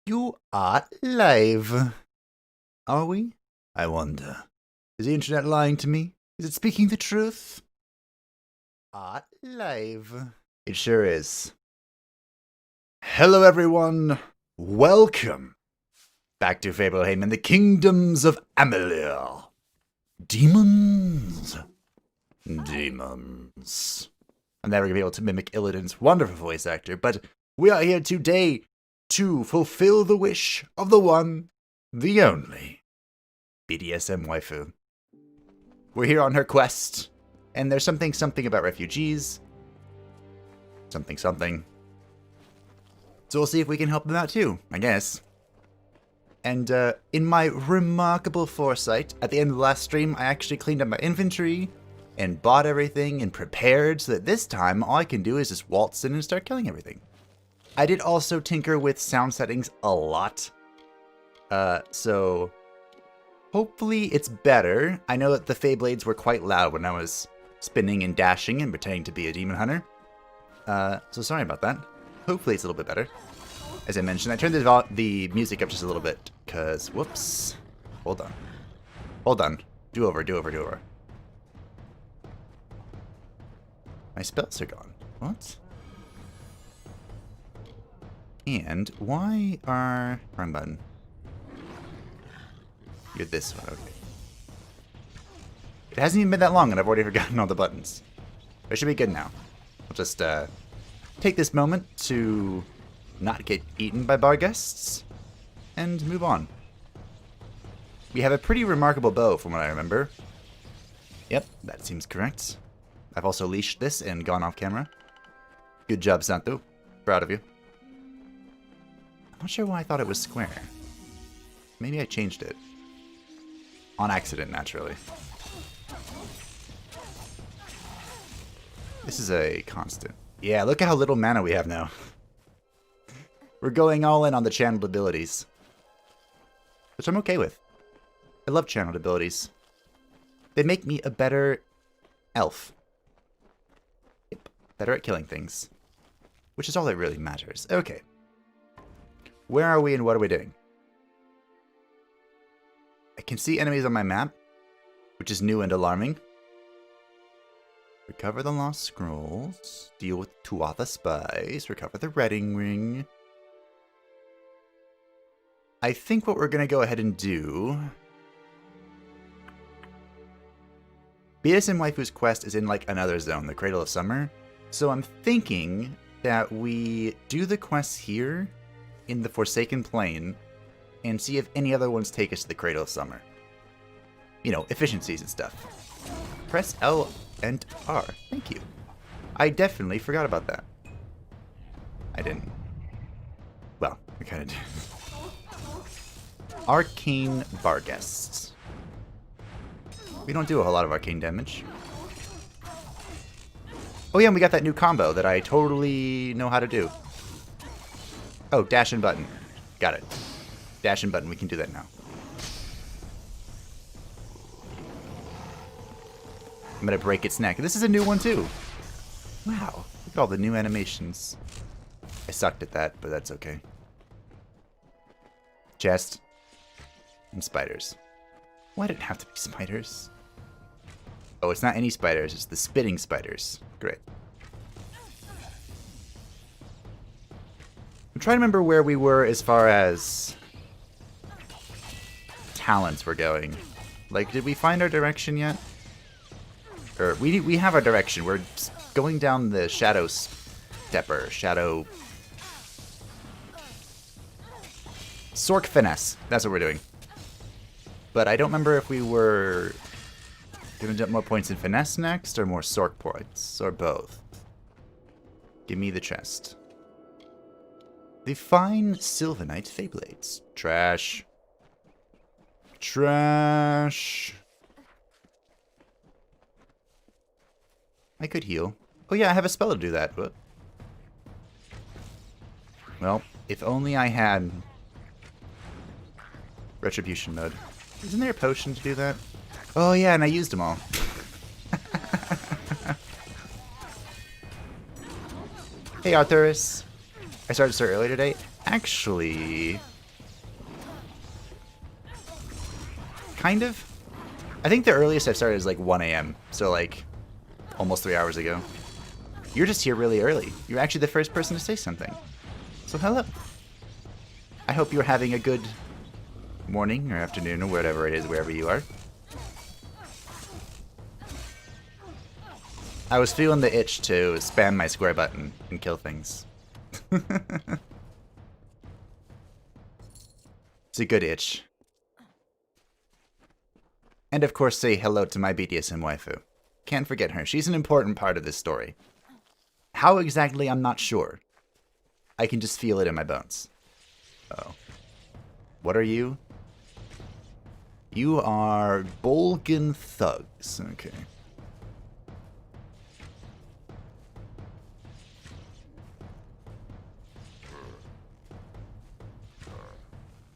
You are live. Are we? I wonder. Is the internet lying to me? Is it speaking the truth? Are live. It sure is. Hello everyone. Welcome back to Fableheim and the Kingdoms of Amalur. Demons. Demons. I'm never going to be able to mimic Illidan's wonderful voice actor, but we are here today to fulfill the wish of the one, the only, BDSM waifu. We're here on her quest, and there's something about refugees. Something. So we'll see if we can help them out too, I guess. And in my remarkable foresight, at the end of the last stream, I actually cleaned up my inventory and bought everything and prepared so that this time all I can do is just waltz in and start killing everything. I did also tinker with sound settings a lot. So hopefully it's better. I know that the Feyblades were quite loud when I was spinning and dashing and pretending to be a demon hunter. So sorry about that. Hopefully it's a little bit better. As I mentioned, I turned the music up just a little bit, because, whoops. Hold on. Do over. My spells are gone. What? And why are... Wrong button. You're this one, okay. It hasn't even been that long and I've already forgotten all the buttons. It should be good now. We'll just take this moment to not get eaten by bar guests and move on. We have a pretty remarkable bow from what I remember. Yep, that seems correct. I've also leashed this and gone off camera. Good job, Santo. Proud of you. I'm not sure why I thought it was square. Maybe I changed it. On accident, naturally. This is a constant. Yeah, look at how little mana we have now. We're going all in on the channeled abilities. Which I'm okay with. I love channeled abilities. They make me a better elf. Yep, better at killing things. Which is all that really matters. Okay. Where are we and what are we doing? I can see enemies on my map, which is new and alarming. Recover the lost scrolls. Deal with Tuatha spies. Recover the Redding ring. I think what we're going to go ahead and do... BDSM Waifu's quest is in like another zone, the Cradle of Summer. So I'm thinking that we do the quests here in the Forsaken Plain and see if any other ones take us to the Cradle of Summer. You know, efficiencies and stuff. Press L and R. Thank you. I definitely forgot about that. I didn't. Well, I kind of did. Arcane bar guests. We don't do a whole lot of arcane damage. Oh yeah, and we got that new combo that I totally know how to do. Oh, dash and button. Got it. Dash and button, we can do that now. I'm gonna break its neck. This is a new one too. Wow, look at all the new animations. I sucked at that, but that's okay. Chest. And spiders. Why did it have to be spiders? Oh, it's not any spiders, it's the spitting spiders. Great. I'm trying to remember where we were as far as talents were going. Like, did we find our direction yet? Or, we have our direction. We're going down the Shadow Stepper. Shadow... Sork Finesse. That's what we're doing. But I don't remember if we were giving up more points in Finesse next, or more Sork points, or both. Give me the chest. The fine Sylvanite Feyblades. Trash. Trash. I could heal. Oh yeah, I have a spell to do that. But... well, if only I had Retribution mode. Isn't there a potion to do that? Oh yeah, and I used them all. Hey Arthurus. I started so early today. Actually, Kind of. I think the earliest I've started is like 1 a.m. So like almost 3 hours ago. You're just here really early. You're actually the first person to say something. So hello. I hope you're having a good morning or afternoon or whatever it is, wherever you are. I was feeling the itch to spam my square button and kill things. It's a good itch. And of course say hello to my BDSM waifu. Can't forget her. She's an important part of this story. How exactly, I'm not sure. I can just feel it in my bones. Oh. What are you? You are Bolgan thugs. Okay.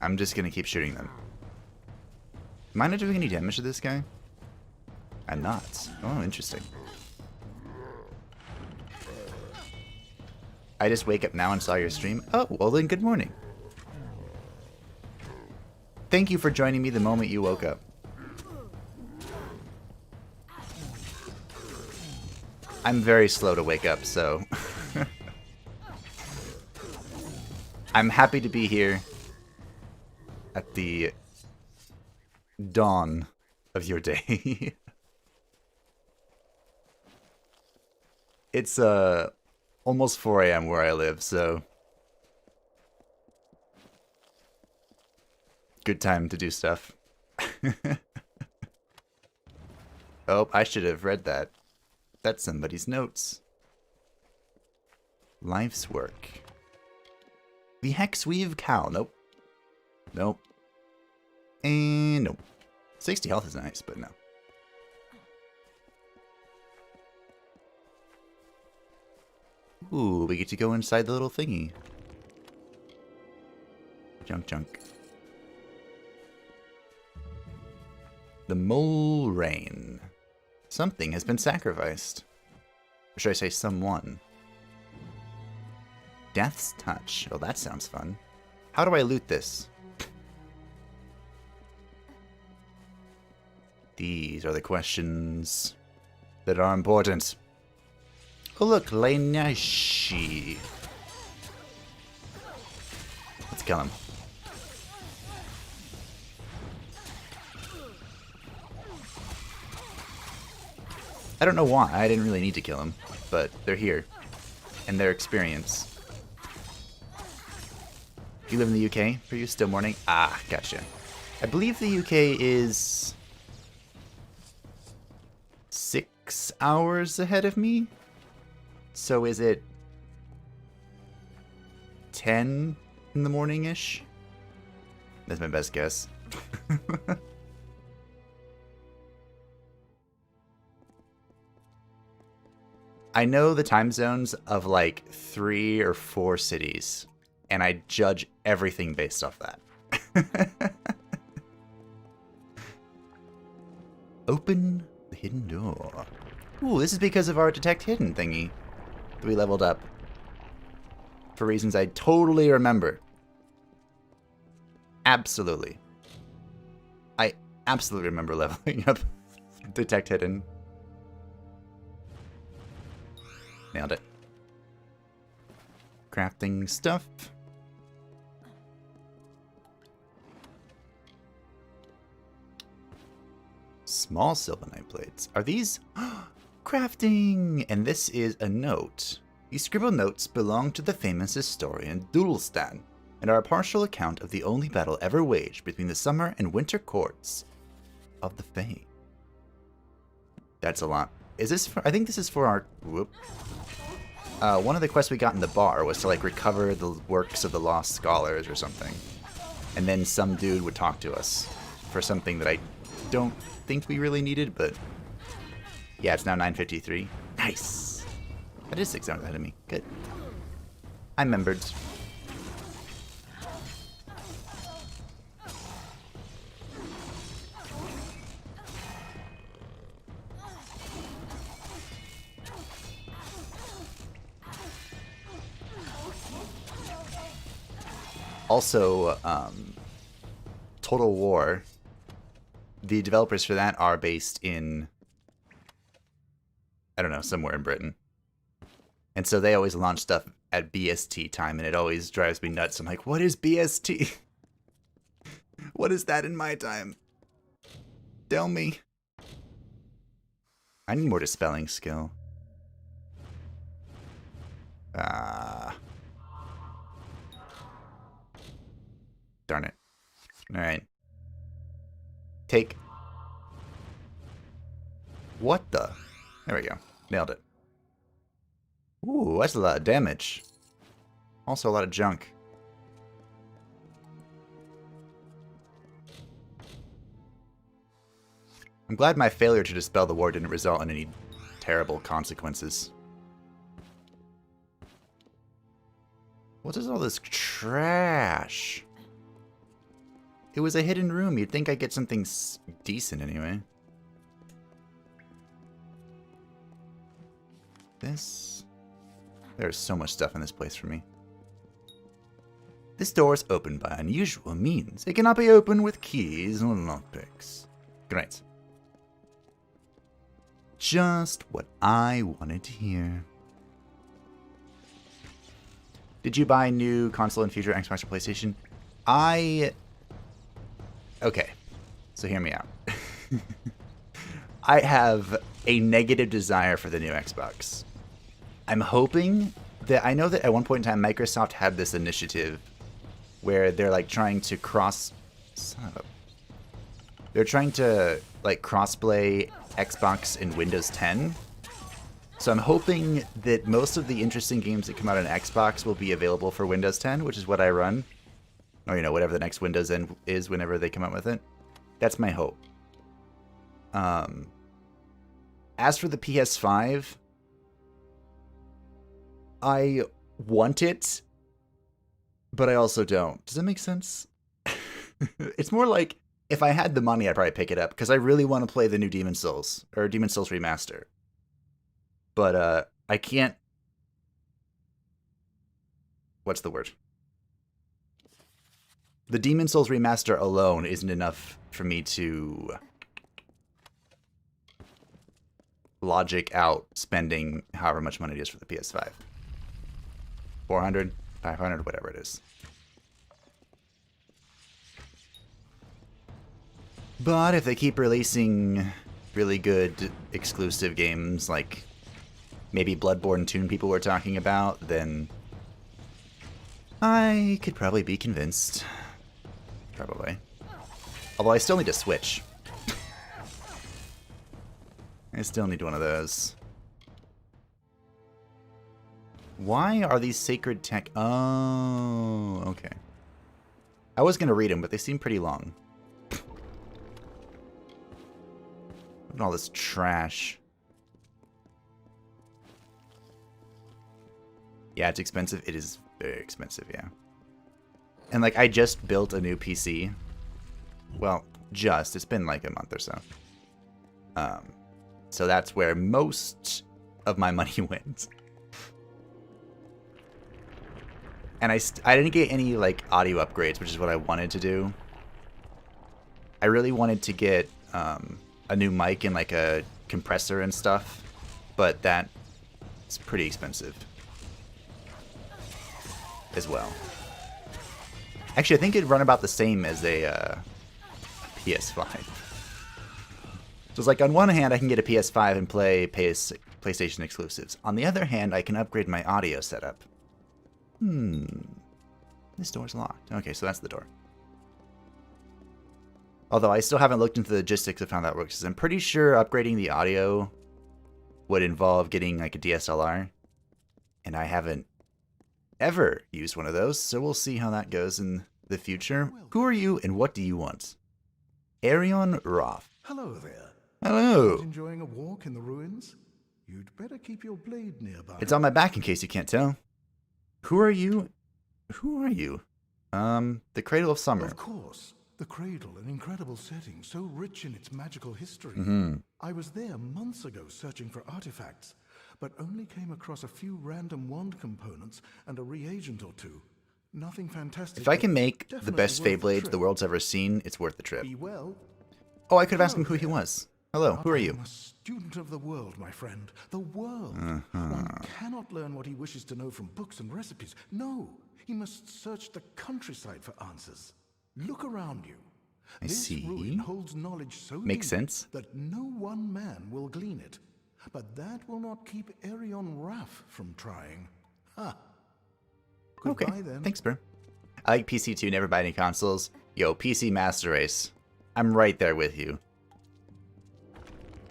I'm just gonna keep shooting them. Am I not doing any damage to this guy? I'm not. Oh, interesting. I just wake up now and saw your stream. Oh, well then good morning. Thank you for joining me the moment you woke up. I'm very slow to wake up, so... I'm happy to be here at the dawn of your day. It's almost 4 a.m. where I live, so good time to do stuff. Oh, I should have read that. That's somebody's notes. Life's work. The Hexweave Cow. Nope. Nope. And nope. 60 health is nice, but no. Ooh, we get to go inside the little thingy. Junk, junk. The Mole Rain. Something has been sacrificed. Or should I say someone? Death's Touch. Oh, that sounds fun. How do I loot this? These are the questions that are important. Oh look, Leinashi. Let's kill him. I don't know why. I didn't really need to kill him, but they're here. And their experience. You live in the UK? For you, still morning? Ah, gotcha. I believe the UK is 6 hours ahead of me? So is it 10 in the morning-ish? That's my best guess. I know the time zones of like 3 or 4 cities, and I judge everything based off that. Open the hidden door. Ooh, this is because of our detect hidden thingy that we leveled up. For reasons I totally remember. Absolutely. I absolutely remember leveling up detect hidden. Nailed it. Crafting stuff. Small sylvanite plates. Are these... Crafting! And this is a note. These scribbled notes belong to the famous historian Dulstan and are a partial account of the only battle ever waged between the summer and winter courts of the Fae. That's a lot. Is this for... I think this is for our... Whoop. One of the quests we got in the bar was to like recover the works of the lost scholars or something. And then some dude would talk to us for something that I don't think we really needed, but yeah, it's now 9:53. Nice. That is 6 hours ahead of me. Good. I remembered. Also, Total War the developers for that are based in, I don't know, somewhere in Britain. And so they always launch stuff at BST time, and it always drives me nuts. I'm like, what is BST? What is that in my time? Tell me. I need more dispelling skill. Darn it. Alright. Take. What the? There we go. Nailed it. Ooh, that's a lot of damage. Also a lot of junk. I'm glad my failure to dispel the war didn't result in any terrible consequences. What is all this trash? It was a hidden room. You'd think I'd get something decent anyway. This... There's so much stuff in this place for me. This door is opened by unusual means. It cannot be opened with keys or lockpicks. Great. Just what I wanted to hear. Did you buy new console in future Xbox or PlayStation? Okay, so hear me out. I have a negative desire for the new Xbox. I'm hoping that, I know that at one point in time Microsoft had this initiative where they're like trying to they're trying to like crossplay Xbox and Windows 10. So I'm hoping that most of the interesting games that come out on Xbox will be available for Windows 10, which is what I run. Or, you know, whatever the next Windows end is whenever they come out with it. That's my hope. As for the PS5, I want it, but I also don't. Does that make sense? It's more like, if I had the money, I'd probably pick it up, because I really want to play the new Demon's Souls, or Demon's Souls Remaster. But, I can't... What's the word? The Demon's Souls Remaster alone isn't enough for me to logic out spending however much money it is for the PS5. 400, 500, whatever it is. But if they keep releasing really good exclusive games like maybe Bloodborne 2 people were talking about, then I could probably be convinced. Probably. Although I still need a Switch. I still need one of those. Why are these sacred tech? Oh, okay. I was going to read them, but they seem pretty long. Look at all this trash. Yeah, it's expensive. It is very expensive, yeah. And, like, I just built a new PC. Well, just. It's been, like, a month or so. So that's where most of my money went. And I didn't get any, like, audio upgrades, which is what I wanted to do. I really wanted to get a new mic and, like, a compressor and stuff. But that's pretty expensive. As well. Actually, I think it'd run about the same as a PS5. So it's like, on one hand, I can get a PS5 and play PlayStation exclusives. On the other hand, I can upgrade my audio setup. This door's locked. Okay, so that's the door. Although I still haven't looked into the logistics of how that works. I'm pretty sure upgrading the audio would involve getting like a DSLR. And I haven't ever used one of those, so we'll see how that goes in the future. Who are you and what do you want? Arion Roth. Hello there. Hello. Not enjoying a walk in the ruins? You'd better keep your blade nearby. It's on my back in case you can't tell. Who are you? Who are you? The Cradle of Summer. Of course. The Cradle, an incredible setting, so rich in its magical history. I was there months ago searching for artifacts, but only came across a few random wand components and a reagent or two. Nothing fantastic. If I can make the best Feyblades the world's ever seen, it's worth the trip. Be well. Oh, I could have asked him who he was. Hello, who are I you? am a student of the world, my friend. The world. One cannot learn what he wishes to know from books and recipes. No, he must search the countryside for answers. Look around you. I This see. ruin holds knowledge so Makes deep sense. that no one man will glean it. But that will not keep Arion Raff from trying. Ha! Goodbye, Okay, then. thanks, bro. I like PC too, never buy any consoles. Yo, PC Master Race. I'm right there with you.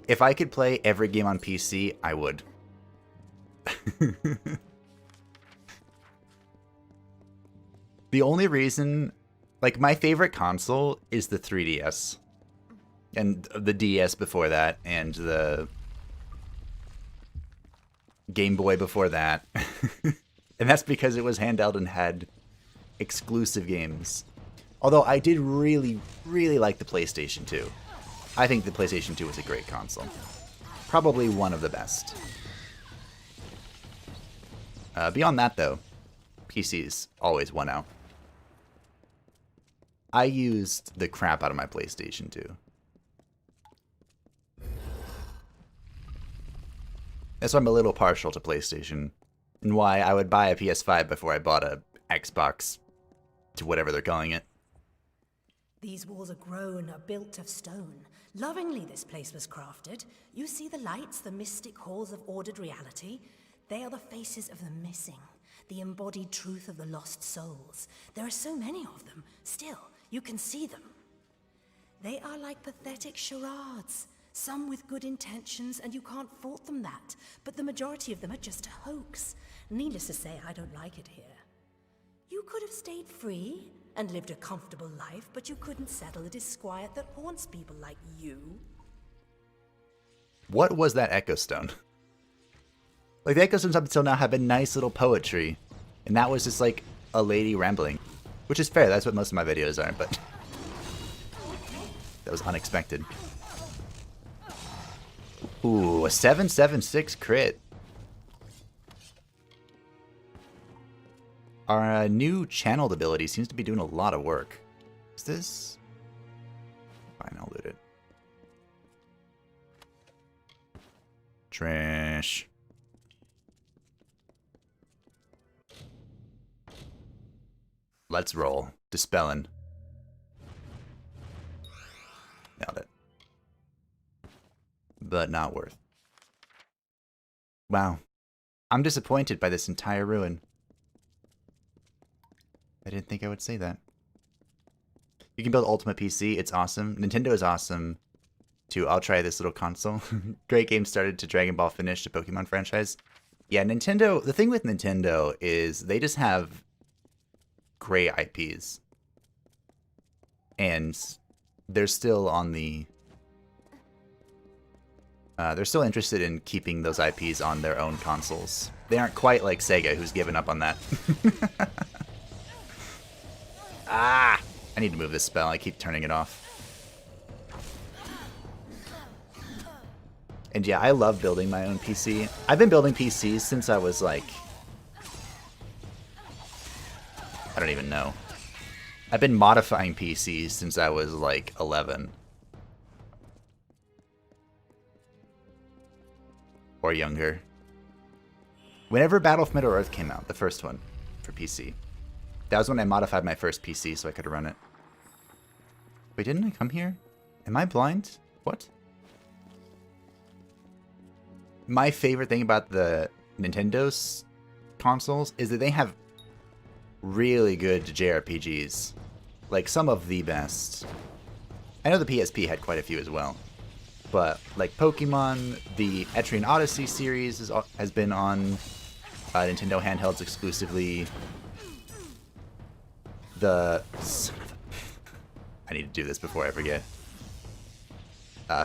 If I could play every game on PC, I would. The only reason, like, my favorite console is the 3DS. And the DS before that, and the Game Boy before that. And that's because it was handheld and had exclusive games. Although I did really, really like the PlayStation 2. I think the PlayStation 2 was a great console. Probably one of the best. Beyond that, though, PCs always won out. I used the crap out of my PlayStation 2. That's why I'm a little partial to PlayStation, and why I would buy a PS5 before I bought a Xbox, to whatever they're calling it. These walls are grown, are built of stone. Lovingly this place was crafted. You see the lights, the mystic halls of ordered reality? They are the faces of the missing, the embodied truth of the lost souls. There are so many of them. Still, you can see them. They are like pathetic charades. Some with good intentions, and you can't fault them that. But the majority of them are just a hoax. Needless to say, I don't like it here. You could have stayed free and lived a comfortable life, but you couldn't settle the disquiet that haunts people like you. What was that Echo Stone? Like, the Echo Stones up until now have been nice little poetry, and that was just like a lady rambling. Which is fair, that's what most of my videos are, but that was unexpected. Ooh, a 776 crit. Our new channeled ability seems to be doing a lot of work. Is this? Fine, I'll loot it. Trash. Let's roll. Dispelling. Nailed it. But not worth. Wow. I'm disappointed by this entire ruin. I didn't think I would say that. You can build Ultimate PC. It's awesome. Nintendo is awesome, too. I'll try this little console. Great game started to Dragon Ball finish to Pokemon franchise. Yeah, Nintendo... The thing with Nintendo is they just have great IPs. And they're still on the... they're still interested in keeping those IPs on their own consoles. They aren't quite like Sega, who's given up on that. Ah! I need to move this spell. I keep turning it off. And yeah, I love building my own PC. I've been building PCs since I was like... I don't even know. I've been modifying PCs since I was like 11. Or younger. Whenever Battle for Middle-earth came out, the first one for PC. That was when I modified my first PC so I could run it. Wait, didn't I come here? Am I blind? What? My favorite thing about the Nintendo's consoles is that they have really good JRPGs. Like, some of the best. I know the PSP had quite a few as well. But, like, Pokemon, the Etrian Odyssey series has been on Nintendo handhelds exclusively. The... I need to do this before I forget.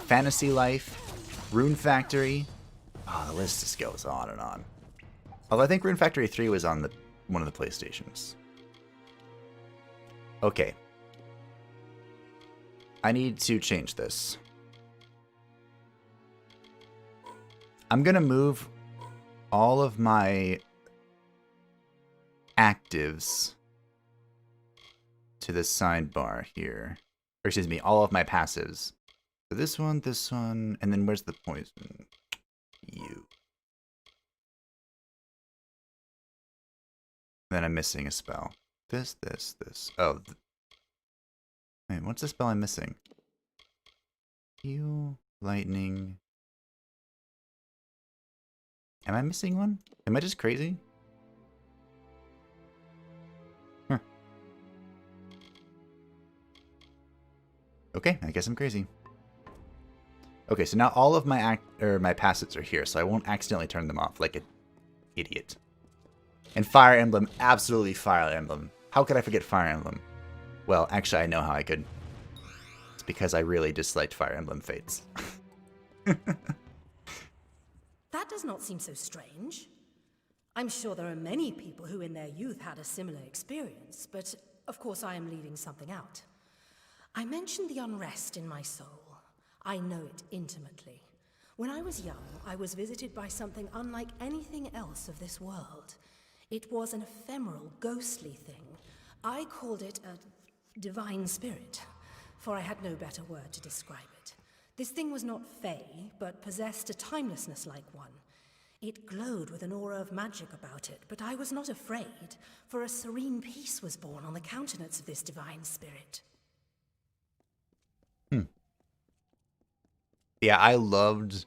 Fantasy Life, Rune Factory. Oh, the list just goes on and on. Although I think Rune Factory 3 was on one of the PlayStations. Okay. I need to change this. I'm going to move all of my actives to the sidebar here. Or excuse me, all of my passives So this one, and then where's the poison? You. Then I'm missing a spell. This. Oh. Wait, what's the spell I'm missing? Heal, lightning. Am I missing one? Am I just crazy? Huh. Okay, I guess I'm crazy. Okay, so now all of my my passets are here, so I won't accidentally turn them off like an idiot. And Fire Emblem, absolutely Fire Emblem. How could I forget Fire Emblem? Well, actually, I know how I could. It's because I really disliked Fire Emblem Fates. That does not seem so strange. I'm sure there are many people who in their youth had a similar experience, but of course I am leaving something out. I mentioned the unrest in my soul. I know it intimately. When I was young, I was visited by something unlike anything else of this world. It was an ephemeral, ghostly thing. I called it a divine spirit, for I had no better word to describe it. This thing was not fey, but possessed a timelessness like one. It glowed with an aura of magic about it, but I was not afraid, for a serene peace was born on the countenance of this divine spirit. Yeah, I was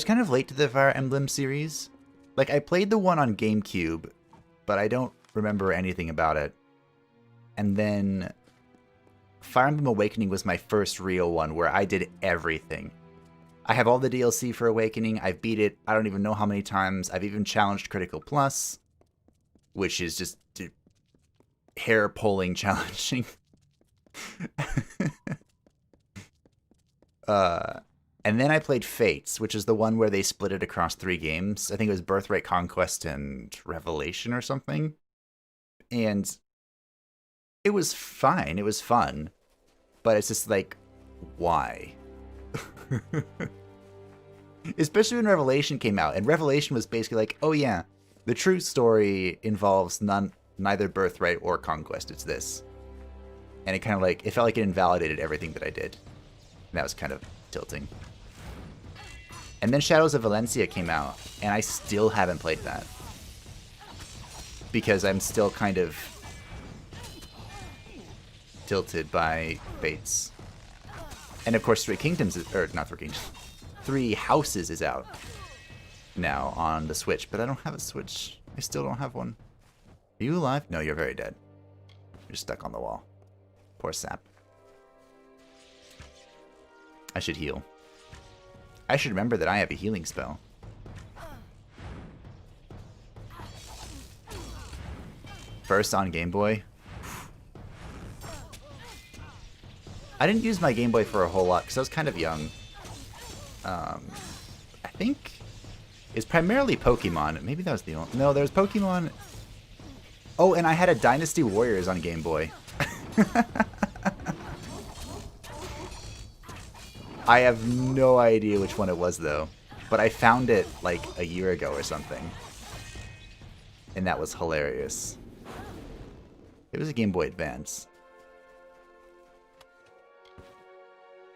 kind of late to the Fire Emblem series. Like, I played the one on GameCube, but I don't remember anything about it. And then Fire Emblem Awakening was my first real one where I did everything. I have all the DLC for Awakening. I've beat it I don't even know how many times. I've even challenged Critical Plus, which is just hair-pulling challenging. And then I played Fates, which is the one where they split it across 3 games. I think it was Birthright, Conquest, and Revelation or something. And it was fine. It was fun. But it's just like, why? Especially when Revelation came out. And Revelation was basically like, oh yeah, the true story involves neither Birthright or Conquest. It's this. And it kind of like, it felt like it invalidated everything that I did. And that was kind of tilting. And then Shadows of Valencia came out, and I still haven't played that. Because I'm still kind of tilted by Fates. And of course, Three Houses is out now on the Switch, but I don't have a Switch. I still don't have one. Are you alive? No, you're very dead. You're stuck on the wall. Poor sap. I should heal. I should remember that I have a healing spell. First on Game Boy. I didn't use my Game Boy for a whole lot because I was kind of young. I think it's primarily Pokemon. Maybe that was the only... No, there was Pokemon. Oh, and I had a Dynasty Warriors on Game Boy. I have no idea which one it was, though. But I found it, like, a year ago or something. And that was hilarious. It was a Game Boy Advance.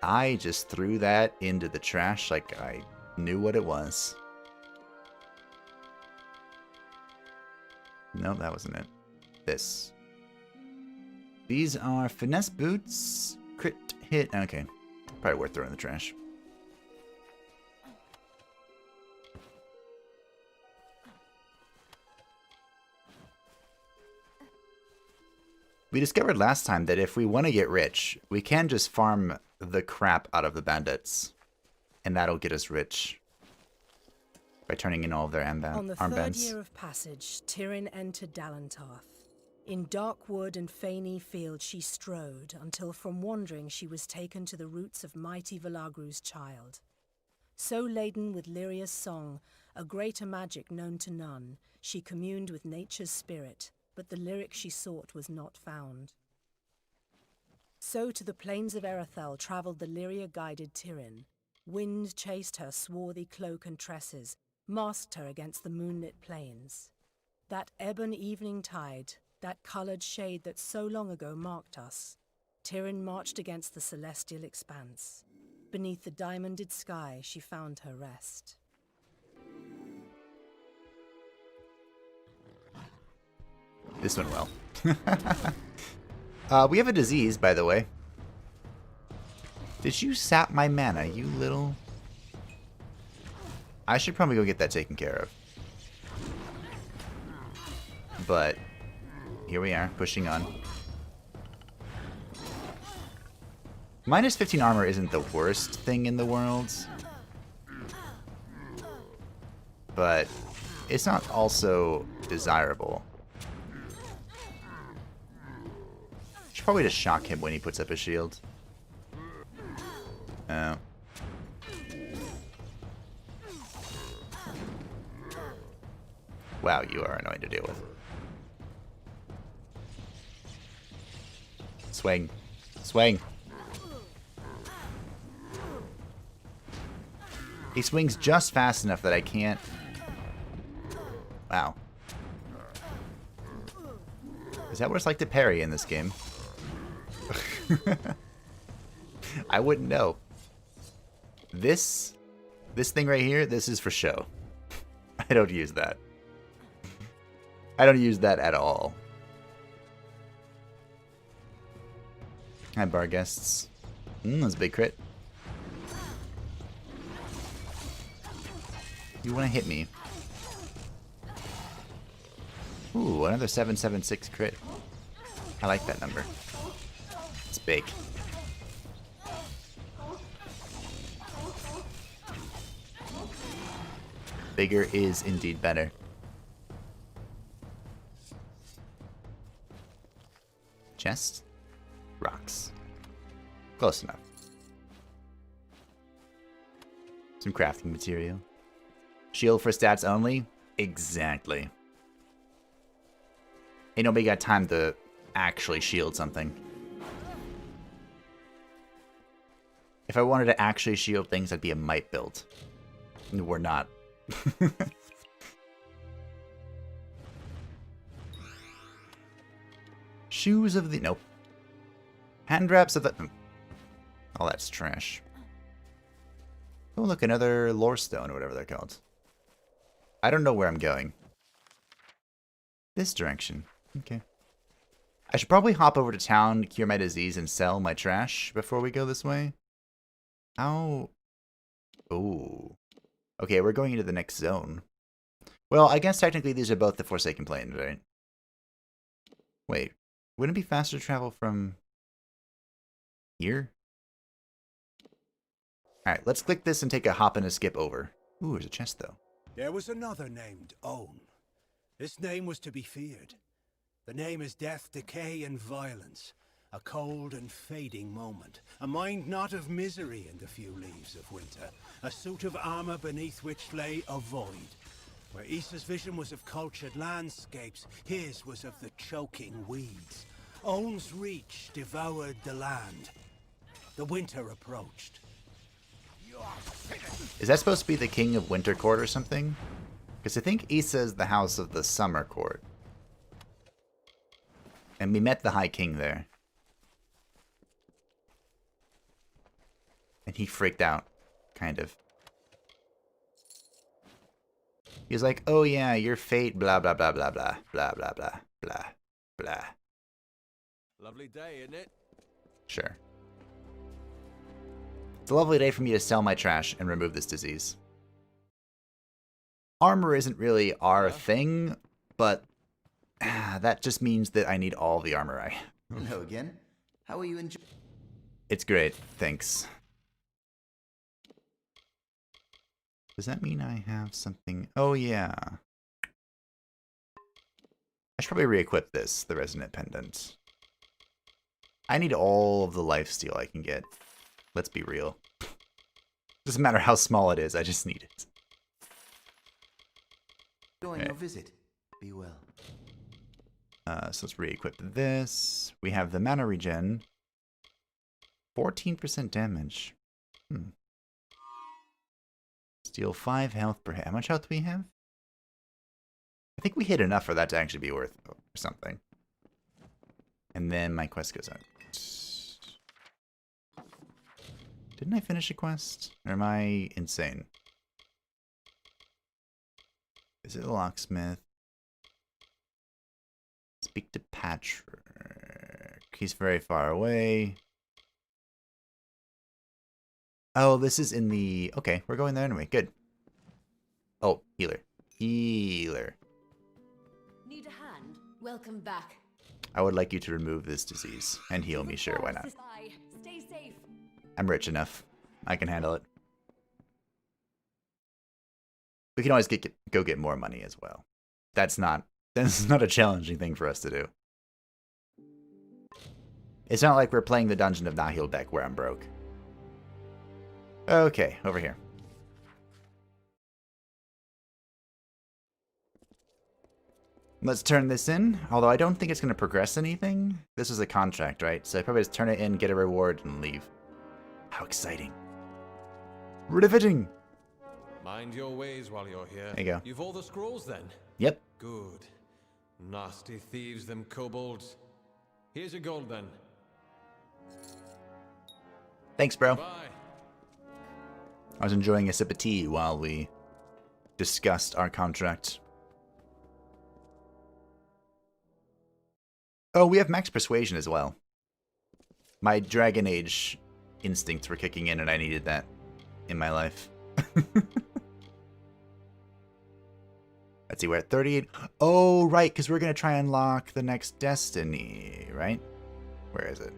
I just threw that into the trash like I knew what it was. No, that wasn't it. This. These are finesse boots. Crit hit. Okay. Probably worth throwing in the trash. We discovered last time that if we want to get rich, we can just farm the crap out of the bandits. And that'll get us rich. By turning in all of their armbands. On the third year of passage, Tyrion entered Dalantarth. In dark wood and fany field she strode, until from wandering she was taken to the roots of mighty Velagru's child. So laden with Lyria's song, a greater magic known to none, she communed with nature's spirit, but the lyric she sought was not found. So to the plains of Erethel travelled the Lyria-guided Tyrion. Wind chased her swarthy cloak and tresses, masked her against the moonlit plains. That ebon evening tide, that coloured shade that so long ago marked us, Tyrion marched against the celestial expanse. Beneath the diamonded sky, she found her rest. This went well. We have a disease, by the way. Did you sap my mana, you little... I should probably go get that taken care of. But here we are, pushing on. Minus 15 armor isn't the worst thing in the world. But it's not also desirable. Should probably just shock him when he puts up his shield. Oh. Wow, you are annoying to deal with. Swing. Swing. He swings just fast enough that I can't... Wow. Is that what it's like to parry in this game? I wouldn't know. This thing right here, this is for show. I don't use that. I don't use that at all. Hi, bar guests. That's a big crit. You want to hit me? Ooh, another 776 crit. I like that number. It's big. Bigger is indeed better. Chest. Rocks. Close enough. Some crafting material. Shield for stats only? Exactly. Ain't nobody got time to actually shield something. If I wanted to actually shield things, I'd be a might build. And we're not. Shoes of the... Nope. Hand wraps of the... Oh, that's trash. Oh, look, another lore stone or whatever they're called. I don't know where I'm going. This direction. Okay. I should probably hop over to town, cure my disease, and sell my trash before we go this way. How... Ooh. Okay, we're going into the next zone. Well, I guess technically these are both the Forsaken Plains, right? Wait. Wouldn't it be faster to travel from... here? Alright, let's click this and take a hop and a skip over. Ooh, there's a chest, though. There was another named Own. This name was to be feared. The name is death, decay, and violence. A cold and fading moment. A mind not of misery in the few leaves of winter. A suit of armor beneath which lay a void. Where Issa's vision was of cultured landscapes, his was of the choking weeds. Own's reach devoured the land. The winter approached. Is that supposed to be the King of Winter Court or something? Because I think Issa is the House of the Summer Court. And we met the High King there. And he freaked out, kind of. He was like, oh yeah, your fate, blah, blah, blah, blah, blah, blah, blah, blah, blah, blah. Lovely day, isn't it? Sure. It's a lovely day for me to sell my trash and remove this disease. Armor isn't really our thing, but that just means that I need all the armor I have. Hello again. How are you enjoying? It's great, thanks. Does that mean I have something? Oh, yeah. I should probably re-equip this, the Resonant Pendant. I need all of the lifesteal I can get. Let's be real. Doesn't matter how small it is, I just need it. Enjoying your visit. Be well. So let's re-equip this. We have the mana regen. 14% damage. Steal 5 health per hit. How much health do we have? I think we hit enough for that to actually be worth something. And then my quest goes out. Didn't I finish a quest? Or am I insane? Is it the locksmith? Speak to Patrick. He's very far away. Oh, this is in the... Okay, we're going there anyway. Good. Oh, healer. Healer. Need a hand? Welcome back. I would like you to remove this disease and heal me. Sure, why not? Stay safe. I'm rich enough. I can handle it. We can always go get more money as well. That's not a challenging thing for us to do. It's not like we're playing the Dungeon of Nahil Beck where I'm broke. Okay, over here. Let's turn this in, although I don't think it's going to progress anything. This is a contract, right? So I probably just turn it in, get a reward, and leave. How exciting. Riveting! Mind your ways while you're here. There you go. You've all the scrolls then? Yep. Good. Nasty thieves, them kobolds. Here's your gold then. Thanks, bro. Bye. I was enjoying a sip of tea while we discussed our contract. Oh, we have max persuasion as well. My Dragon Age instincts were kicking in and I needed that in my life. Let's see, we're at 38. Oh, right, because we're going to try and unlock the next destiny, right? Where is it?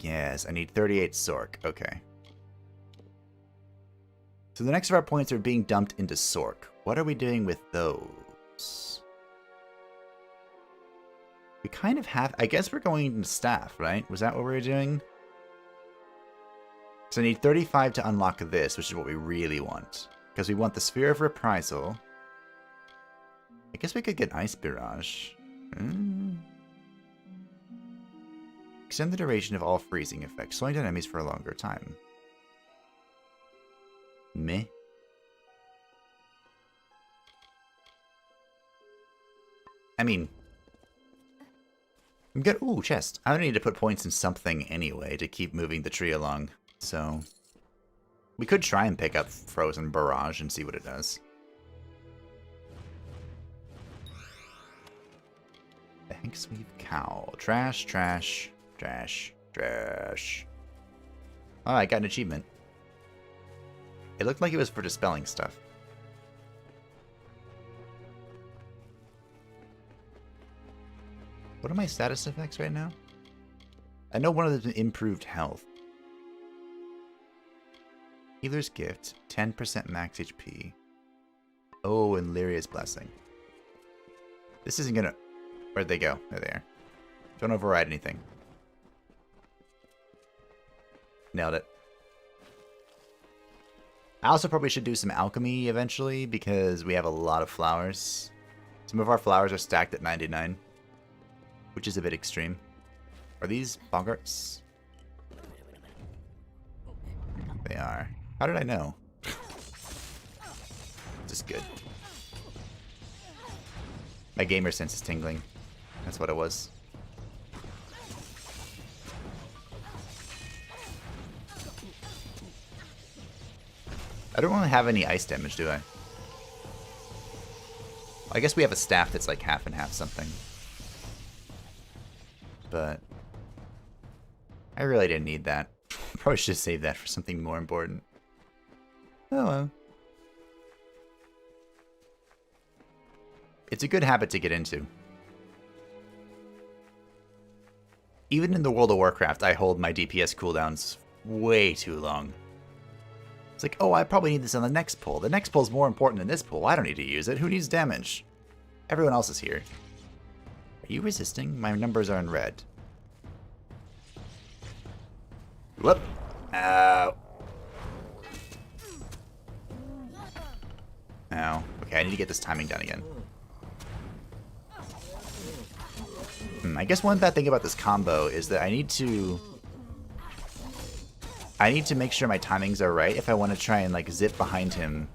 Yes, I need 38 Sork. Okay. So the next of our points are being dumped into Sork. What are we doing with those? We kind of have... I guess we're going into staff, right? Was that what we were doing? So I need 35 to unlock this, which is what we really want. Because we want the Sphere of Reprisal. I guess we could get Ice Barrage. Extend the duration of all freezing effects, slowing down enemies for a longer time. Meh. I mean... I'm good. Ooh, chest. I need to put points in something anyway to keep moving the tree along. So... we could try and pick up Frozen Barrage and see what it does. Banksweep Cow. Trash, trash, trash, trash. Oh, I got an achievement. It looked like it was for dispelling stuff. What are my status effects right now? I know one of them is improved health. Healer's Gift, 10% max HP. Oh, and Lyria's Blessing. This isn't gonna... Where'd they go? There they are. Don't override anything. Nailed it. I also probably should do some alchemy eventually because we have a lot of flowers. Some of our flowers are stacked at 99, which is a bit extreme. Are these boggarts? They are. How did I know? Just good. My gamer sense is tingling. That's what it was. I don't really have any ice damage, do I? I guess we have a staff that's like half and half something. But I really didn't need that. Probably should have saved that for something more important. Oh well. It's a good habit to get into. Even in the World of Warcraft, I hold my DPS cooldowns way too long. It's like, oh, I probably need this on the next pull. The next pull's more important than this pull. I don't need to use it. Who needs damage? Everyone else is here. Are you resisting? My numbers are in red. Whoop. Ow. Ow. Okay, I need to get this timing done again. I guess one bad thing about this combo is that I need to make sure my timings are right if I want to try and like zip behind him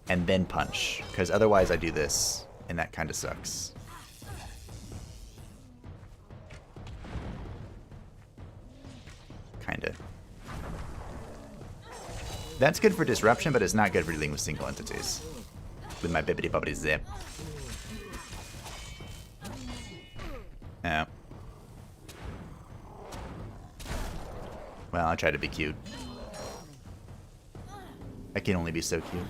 and then punch, because otherwise I do this and that kind of sucks. That's good for disruption, but it's not good for dealing with single entities. With my bibbity bobbity zip. Oh. Well, I try to be cute. I can only be so cute.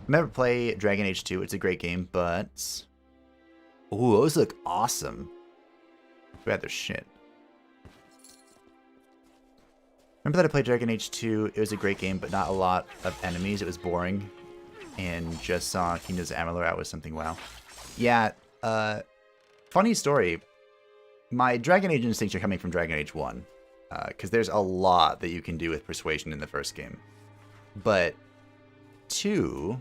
Never play Dragon Age 2. It's a great game, but... Ooh, those look awesome. Rather shit. Remember that I played Dragon Age 2. It was a great game, but not a lot of enemies. It was boring. And just saw Kingdoms of Amalur out with something wow. Yeah, funny story. My Dragon Age instincts are coming from Dragon Age 1. Because there's a lot that you can do with persuasion in the first game. But 2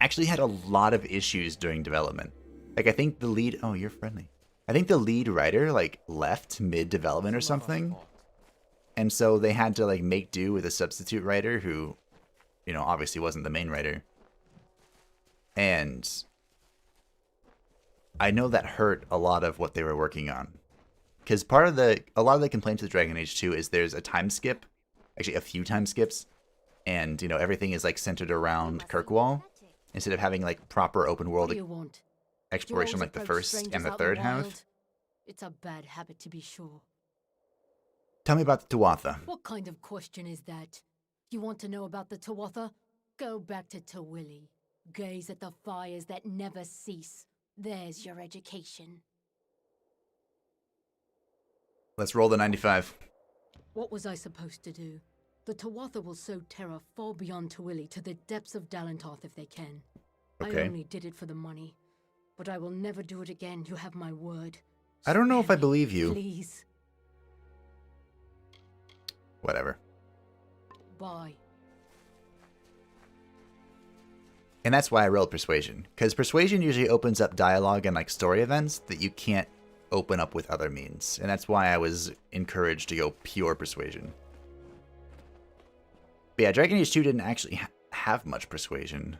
actually had a lot of issues during development. Like, I think the lead... Oh, you're friendly. I think the lead writer, like, left mid-development or something. And so they had to, like, make do with a substitute writer who, you know, obviously wasn't the main writer. And I know that hurt a lot of what they were working on. Because a lot of the complaints with Dragon Age 2 is there's a time skip. Actually, a few time skips. And, you know, everything is, like, centered around Kirkwall. Instead of having, like, proper open world exploration like the first and the third have. It's a bad habit, to be sure. Tell me about the Tuatha. What kind of question is that? You want to know about the Tuatha? Go back to Tawili. Gaze at the fires that never cease. There's your education. Let's roll the 95. What was I supposed to do? The Tuatha will sow terror far beyond Tawili to the depths of Dalantarth if they can. Okay. I only did it for the money. But I will never do it again, you have my word. I don't know if I believe you. Please. Whatever. Bye. And that's why I rolled Persuasion. Because Persuasion usually opens up dialogue and like story events that you can't open up with other means. And that's why I was encouraged to go pure Persuasion. But yeah, Dragon Age 2 didn't actually have much Persuasion.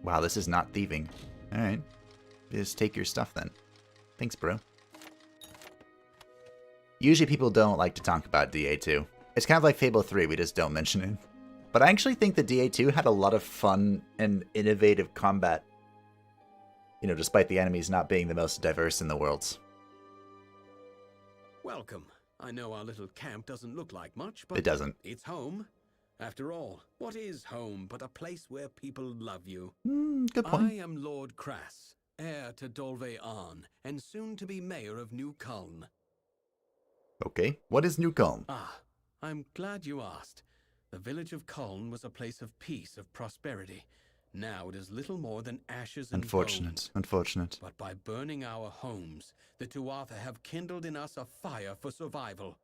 Wow, this is not thieving. Alright. Just take your stuff then. Thanks, bro. Usually people don't like to talk about DA2. It's kind of like Fable 3, we just don't mention it. But I actually think that DA2 had a lot of fun and innovative combat. You know, despite the enemies not being the most diverse in the world. Welcome. I know our little camp doesn't look like much, but It doesn't. It's home. After all, what is home but a place where people love you? Good point. I am Lord Crass, heir to Dolve Arn, and soon to be mayor of New Culm. Okay, what is New Culm? Ah, I'm glad you asked. The village of Culm was a place of peace, of prosperity. Now it is little more than ashes and bones. Unfortunate. But by burning our homes, the Tuatha have kindled in us a fire for survival.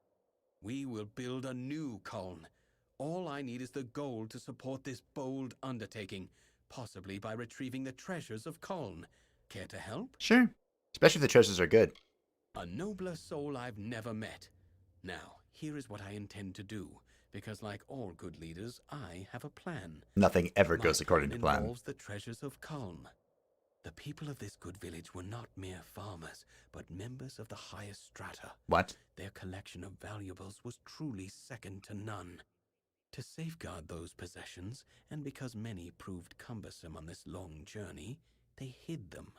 We will build a new Culm. All I need is the gold to support this bold undertaking, possibly by retrieving the treasures of Culm. Care to help? Sure. Especially if the treasures are good. A nobler soul I've never met. Now, here is what I intend to do, because like all good leaders, I have a plan. Nothing ever goes according to plan. Involves the treasures of Culm. The people of this good village were not mere farmers, but members of the highest strata. What? Their collection of valuables was truly second to none. To safeguard those possessions, and because many proved cumbersome on this long journey, they hid them.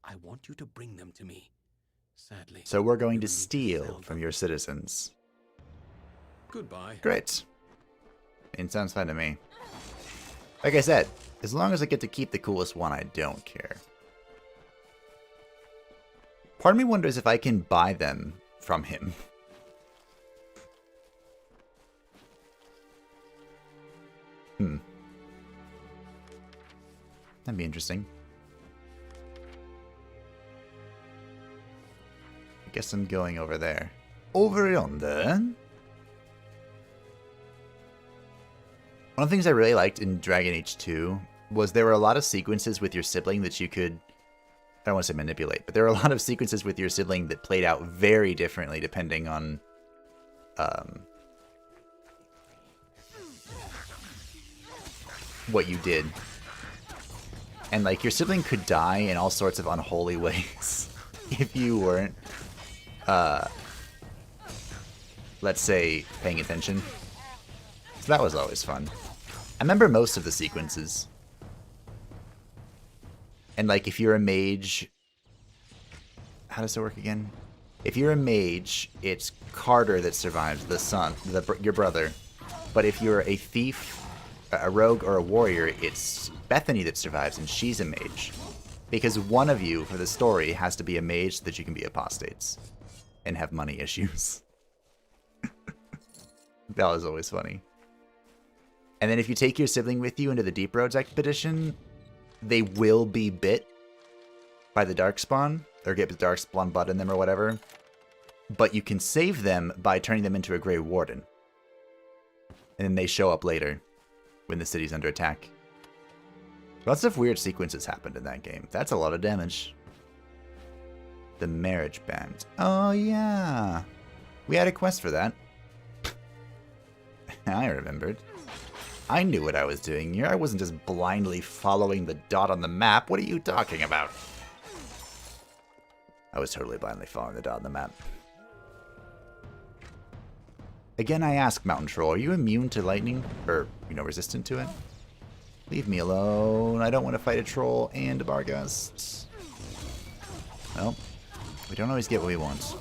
I want you to bring them to me. Sadly, So we're going you to will need steal sell from them. your citizens. Goodbye. Great. It sounds fun to me. Like I said, as long as I get to keep the coolest one, I don't care. Part of me wonders if I can buy them from him. That'd be interesting. I guess I'm going over there. Over yonder. One of the things I really liked in Dragon Age 2 was there were a lot of sequences with your sibling that you could, I don't want to say manipulate, but there were a lot of sequences with your sibling that played out very differently depending on what you did. And like your sibling could die in all sorts of unholy ways if you weren't let's say, paying attention. So that was always fun. I remember most of the sequences. And like, if you're a mage... How does it work again? If you're a mage, it's Carter that survives, the son, your brother. But if you're a thief, a rogue, or a warrior, it's Bethany that survives, and she's a mage. Because one of you, for the story, has to be a mage so that you can be apostates. And have money issues. That was always funny. And then if you take your sibling with you into the Deep Roads expedition, they will be bit by the Darkspawn, or get the Darkspawn blood in them or whatever. But you can save them by turning them into a Grey Warden. And then they show up later, when the city's under attack. Lots of weird sequences happened in that game. That's a lot of damage. The Marriage Band. Oh yeah! We had a quest for that. I remembered. I knew what I was doing here. I wasn't just blindly following the dot on the map. What are you talking about? I was totally blindly following the dot on the map. Again, I ask, Mountain Troll, are you immune to lightning? Or, resistant to it? Leave me alone. I don't want to fight a troll and a Barghast. Well, we don't always get what we want.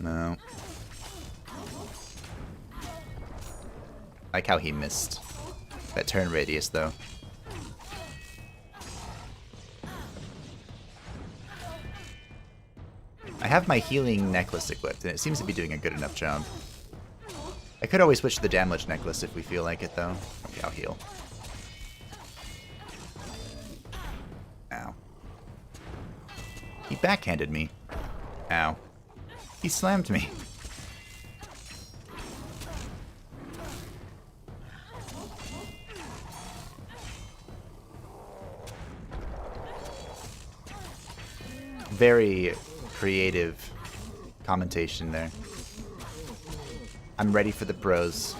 No. Like how he missed that turn radius, though. I have my healing necklace equipped, and it seems to be doing a good enough job. I could always switch to the damage necklace if we feel like it, though. Okay, I'll heal. Ow. He backhanded me. Ow. He slammed me. Very creative commentation there. I'm ready for the bros.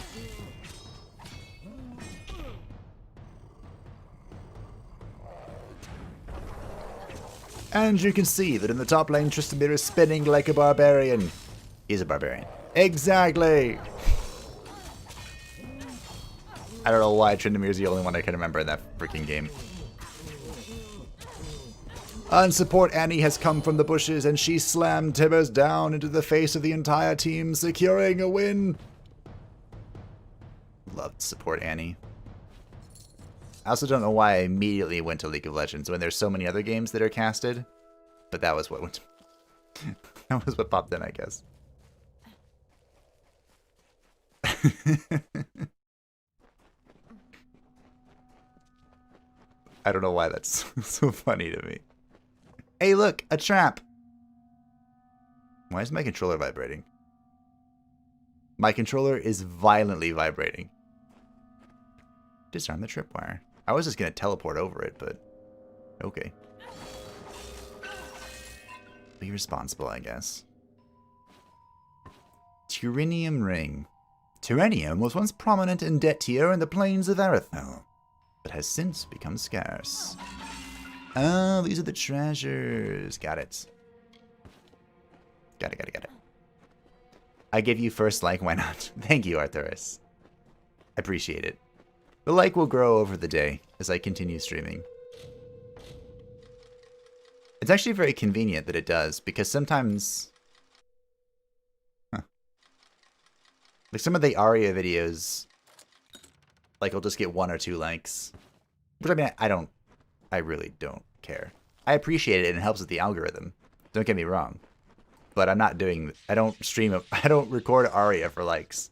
And you can see that in the top lane, Tristamir is spinning like a barbarian. He's a barbarian. Exactly! I don't know why Tryndamere is the only one I can remember in that freaking game. Unsupport Annie has come from the bushes, and she slammed Tibbers down into the face of the entire team, securing a win. Loved support Annie. I also don't know why I immediately went to League of Legends when there's so many other games that are casted, but that was what went. That was what popped in, I guess. I don't know why that's so funny to me. Hey, look, a trap. Why is my controller vibrating? My controller is violently vibrating. Disarm the tripwire. I was just going to teleport over it, but okay. Be responsible, I guess. Turinium Ring. Turanium was once prominent in Detia and the plains of Arethel, but has since become scarce. Oh, these are the treasures. Got it. Got it. I give you first like, why not? Thank you, Arthurus. I appreciate it. The like will grow over the day as I continue streaming. It's actually very convenient that it does, because sometimes... Like some of the Arya videos, like, I'll just get 1 or 2 likes. Which, I mean, I really don't care. I appreciate it and it helps with the algorithm. Don't get me wrong. But I'm not doing... I don't record Arya for likes.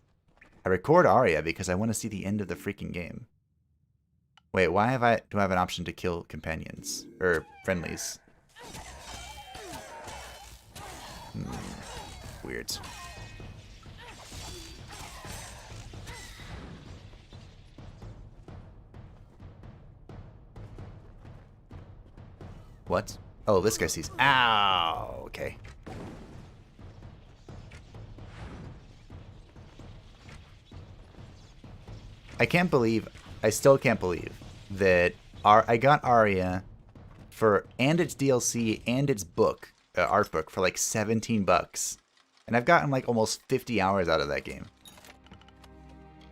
I record Arya because I want to see the end of the freaking game. Wait, why do I have an option to kill companions? Or friendlies? Weird. What? Oh, this guy sees... Ow! Okay. I still can't believe that I got Arya and its DLC and its book, art book for like 17 bucks. And I've gotten like almost 50 hours out of that game.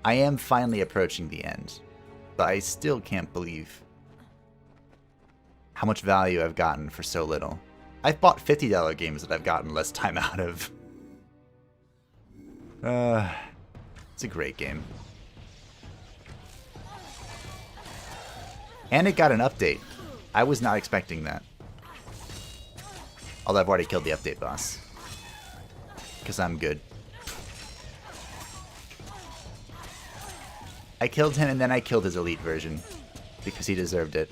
I am finally approaching the end, but I still can't believe how much value I've gotten for so little. I've bought $50 games that I've gotten less time out of. It's a great game. And it got an update. I was not expecting that. Although I've already killed the update boss. Because I'm good. I killed him and then I killed his elite version. Because he deserved it.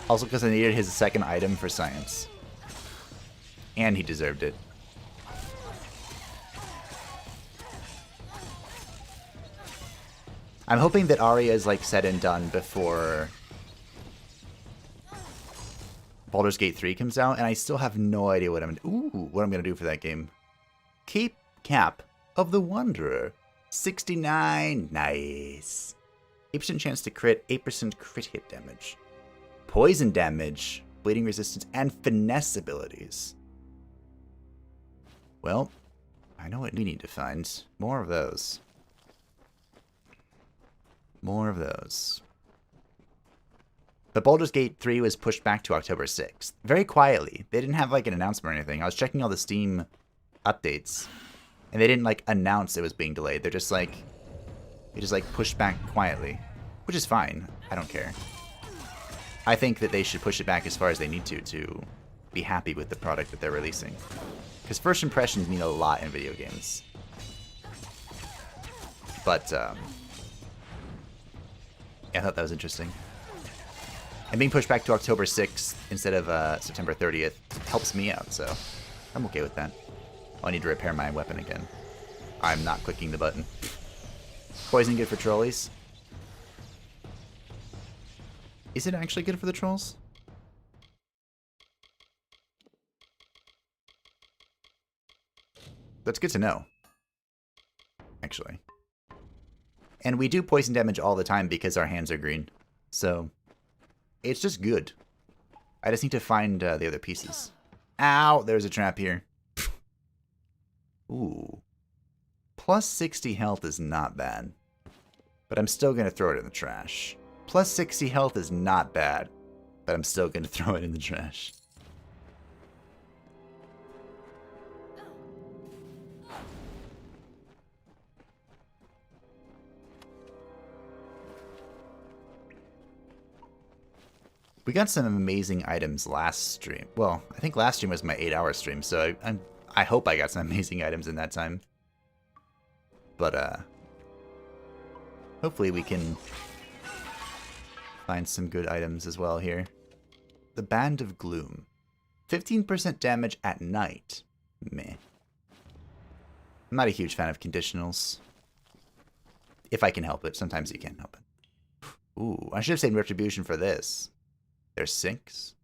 Also because I needed his second item for science. And he deserved it. I'm hoping that Aria is like said and done before Baldur's Gate 3 comes out, and I still have no idea what I'm gonna do for that game. Keep Cap of the Wanderer. 69. Nice. 8% chance to crit, 8% crit hit damage. Poison damage, bleeding resistance, and finesse abilities. Well, I know what we need to find. More of those. More of those. But Baldur's Gate 3 was pushed back to October 6th. Very quietly. They didn't have like an announcement or anything. I was checking all the Steam updates. And they didn't like announce it was being delayed. They're just like... They just like pushed back quietly. Which is fine. I don't care. I think that they should push it back as far as they need to be happy with the product that they're releasing. Because first impressions mean a lot in video games. But, yeah, I thought that was interesting. And being pushed back to October 6th instead of September 30th helps me out, so I'm okay with that. Oh, I need to repair my weapon again. I'm not clicking the button. Poison good for trolleys? Is it actually good for the trolls? That's good to know. Actually. And we do poison damage all the time because our hands are green. So, it's just good. I just need to find the other pieces. Ow! There's a trap here. Ooh. Plus 60 health is not bad. But I'm still going to throw it in the trash. Plus 60 health is not bad. But I'm still going to throw it in the trash. We got some amazing items last stream. Well, I think last stream was my 8-hour stream, so I hope I got some amazing items in that time. But, hopefully we can find some good items as well here. The Band of Gloom. 15% damage at night. Meh. I'm not a huge fan of conditionals. If I can help it. Sometimes you can't help it. Ooh, I should have saved Retribution for this. There's sinks.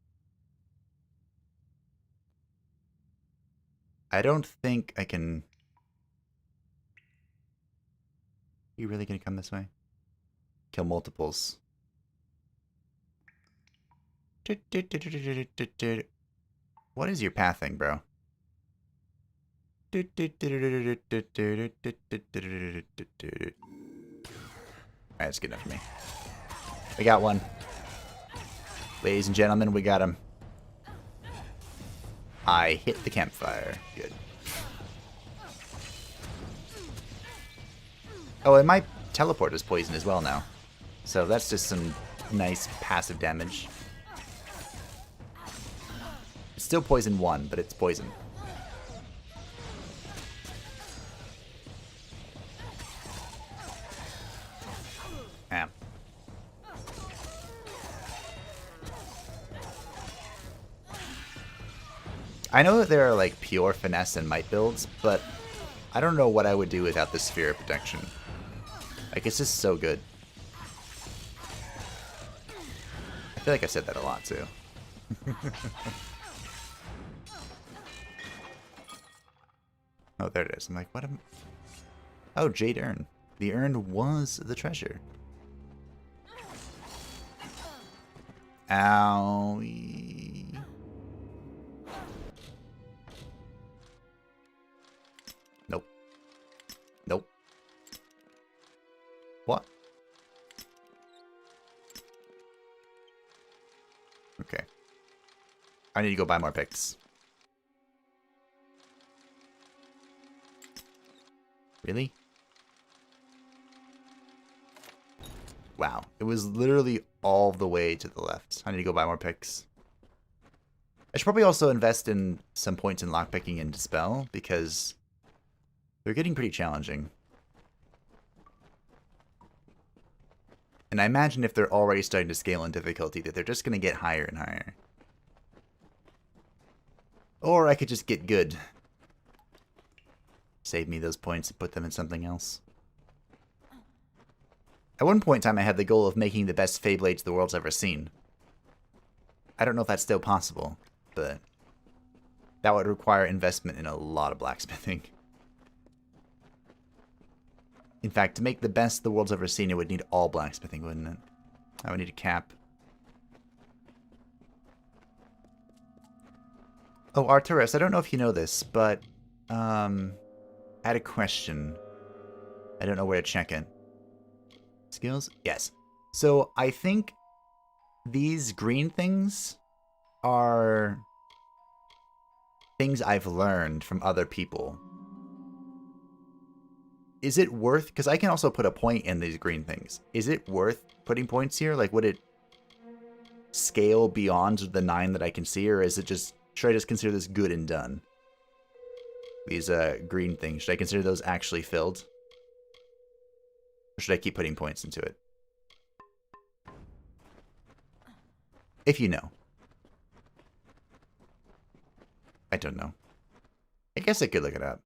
I don't think I can... You really gonna come this way? Kill multiples. What is your pathing, bro? Alright, that's good enough for me. We got one. Ladies and gentlemen, we got him. I hit the campfire. Good. Oh, and my teleport is poison as well now. So that's just some nice passive damage. It's still poison 1, but it's poison. Ah. I know that there are like pure finesse and might builds, but I don't know what I would do without the Sphere of Protection. Like, it's just so good. I feel like I said that a lot too. Oh, there it is. I'm like, what am... Oh, Jade Urn. The urn was the treasure. Owie. Nope. Nope. What? Okay. I need to go buy more picks. Really? Wow. It was literally all the way to the left. I need to go buy more picks. I should probably also invest in some points in lockpicking and dispel, because they're getting pretty challenging. And I imagine if they're already starting to scale in difficulty, that they're just going to get higher and higher. Or I could just get good. Save me those points and put them in something else. At one point in time, I had the goal of making the best Feyblades the world's ever seen. I don't know if that's still possible, but that would require investment in a lot of blacksmithing. In fact, to make the best the world's ever seen, it would need all blacksmithing, wouldn't it? I would need a cap. Oh, Arturus, I don't know if you know this, but I had a question. I don't know where to check it. Skills? Yes. So I think these green things are things I've learned from other people. Is it worth, because I can also put a point in these green things. Is it worth putting points here? Like, would it scale beyond the 9 that I can see, or is it just, should I just consider this good and done? These green things, should I consider those actually filled? Or should I keep putting points into it? If you know. I don't know. I guess I could look it up.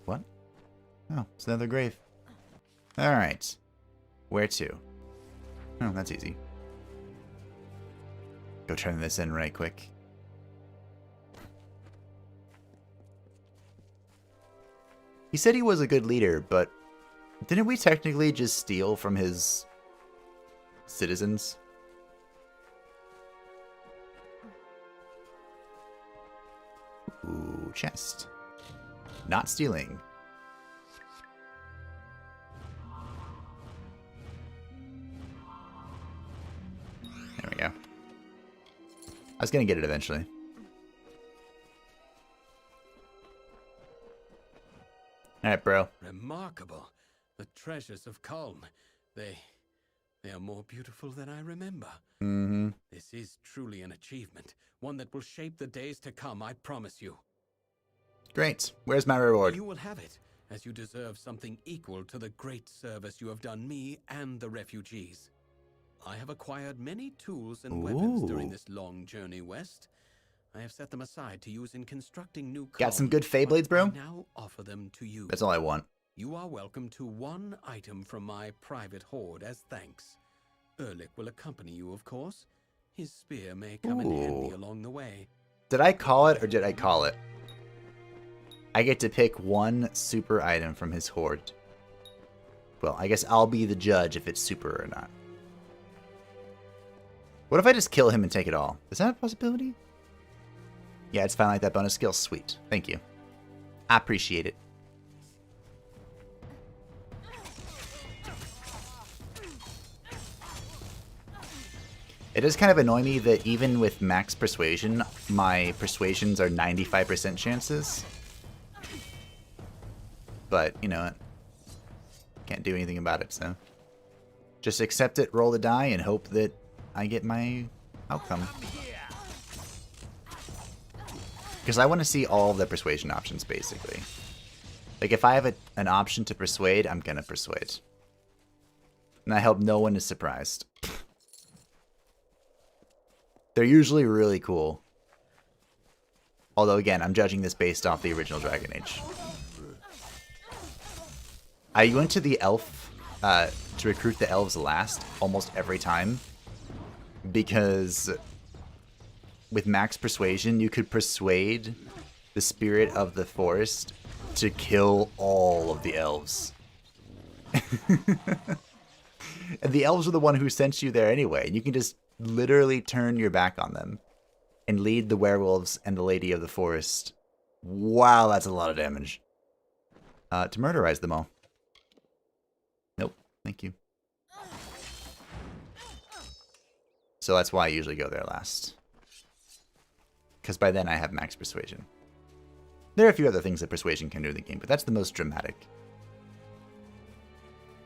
What? Oh, it's another grave. Alright. Where to? Oh, that's easy. Go turn this in right quick. He said he was a good leader, but didn't we technically just steal from his citizens? Ooh, chest. Not stealing. There we go. I was gonna get it eventually. Alright, bro. Remarkable. The treasures of Culm. They are more beautiful than I remember. Mm-hmm. This is truly an achievement. One that will shape the days to come, I promise you. Great. Where's my reward? You will have it, as you deserve something equal to the great service you have done me and the refugees. I have acquired many tools and weapons during this long journey west. I have set them aside to use in constructing new Got some good Feyblades, bro? I now offer them to you. That's all I want. You are welcome to one item from my private hoard as thanks. Erlich will accompany you, of course. His spear may come in handy along the way. Did I call it or did I call it? I get to pick one super item from his hoard. Well, I guess I'll be the judge if it's super or not. What if I just kill him and take it all? Is that a possibility? Yeah, it's finally like that bonus skill. Sweet. Thank you. I appreciate it. It does kind of annoy me that even with max persuasion, my persuasions are 95% chances. But, you know what? Can't do anything about it, so. Just accept it, roll the die, and hope that I get my outcome. Because I want to see all of the persuasion options, basically. Like, if I have an option to persuade, I'm going to persuade. And I hope no one is surprised. They're usually really cool. Although, again, I'm judging this based off the original Dragon Age. I went to the elf, to recruit the elves last, almost every time. Because with max persuasion, you could persuade the spirit of the forest to kill all of the elves. And the elves are the one who sent you there anyway. And you can just literally turn your back on them and lead the werewolves and the lady of the forest. Wow, that's a lot of damage. To murderize them all. Nope, thank you. So that's why I usually go there last. Because by then I have max persuasion. There are a few other things that persuasion can do in the game, but that's the most dramatic.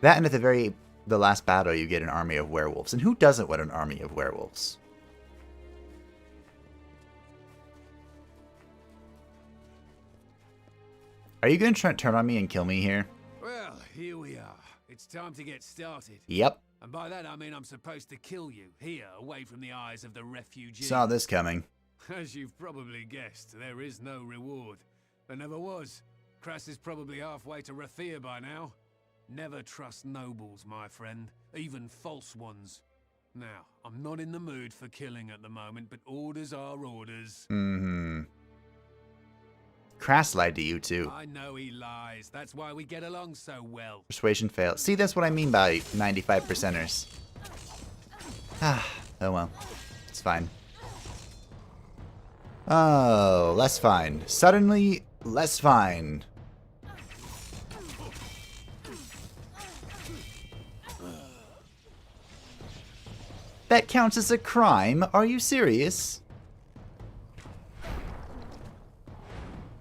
That, and at the last battle, you get an army of werewolves. And who doesn't want an army of werewolves? Are you going to try to turn on me and kill me here? Well, here we are. It's time to get started. Yep. And by that I mean I'm supposed to kill you, here, away from the eyes of the refugees. Saw this coming. As you've probably guessed, there is no reward. There never was. Kras is probably halfway to Rathir by now. Never trust nobles, my friend, even false ones. Now, I'm not in the mood for killing at the moment, but orders are orders. Mm-hmm. Kras lied to you, too. I know he lies. That's why we get along so well. Persuasion failed. See, that's what I mean by 95%ers. Ah, oh well. It's fine. Oh, less fine. Suddenly, less fine. That counts as a crime? Are you serious?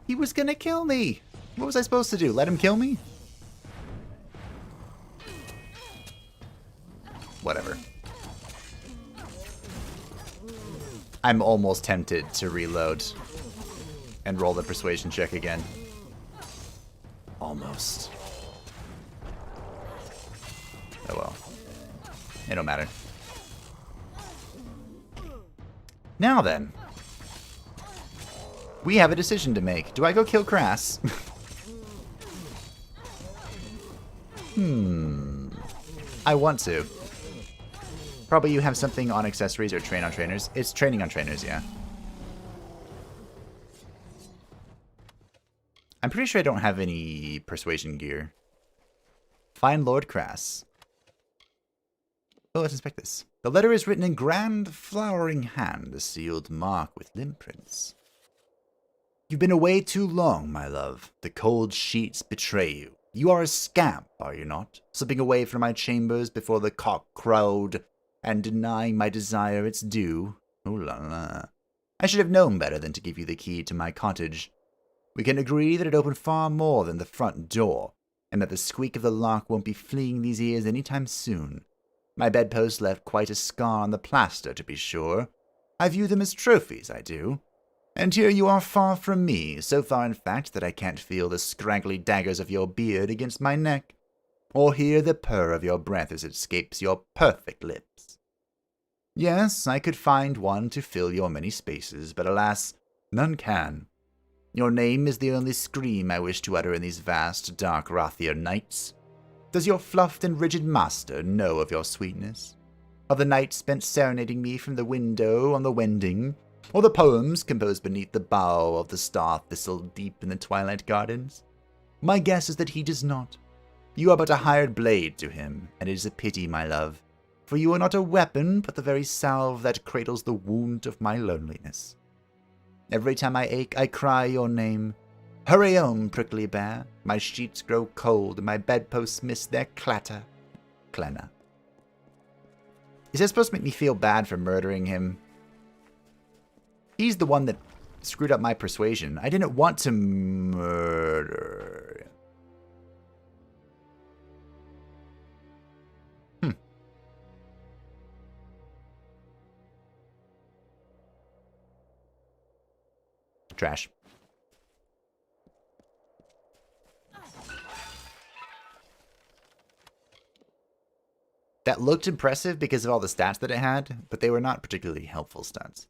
He was gonna kill me. What was I supposed to do? Let him kill me? Whatever. I'm almost tempted to reload and roll the persuasion check again. Almost. Oh well. It don't matter. Now then. We have a decision to make. Do I go kill Kras? I want to. Probably you have something on accessories or train on trainers. It's training on trainers, yeah. I'm pretty sure I don't have any persuasion gear. Find Lord Kras. Oh, let's inspect this. The letter is written in grand flowering hand, a sealed mark with limb prints. You've been away too long, my love. The cold sheets betray you. You are a scamp, are you not? Slipping away from my chambers before the cock crowed and denying my desire its due. Ooh la la. I should have known better than to give you the key to my cottage. We can agree that it opened far more than the front door, and that the squeak of the lock won't be fleeing these ears any time soon. My bedpost left quite a scar on the plaster, to be sure. I view them as trophies, I do. And here you are far from me, so far in fact that I can't feel the scraggly daggers of your beard against my neck, or hear the purr of your breath as it escapes your perfect lips. Yes, I could find one to fill your many spaces, but alas, none can. Your name is the only scream I wish to utter in these vast, dark Rathir nights. Does your fluffed and rigid master know of your sweetness? Of the nights spent serenading me from the window on the Wending, or the poems composed beneath the bough of the star thistle deep in the twilight gardens? My guess is that he does not. You are but a hired blade to him, and it is a pity, my love, for you are not a weapon, but the very salve that cradles the wound of my loneliness. Every time I ache, I cry your name. Hurry home, prickly bear. My sheets grow cold, and my bedposts miss their clatter. Clenna. Is that supposed to make me feel bad for murdering him? He's the one that screwed up my persuasion. I didn't want to murder. Trash. That looked impressive because of all the stats that it had, but they were not particularly helpful stats.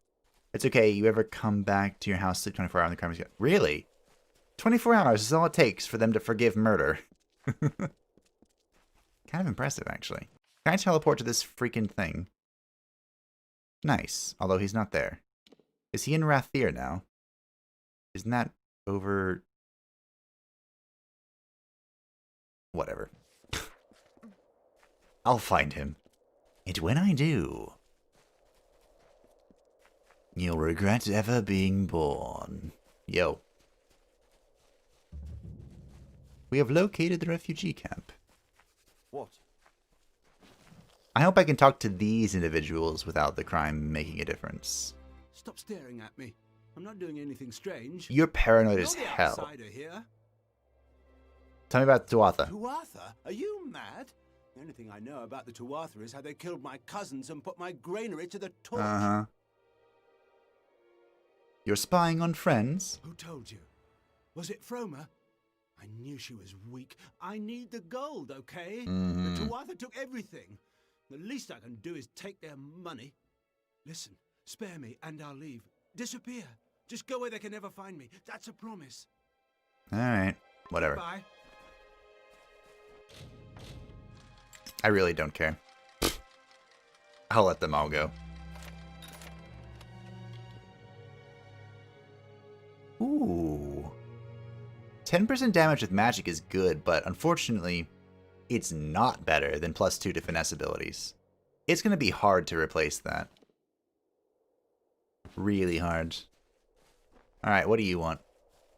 It's okay, you ever come back to your house, sleep 24 hours, and the crime is good. Really? 24 hours is all it takes for them to forgive murder. Kind of impressive, actually. Can I teleport to this freaking thing? Nice, although he's not there. Is he in Rathir now? Isn't that over... Whatever. I'll find him. And when I do, you'll regret ever being born. Yo. We have located the refugee camp. What? I hope I can talk to these individuals without the crime making a difference. Stop staring at me. I'm not doing anything strange. You're paranoid You're as the hell. outsider here. Tell me about Tuatha. Tuatha? Are you mad? The only thing I know about the Tuatha is how they killed my cousins and put my granary to the torch. Uh-huh. You're spying on friends? Who told you? Was it Froma? I knew she was weak. I need the gold, okay? The Tuatha took everything. The least I can do is take their money. Listen, spare me and I'll leave. Disappear. Just go where they can never find me. That's a promise. Alright, whatever. Bye. I really don't care. I'll let them all go. Ooh. 10% damage with magic is good, but unfortunately, it's not better than +2 to finesse abilities. It's going to be hard to replace that. Really hard. Alright, what do you want,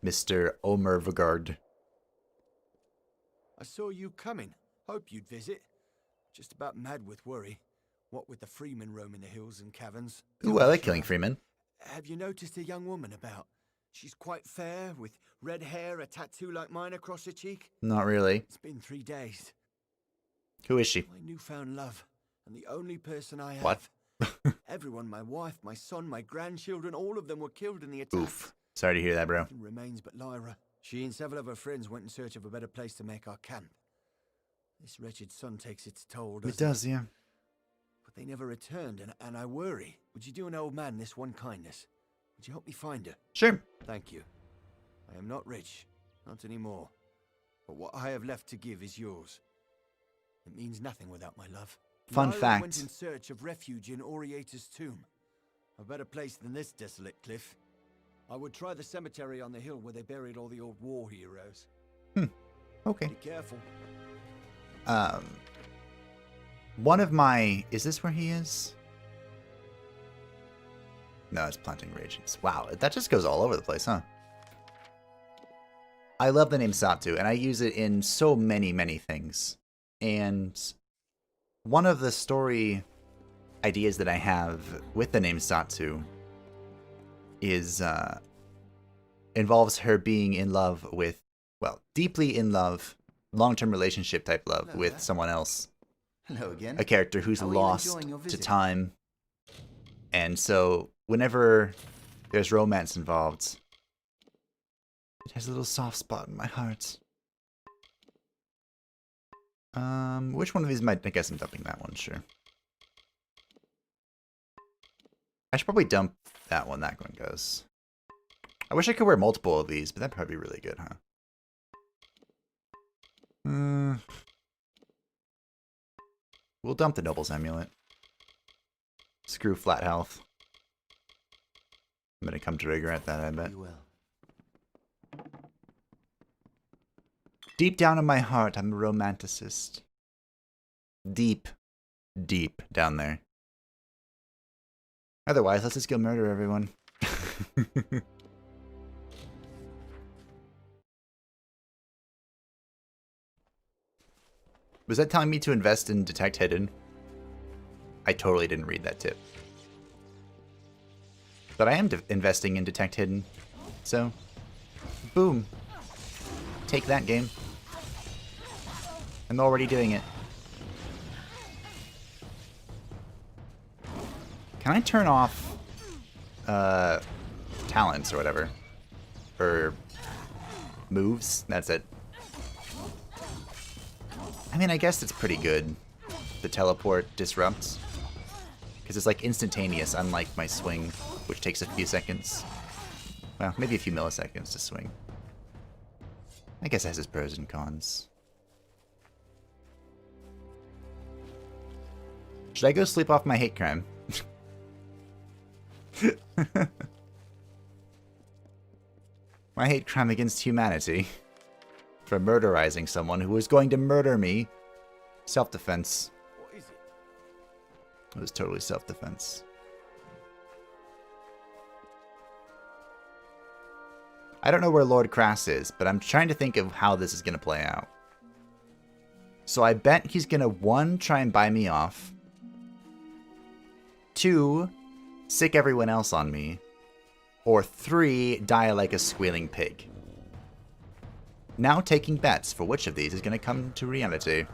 Mr. Omer Vagard? I saw you coming. Hope you'd visit. Just about mad with worry. What with the freemen roaming the hills and caverns. Ooh, I like killing freemen. Have you noticed a young woman about? She's quite fair, with red hair, a tattoo like mine across her cheek. Not really. It's been 3 days. Who is she? My newfound love, and the only person I have. What? Everyone, my wife, my son, my grandchildren, all of them were killed in the attack. Oof. Sorry to hear that, bro. Nothing remains but Lyra. She and several of her friends went in search of a better place to make our camp. This wretched sun takes its toll, doesn't It does, yeah. But they never returned, and I worry. Would you do an old man this one kindness? Would you help me find her? Sure. Thank you. I am not rich, not anymore. But what I have left to give is yours. It means nothing without my love. Fun Lyra fact. went in search of refuge in Oriata's tomb. A better place than this desolate cliff. I would try the cemetery on the hill where they buried all the old war heroes. Okay. Be careful. One of my... Is this where he is? No, it's planting regions. Wow, that just goes all over the place, huh? I love the name Satu, and I use it in so many, many things. And one of the story ideas that I have with the name Satu is involves her being in love with, well, deeply in love, long-term relationship type love Hello with there. someone else. Hello again. A character who's How are you lost enjoying your to visit? time. And so whenever there's romance involved, it has a little soft spot in my heart. Which one of these might... I guess I'm dumping that one, sure. I should probably dump that one. That one goes. I wish I could wear multiple of these, but that'd probably be really good, huh? We'll dump the Noble's Amulet. Screw flat health. I'm gonna come to regret that, I bet. Be well. Deep down in my heart, I'm a romanticist. Deep, deep down there. Otherwise, let's just go murder everyone. Was that telling me to invest in Detect Hidden? I totally didn't read that tip. But I am investing in Detect Hidden. So, boom. Take that, game. I'm already doing it. Can I turn off talents or whatever? Or moves? That's it. I mean, I guess it's pretty good. The teleport disrupts. Because it's like instantaneous, unlike my swing, which takes a few seconds. Well, maybe a few milliseconds to swing. I guess it has its pros and cons. Should I go sleep off my hate crime? I hate crime against humanity. For murderizing someone who was going to murder me. Self-defense. What is it? It was totally self-defense. I don't know where Lord Crass is, but I'm trying to think of how this is going to play out. So I bet he's going to, 1, try and buy me off. 2, sick everyone else on me. Or 3, die like a squealing pig. Now taking bets for which of these is going to come to reality.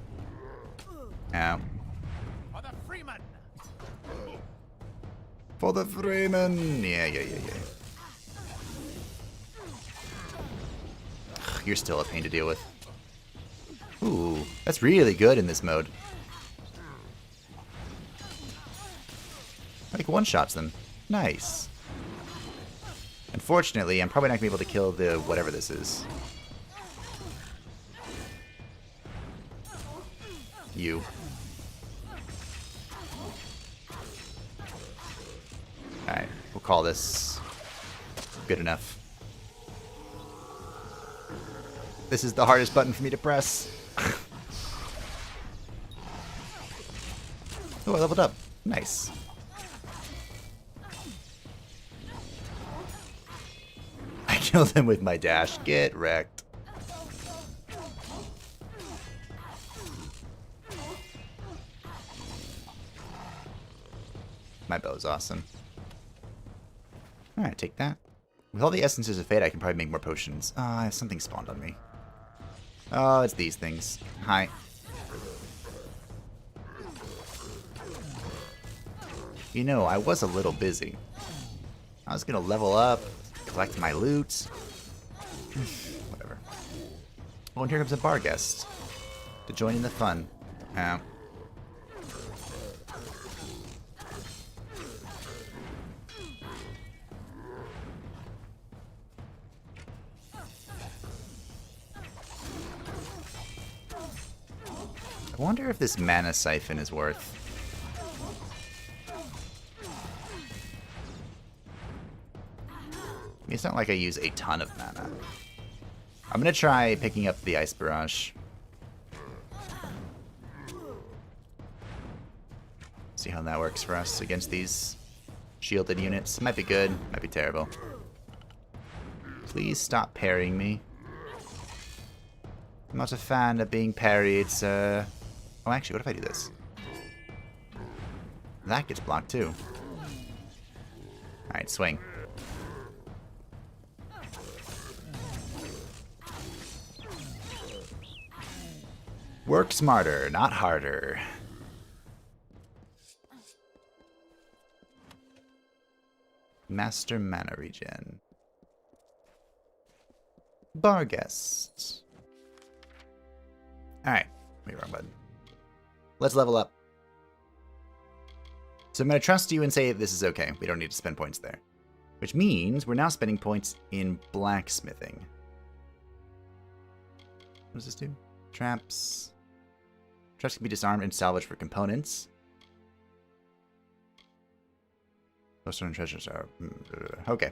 Ow. For the Freeman! For the Freeman! Yeah. Ugh, you're still a pain to deal with. Ooh, that's really good in this mode. Like one-shots them. Nice. Unfortunately, I'm probably not going to be able to kill the whatever this is. You. Alright, we'll call this good enough. This is the hardest button for me to press. Oh, I leveled up. Nice. I killed him with my dash. Get wrecked. My bow's awesome. Alright, take that. With all the essences of fate, I can probably make more potions. Something spawned on me. Oh, it's these things. Hi. You know, I was a little busy. I was gonna level up, collect my loot. Whatever. Oh, and here comes a bar guest. To join in the fun. Ow. I wonder if this mana siphon is worth. It's not like I use a ton of mana. I'm gonna try picking up the Ice Barrage. See how that works for us against these shielded units. Might be good, might be terrible. Please stop parrying me. I'm not a fan of being parried, so... Oh, actually, what if I do this? That gets blocked too. Alright, swing. Work smarter, not harder. Master mana regen. Bar guest. Alright. Wait, wrong button. Let's level up. So I'm going to trust you and say this is okay. We don't need to spend points there. Which means we're now spending points in blacksmithing. What does this do? Traps. Traps can be disarmed and salvaged for components. Most stolen treasures are... Okay.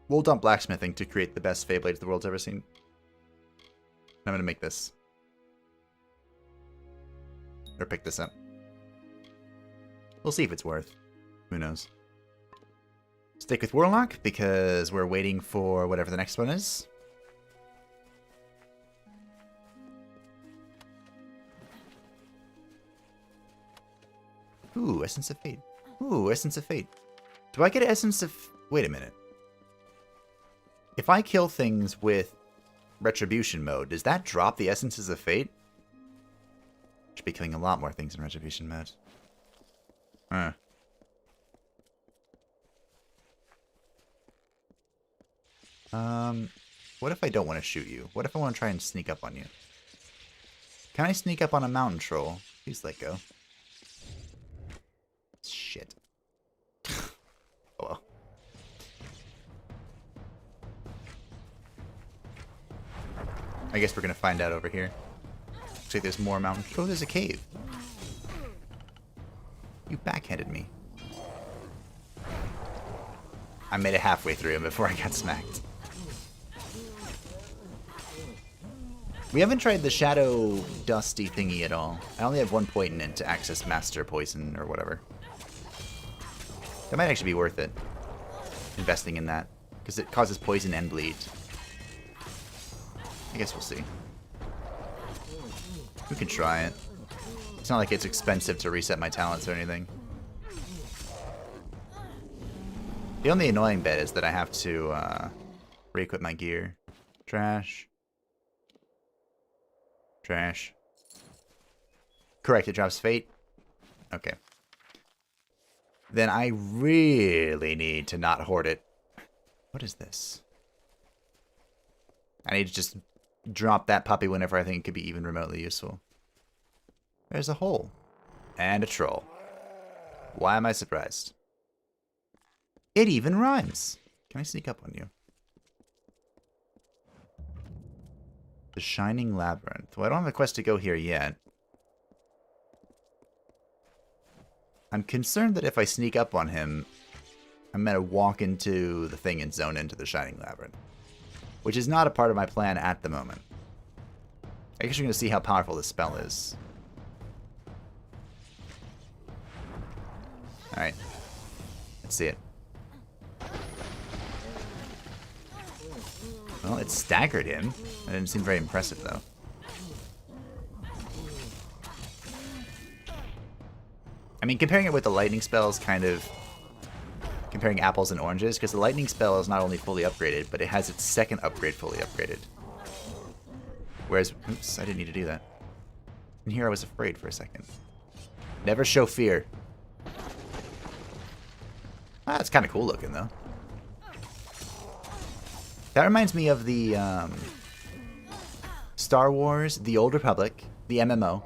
We'll dump blacksmithing to create the best Fey blades the world's ever seen. I'm going to make this. Or pick this up. We'll see if it's worth. Who knows. Stick with Warlock, because we're waiting for whatever the next one is. Ooh, Essence of Fate. Ooh, Essence of Fate. Do I get Essence of... Wait a minute. If I kill things with Retribution mode, does that drop the Essences of Fate? Should be killing a lot more things in Retribution mode. What if I don't want to shoot you? What if I want to try and sneak up on you? Can I sneak up on a mountain troll? Please let go. Shit. Oh well. I guess we're gonna find out over here. Looks like there's more mountain. Oh, there's a cave. You backhanded me. I made it halfway through him before I got smacked. We haven't tried the Shadow Dusty thingy at all. I only have 1 point in it to access Master Poison or whatever. That might actually be worth it. Investing in that. Because it causes poison and bleed. I guess we'll see. We can try it. It's not like it's expensive to reset my talents or anything. The only annoying bit is that I have to re-equip my gear. Trash. Trash. Correct, it drops Fate. Okay. Then I really need to not hoard it. What is this? I need to just drop that puppy whenever I think it could be even remotely useful. There's a hole. And a troll. Why am I surprised? It even rhymes. Can I sneak up on you? The Shining Labyrinth. Well, I don't have a quest to go here yet. I'm concerned that if I sneak up on him, I'm going to walk into the thing and zone into the Shining Labyrinth. Which is not a part of my plan at the moment. I guess you're going to see how powerful this spell is. Alright. Let's see it. Well, it staggered him. That didn't seem very impressive, though. I mean, comparing it with the lightning spell is kind of comparing apples and oranges, because the lightning spell is not only fully upgraded, but it has its second upgrade fully upgraded. Whereas, oops, I didn't need to do that. And here I was afraid for a second. Never show fear. Ah, it's kind of cool looking, though. That reminds me of the Star Wars, The Old Republic, the MMO,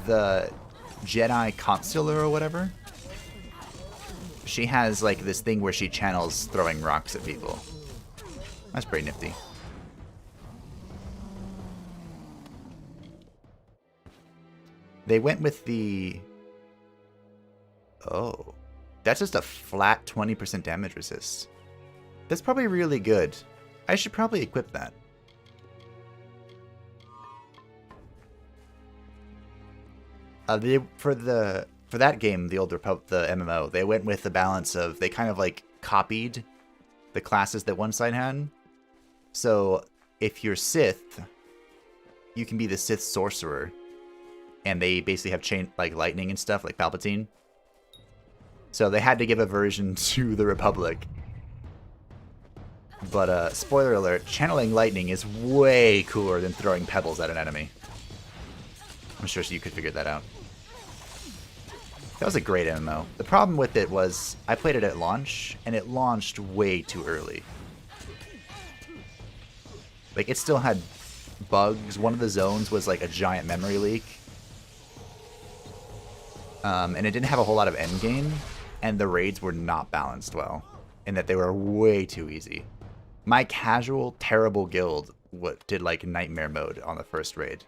the Jedi Consular or whatever. She has like this thing where she channels throwing rocks at people. That's pretty nifty. They went with the... Oh. That's just a flat 20% damage resist. That's probably really good. I should probably equip that. For that game, the Old Republic, the MMO, they went with the balance of, they kind of like copied the classes that one side had. So if you're Sith, you can be the Sith sorcerer, and they basically have chain like lightning and stuff like Palpatine. So they had to give a version to the Republic. But spoiler alert, channeling lightning is way cooler than throwing pebbles at an enemy. I'm sure you could figure that out. That was a great MMO. The problem with it was I played it at launch, and it launched way too early. Like, it still had bugs. One of the zones was like a giant memory leak. And it didn't have a whole lot of endgame, and the raids were not balanced well, in that they were way too easy. My casual, terrible guild did like nightmare mode on the first raid.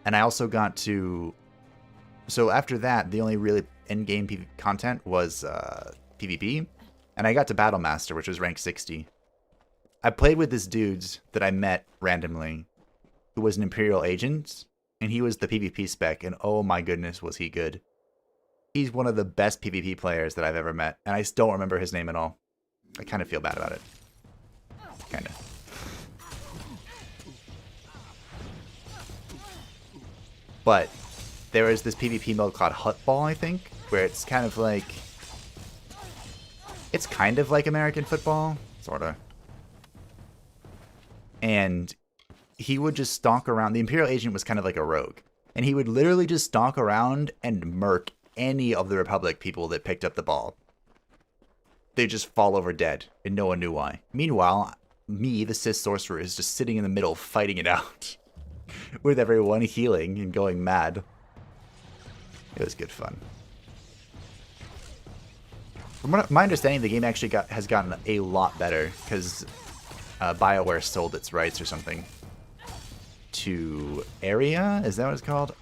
And I also got to... So after that, the only really endgame content was PvP. And I got to Battle Master, which was rank 60. I played with this dude that I met randomly, who was an Imperial agent. And he was the PvP spec, and oh my goodness, was he good. He's one of the best PvP players that I've ever met. And I just don't remember his name at all. I kind of feel bad about it. Kind of. But there is this PvP mode called Hutball, I think, where it's kind of like... It's kind of like American football, sorta. And he would just stalk around. The Imperial agent was kind of like a rogue. And he would literally just stalk around and murk any of the Republic people that picked up the ball. They'd just fall over dead, and no one knew why. Meanwhile, me, the Sith sorcerer, is just sitting in the middle fighting it out. With everyone healing and going mad. It was good fun. From my understanding, the game actually has gotten a lot better, because BioWare sold its rights or something to Area? Is that what it's called?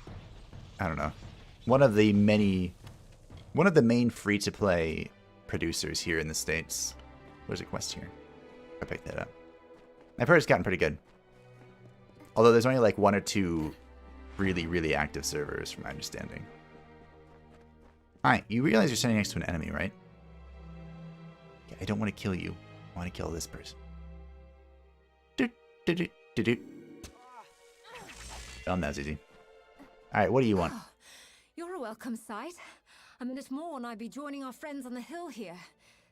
I don't know. One of the main free-to-play producers here in the States. There's a quest here. I picked that up. I've heard it's gotten pretty good. Although there's only like 1 or 2 really, really active servers, from my understanding. Hi, you realize you're standing next to an enemy, right? Yeah, I don't want to kill you. I want to kill this person. Oh, that was easy. Alright, what do you want? Oh, you're a welcome sight. A minute more and I'd be joining our friends on the hill here.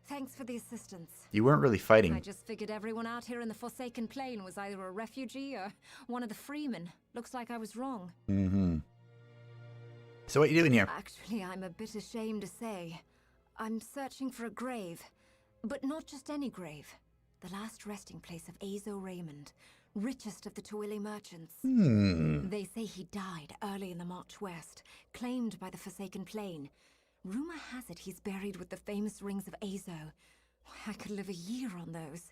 Thanks for the assistance. You weren't really fighting. I just figured everyone out here in the Forsaken Plain was either a refugee or one of the freemen. Looks like I was wrong. Mm-hmm. So what are you doing here? Actually, I'm a bit ashamed to say. I'm searching for a grave. But not just any grave. The last resting place of Azo Raymond, richest of the Twilly merchants. They say he died early in the march west, claimed by the Forsaken Plain. Rumor has it he's buried with the famous rings of Azo. I could live a year on those.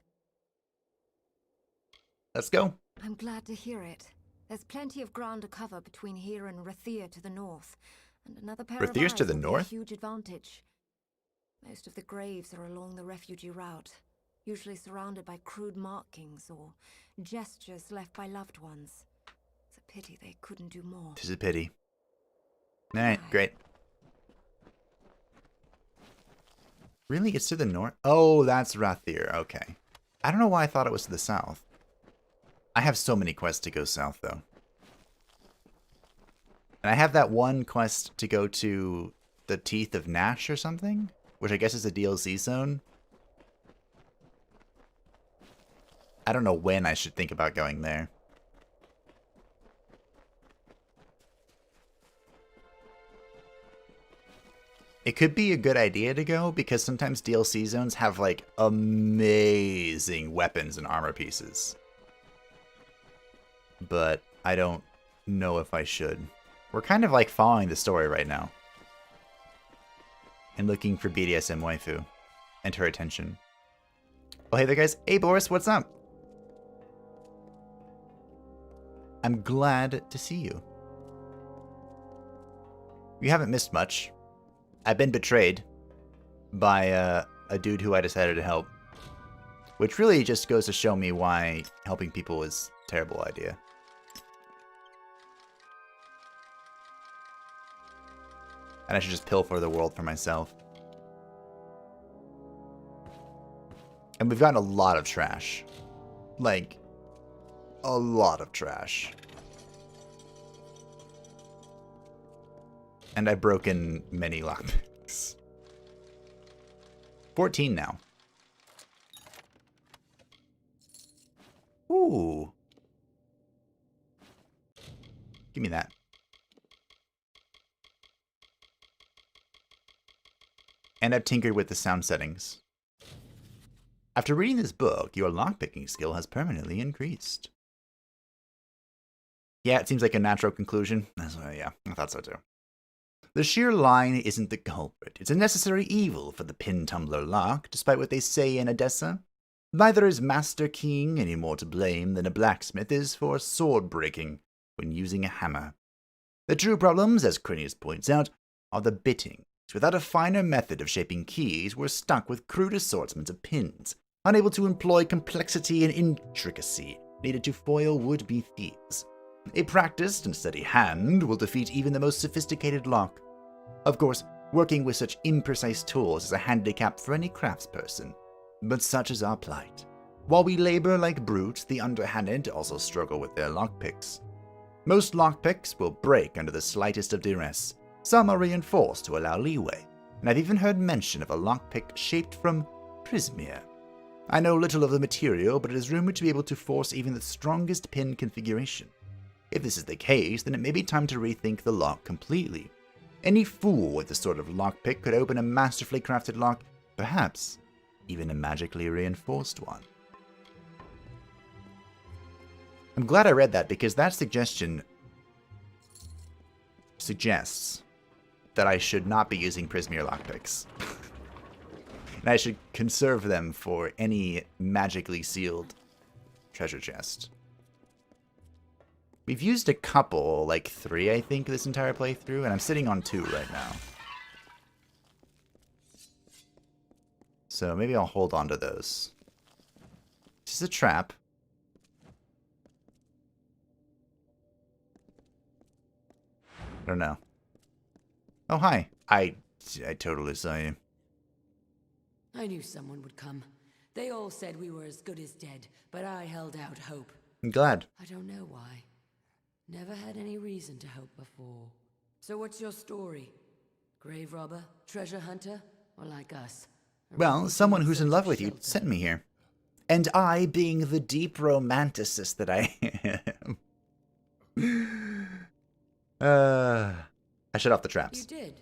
Let's go. I'm glad to hear it. There's plenty of ground to cover between here and Rathir to the north, and another pair of Rathir's eyes to the will be a north? huge advantage. Most of the graves are along the refugee route, usually surrounded by crude markings or gestures left by loved ones. It's a pity they couldn't do more. Tis a pity. Alright, great. Really? It's to the north? Oh, that's Rathir. Okay. I don't know why I thought it was to the south. I have so many quests to go south, though. And I have that one quest to go to the Teeth of Nash or something, which I guess is a DLC zone. I don't know when I should think about going there. It could be a good idea to go, because sometimes DLC zones have, like, amazing weapons and armor pieces. But I don't know if I should. We're kind of, like, following the story right now. And looking for BDSM waifu. And her attention. Oh, hey there, guys. Hey, Boris, what's up? I'm glad to see you. You haven't missed much. I've been betrayed by a dude who I decided to help. Which really just goes to show me why helping people is a terrible idea. And I should just pilfer the world for myself. And we've gotten a lot of trash. Like, a lot of trash. And I've broken many lockpicks. 14 now. Ooh. Give me that. And I've tinkered with the sound settings. After reading this book, your lockpicking skill has permanently increased. Yeah, it seems like a natural conclusion. Yeah, I thought so too. The sheer line isn't the culprit. It's a necessary evil for the pin tumbler lock, despite what they say in Odessa. Neither is Master King any more to blame than a blacksmith is for sword breaking when using a hammer. The true problems, as Crinius points out, are the bittings. Without a finer method of shaping keys, we're stuck with crude assortments of pins, unable to employ complexity and intricacy needed to foil would-be thieves. A practiced and steady hand will defeat even the most sophisticated lock. Of course, working with such imprecise tools is a handicap for any craftsperson, but such is our plight. While we labor like brutes, the underhanded also struggle with their lockpicks. Most lockpicks will break under the slightest of duress. Some are reinforced to allow leeway, and I've even heard mention of a lockpick shaped from prismere. I know little of the material, but it is rumored to be able to force even the strongest pin configuration. If this is the case, then it may be time to rethink the lock completely. Any fool with this sort of lockpick could open a masterfully crafted lock, perhaps even a magically reinforced one. I'm glad I read that, because that suggestion suggests that I should not be using Prismere lockpicks. And I should conserve them for any magically sealed treasure chest. We've used a couple, like 3, I think, this entire playthrough, and I'm sitting on 2 right now. So maybe I'll hold on to those. This is a trap. I don't know. Oh, hi. I totally saw you. I knew someone would come. They all said we were as good as dead, but I held out hope. I'm glad. I don't know why. Never had any reason to hope before. So what's your story? Grave robber? Treasure hunter? Or like us? Well, someone who's in love with you sent me here. And I, being the deep romanticist that I am... I shut off the traps. You did?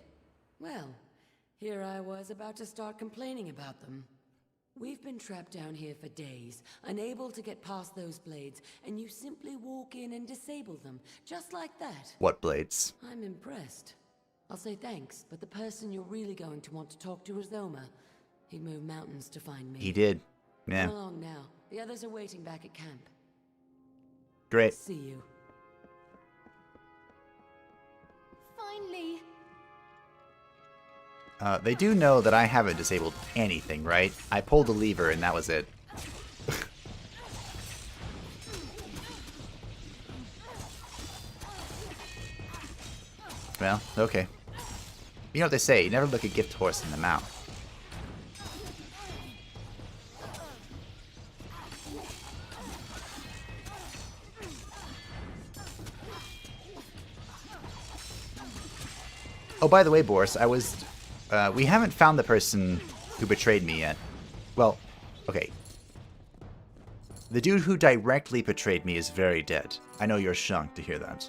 Well, here I was about to start complaining about them. We've been trapped down here for days, unable to get past those blades, and you simply walk in and disable them, just like that. What blades? I'm impressed. I'll say thanks, but the person you're really going to want to talk to is Oma. He moved mountains to find me. He did. Yeah. Come along now. The others are waiting back at camp. Great. See you. Finally. They do know that I haven't disabled anything, right? I pulled the lever and that was it. Well, okay. You know what they say, you never look a gift horse in the mouth. Oh, by the way, Boris, we haven't found the person who betrayed me yet. Well, okay. The dude who directly betrayed me is very dead. I know you're shocked to hear that.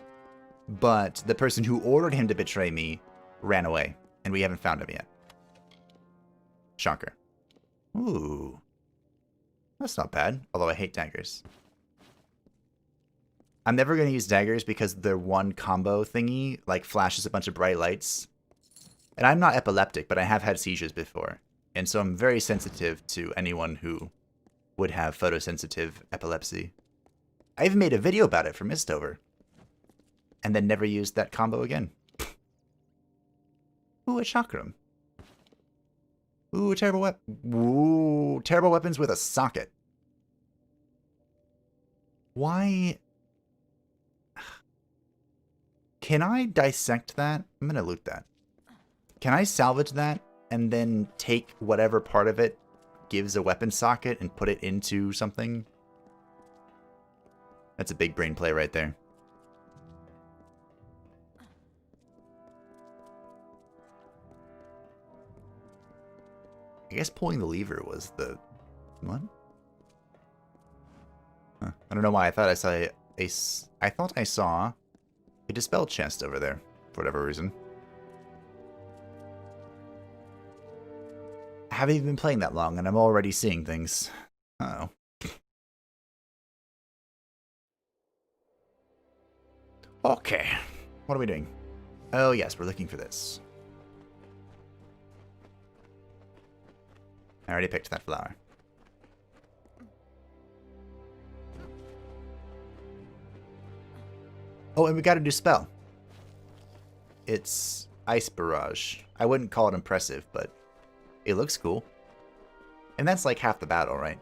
But the person who ordered him to betray me ran away, and we haven't found him yet. Shocker. Ooh. That's not bad, although I hate daggers. I'm never going to use daggers because their one combo thingy, like, flashes a bunch of bright lights. And I'm not epileptic, but I have had seizures before. And so I'm very sensitive to anyone who would have photosensitive epilepsy. I even made a video about it for Mistover. And then never used that combo again. Ooh, a chakram. Ooh, terrible weapon. Ooh, terrible weapons with a socket. Why... Can I dissect that? I'm gonna loot that. Can I salvage that and then take whatever part of it gives a weapon socket and put it into something? That's a big brain play right there. I guess pulling the lever was the... What? Huh. I don't know why I thought I saw I thought I saw a dispel chest over there, for whatever reason. I haven't even been playing that long, and I'm already seeing things. Uh-oh. Okay. What are we doing? Oh, yes, we're looking for this. I already picked that flower. Oh, and we got a new spell. It's Ice Barrage. I wouldn't call it impressive, but it looks cool. And that's like half the battle, right?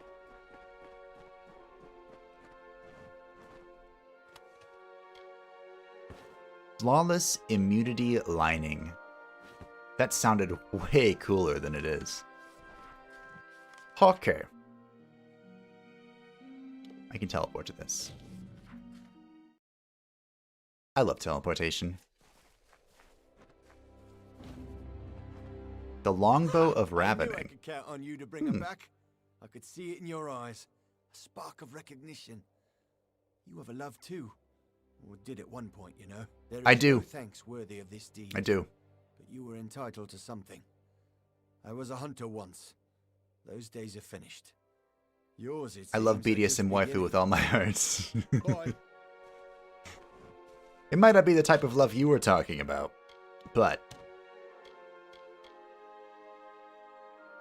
Flawless Immunity Lining. That sounded way cooler than it is. Okay. I can teleport to this. I love teleportation. The Longbow of Ravening. I could count on you to bring him back. I could see it in your eyes. A spark of recognition. You have a love too. Or did at one point, you know. There is I do. No thanks worthy of this deed. I do. But you were entitled to something. I was a hunter once. Those days are finished. Yours, I love BDSM waifu with all my heart. It might not be the type of love you were talking about, but...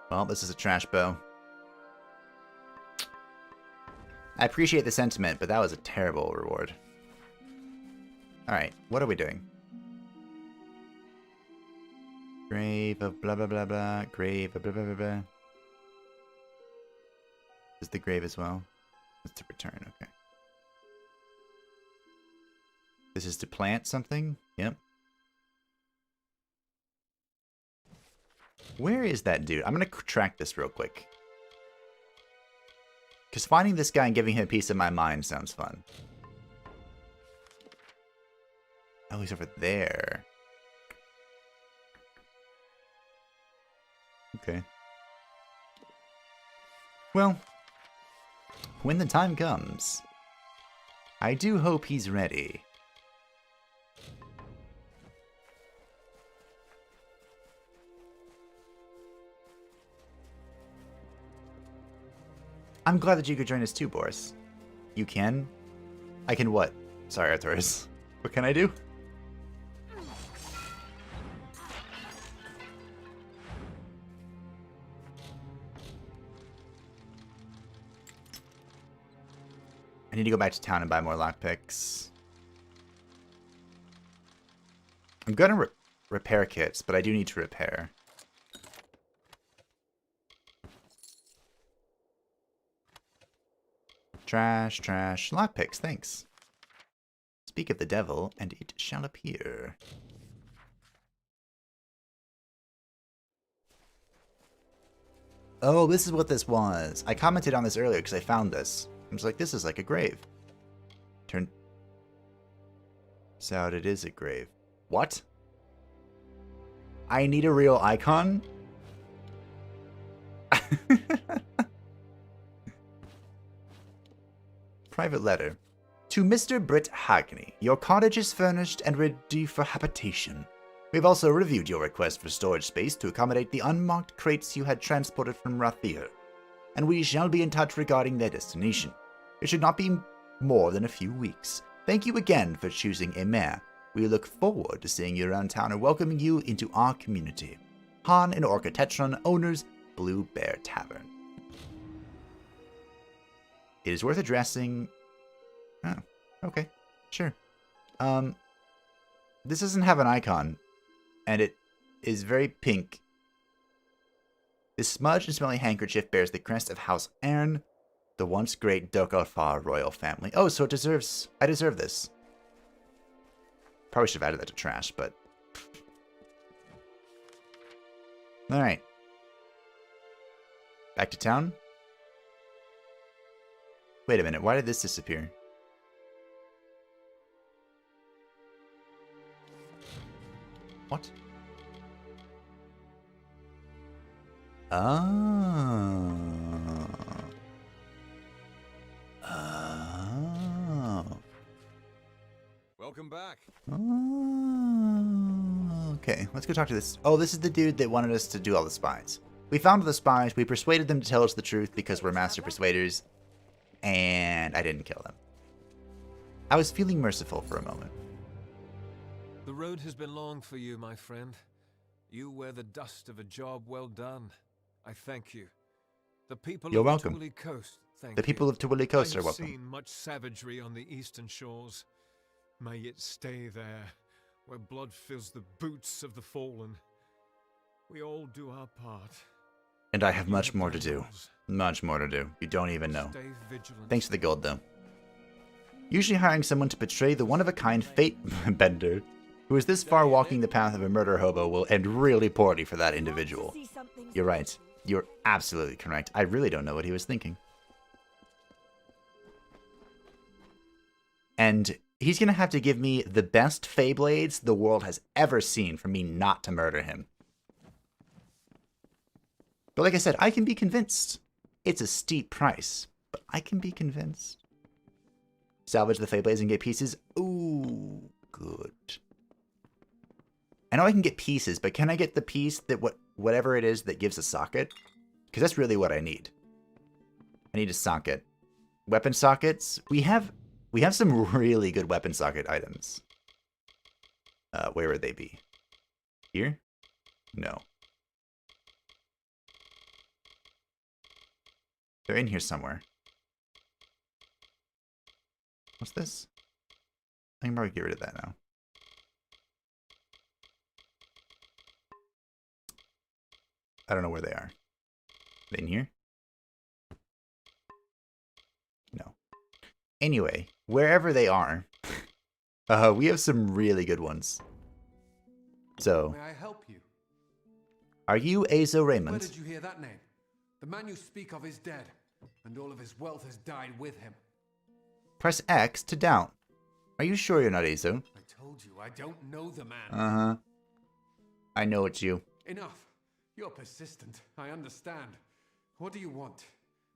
Well, this is a trash bow. I appreciate the sentiment, but that was a terrible reward. Alright, what are we doing? Grave of blah blah blah blah. Grave of blah blah blah blah. Is the grave as well? It's to return, okay. This is to plant something? Yep. Where is that dude? I'm gonna track this real quick. Because finding this guy and giving him a piece of my mind sounds fun. Oh, he's over there. Okay. Well, when the time comes, I do hope he's ready. I'm glad that you could join us too, Boris. You can? I can what? Sorry, Arthurus. What can I do? I need to go back to town and buy more lockpicks. I'm gonna repair kits, but I do need to repair. Trash, trash. Lockpicks, thanks. Speak of the devil, and it shall appear. Oh, this is what this was. I commented on this earlier because I found this. I was like, this is like a grave. Turns out it is a grave. What? I need a real icon? Private letter. To Mr. Britt Hackney, your cottage is furnished and ready for habitation. We've also reviewed your request for storage space to accommodate the unmarked crates you had transported from Rathir, and we shall be in touch regarding their destination. It should not be more than a few weeks. Thank you again for choosing Emer. We look forward to seeing you around town and welcoming you into our community. Han and Orca Tetron, owners, Blue Bear Tavern. It is worth addressing... Oh, okay. Sure. This doesn't have an icon, and it is very pink. This smudged and smelly handkerchief bears the crest of House Ern, the once great Dokar royal family. Oh, so it deserves... I deserve this. Probably should have added that to trash, but... Alright. Back to town? Wait a minute, why did this disappear? What? Oh. Oh. Welcome back. Oh. Okay, let's go talk to this. Oh, this is the dude that wanted us to do all the spies. We found the spies, we persuaded them to tell us the truth because we're master persuaders, and I didn't kill them. I was feeling merciful for a moment. The road has been long for you, my friend. You wear the dust of a job well done. I thank you. The people You're of welcome. the Tuwili Coast, thank The people you. of Tuwili Coast I are have welcome. seen much savagery on the eastern shores. May it stay there, where blood fills the boots of the fallen. We all do our part. And I have much more to do. Much more to do. You don't even know. Stay vigilant. Thanks for the gold, though. Usually hiring someone to portray the one-of-a-kind fate bender who is this far walking the path of a murder hobo will end really poorly for that individual. You're right. You're absolutely correct. I really don't know what he was thinking. And he's going to have to give me the best Feyblades the world has ever seen for me not to murder him. But like I said, I can be convinced. It's a steep price, but I can be convinced. Salvage the Feyblades and get pieces. Ooh, good. I know I can get pieces, but can I get the piece that whatever it is that gives a socket? Because that's really what I need. I need a socket. Weapon sockets. We have some really good weapon socket items. Where would they be? Here? No. They're in here somewhere. What's this? I can probably get rid of that now. I don't know where they are. In here? No. Anyway, wherever they are, we have some really good ones. So, May I help you? are you Azo Where Raymond? did you hear that name? The man you speak of is dead, and all of his wealth has died with him. Press X to doubt. Are you sure you're not Azo? I told you, I don't know the man. Uh-huh. I know it's you. Enough. You're persistent. I understand. What do you want?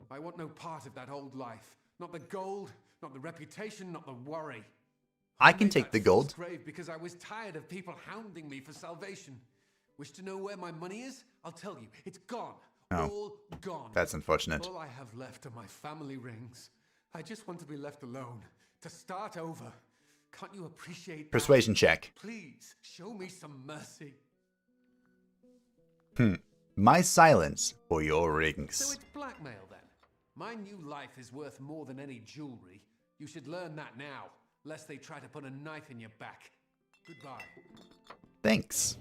I want no part of that old life. Not the gold, not the reputation, not the worry. I can made take that the gold. false grave because I was tired of people hounding me for salvation. Wish to know where my money is? I'll tell you. It's gone. Oh. All gone. That's unfortunate. All I have left are my family rings. I just want to be left alone. To start over. Can't you appreciate that? Persuasion check. Please, show me some mercy. My silence for your So rings. it's blackmail then. My new life is worth more than any jewelry. You should learn that now, lest they try to put a knife in your back. Goodbye. Thanks.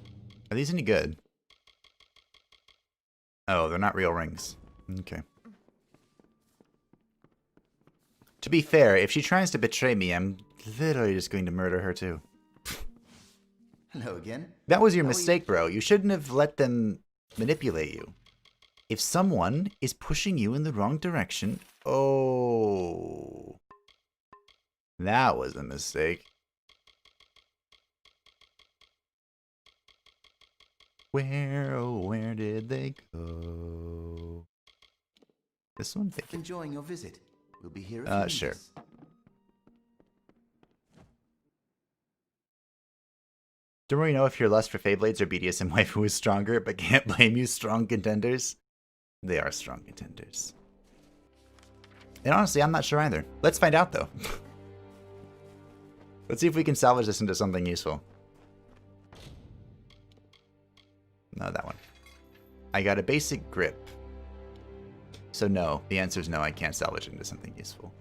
Are these any good? Oh, they're not real rings. Okay. To be fair, if she tries to betray me, I'm literally just going to murder her too. Hello again. That was your mistake, bro. You shouldn't have let them manipulate you. If someone is pushing you in the wrong direction, oh, that was a mistake. Where, oh, where did they go? This one? Thank you. Enjoying your visit. We'll be here if you need Sure. us. Don't really know if your lust for Feyblades or BDSM waifu is stronger, but can't blame you, strong contenders. They are strong contenders. And honestly, I'm not sure either. Let's find out, though. Let's see if we can salvage this into something useful. No, that one. I got a basic grip. So no, the answer is no, I can't salvage it into something useful.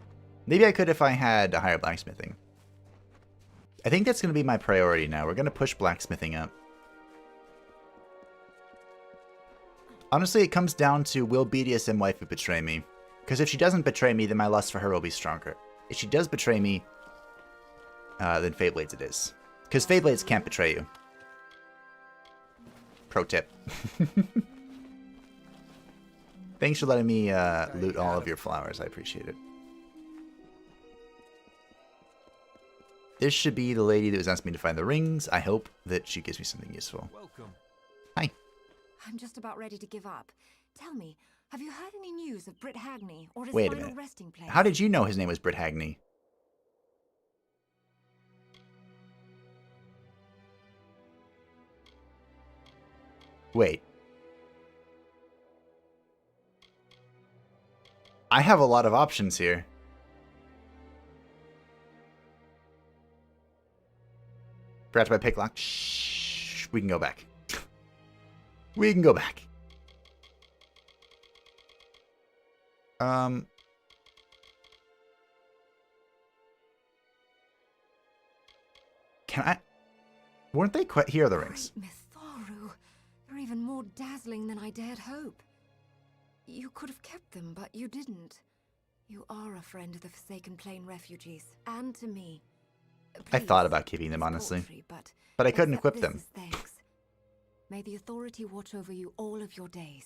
Maybe I could if I had a higher blacksmithing. I think that's going to be my priority now. We're going to push blacksmithing up. Honestly, it comes down to will BDSM waifu betray me? Because if she doesn't betray me, then my lust for her will be stronger. If she does betray me, then Feyblades it is. Because Feyblades can't betray you. Pro tip. Thanks for letting me loot all of your flowers. I appreciate it. This should be the lady that was asking me to find the rings. I hope that she gives me something useful. Welcome. Hi. I'm just about ready to give up. Tell me, have you heard any news of Britt Hagney or his Wait a final minute. resting place? How did you know his name was Britt Hagney? Wait. I have a lot of options here. Forgot to buy pick lock. Shh. We can go back. We can go back. Can I? Weren't they quite? Here are the rings. Great Mitharu, they're even more dazzling than I dared hope. You could have kept them, but you didn't. You are a friend of the Forsaken Plain refugees, and to me. I thought Please, about keeping them, it's honestly. paltry, But I couldn't accept equip this them. as thanks. May the authority watch over you all of your days.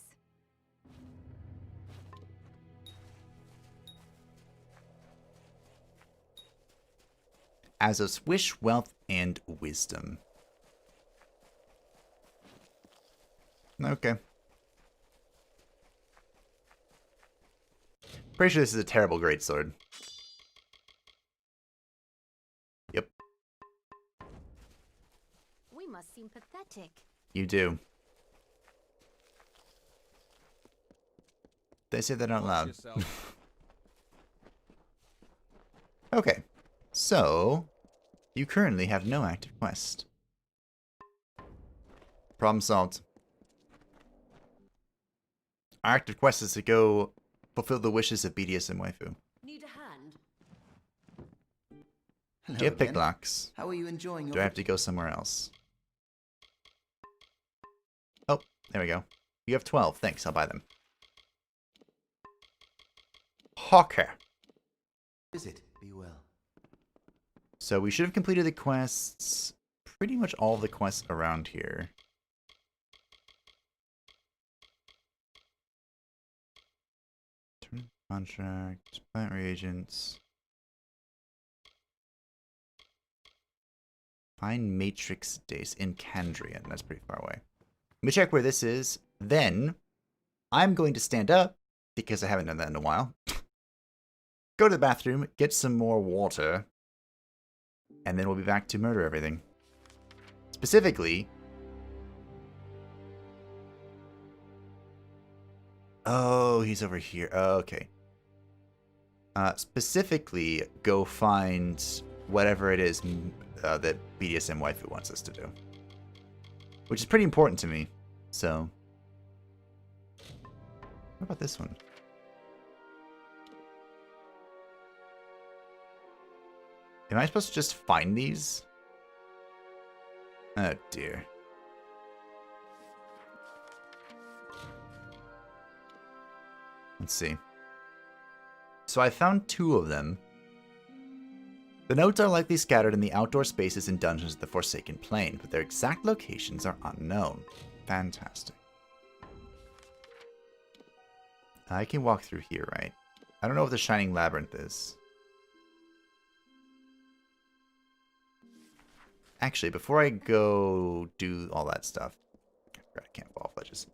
As a wish, wealth, and wisdom. Okay. Pretty sure this is a terrible greatsword. Yep, We must seem pathetic. you do. They say that out loud. Okay, so you currently have no active quest. Problem solved. Our active quest is to go fulfill the wishes of BDSM waifu. Need a hand? Hello Do you have again. picklocks? How are you enjoying your... Do I have to go somewhere else? Oh, there we go. You have 12. Thanks, I'll buy them. Hawker. Visit. Be well. So we should have completed the quests. Pretty much all the quests around here. Contract, plant reagents. Find matrix days in Candrian. That's pretty far away. Let me check where this is. Then I'm going to stand up because I haven't done that in a while. Go to the bathroom, get some more water, and then we'll be back to murder everything. Specifically, oh, he's over here. Oh, okay. Specifically, go find whatever it is that BDSM waifu wants us to do. Which is pretty important to me. So, what about this one? Am I supposed to just find these? Oh dear. Let's see. So I found 2 of them. The notes are likely scattered in the outdoor spaces and dungeons of the Forsaken Plain, but their exact locations are unknown. Fantastic. I can walk through here, right? I don't know what the Shining Labyrinth is. Actually, before I go do all that stuff, I forgot I can't fall off ledges.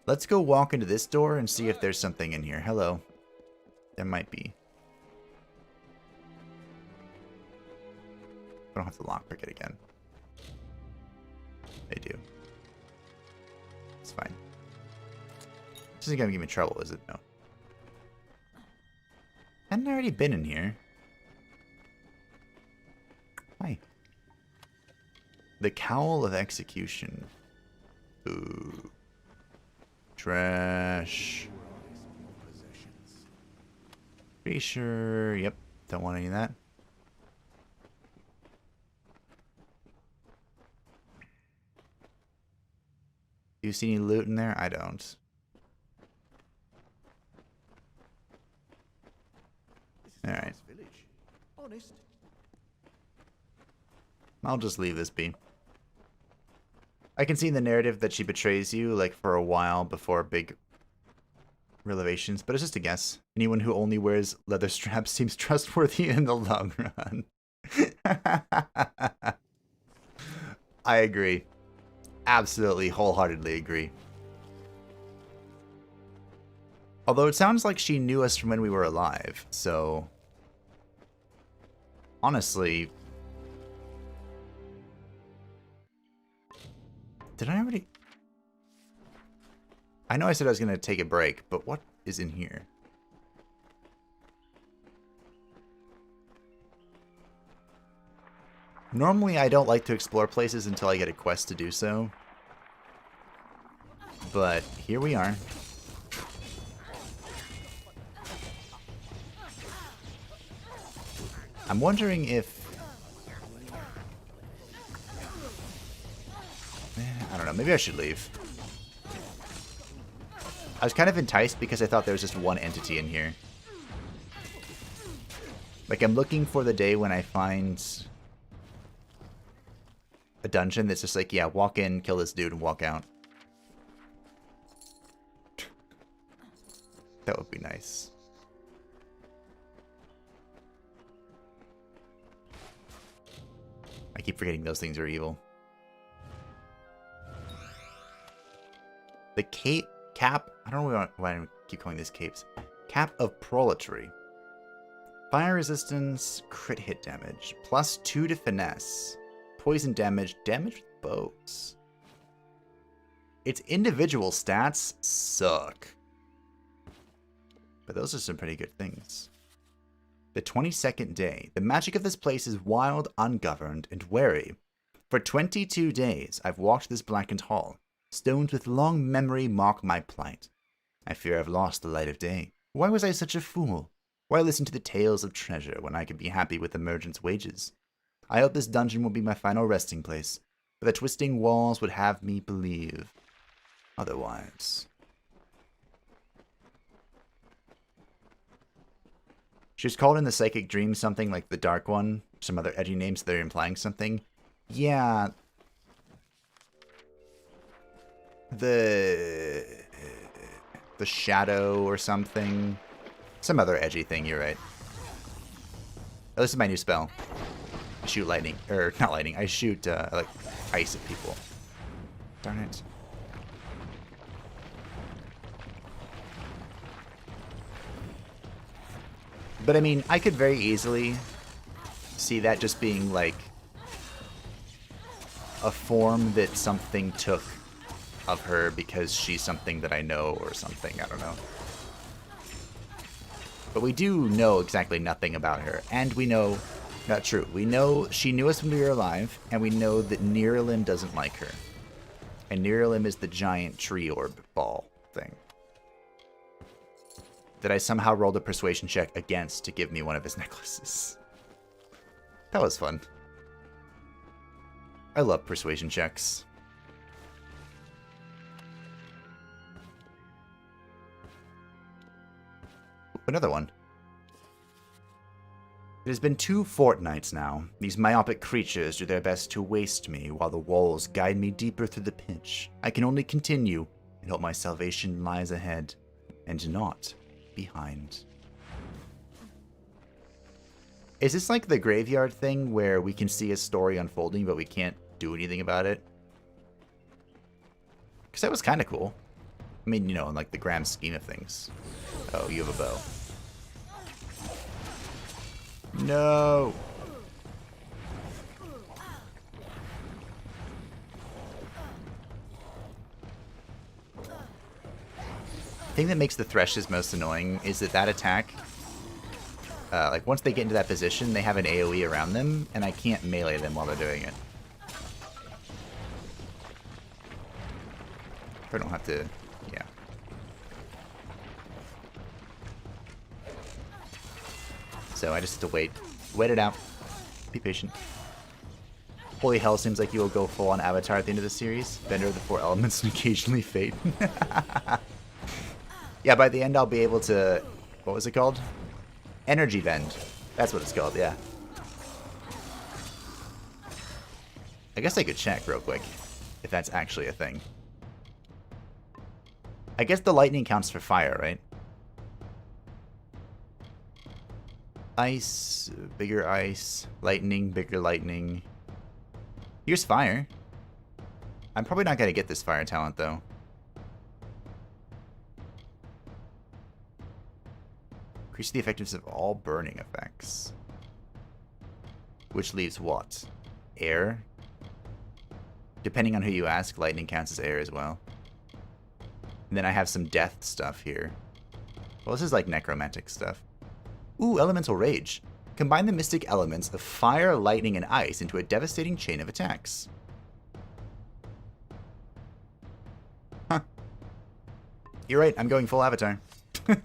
Let's go walk into this door and see if there's something in here. Hello. There might be. I don't have to lockpick it again. They do. It's fine. This isn't gonna give me trouble, is it? No. Hadn't I already been in here? Hi. The Cowl of Execution. Ooh. Trash. Pretty sure. Yep. Don't want any of that. Do you see any loot in there? I don't. Alright. I'll just leave this be. I can see in the narrative that she betrays you, like, for a while before big revelations, but it's just a guess. Anyone who only wears leather straps seems trustworthy in the long run. I agree. Absolutely, wholeheartedly agree. Although it sounds like she knew us from when we were alive, so... honestly... Did I already... I know I said I was going to take a break, but what is in here? Normally, I don't like to explore places until I get a quest to do so. But here we are. I'm wondering if... I don't know, maybe I should leave. I was kind of enticed because I thought there was just one entity in here. Like, I'm looking for the day when I find a dungeon that's just like, yeah, walk in, kill this dude, and walk out. That would be nice. I keep forgetting those things are evil. The cap, I don't know why I keep calling these capes. Cap of Proletary. Fire resistance, crit hit damage, +2 to finesse. Poison damage, damage with bows. Its individual stats suck. But those are some pretty good things. The 22nd day. The magic of this place is wild, ungoverned, and wary. For 22 days, I've walked this blackened hall. Stones with long memory mark my plight. I fear I've lost the light of day. Why was I such a fool? Why listen to the tales of treasure when I could be happy with the merchant's wages? I hope this dungeon will be my final resting place, but the twisting walls would have me believe otherwise. She was called in the psychic dream something like the Dark One, some other edgy names that are implying something. Yeah. The Shadow or something. Some other edgy thing, you're right. Oh, this is my new spell. I shoot lightning. Or, not lightning. I shoot, like, ice at people. Darn it. But, I mean, I could very easily see that just being, like, a form that something took of her because she's something that I know or something. I don't know. But we do know exactly nothing about her. And we know... Not true. We know she knew us when we were alive, and we know that Niralim doesn't like her. And Niralim is the giant tree orb ball thing that I somehow rolled a persuasion check against to give me one of his necklaces. That was fun. I love persuasion checks. Another one. It has been 2 fortnights now. These myopic creatures do their best to waste me while the walls guide me deeper through the pitch. I can only continue and hope my salvation lies ahead and not behind. Is this like the graveyard thing where we can see a story unfolding but we can't do anything about it? Because that was kind of cool. I mean, you know, in like the grand scheme of things. Oh, you have a bow. No! The thing that makes the Threshes most annoying is that attack, like once they get into that position, they have an AoE around them, and I can't melee them while they're doing it. I don't have to, yeah. So I just have to wait it out, be patient. Holy hell, seems like you will go full on Avatar at the end of the series. Bender of the 4 elements and occasionally Fate. Yeah, by the end I'll be able to, what was it called? Energy Bend. That's what it's called, yeah. I guess I could check real quick if that's actually a thing. I guess the lightning counts for fire, right? Ice, bigger ice, lightning, bigger lightning. Here's fire. I'm probably not going to get this fire talent, though. Increase the effectiveness of all burning effects. Which leaves what? Air? Depending on who you ask, lightning counts as air as well. And then I have some death stuff here. Well, this is like necromantic stuff. Ooh, Elemental Rage. Combine the mystic elements of fire, lightning, and ice into a devastating chain of attacks. Huh. You're right, I'm going full Avatar. I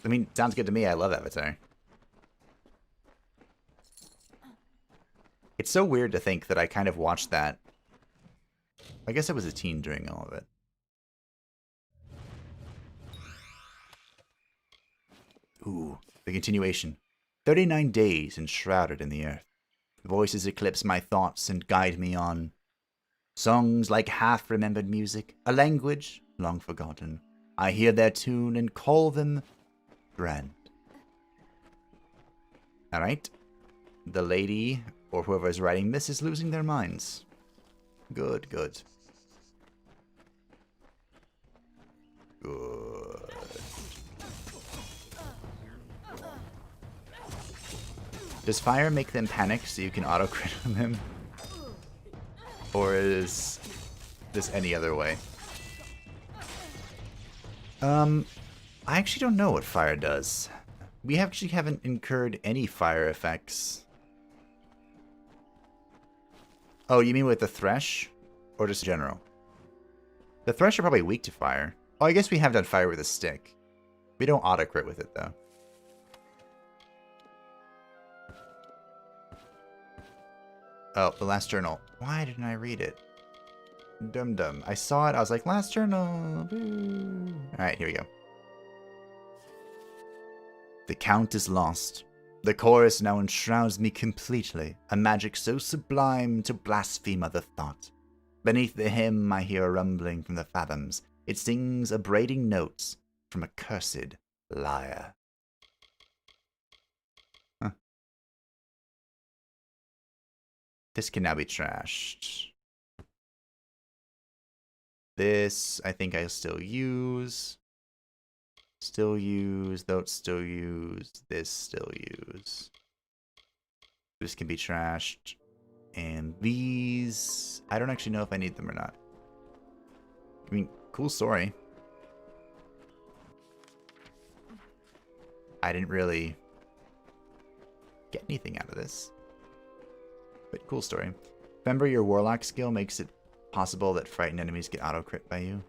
mean, sounds good to me. I love Avatar. It's so weird to think that I kind of watched that. I guess I was a teen during all of it. Ooh, the continuation. 39 days enshrouded in the earth. Voices eclipse my thoughts and guide me on. Songs like half-remembered music, a language long forgotten. I hear their tune and call them friend. Alright. The lady, or whoever is writing this, is losing their minds. Good, good. Good. Does fire make them panic so you can auto-crit on them? Or is this any other way? I actually don't know what fire does. We actually haven't incurred any fire effects. Oh, you mean with the Thresh? Or just general? The Thresh are probably weak to fire. Oh, I guess we have done fire with a stick. We don't auto-crit with it, though. Oh, the last journal. Why didn't I read it? Dum-dum. I saw it. I was like, last journal. Alright, here we go. The Count is lost. The chorus now enshrouds me completely, a magic so sublime to blaspheme other thought. Beneath the hymn I hear a rumbling from the fathoms. It sings upbraiding notes from a cursed lyre. Huh. This can now be trashed. This, I think I'll still use. Still use, those still use, this still use. This can be trashed. And these, I don't actually know if I need them or not. I mean, cool story. I didn't really get anything out of this. But cool story. Remember, your Warlock skill makes it possible that frightened enemies get auto-crit by you.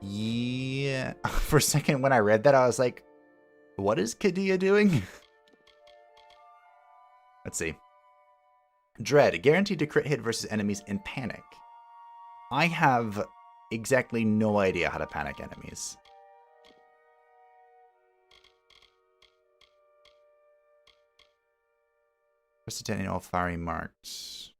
Yeah. For a second when I read that, I was like, what is Kadia doing? Let's see. Dread. Guaranteed to crit hit versus enemies in panic. I have exactly no idea how to panic enemies. Press detonate all fiery marks.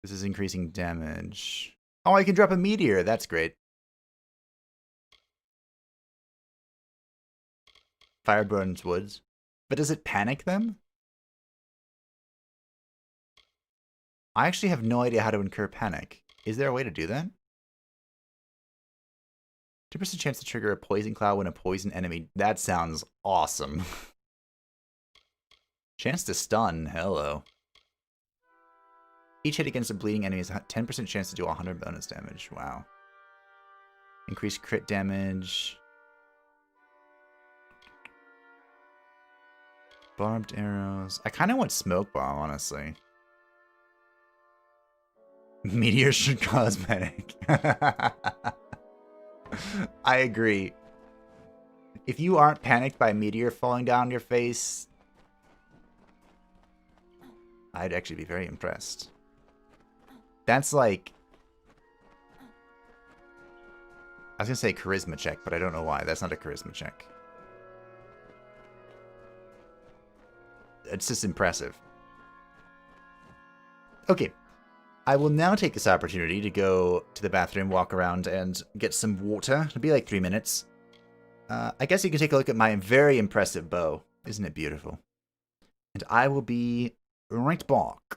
This is increasing damage. Oh, I can drop a meteor. That's great. Fire burns woods. But does it panic them? I actually have no idea how to incur panic. Is there a way to do that? 2% chance to trigger a poison cloud when a poison enemy. That sounds awesome. Chance to stun. Hello. Each hit against a bleeding enemy has a 10% chance to do 100 bonus damage. Wow. Increased crit damage. Barbed arrows. I kind of want smoke bomb, honestly. Meteors should cause panic. I agree. If you aren't panicked by a meteor falling down your face, I'd actually be very impressed. That's like... I was going to say charisma check, but I don't know why. That's not a charisma check. It's just impressive. Okay. I will now take this opportunity to go to the bathroom, walk around, and get some water. It'll be like 3 minutes. I guess you can take a look at my very impressive bow. Isn't it beautiful? And I will be right back.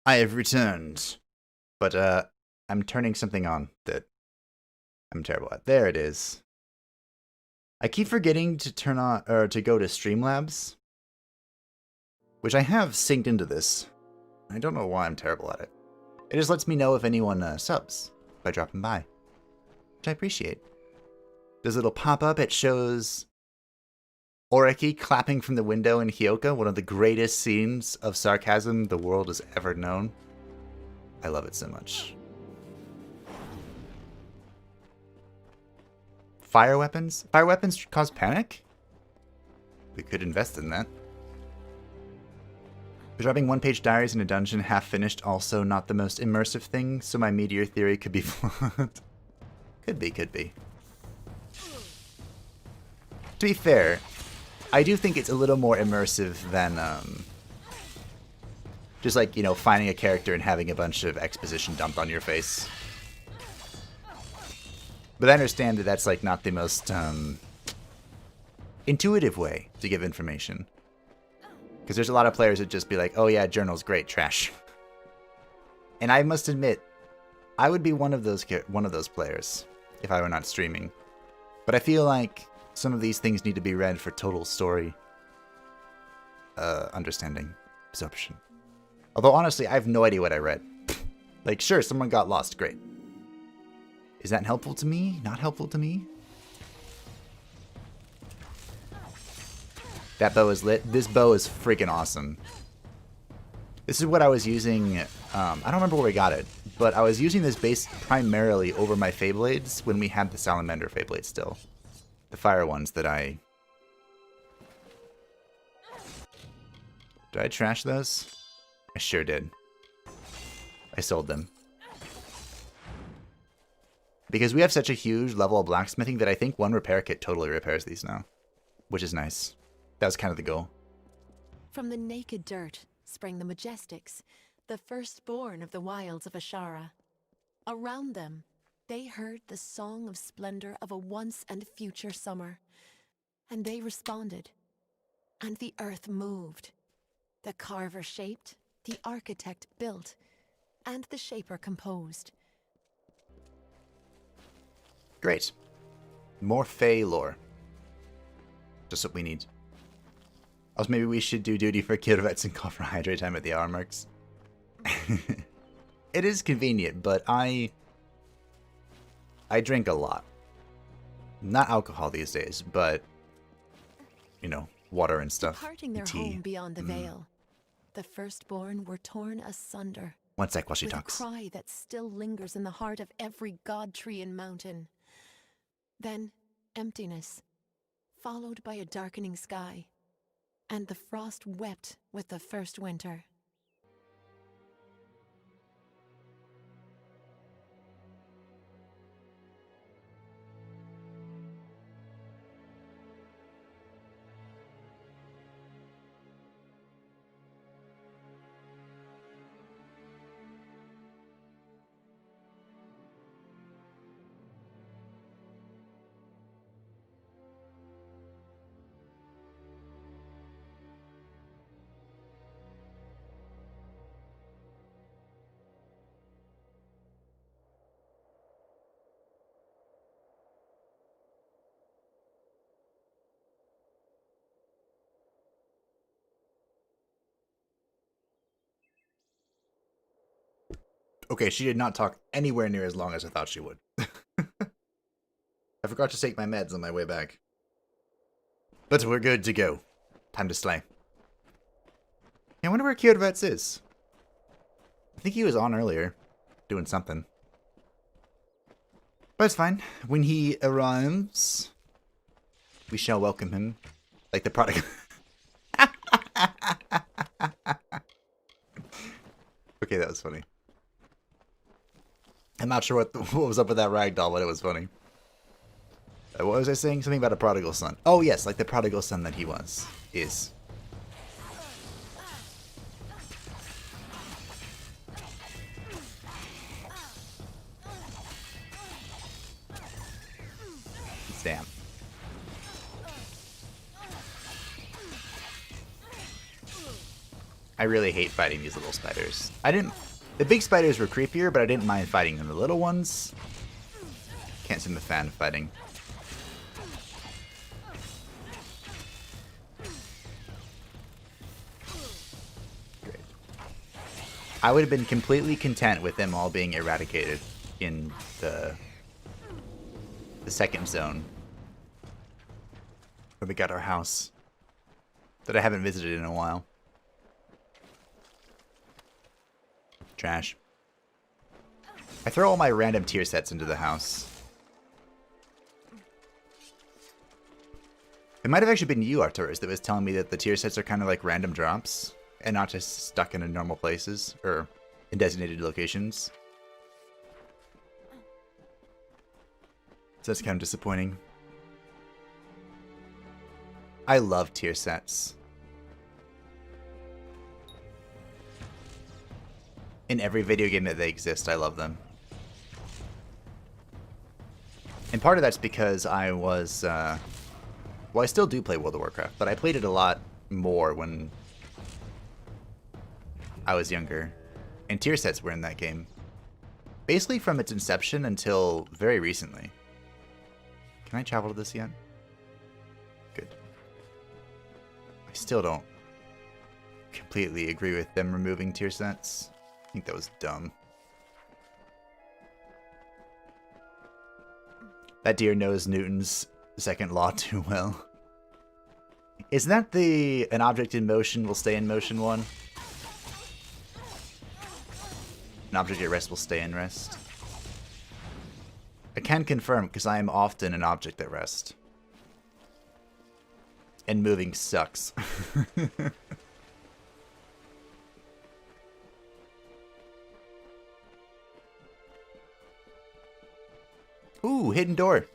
I have returned. But, I'm turning something on that I'm terrible at. There it is. I keep forgetting to turn on, or to go to Streamlabs, which I have synced into this. I don't know why I'm terrible at it. It just lets me know if anyone subs by dropping by, which I appreciate. There's a little pop-up. It shows Oriki clapping from the window in Hyoka, one of the greatest scenes of sarcasm the world has ever known. I love it so much. Fire weapons? Fire weapons cause panic? We could invest in that. Dropping one-page diaries in a dungeon half-finished, also not the most immersive thing, so my meteor theory could be flawed. Could be. To be fair, I do think it's a little more immersive than, just like, you know, finding a character and having a bunch of exposition dumped on your face. But I understand that that's, like, not the most, intuitive way to give information. Because there's a lot of players that just be like, oh yeah, journal's great, trash. And I must admit, I would be one of those players if I were not streaming. But I feel like some of these things need to be read for total story understanding, absorption. Although honestly, I have no idea what I read. Like, sure, someone got lost, great. Is that helpful to me? Not helpful to me? That bow is lit. This bow is freaking awesome. This is what I was using. I don't remember where we got it, but I was using this base primarily over my Feyblades when we had the Salamander Feyblades still. The fire ones that I... Did I trash those? I sure did. I sold them. Because we have such a huge level of blacksmithing that I think one repair kit totally repairs these now. Which is nice. That was kind of the goal. From the naked dirt sprang the Majestics, the firstborn of the wilds of Ashara. Around them, they heard the song of splendor of a once and future summer. And they responded. And the earth moved. The carver shaped, the architect built, and the shaper composed. Great. More Fey lore. Just what we need. Also, maybe we should do duty for Kirvets and call for hydrate time at the hour marks. It is convenient, but I drink a lot. Not alcohol these days, but, you know, water and stuff. Departing their tea. home beyond the veil, the firstborn were torn asunder. One sec while she with talks. A cry that still lingers in the heart of every god tree and mountain. Then emptiness, followed by a darkening sky, and the frost wept with the first winter. Okay, she did not talk anywhere near as long as I thought she would. I forgot to take my meds on my way back. But we're good to go. Time to slay. Yeah, I wonder where Kirvets is. I think he was on earlier, doing something. But it's fine. When he arrives, we shall welcome him. Like the prodigal. Okay, that was funny. I'm not sure what was up with that ragdoll, but it was funny. What was I saying? Something about a prodigal son. Oh yes, like the prodigal son that he was. Is. Damn. I really hate fighting these little spiders. The big spiders were creepier, but I didn't mind fighting them. The little ones, can't seem to fan fighting. Great. I would have been completely content with them all being eradicated in the second zone. Where we got our house. That I haven't visited in a while. Trash. I throw all my random tier sets into the house. It might have actually been you, Arturus, that was telling me that the tier sets are kind of like random drops and not just stuck in normal places or in designated locations. So that's kind of disappointing. I love tier sets. In every video game that they exist, I love them. And part of that's because I was, well, I still do play World of Warcraft, but I played it a lot more when I was younger. And tier sets were in that game. Basically from its inception until very recently. Can I travel to this yet? Good. I still don't completely agree with them removing tier sets. I think that was dumb. That deer knows Newton's second law too well. Isn't that an object in motion will stay in motion one? An object at rest will stay in rest. I can confirm because I am often an object at rest. And moving sucks. Ooh, hidden door.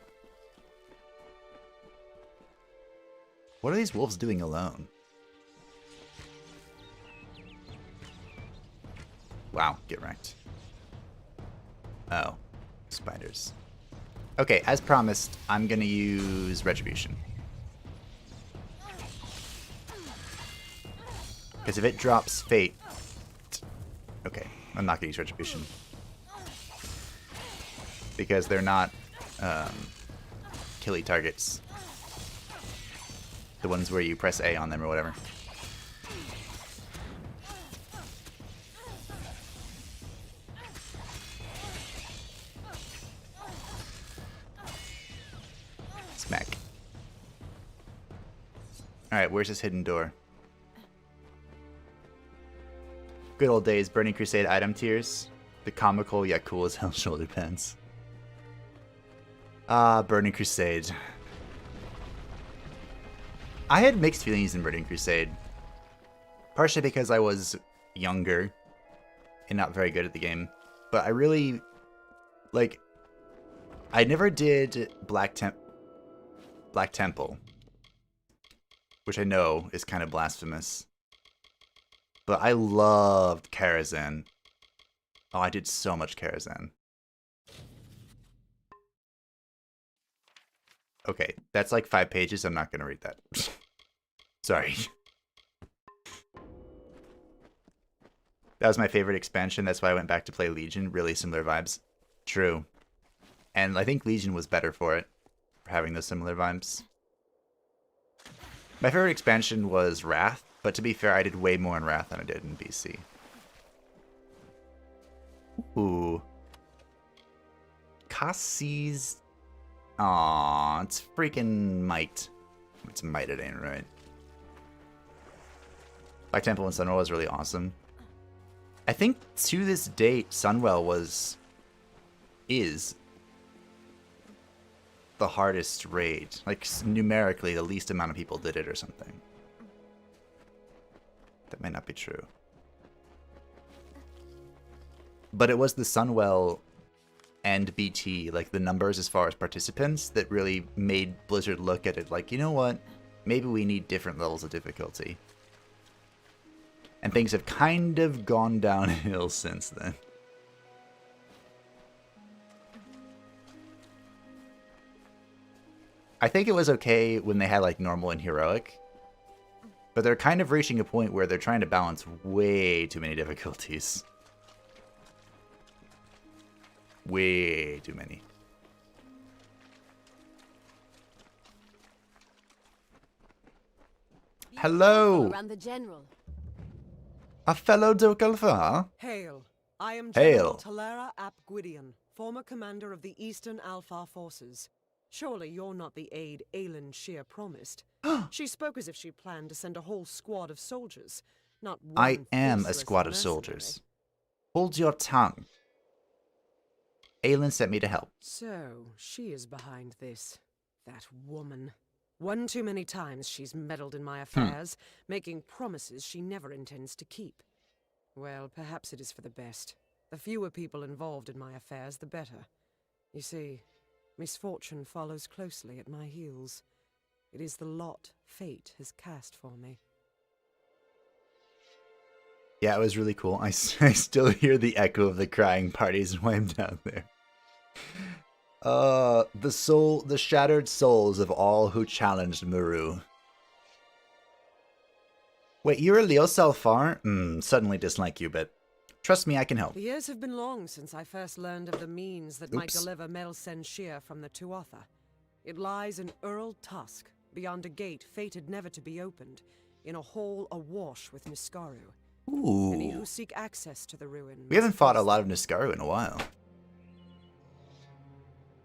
What are these wolves doing alone? Wow, get wrecked. Oh, spiders. Okay, as promised, I'm gonna use Retribution. Because if it drops Fate... Okay, I'm not gonna use Retribution. Because they're not killy targets. The ones where you press A on them or whatever. Smack. Alright, where's this hidden door? Good old days, Burning Crusade item tiers. The comical yet cool as hell shoulder pads. Ah, Burning Crusade. I had mixed feelings in Burning Crusade. Partially because I was younger and not very good at the game. But I really, like, I never did Black Temple. Which I know is kind of blasphemous. But I loved Karazhan. Oh, I did so much Karazhan. Okay, that's like 5 pages. I'm not going to read that. Sorry. That was my favorite expansion. That's why I went back to play Legion. Really similar vibes. True. And I think Legion was better for it. For having those similar vibes. My favorite expansion was Wrath. But to be fair, I did way more in Wrath than I did in BC. Ooh. Cassie's... Aww, it's freaking Might. It's Might, it ain't right. Black Temple and Sunwell was really awesome. I think to this date, Sunwell is the hardest raid. Like, numerically, the least amount of people did it or something. That might not be true. But it was the Sunwell and BT, like the numbers as far as participants, that really made Blizzard look at it like, you know what? Maybe we need different levels of difficulty. And things have kind of gone downhill since then. I think it was okay when they had like normal and heroic. But they're kind of reaching a point where they're trying to balance way too many difficulties. Way too many. Hello! Around the general. A fellow Dokalfa? Hail. I am Hail. General Talera ap Gwydion, former commander of the Eastern Alfar forces. Surely you're not the aide Aelin Shear promised. She spoke as if she planned to send a whole squad of soldiers, not one I am a faceless squad of mercenary. soldiers. Hold your tongue. Aelin sent me to help. So, she is behind this. That woman. One too many times she's meddled in my affairs, making promises she never intends to keep. Well, perhaps it is for the best. The fewer people involved in my affairs, the better. You see, misfortune follows closely at my heels. It is the lot fate has cast for me. Yeah, it was really cool. I still hear the echo of the crying parties when I'm down there. The shattered souls of all who challenged Muru. Wait, you're a Leos Alfar? Suddenly dislike you, but trust me, I can help. The years have been long since I first learned of the means that might Oops. deliver Melsen Shear from the Tuatha. It lies in Earl Tusk, beyond a gate fated never to be opened, in a hall awash with Niskaru. Ooh. Any who seek access to the ruin. We haven't fought a lot of Niskaru in a while.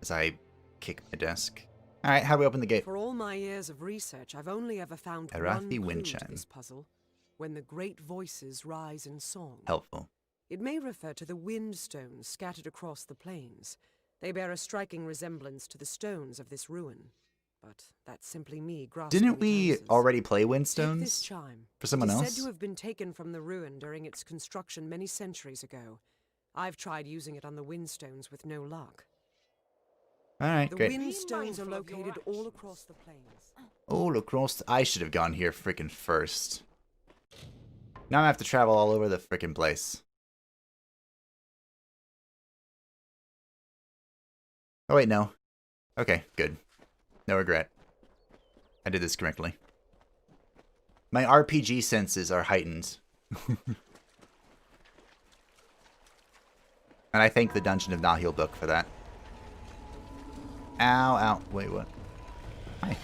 As I kick my desk. Alright, how do we open the gate? For all my years of research, I've only ever found Arathi one clue to Windchime. this puzzle. When the great voices rise in song. Helpful. It may refer to the wind stones scattered across the plains. They bear a striking resemblance to the stones of this ruin. But that's simply me grasping Didn't at we answers. already play Take this Windstones? chime. For someone It is else? said to have been taken from the ruin during its construction many centuries ago. I've tried using it on the windstones with no luck. Alright, The great. windstones are located all across the plains. All across I should have gone here freaking first. Now I have to travel all over the freaking place. Oh wait, no. Okay, good. No regret. I did this correctly. My RPG senses are heightened. And I thank the Dungeon of Nahil book for that. Ow, ow. Wait, what? Hi.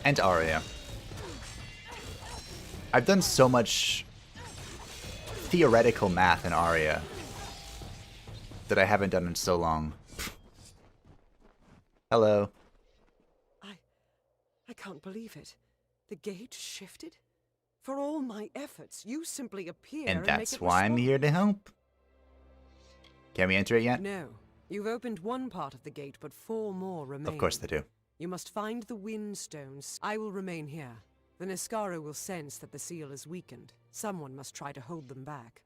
And Arya. I've done so much theoretical math in Arya that I haven't done in so long. Hello. I can't believe it. The gate shifted? For all my efforts, you simply appear And make that's it why I'm respond. here to help. Can we enter it yet? No. You've opened one part of the gate, but 4 more remain. Of course they do. You must find the wind stones. I will remain here. The Niskaru will sense that the seal is weakened. Someone must try to hold them back.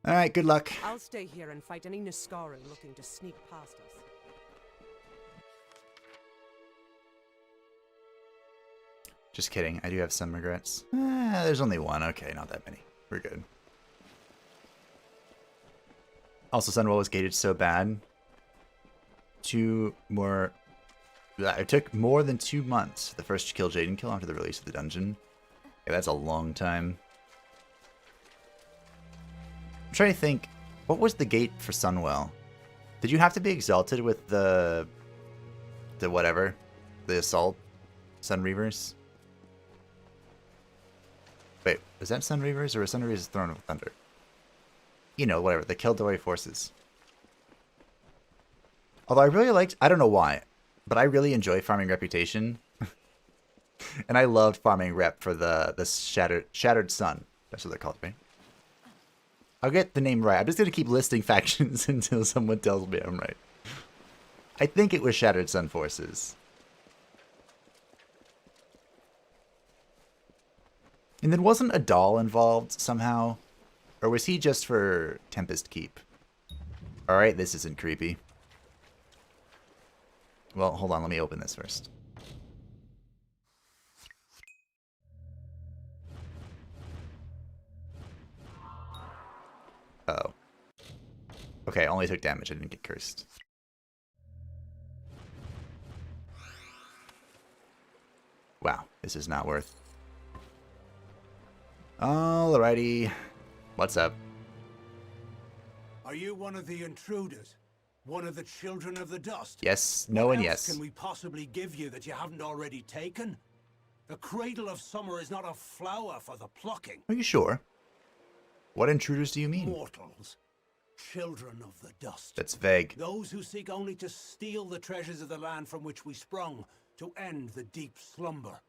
Alright, good luck. I'll stay here and fight any Niskaru looking to sneak past us. Just kidding. I do have some regrets. There's only one. Okay, not that many. We're good. Also, Sunwell was gated so bad. 2 more... It took more than 2 months for the first kill Jaden kill after the release of the dungeon. Yeah, that's a long time. I'm trying to think. What was the gate for Sunwell? Did you have to be exalted with the whatever? The assault? Sun Reavers? Wait, was that Sun Reavers or was Sun Reavers Throne of Thunder? You know, whatever, the Kildori forces. Although I really liked, I don't know why, but I really enjoy farming Reputation. And I loved farming Rep for the Shattered Sun. That's what they're called, right? I'll get the name right. I'm just going to keep listing factions until someone tells me I'm right. I think it was Shattered Sun forces. And then wasn't Adal involved somehow? Or was he just for Tempest Keep? Alright, this isn't creepy. Well, hold on, let me open this first. Uh-oh. Okay, I only took damage, I didn't get cursed. Wow, this is not worth. Alrighty. What's up? Are you one of the intruders? One of the children of the dust? Yes, no, what and else yes. can we possibly give you that you haven't already taken? The cradle of summer is not a flower for the plucking. Are you sure? What intruders do you mean? Mortals. Children of the dust. That's vague. Those who seek only to steal the treasures of the land from which we sprung, to end the deep slumber.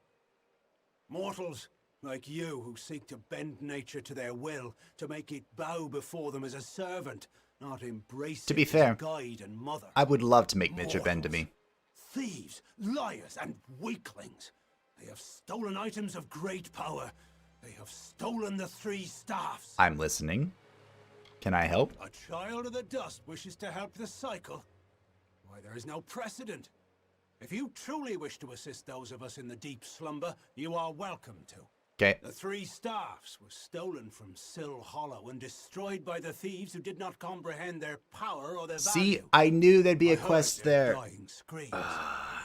Mortals like you who seek to bend nature to their will, to make it bow before them as a servant, not embrace To be it as fair, a guide and mother. I would love to make nature bend to me. Thieves, liars, and weaklings. They have stolen items of great power. They have stolen the 3 staffs. I'm listening. Can I help? A child of the dust wishes to help the cycle. Why, there is no precedent. If you truly wish to assist those of us in the deep slumber, you are welcome to. Okay. The 3 staffs were stolen from Sill Hollow and destroyed by the thieves who did not comprehend their power or their value. See, I knew there'd be a I quest heard their there. dying screams.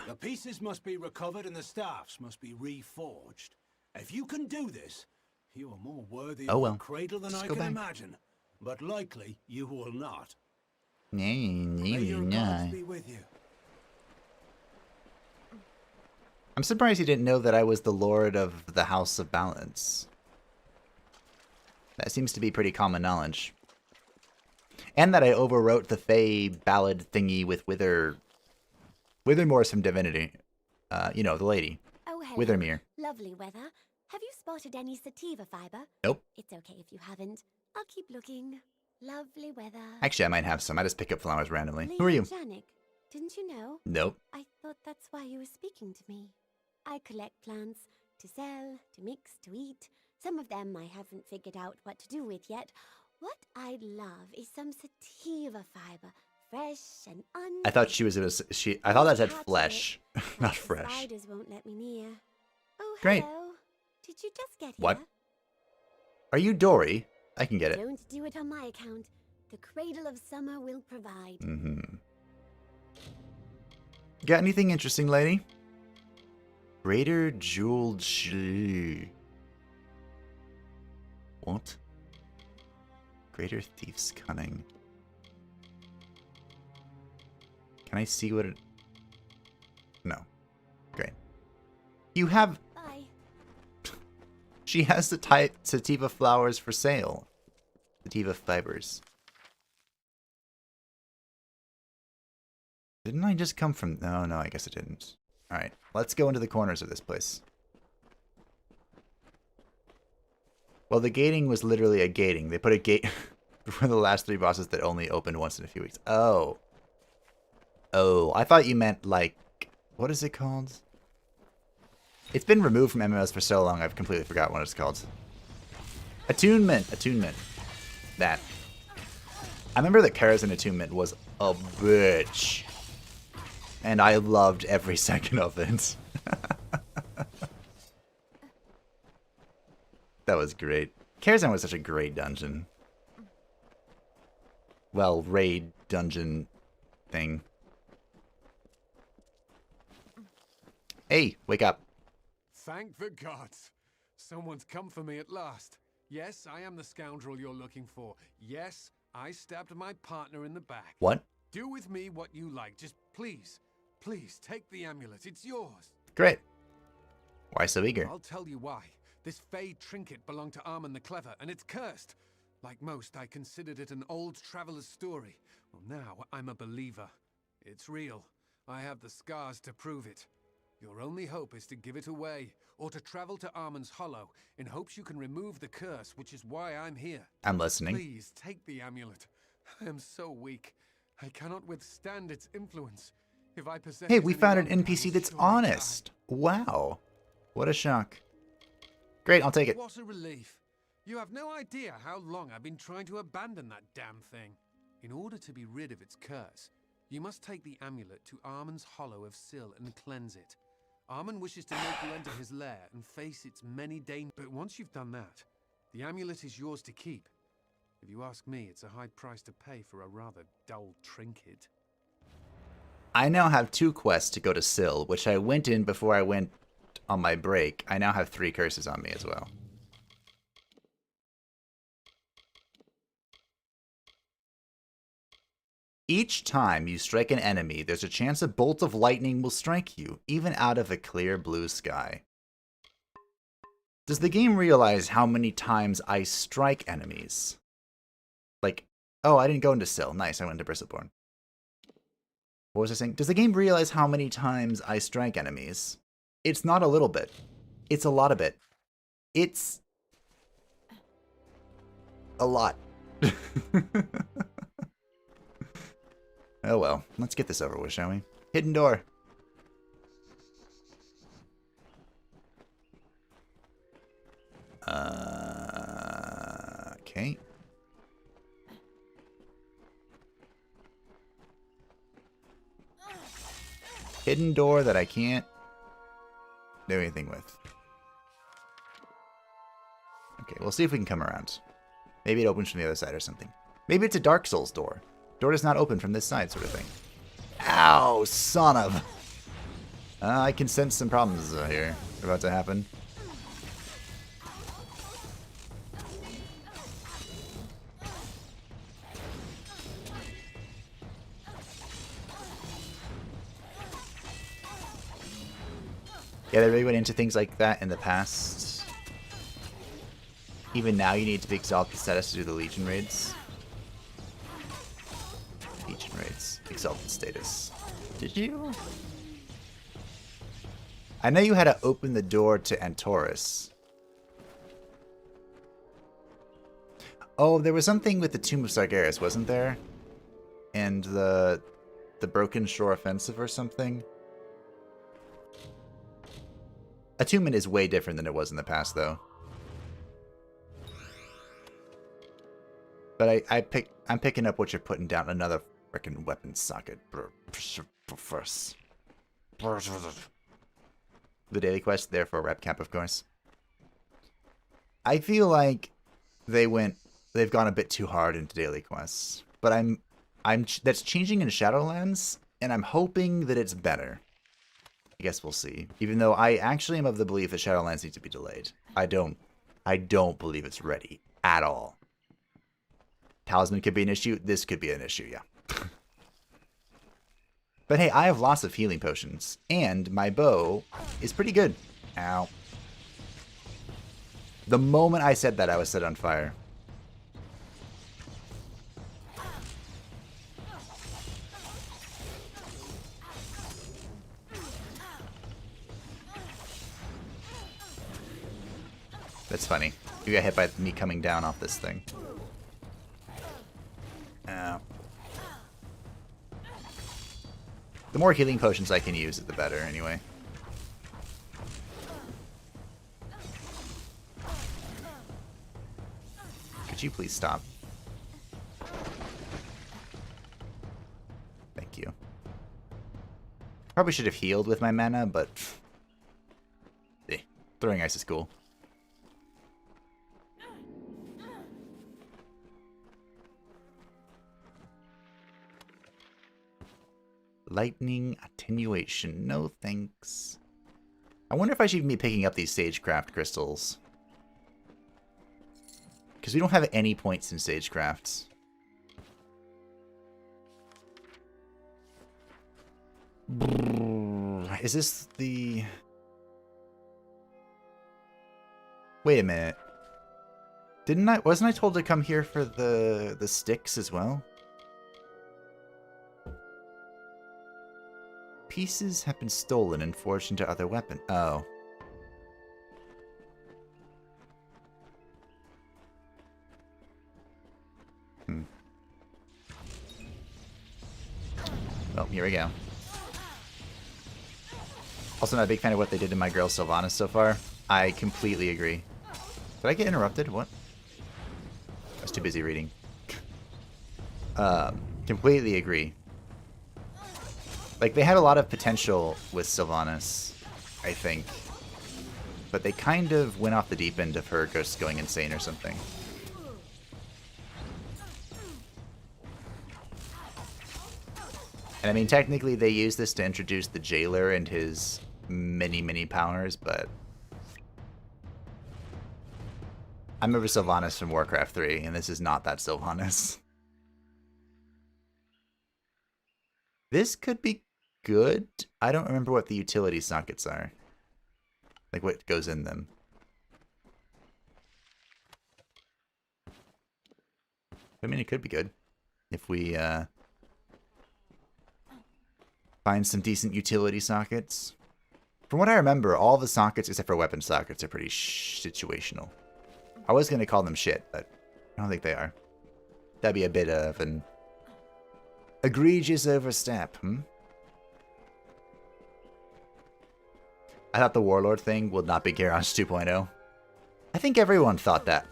The pieces must be recovered and the staffs must be reforged. If you can do this, you are more worthy of the cradle than Just I go can back. imagine. But likely, you will not. May May your gods be with you. I'm surprised he didn't know that I was the Lord of the House of Balance. That seems to be pretty common knowledge. And that I overwrote the Fey ballad thingy with Withermore's from Divinity. You know, the lady. Oh, hello. Withermere. Lovely weather. Have you spotted any sativa fiber? Nope. It's okay if you haven't. I'll keep looking. Lovely weather. Actually, I might have some. I just pick up flowers randomly. Who are you? Janik, didn't you know? Nope. I thought that's why you were speaking to me. I collect plants to sell, to mix, to eat. Some of them I haven't figured out what to do with yet. What I'd love is some sativa fiber, fresh and I thought she was I thought that said flesh, not the fresh. spiders won't let me near. Oh, Great. hello. Did you just get What? here? Are you Dory? I can get it. Don't do it on my account. The cradle of summer will provide. Got anything interesting, lady? Greater jeweled What? Greater thief's cunning. Can I see what it... No. Great. You have... Bye. She has the type sativa flowers for sale. Sativa fibers. Didn't I just come from... No, no, I guess it didn't. Alright, let's go into the corners of this place. Well, the gating was literally a gating. They put a gate before the last 3 bosses that only opened once in a few weeks. Oh. Oh, I thought you meant, like... What is it called? It's been removed from MMOs for so long, I've completely forgot what it's called. Attunement. Attunement. That. I remember that Kara's Attunement was a bitch. And I loved every second of it. That was great. Karazhan was such a great dungeon. Well, raid dungeon thing. Hey, wake up. Thank the gods. Someone's come for me at last. Yes, I am the scoundrel you're looking for. Yes, I stabbed my partner in the back. What? Do with me what you like. Just please, please take the amulet. It's yours. Great. Why so eager? I'll tell you why. This Fey trinket belonged to Armin the Clever, and it's cursed. Like most, I considered it an old traveler's story. Well, now I'm a believer. It's real. I have the scars to prove it. Your only hope is to give it away, or to travel to Armin's Hollow, in hopes you can remove the curse, which is why I'm here. I'm listening. Please, take the amulet. I am so weak. I cannot withstand its influence. If I possess Hey, it we any found an longer, NPC I'll that's surely honest. Wow. What a shock. Great, I'll take it. What a relief. You have no idea how long I've been trying to abandon that damn thing. In order to be rid of its curse, you must take the amulet to Armin's Hollow of Sill and cleanse it. Armin wishes to make you enter his lair and face its many dangers. But once you've done that, the amulet is yours to keep. If you ask me, it's a high price to pay for a rather dull trinket. I now have 2 quests to go to Sill, which I went in before I went on my break, I now have 3 curses on me as well. Each time you strike an enemy, there's a chance a bolt of lightning will strike you, even out of a clear blue sky. Does the game realize how many times I strike enemies? Like, oh, I didn't go into Sill. Nice, I went into Bristleborn. What was I saying? Does the game realize how many times I strike enemies? It's not a little bit. It's a lot of it. It's a lot. Oh well, let's get this over with, shall we? Hidden door. Okay. Hidden door that I can't do anything with. Okay, we'll see if we can come around. Maybe it opens from the other side or something. Maybe it's a Dark Souls door. Door does not open from this side, sort of thing. Ow, son of... I can sense some problems here about to happen. Yeah, they really went into things like that in the past. Even now you need to be Exalted status to do the Legion raids. Legion raids. Exalted status. Did you? I know you had to open the door to Antorus. Oh, there was something with the Tomb of Sargeras, wasn't there? And the Broken Shore Offensive or something? Attunement is way different than it was in the past, though. But I'm picking up what you're putting down. Another freaking weapon socket. The daily quest, therefore rep cap, of course. I feel like they've gone a bit too hard into daily quests, but that's changing in Shadowlands, and I'm hoping that it's better. I guess we'll see. Even though I actually am of the belief that Shadowlands needs to be delayed. I don't believe it's ready at all. Talisman could be an issue. This could be an issue, yeah. But hey, I have lots of healing potions, and my bow is pretty good. Ow. The moment I said that, I was set on fire. That's funny. You got hit by me coming down off this thing. Ow. The more healing potions I can use, the better, anyway. Could you please stop? Thank you. Probably should have healed with my mana, but... throwing ice is cool. Lightning attenuation. No thanks. I wonder if I should even be picking up these Sagecraft crystals. Because we don't have any points in Sagecraft. Is this the... Wait a minute. Wasn't I told to come here for the sticks as well? Pieces have been stolen and forged into other weapons. Oh. Well, here we go. Also not a big fan of what they did to my girl Sylvanas so far. I completely agree. Did I get interrupted? What? I was too busy reading. Completely agree. Like, they had a lot of potential with Sylvanas, I think. But they kind of went off the deep end of her just going insane or something. And I mean, technically they used this to introduce the Jailer and his many powers, but I remember Sylvanas from Warcraft 3, and this is not that Sylvanas. This could be good. I don't remember what the utility sockets are. Like what goes in them. I mean, it could be good if we find some decent utility sockets. From what I remember, all the sockets except for weapon sockets are pretty situational. I was going to call them shit, but I don't think they are. That'd be a bit of an egregious overstep, I thought the Warlord thing would not be Garrosh 2.0. I think everyone thought that.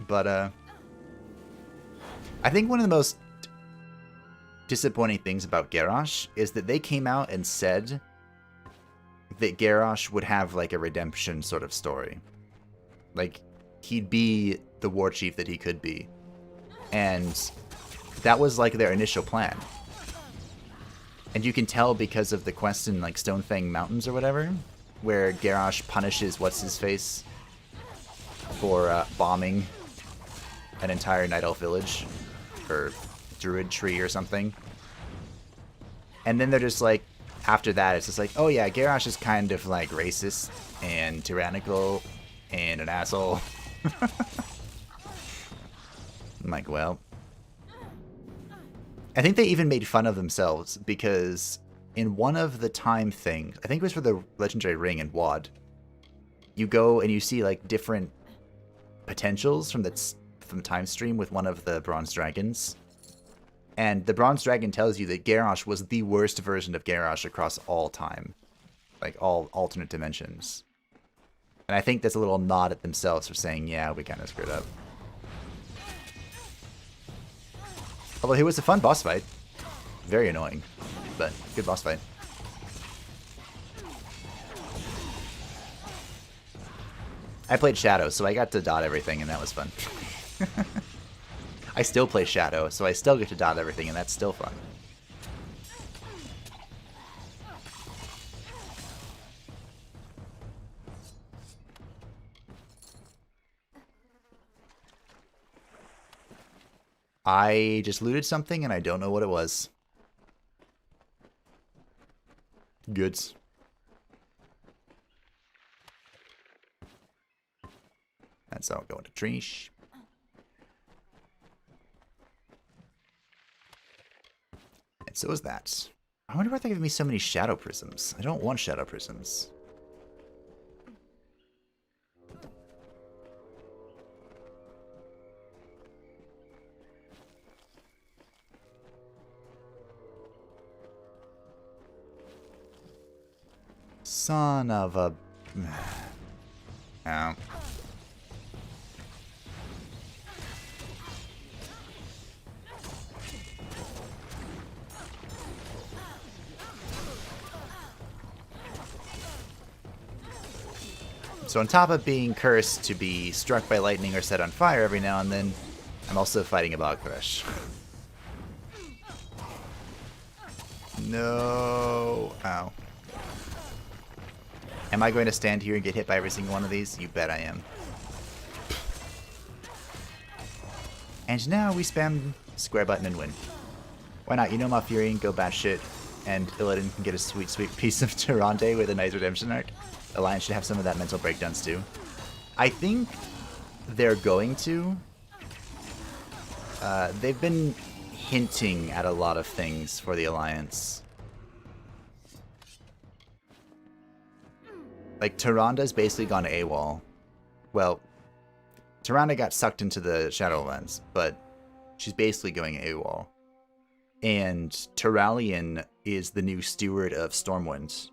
But, I think one of the most disappointing things about Garrosh is that they came out and said that Garrosh would have, like, a redemption sort of story. Like, he'd be the war chief that he could be. And that was, like, their initial plan. And you can tell because of the quest in, like, Stonefang Mountains or whatever, where Garrosh punishes What's-His-Face for bombing an entire Night Elf village, or Druid tree or something. And then they're just like, after that, it's just like, oh yeah, Garrosh is kind of, like, racist and tyrannical and an asshole. I'm like, well... I think they even made fun of themselves, because in one of the time things, I think it was for the Legendary Ring in WoD, you go and you see, like, different potentials from the time stream with one of the Bronze Dragons. And the Bronze Dragon tells you that Garrosh was the worst version of Garrosh across all time. Like, all alternate dimensions. And I think that's a little nod at themselves for saying, yeah, we kind of screwed up. Although it was a fun boss fight. Very annoying, but good boss fight. I played Shadow, so I got to dot everything, and that was fun. I still play Shadow, so I still get to dot everything, and that's still fun. I just looted something, and I don't know what it was. Goods. That's all going to Trish. And so is that. I wonder why they're giving me so many shadow prisms. I don't want shadow prisms. Son of a... Oh. So on top of being cursed to be struck by lightning or set on fire every now and then, I'm also fighting a bog thrush. No. Ow. Am I going to stand here and get hit by every single one of these? You bet I am. And now we spam square button and win. Why not? You know Malfurion go batshit, and Illidan can get a sweet, sweet piece of Tyrande with a nice redemption arc. Alliance should have some of that mental breakdowns too. I think they're going to. They've been hinting at a lot of things for the Alliance. Like, Tyranda's basically gone AWOL. Well, Tyrande got sucked into the Shadowlands, but she's basically going AWOL. And Tyrallion is the new steward of Stormwind.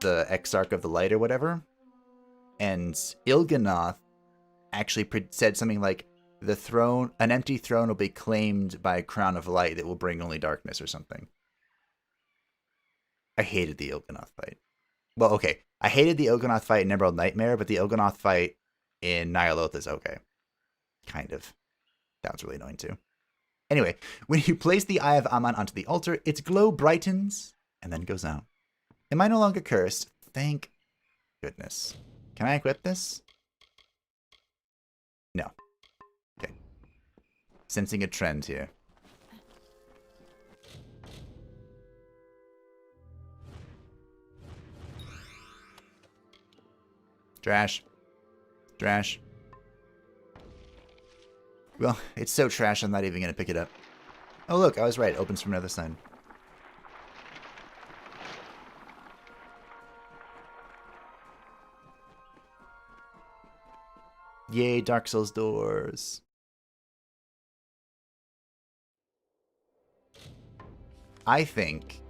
The Exarch of the Light or whatever. And Il'gynoth actually said something like, the throne, an empty throne will be claimed by a crown of light that will bring only darkness or something. I hated the Il'gynoth fight. Well, okay. I hated the Il'gynoth fight in Emerald Nightmare, but the Il'gynoth fight in Nyaloth is okay. Kind of. That was really annoying too. Anyway, when you place the Eye of Aman onto the altar, its glow brightens and then goes out. Am I no longer cursed? Thank goodness. Can I equip this? No. Okay. Sensing a trend here. Trash. Trash. Well, it's so trash I'm not even going to pick it up. Oh look, I was right. It opens from another side. Yay, Dark Souls doors. I think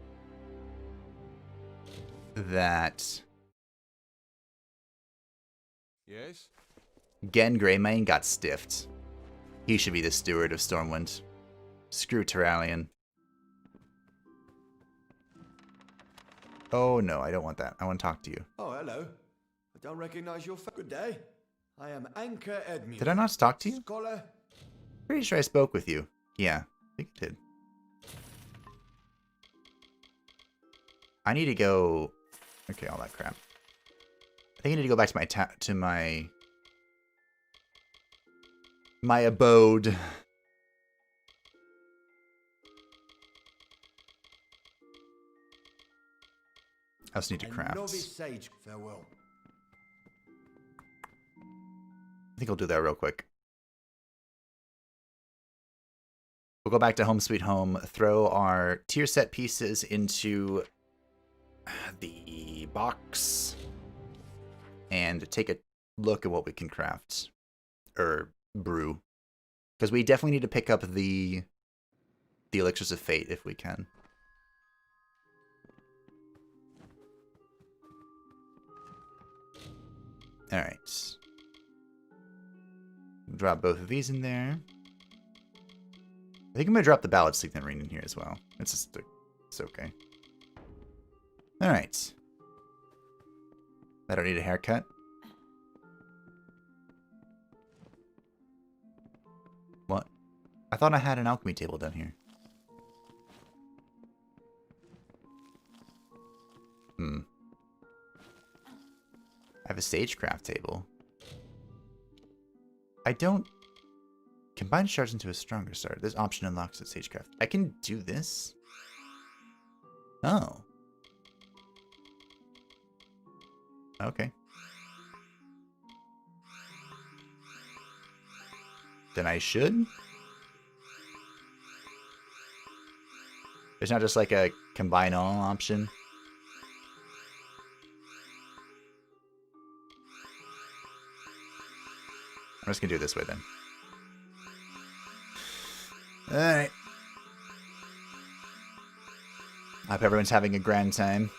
that Yes? Gen Greymane got stiffed. He should be the steward of Stormwind. Screw Terralion. Oh no, I don't want that. I want to talk to you. Oh, hello. I don't recognize your face. Good day. I am Anchor Edmure. Did I not talk to you? Scholar. Pretty sure I spoke with you. Yeah, I think I did. I need to go... Okay, all that crap. I think I need to go back to my abode. I also need to craft. Novice sage, farewell. I think I'll do that real quick. We'll go back to Home Sweet Home, throw our tier set pieces into the box, and take a look at what we can craft. Or brew. Because we definitely need to pick up the Elixirs of Fate if we can. Alright. Drop both of these in there. I think I'm going to drop the Ballad Signet Ring in here as well. It's okay. Alright. I don't need a haircut. What? I thought I had an alchemy table down here. I have a sagecraft table. I don't... Combine shards into a stronger start. This option unlocks at sagecraft. I can do this? Oh. Okay. Then I should? There's not just like a combine all option? I'm just gonna do it this way then. Alright. I hope everyone's having a grand time.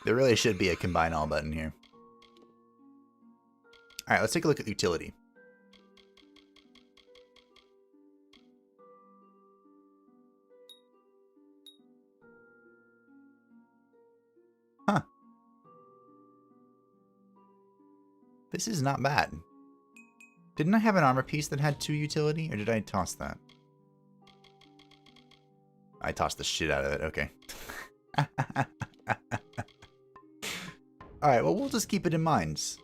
There really should be a combine all button here. Alright, let's take a look at utility. Huh. This is not bad. Didn't I have an armor piece that had 2 utility, or did I toss that? I tossed the shit out of it, okay. Alright, well, we'll just keep it in mind.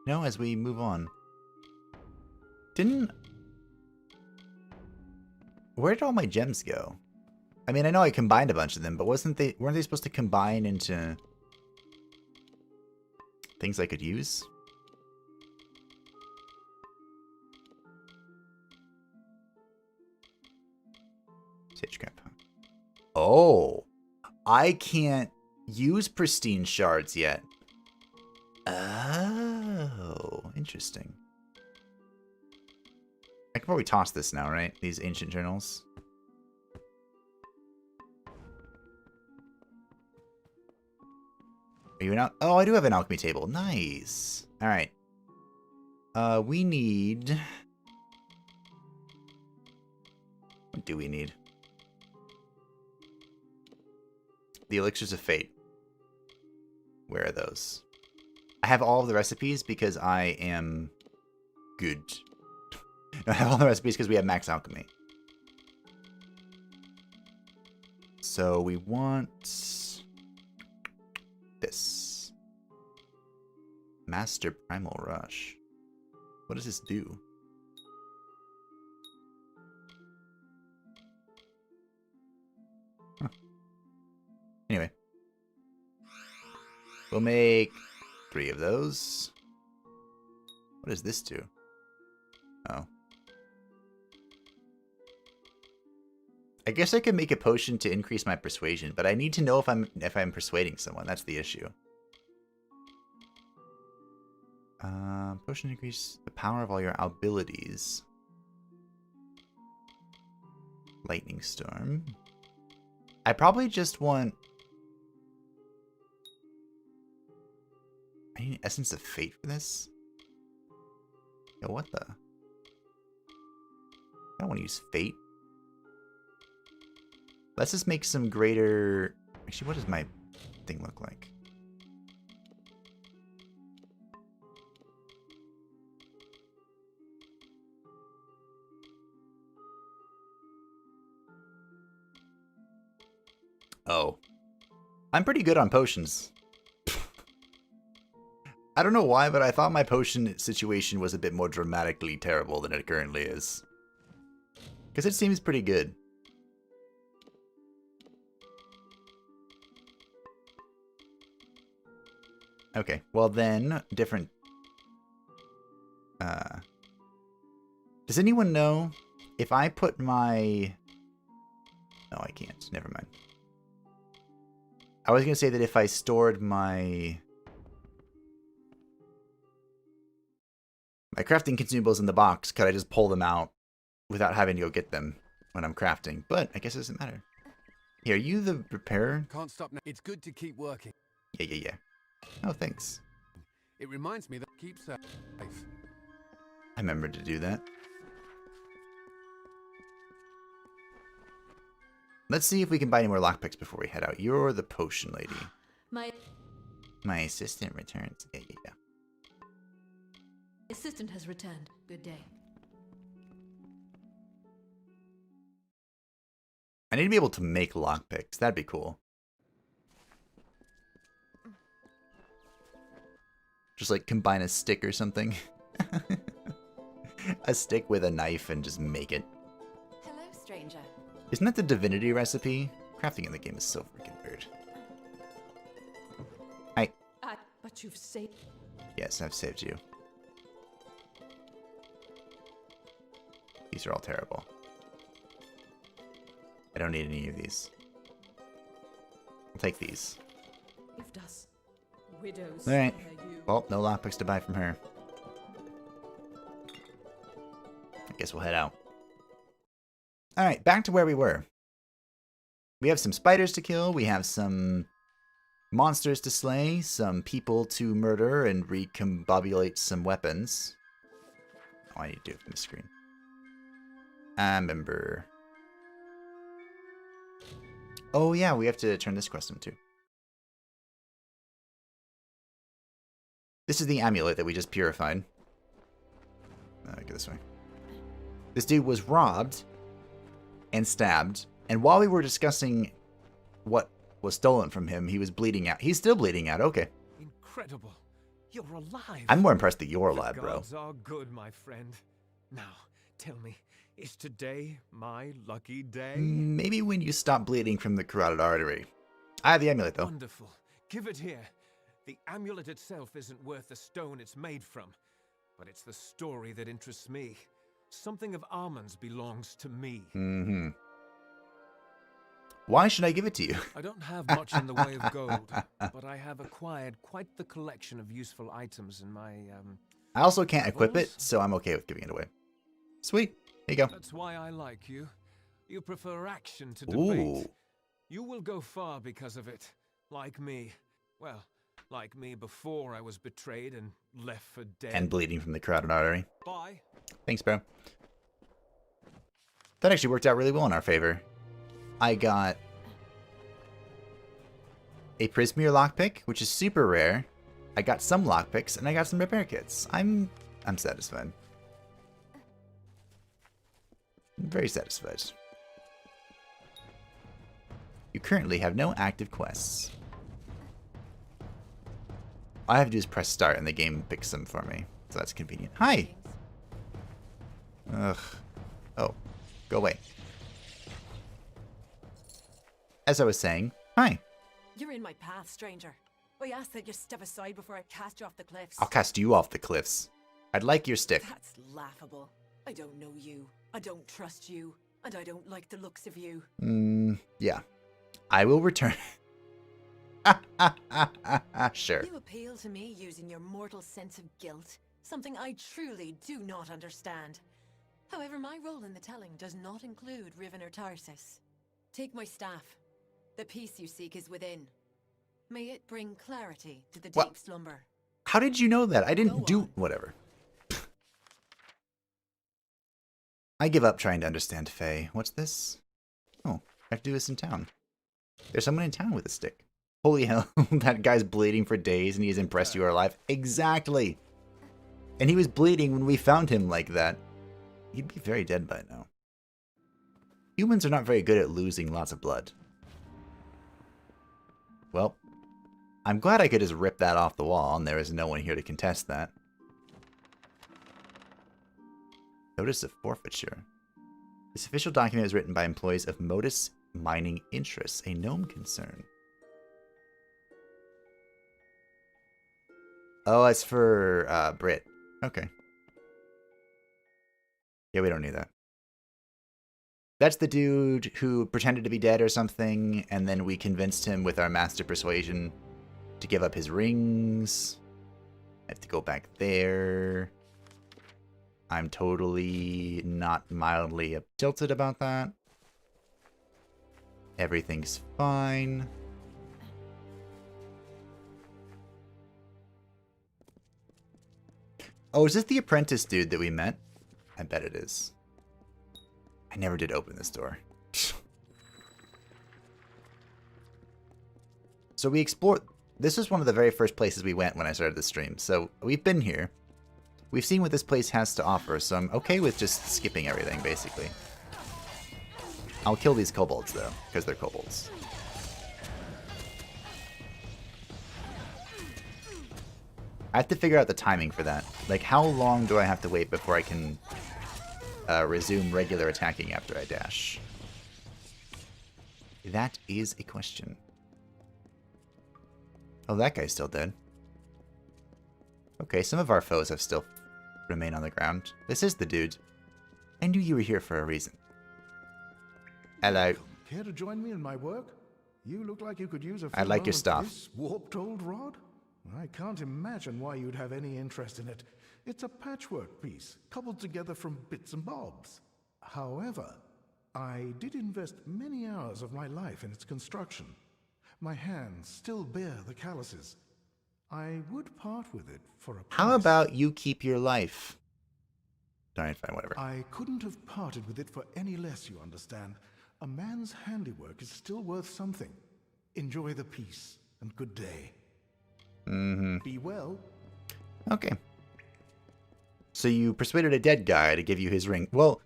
No, as we move on. Where did all my gems go? I mean, I know I combined a bunch of them, but weren't they supposed to combine into things I could use? Sagecraft. Oh, I can't use pristine shards yet. Oh, interesting. I can probably toss this now, right? These ancient journals. Are you an Oh, I do have an alchemy table. Nice. All right. We need... What do we need? The elixirs of fate. Where are those? I have all of the recipes because I am good. I have all the recipes because we have max alchemy. So we want this. Master Primal Rush. What does this do? Huh. Anyway. We'll make 3 of those. What does this do? Oh. I guess I could make a potion to increase my persuasion, but I need to know if I'm persuading someone. That's the issue. Potion to increase the power of all your abilities. Lightning Storm. I probably just want... I need an Essence of Fate for this? Yo, what the? I don't want to use Fate. Let's just make some greater... Actually, what does my thing look like? Oh. I'm pretty good on potions. I don't know why, but I thought my potion situation was a bit more dramatically terrible than it currently is. Because it seems pretty good. Okay, well then, different... Does anyone know if I put my... No, I can't. Never mind. I was going to say that if I stored my crafting consumables in the box, could I just pull them out without having to go get them when I'm crafting? But I guess it doesn't matter. Here, are you the repairer? Can't stop now. It's good to keep working. Yeah. Oh, thanks. It reminds me that keeps her safe. I remember to do that. Let's see if we can buy any more lockpicks before we head out. You're the potion lady. My assistant returns. Yeah. Assistant has returned. Good day. I need to be able to make lockpicks. That'd be cool. Just like combine a stick or something. A stick with a knife and just make it. Hello, stranger. Isn't that the divinity recipe? Crafting in the game is so freaking weird. But you've saved... Yes, I've saved you. These are all terrible. I don't need any of these. I'll take these. Alright. Well, no lockpicks to buy from her. I guess we'll head out. Alright, back to where we were. We have some spiders to kill, we have some monsters to slay, some people to murder and recombobulate some weapons. Oh, I need to do it from the screen. I remember. Oh yeah, we have to turn this quest into. This is the amulet that we just purified. Go this way. This dude was robbed and stabbed, and while we were discussing what was stolen from him, he was bleeding out. He's still bleeding out. Okay. Incredible. You're alive. I'm more impressed that you're alive, the bro. Gods are good, my friend. Now, tell me, is today my lucky day? Maybe when you stop bleeding from the carotid artery. I have the amulet, though. Wonderful. Give it here. The amulet itself isn't worth the stone it's made from, but it's the story that interests me. Something of Armand's belongs to me. Mm-hmm. Why should I give it to you? I don't have much in the way of gold, but I have acquired quite the collection of useful items in my, I also can't equip it, so I'm okay with giving it away. Sweet. Here you go. That's why I like you. You prefer action to debate. Ooh. You will go far because of it. Like me. Well, like me before I was betrayed and left for dead. And bleeding from the carotid artery. Bye. Thanks, bro. That actually worked out really well in our favor. I got a Prismeer lockpick, which is super rare. I got some lockpicks, and I got some repair kits. I'm satisfied. I'm very satisfied. You currently have no active quests. All I have to do is press start, and the game picks them for me. So that's convenient. Hi! Ugh. Oh. Go away. As I was saying, hi. You're in my path, stranger. I ask that you step aside before I cast you off the cliffs. I'll cast you off the cliffs. I'd like your stick. That's laughable. I don't know you. I don't trust you. And I don't like the looks of you. Yeah. I will return. Sure. You appeal to me using your mortal sense of guilt, something I truly do not understand. However, my role in the telling does not include Riven or Tarsus. Take my staff. The peace you seek is within. May it bring clarity to the deep slumber. How did you know that? I didn't do... Whatever. I give up trying to understand Faye. What's this? Oh, I have to do this in town. There's someone in town with a stick. Holy hell, that guy's bleeding for days and he's impressed you are alive. Exactly! And he was bleeding when we found him like that. He'd be very dead by now. Humans are not very good at losing lots of blood. Well, I'm glad I could just rip that off the wall, and there is no one here to contest that. Notice of forfeiture. This official document is written by employees of Modus Mining Interests, a gnome concern. Oh, it's for Brit. Okay. Yeah, we don't need that. That's the dude who pretended to be dead or something, and then we convinced him with our master persuasion to give up his rings. I have to go back there. I'm totally not mildly tilted about that. Everything's fine. Oh, is this the apprentice dude that we met? I bet it is. I never did open this door. So we explored... This was one of the very first places we went when I started the stream. So we've been here. We've seen what this place has to offer, so I'm okay with just skipping everything, basically. I'll kill these kobolds, though, because they're kobolds. I have to figure out the timing for that. Like, how long do I have to wait before I can resume regular attacking after I dash? That is a question. Oh, that guy's still dead. Okay, some of our foes have still remained on the ground. This is the dude. I knew you were here for a reason. Hello. Care to join me in my work? You look like you could use a few I like your moments stuff. with this warped old rod? I can't imagine why you'd have any interest in it. It's a patchwork piece, cobbled together from bits and bobs. However, I did invest many hours of my life in its construction. My hands still bear the calluses. I would part with it for a price. How about you keep your life? Alright, fine, whatever. I couldn't have parted with it for any less, you understand. A man's handiwork is still worth something. Enjoy the peace, and good day. Be well. Okay. So you persuaded a dead guy to give you his ring. Well,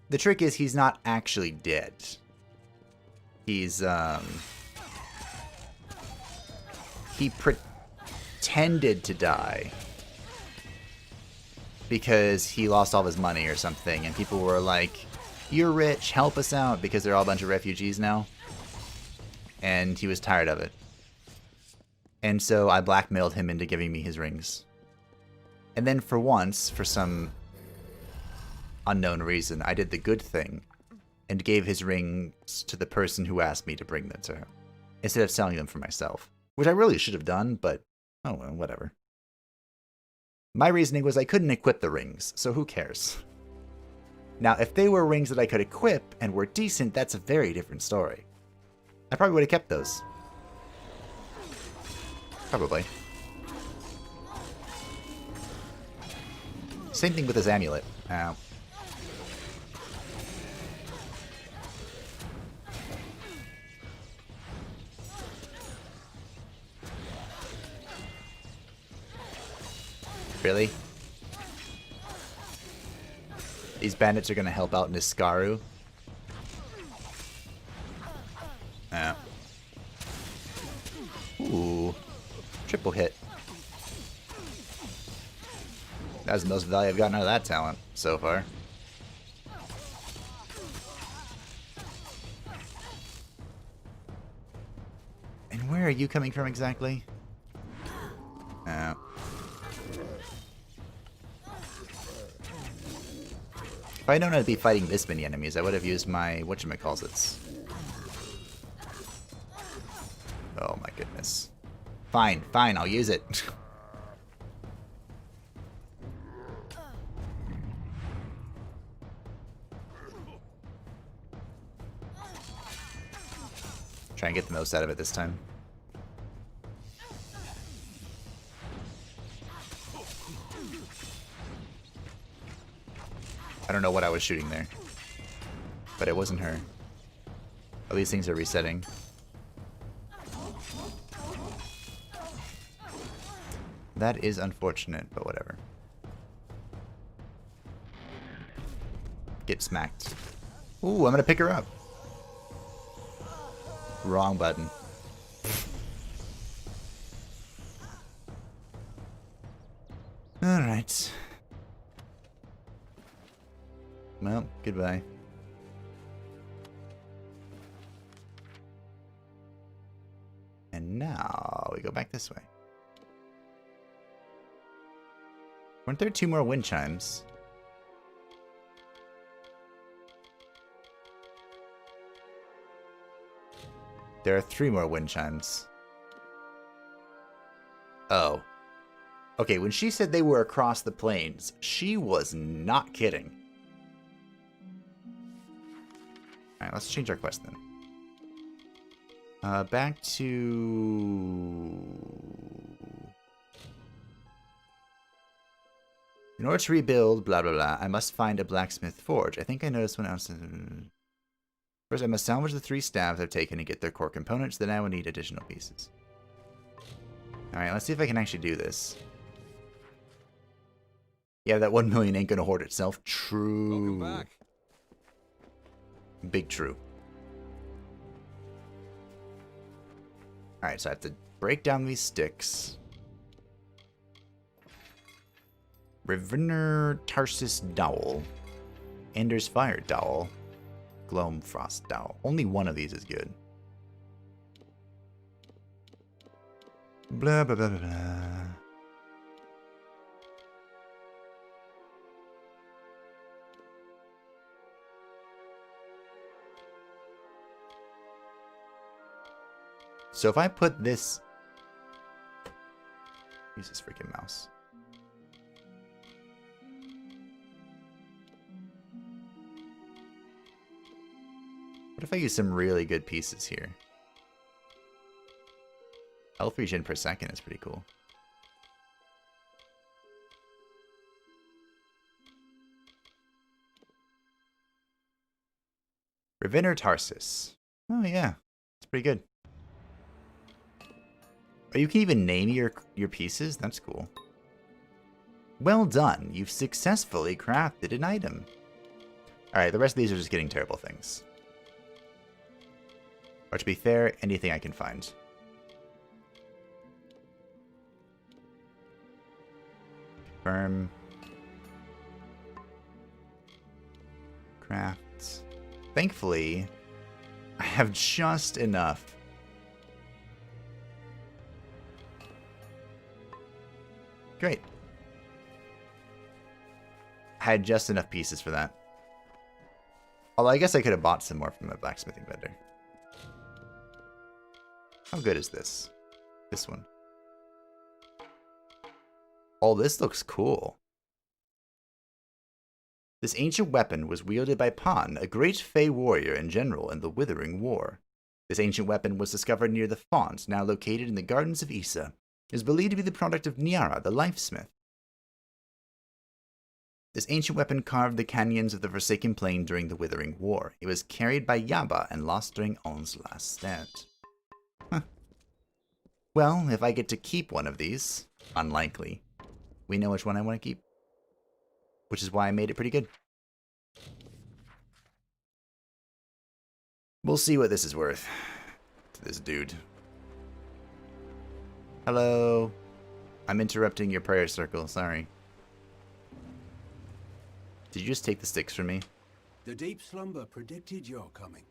the trick is he's not actually dead. He's, he pretended to die because he lost all of his money or something, and people were like, "You're rich, help us out," because they're all a bunch of refugees now. And he was tired of it. And so I blackmailed him into giving me his rings. And then for once, for some unknown reason, I did the good thing and gave his rings to the person who asked me to bring them to him, instead of selling them for myself. Which I really should have done, but oh well, whatever. My reasoning was I couldn't equip the rings, so who cares? Now, if they were rings that I could equip and were decent, that's a very different story. I probably would have kept those. Probably. Same thing with his amulet. Ow. Really? These bandits are gonna help out Niskaru. Yeah. Ooh. Triple hit. That's the most value I've gotten out of that talent so far. And where are you coming from exactly? Oh. If I don't know to be fighting this many enemies, I would have used my whatchamacallits. Oh my goodness. Fine, fine, I'll use it. Try and get the most out of it this time. I don't know what I was shooting there, but it wasn't her. Oh, these things are resetting. That is unfortunate, but whatever. Get smacked. Ooh, I'm gonna pick her up. Wrong button. Alright. Well, goodbye. And now we go back this way. Weren't there 2 more wind chimes? There are 3 more wind chimes. Oh. Okay, when she said they were across the plains, she was not kidding. Alright, let's change our quest then. Back to... In order to rebuild, blah blah blah, I must find a blacksmith forge. I think I noticed one else. First, I must salvage the 3 staves I've taken and get their core components. Then I will need additional pieces. Alright, let's see if I can actually do this. Yeah, that 1 million ain't gonna hoard itself. True. Welcome back. Big true. Alright, so I have to break down these sticks. Rivenner Tarsus Dowel. Ender's Fire Dowel. Gloam Frost Dowel. Only one of these is good. Blah, blah, blah, blah, blah. So if I put this... Use this freaking mouse. What if I use some really good pieces here? Health regen per second is pretty cool. Rivenner Tarsus. Oh yeah, it's pretty good. Oh, you can even name your pieces? That's cool. Well done. You've successfully crafted an item. Alright, the rest of these are just getting terrible things. Or to be fair, anything I can find. Confirm. Craft. Thankfully, I have just enough. Great. I had just enough pieces for that. Although I guess I could have bought some more from a blacksmithing vendor. How good is this? This one. Oh, this looks cool. This ancient weapon was wielded by Pan, a great Fey warrior and general in the Withering War. This ancient weapon was discovered near the font, now located in the gardens of Issa. It is believed to be the product of Nyara, the Lifesmith. This ancient weapon carved the canyons of the Forsaken Plain during the Withering War. It was carried by Yaba and lost during On's last stand. Huh. Well, if I get to keep one of these, unlikely, we know which one I want to keep. Which is why I made it pretty good. We'll see what this is worth to this dude. Hello. I'm interrupting your prayer circle, sorry. Did you just take the sticks from me? The deep slumber predicted your coming,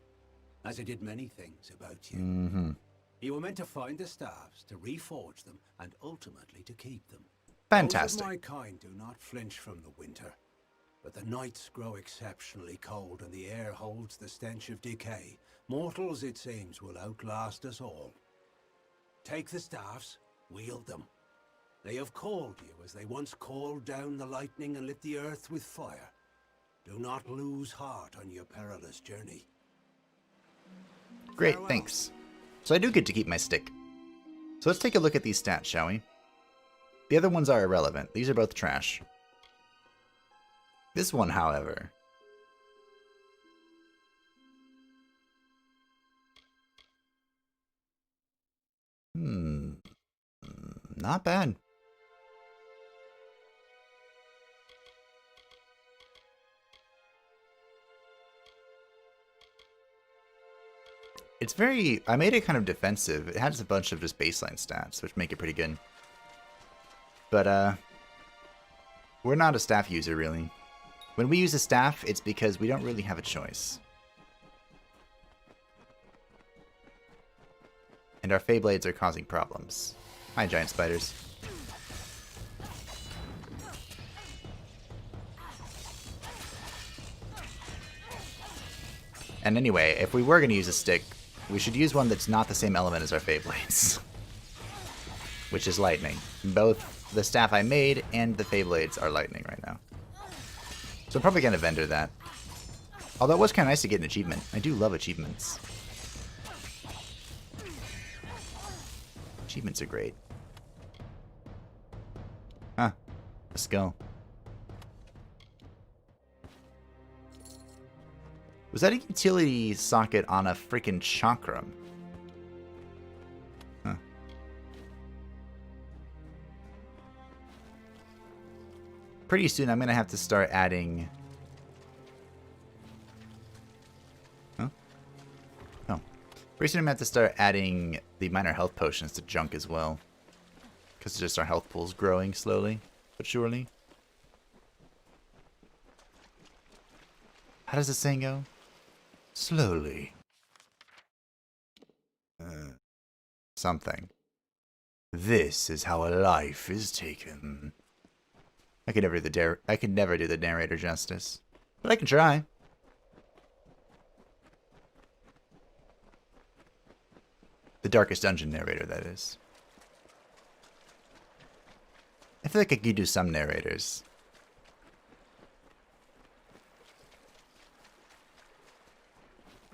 as it did many things about you. Mm-hmm. You were meant to find the staves, to reforge them, and ultimately to keep them. Fantastic. Those of my kind do not flinch from the winter, but the nights grow exceptionally cold and the air holds the stench of decay. Mortals, it seems, will outlast us all. Take the staffs, wield them. They have called you as they once called down the lightning and lit the earth with fire. Do not lose heart on your perilous journey. Great, thanks. So I do get to keep my stick. So let's take a look at these stats, shall we? The other ones are irrelevant. These are both trash. This one, however... Not bad. It's very... I made it kind of defensive. It has a bunch of just baseline stats, which make it pretty good. But, we're not a staff user, really. When we use a staff, it's because we don't really have a choice. And our Fey Blades are causing problems. Hi, giant spiders. And anyway, if we were going to use a stick, we should use one that's not the same element as our Fey Blades. Which is lightning. Both the staff I made and the Fey Blades are lightning right now. So I'm probably going to vendor that. Although it was kind of nice to get an achievement. I do love achievements. Achievements are great. Huh. Let's go. Was that a utility socket on a freaking chakram? Huh. Pretty soon I'm gonna have to start adding... Huh? Oh. Pretty soon I'm gonna have to start adding the minor health potions to junk as well. Because just our health pool's growing slowly, but surely. How does the saying go? Slowly. Something. This is how a life is taken. I could never do the narrator justice, but I can try. The Darkest Dungeon narrator, that is. I feel like I could do some narrators.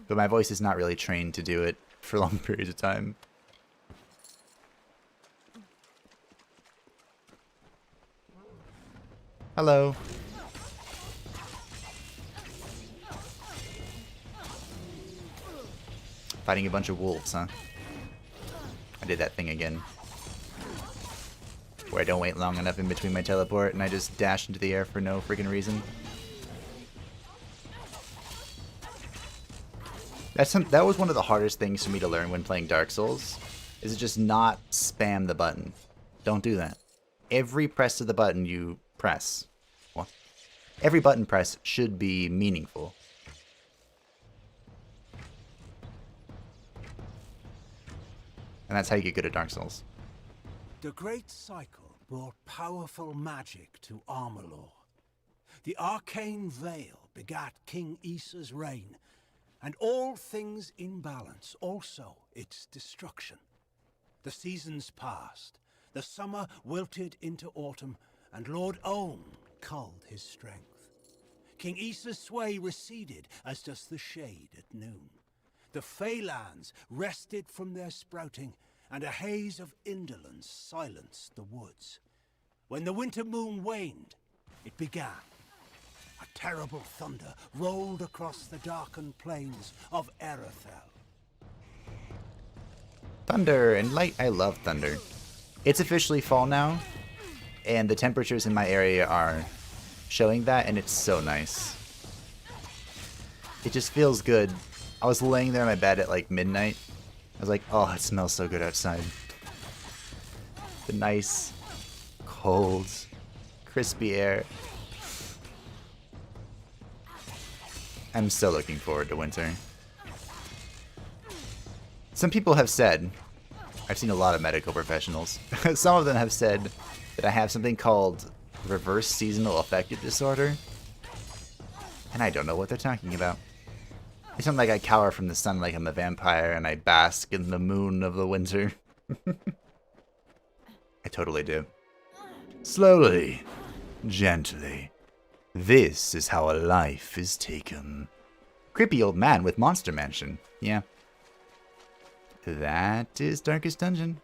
But my voice is not really trained to do it for long periods of time. Hello. Fighting a bunch of wolves, huh? I did that thing again. Where I don't wait long enough in between my teleport and I just dash into the air for no freaking reason. That was one of the hardest things for me to learn when playing Dark Souls, is to just not spam the button. Don't do that. Every press of the button you press, well, every button press should be meaningful. And that's how you get good at Dark Souls. The Great Cycle brought powerful magic to Amalur. The arcane veil begat King Issa's reign, and all things in balance, also its destruction. The seasons passed, the summer wilted into autumn, and Lord Own culled his strength. King Issa's sway receded, as does the shade at noon. The Feylands rested from their sprouting, and a haze of indolence silenced the woods. When the winter moon waned, it began. A terrible thunder rolled across the darkened plains of Erethel. Thunder and light. I love thunder. It's officially fall now, and the temperatures in my area are showing that, and it's so nice. It just feels good. I was laying there in my bed at like midnight. I was like, oh, it smells so good outside. The nice, cold, crispy air. I'm so looking forward to winter. Some people have said, I've seen a lot of medical professionals, some of them have said that I have something called reverse seasonal affective disorder. And I don't know what they're talking about. It's not like I cower from the sun like I'm a vampire and I bask in the moon of the winter. I totally do. Slowly, gently. This is how a life is taken. Creepy old man with Monster Mansion. Yeah. That is Darkest Dungeon.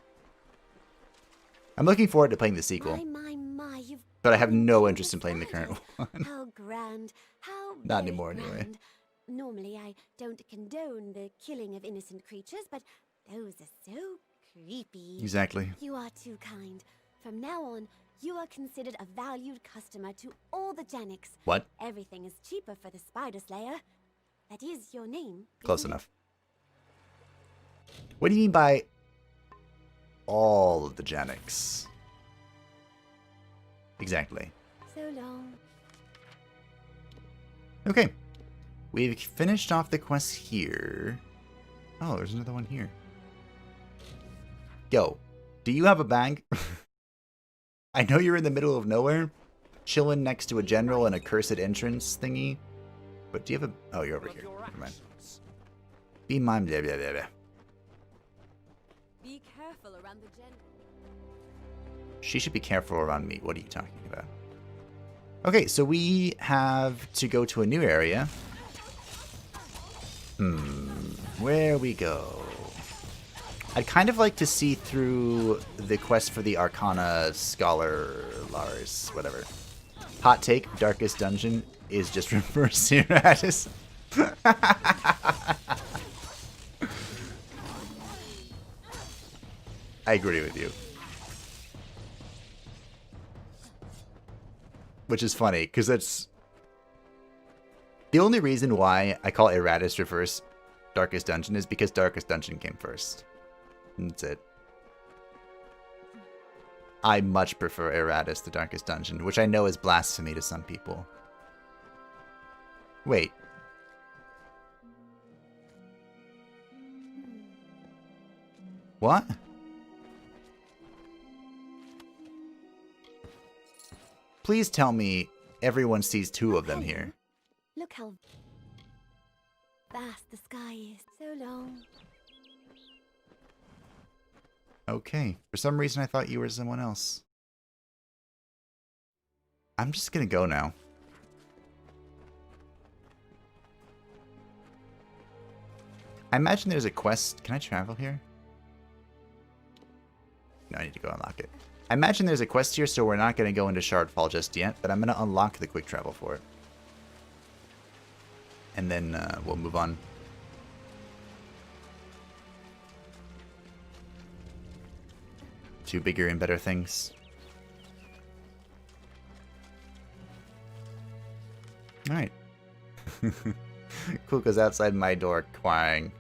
I'm looking forward to playing the sequel. My, you've But I have no interest in playing the current one. How grand. How Not very anymore, anyway. grand. Normally, I don't condone the killing of innocent creatures, but those are so creepy. Exactly. You are too kind. From now on, you are considered a valued customer to all the Janiks. What? Everything is cheaper for the Spider Slayer. That is your name. Close isn't it? enough. What do you mean by all of the Janiks? Exactly. So long. Okay. We've finished off the quest here. Oh, there's another one here. Yo, do you have a bag? I know you're in the middle of nowhere, chilling next to a general and a cursed entrance thingy, but do you have a... Oh, you're over here. Never mind. Be mine, blah, blah, blah, blah. Be careful around the general. She should be careful around me. What are you talking about? Okay, so we have to go to a new area. Where we go? I'd kind of like to see through the quest for the Arcana Scholar Lars, whatever. Hot take, Darkest Dungeon is just reverse Eratus. I agree with you. Which is funny, because that's... The only reason why I call Eratus reverse Darkest Dungeon is because Darkest Dungeon came first. That's it. I much prefer Eratus to Darkest Dungeon, which I know is blasphemy to some people. Wait. What? Please tell me everyone sees two of them here. Look how vast the sky is. So long. Okay. For some reason I thought you were someone else. I'm just gonna go now. I imagine there's a quest. Can I travel here? No, I need to go unlock it. I imagine there's a quest here, so we're not going to go into Shardfall just yet, but I'm going to unlock the quick travel for it. And then we'll move on. To bigger and better things. Alright. Kuka's outside my door crying.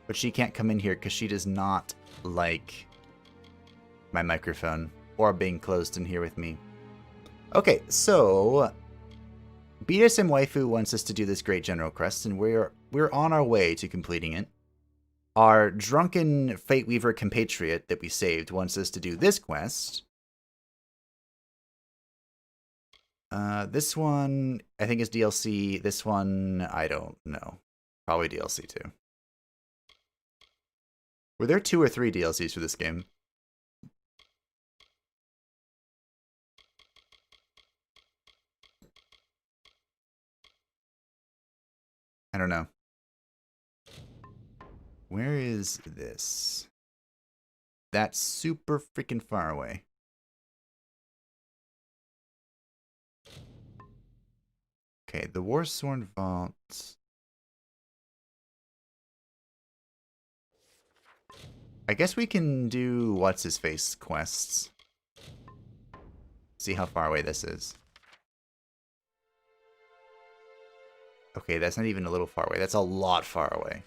But she can't come in here because she does not like my microphone or being closed in here with me. Okay, so BDSM Waifu wants us to do this great general quest, and we're on our way to completing it. Our drunken Fate Weaver compatriot that we saved wants us to do this quest. This one, I think, is DLC. This one, I don't know. Probably DLC too. Were there 2 or 3 DLCs for this game? I don't know. Where is this? That's super freaking far away. Okay, the Warsworn Vault. I guess we can do what's-his-face quests. See how far away this is. Okay, that's not even a little far away. That's a lot far away.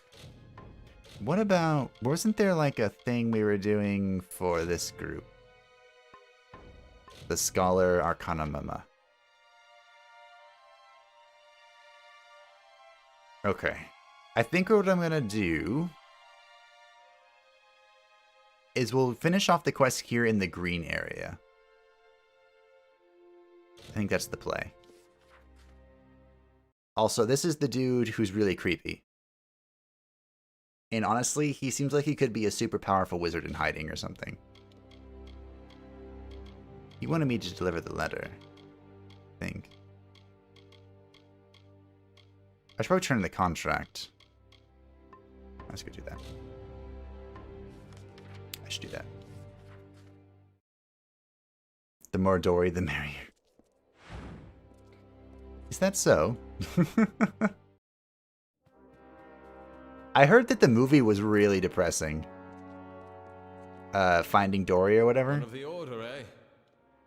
What about... Wasn't there like a thing we were doing for this group? The Scholar Arcana Mama. Okay. I think what I'm gonna do is we'll finish off the quest here in the green area. I think that's the play. Also, this is the dude who's really creepy. And honestly, he seems like he could be a super powerful wizard in hiding or something. He wanted me to deliver the letter, I think. I should probably turn in the contract. Let's go do that. I should do that. The more dory, the merrier. Is that so? I heard that the movie was really depressing. Finding Dory or whatever. One of the order, eh?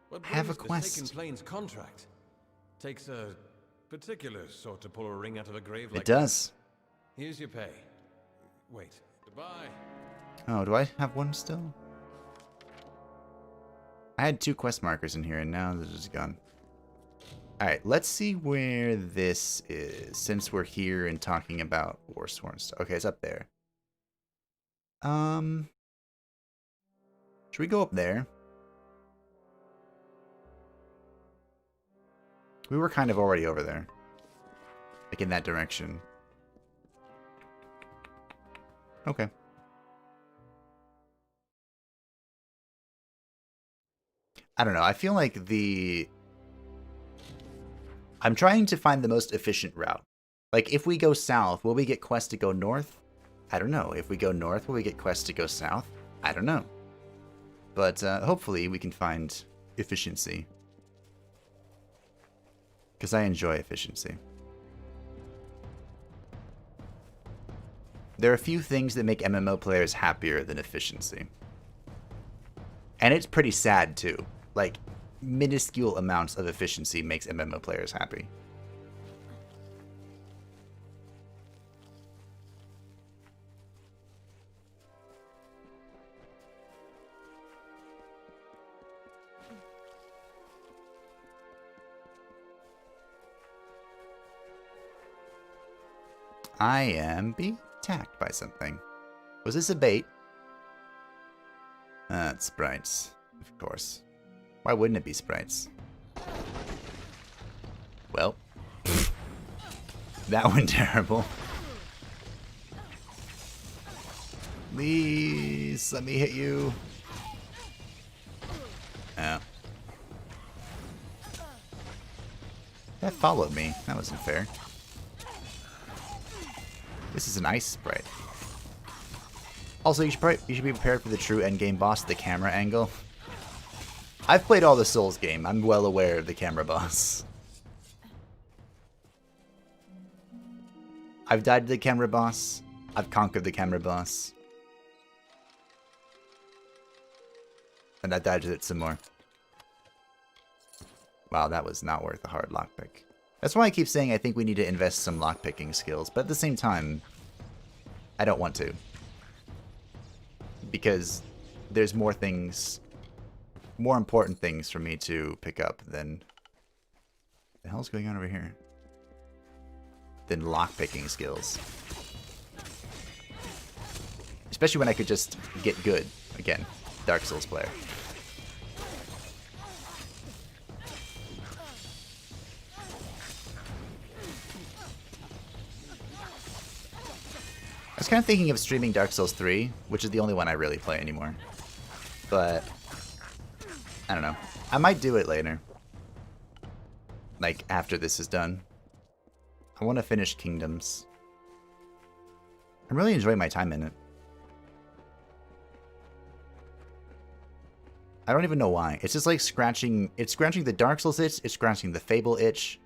What I have a brings quest. Forsaken Plains contract? Takes a particular sort to pull a ring out of a grave like It does. that. Here's your pay. Wait. Goodbye. Oh, do I have one still? I had 2 quest markers in here and now they're just gone. Alright, let's see where this is, since we're here and talking about Warsworn stuff. Okay, it's up there. Should we go up there? We were kind of already over there. Like in that direction. Okay. I don't know, I feel like I'm trying to find the most efficient route. Like, if we go south, will we get quests to go north? I don't know. If we go north, will we get quests to go south? I don't know. But hopefully we can find efficiency. Because I enjoy efficiency. There are a few things that make MMO players happier than efficiency. And it's pretty sad, too. Like, minuscule amounts of efficiency makes MMO players happy. I am being attacked by something. Was this a bait? It's sprites, of course. Why wouldn't it be sprites? Well, that went terrible. Please, let me hit you. Oh. That followed me. That wasn't fair. This is an ice sprite. Also, you should be prepared for the true endgame boss, the camera angle. I've played all the Souls game. I'm well aware of the camera boss. I've died to the camera boss. I've conquered the camera boss. And I died to it some more. Wow, that was not worth a hard lockpick. That's why I keep saying I think we need to invest some lockpicking skills, but at the same time, I don't want to. Because there's more things, more important things for me to pick up than... What the hell's going on over here? Than lockpicking skills. Especially when I could just get good. Again, Dark Souls player. I was kind of thinking of streaming Dark Souls 3, which is the only one I really play anymore. But, I don't know. I might do it later. Like, after this is done. I want to finish Kingdoms. I'm really enjoying my time in it. I don't even know why. It's just like scratching... It's scratching the Dark Souls itch, it's scratching the Fable itch.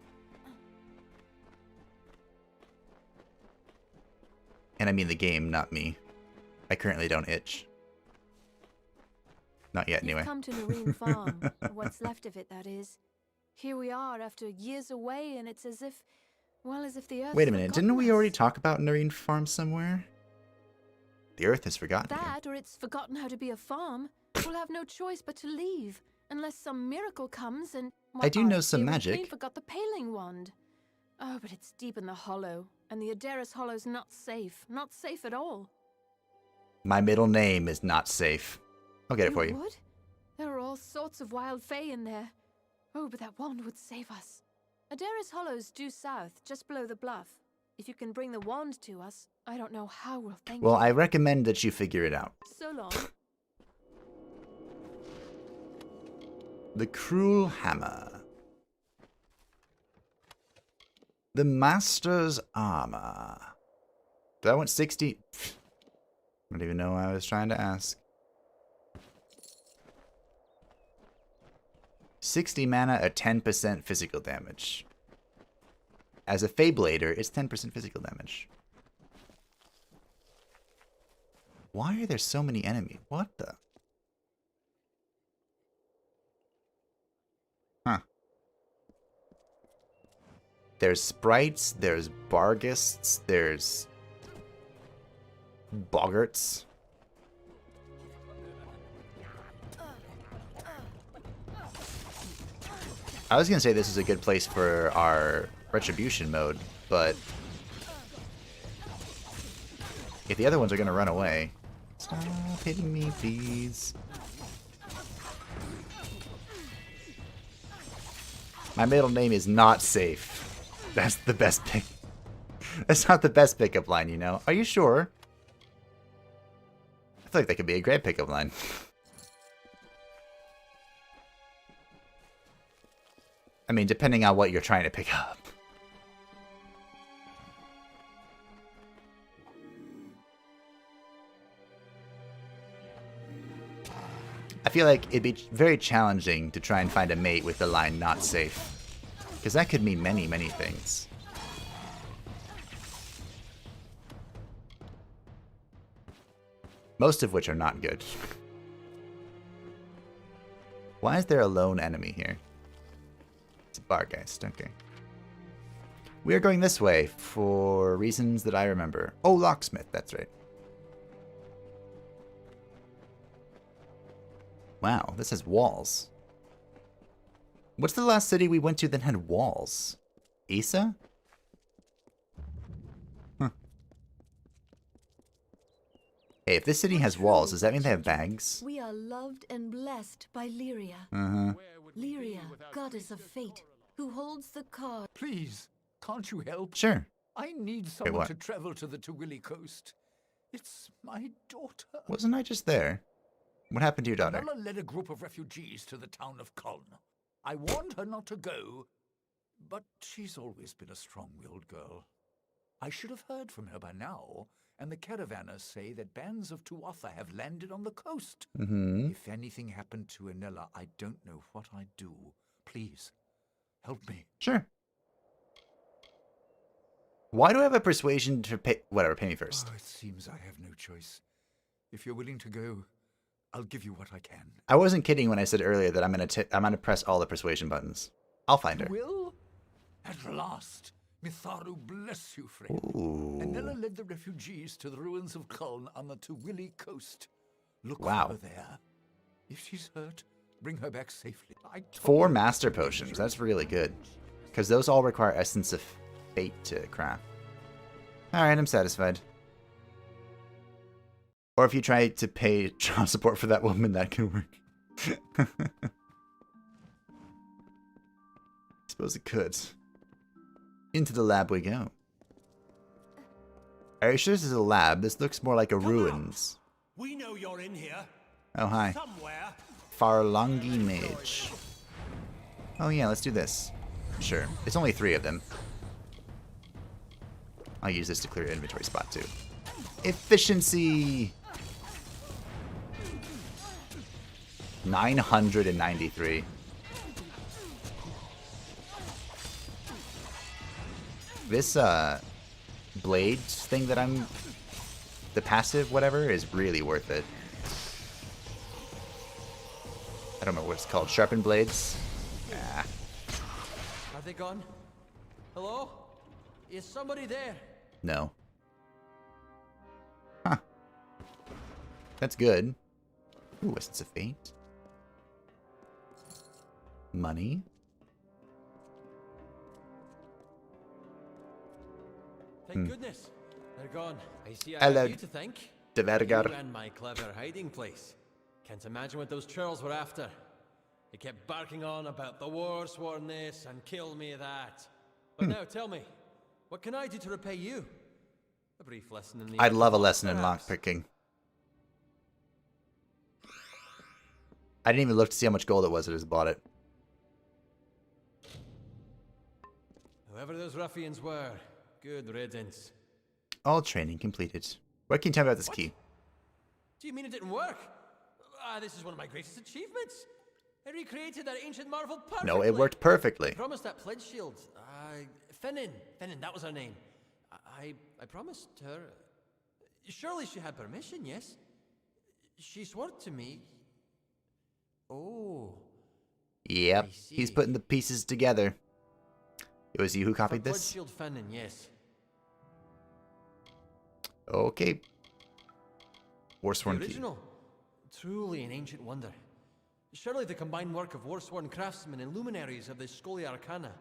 And I mean the game, not me. I currently don't itch. Not yet, anyway. You've come to Noreen Farm, or what's left of it, that is. Here we are after years away, and it's as if, well, as if the Earth. Wait a minute, didn't we already talk about Noreen Farm somewhere? The Earth has forgotten you. That, or it's forgotten how to be a farm. We'll have no choice but to leave, unless some miracle comes and... I do know some magic. We forgot the paling wand. Oh, but it's deep in the hollow, and the Adaris Hollow's not safe. Not safe at all. My middle name is not safe. I'll get it for you. Would? There are all sorts of wild fae in there. Oh, but that wand would save us. Adaris Hollow's due south, just below the bluff. If you can bring the wand to us, I don't know how we'll thank you. Well, I recommend that you figure it out. So long. The Cruel Hammer. The Master's Armor. Do I want 60? I don't even know what I was trying to ask. 60 mana at 10% physical damage. As a Fayblader, it's 10% physical damage. Why are there so many enemies? What the? Huh. There's sprites, there's bargists, there's boggarts. I was gonna say this is a good place for our retribution mode, but if the other ones are gonna run away, stop hitting me, please. My middle name is not safe. That's the best pick. That's not the best pickup line, you know. Are you sure? I feel like that could be a great pickup line. I mean, depending on what you're trying to pick up. I feel like it'd be very challenging to try and find a mate with the line not safe. Because that could mean many, many things. Most of which are not good. Why is there a lone enemy here? It's a Bargeist, okay. We are going this way for reasons that I remember. Oh, Locksmith, that's right. Wow, this has walls. What's the last city we went to that had walls? Isa? Huh. Hey, if this city has walls, does that mean they have bags? We are loved and blessed by Lyria. Uh-huh. Lyria, goddess of fate, who holds the card. Please, can't you help? Sure. I need someone what? to travel to the Tawili coast. It's my daughter. Wasn't I just there? What happened to your daughter? Amalur led a group of refugees to the town of Kuln. I warned her not to go, but she's always been a strong-willed girl. I should have heard from her by now, and the caravanners say that bands of Tuatha have landed on the coast. Mm-hmm. If anything happened to Enella, I don't know what I'd do. Please, help me. Sure. Why do I have a persuasion to pay? Whatever, pay me first. Oh, it seems I have no choice. If you're willing to go, I'll give you what I can. I wasn't kidding when I said earlier that I'm gonna press all the persuasion buttons. I'll find her. Will? At last. Mitharu bless you, friend. Ooh. Enella led the refugees to the ruins of Kuln on the Tawili coast. Look Wow. for her there. If she's hurt, bring her back safely. 4 master potions. That's really good. Because those all require Essence of Fate to craft. Alright, I'm satisfied. Or if you try to pay child support for that woman, that can work. I suppose it could. Into the lab we go. Are you sure this is a lab? This looks more like a ruins. We know you're in here. Oh, hi. Somewhere. Farlangi Mage. Oh yeah, let's do this. Sure. It's only 3 of them. I'll use this to clear an inventory spot too. Efficiency! 993. This blade thing that I'm, the passive whatever, is really worth it. I don't know what it's called. Sharpened blades. Ah. Are they gone? Hello? Is somebody there? No. Huh. That's good. Ooh, Essence of Fate. Money. Thank goodness. They're gone. I see I Hello, have you to thank. de Vergar. You and my clever hiding place. Can't imagine what those churls were after. They kept barking on about the war sworn this and kill me that. But now tell me, what can I do to repay you? A brief lesson in the I'd love a art of lesson in perhaps. lockpicking. I didn't even look to see how much gold it was. I just bought it. Whoever those ruffians were, good riddance. All training completed. What can you tell me about this key? Do you mean it didn't work? This is one of my greatest achievements. I recreated that ancient marvel perfectly. No, it worked perfectly. I promised that pledge shield. Fennin, that was her name. I promised her. Surely she had permission, yes? She swore to me. Oh. Yep, he's putting the pieces together. It was you who copied Pledge this? shield Fennin, yes. Okay. Warsworn The key. original. Truly an ancient wonder. Surely the combined work of war-sworn craftsmen and luminaries of the Scholia Arcana.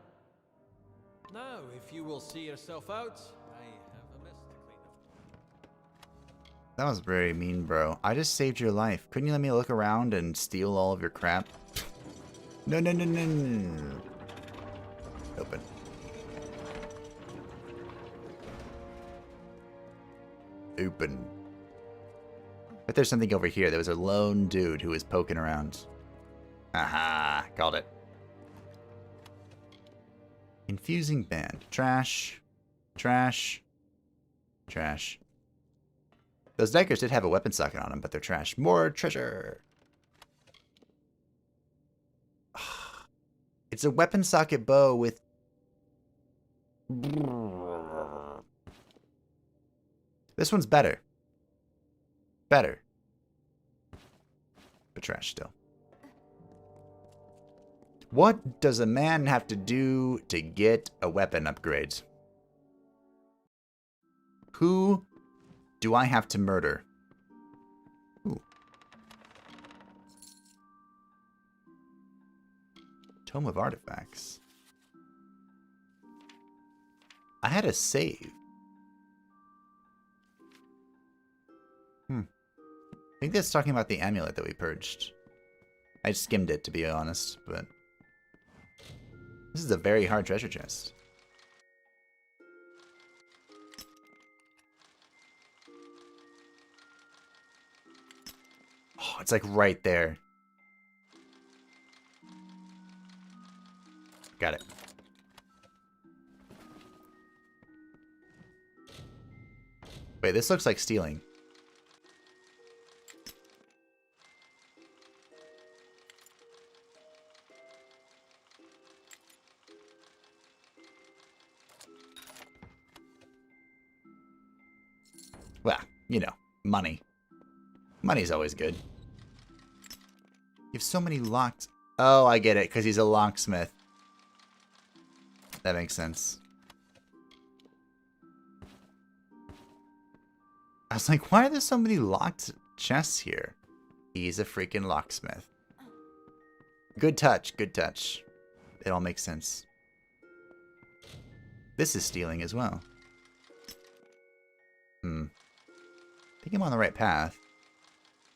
Now, if you will see yourself out, I have a mess to clean up. That was very mean, bro. I just saved your life. Couldn't you let me look around and steal all of your crap? No, no, no, no, no. Open. Open. But there's something over here. There was a lone dude who was poking around. Aha, called it. Infusing band. Trash. Trash. Trash. Those daggers did have a weapon socket on them, but they're trash. More treasure. It's a weapon socket bow with... This one's better. Better. But trash still. What does a man have to do to get a weapon upgrade? Who do I have to murder? Ooh. Tome of Artifacts. I had a save. I think that's talking about the amulet that we purged. I skimmed it, to be honest, but... This is a very hard treasure chest. Oh, it's like right there. Got it. Wait, this looks like stealing. Well, you know, money. Money's always good. You have so many locked... Oh, I get it, because he's a locksmith. That makes sense. I was like, why are there so many locked chests here? He's a freaking locksmith. Good touch, good touch. It all makes sense. This is stealing as well. I think I'm on the right path.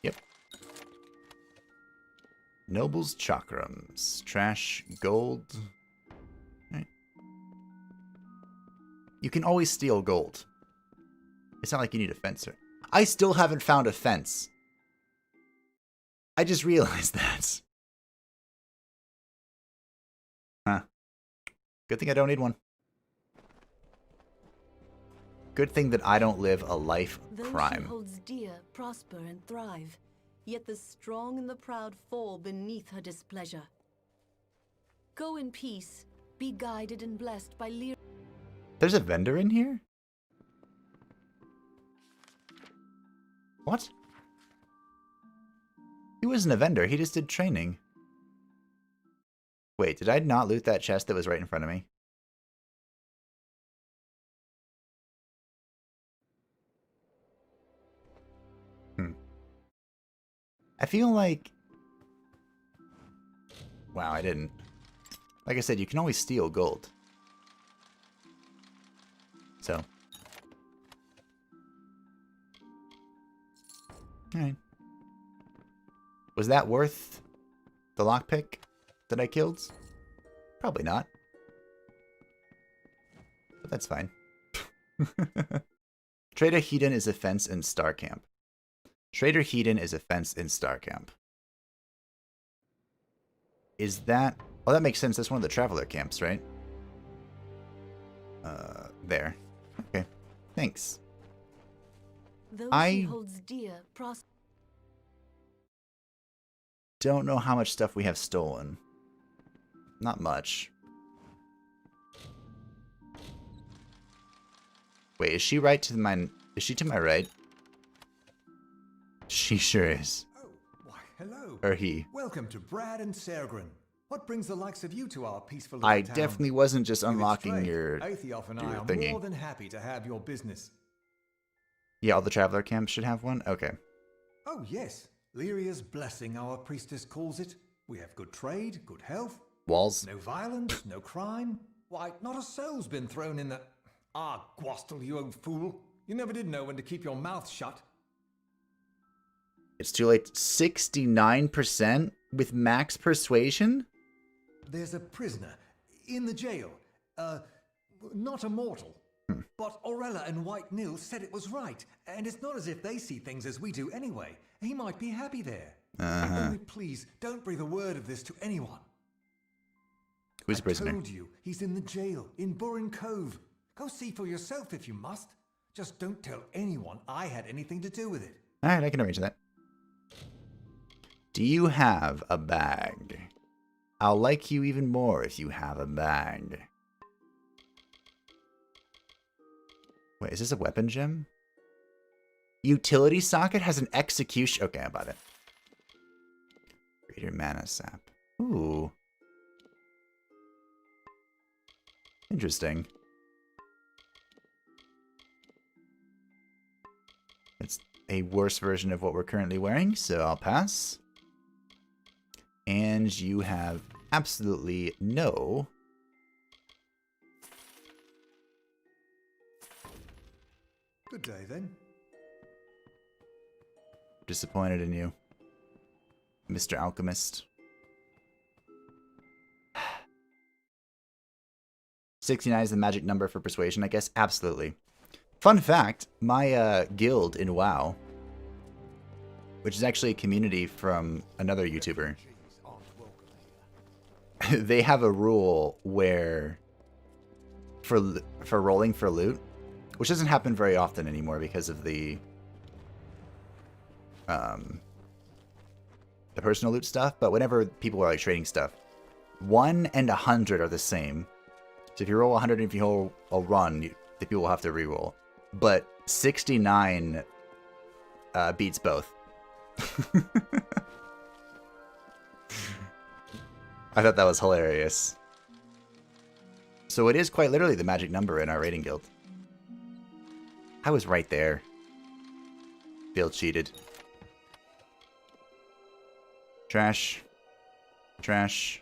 Yep. Noble's chakrams. Trash, gold. Right. You can always steal gold. It's not like you need a fencer. I still haven't found a fence. I just realized that. Huh. Good thing I don't need one. Good thing that I don't live a life Those crime. she holds dear prosper and thrive, yet the strong and the proud fall beneath her displeasure. Go in peace, be guided and blessed by Lear. There's a vendor in here? What? He wasn't a vendor, he just did training. Wait, did I not loot that chest that was right in front of me? I feel like... Wow, I didn't. Like I said, you can always steal gold. So. Alright. Was that worth the lockpick that I killed? Probably not. But that's fine. Trader Hedon is a fence in Star Camp. Trader Hedon is a fence in Star Camp. Is that... Oh, that makes sense. That's one of the traveler camps, right? There. Okay. Thanks. Those I he holds dear, don't know how much stuff we have stolen. Not much. Wait, is she right to my... Is she to my right? She sure is. Oh, why, hello. Or he. Welcome to Brad and Sergrin. What brings the likes of you to our peaceful I little town? definitely wasn't just If it's unlocking trade, your Aethioff and I are thingy. more than happy to have your business. Yeah, all the traveler camps should have one? Okay. Oh, yes. Lyria's blessing, our priestess calls it. We have good trade, good health. Walls. No violence, no crime. Why, not a soul's been thrown in the... Ah, Gwastel, you old fool. You never did know when to keep your mouth shut. It's too late. 69% with max persuasion? There's a prisoner in the jail. Not a mortal. But Aurella and White Nil said it was right. And it's not as if they see things as we do anyway. He might be happy there. Only please, don't breathe a word of this to anyone. Who's a prisoner? I told you, he's in the jail, in Burin Cove. Go see for yourself if you must. Just don't tell anyone I had anything to do with it. Alright, I can arrange that. Do you have a bag? I'll like you even more if you have a bag. Wait, is this a weapon gem? Utility socket has an execution... Okay, I bought it. Greater mana sap. Ooh. Interesting. It's a worse version of what we're currently wearing, so I'll pass. And you have absolutely no... Good day, then. Disappointed in you, Mr. Alchemist. 69 is the magic number for persuasion, I guess. Absolutely. Fun fact, my guild in WoW, which is actually a community from another YouTuber, they have a rule where for rolling for loot, which doesn't happen very often anymore because of the personal loot stuff, but whenever people are like trading stuff, 1 and 100 are the same. So if you roll 100 and if you roll a run, the people will have to reroll. But 69 beats both. I thought that was hilarious. So it is quite literally the magic number in our raiding guild. I was right there. Bill cheated. Trash. Trash.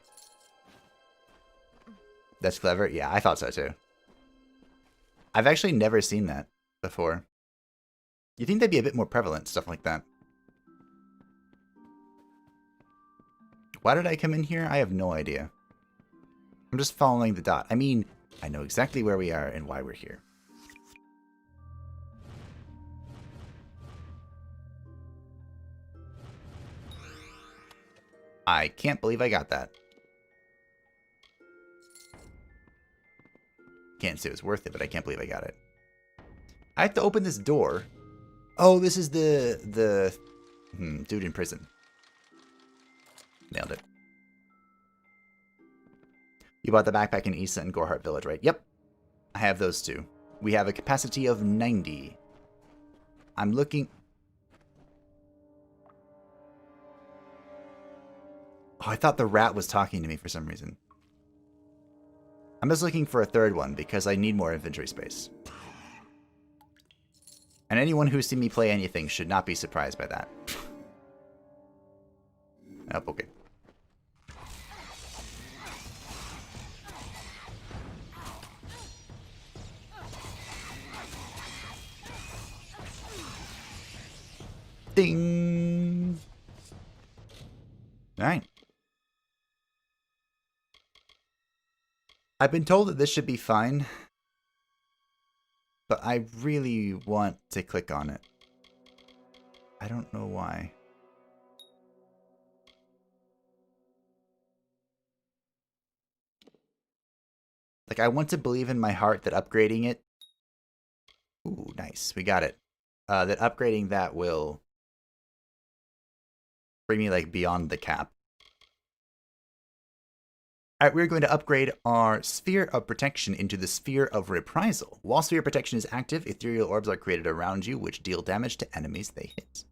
That's clever. Yeah, I thought so too. I've actually never seen that before. You think they'd be a bit more prevalent, stuff like that. Why did I come in here? I have no idea. I'm just following the dot. I mean, I know exactly where we are and why we're here. I can't believe I got that. Can't say it was worth it, but I can't believe I got it. I have to open this door. Oh, this is the dude in prison. Nailed it. You bought the backpack in Issa and Gorhart Village, right? Yep. I have those two. We have a capacity of 90. I'm looking... Oh, I thought the rat was talking to me for some reason. I'm just looking for a third one because I need more inventory space. And anyone who's seen me play anything should not be surprised by that. Oh, okay. Ding! Alright. I've been told that this should be fine, but I really want to click on it. I don't know why. Like, I want to believe in my heart that upgrading it... Ooh, nice. We got it. That upgrading that will bring me, like, beyond the cap. Alright, we're going to upgrade our Sphere of Protection into the Sphere of Reprisal. While Sphere of Protection is active, ethereal orbs are created around you, which deal damage to enemies they hit.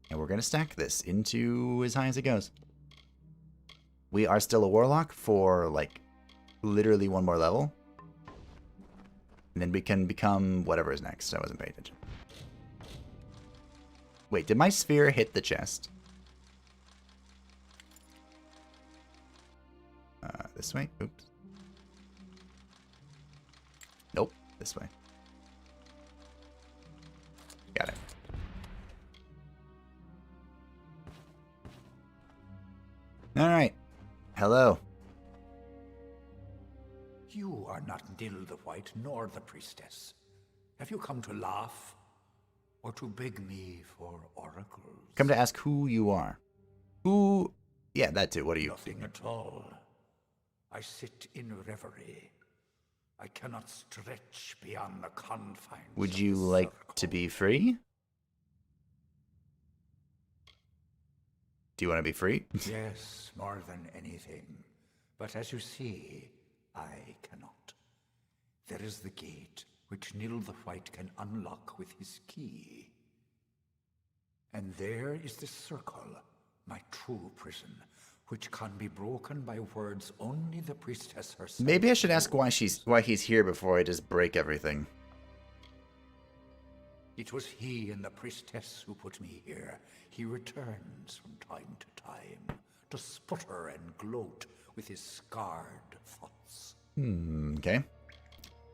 And we're going to stack this into as high as it goes. We are still a Warlock for, like, literally one more level. And then we can become whatever is next. I wasn't paying attention. Wait, did my sphere hit the chest? This way? Oops. Nope. This way. Got it. Alright. Hello. You are not Nil the White, nor the priestess. Have you come to laugh? Or to beg me for oracles? Come to ask who you are. Who... Yeah, that too. What are you? Nothing at all. I sit in reverie. I cannot stretch beyond the confines. Would you like to be free? Do you want to be free? Yes, more than anything. But as you see, I cannot. There is the gate, which Nil the White can unlock with his key. And there is the circle, my true prison, which can be broken by words only the priestess herself. Maybe I should ask why he's here before I just break everything. It was he and the priestess who put me here. He returns from time to time to sputter and gloat with his scarred thoughts. Okay. And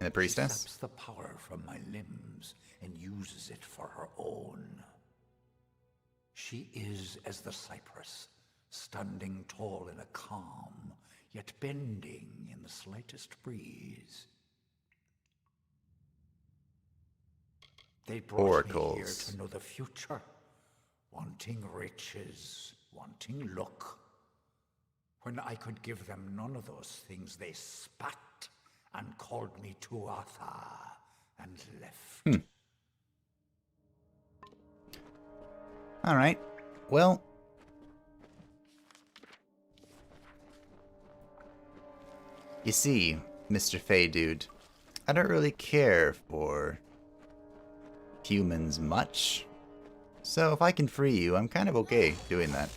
the priestess? She saps the power from my limbs and uses it for her own. She is as the cypress, standing tall in a calm, yet bending in the slightest breeze. They brought me here to know the future, wanting riches, wanting luck. When I could give them none of those things, they spat and called me Tuatha and left. All right. Well, you see, Mr. Fey Dude, I don't really care for humans much. So if I can free you, I'm kind of okay doing that.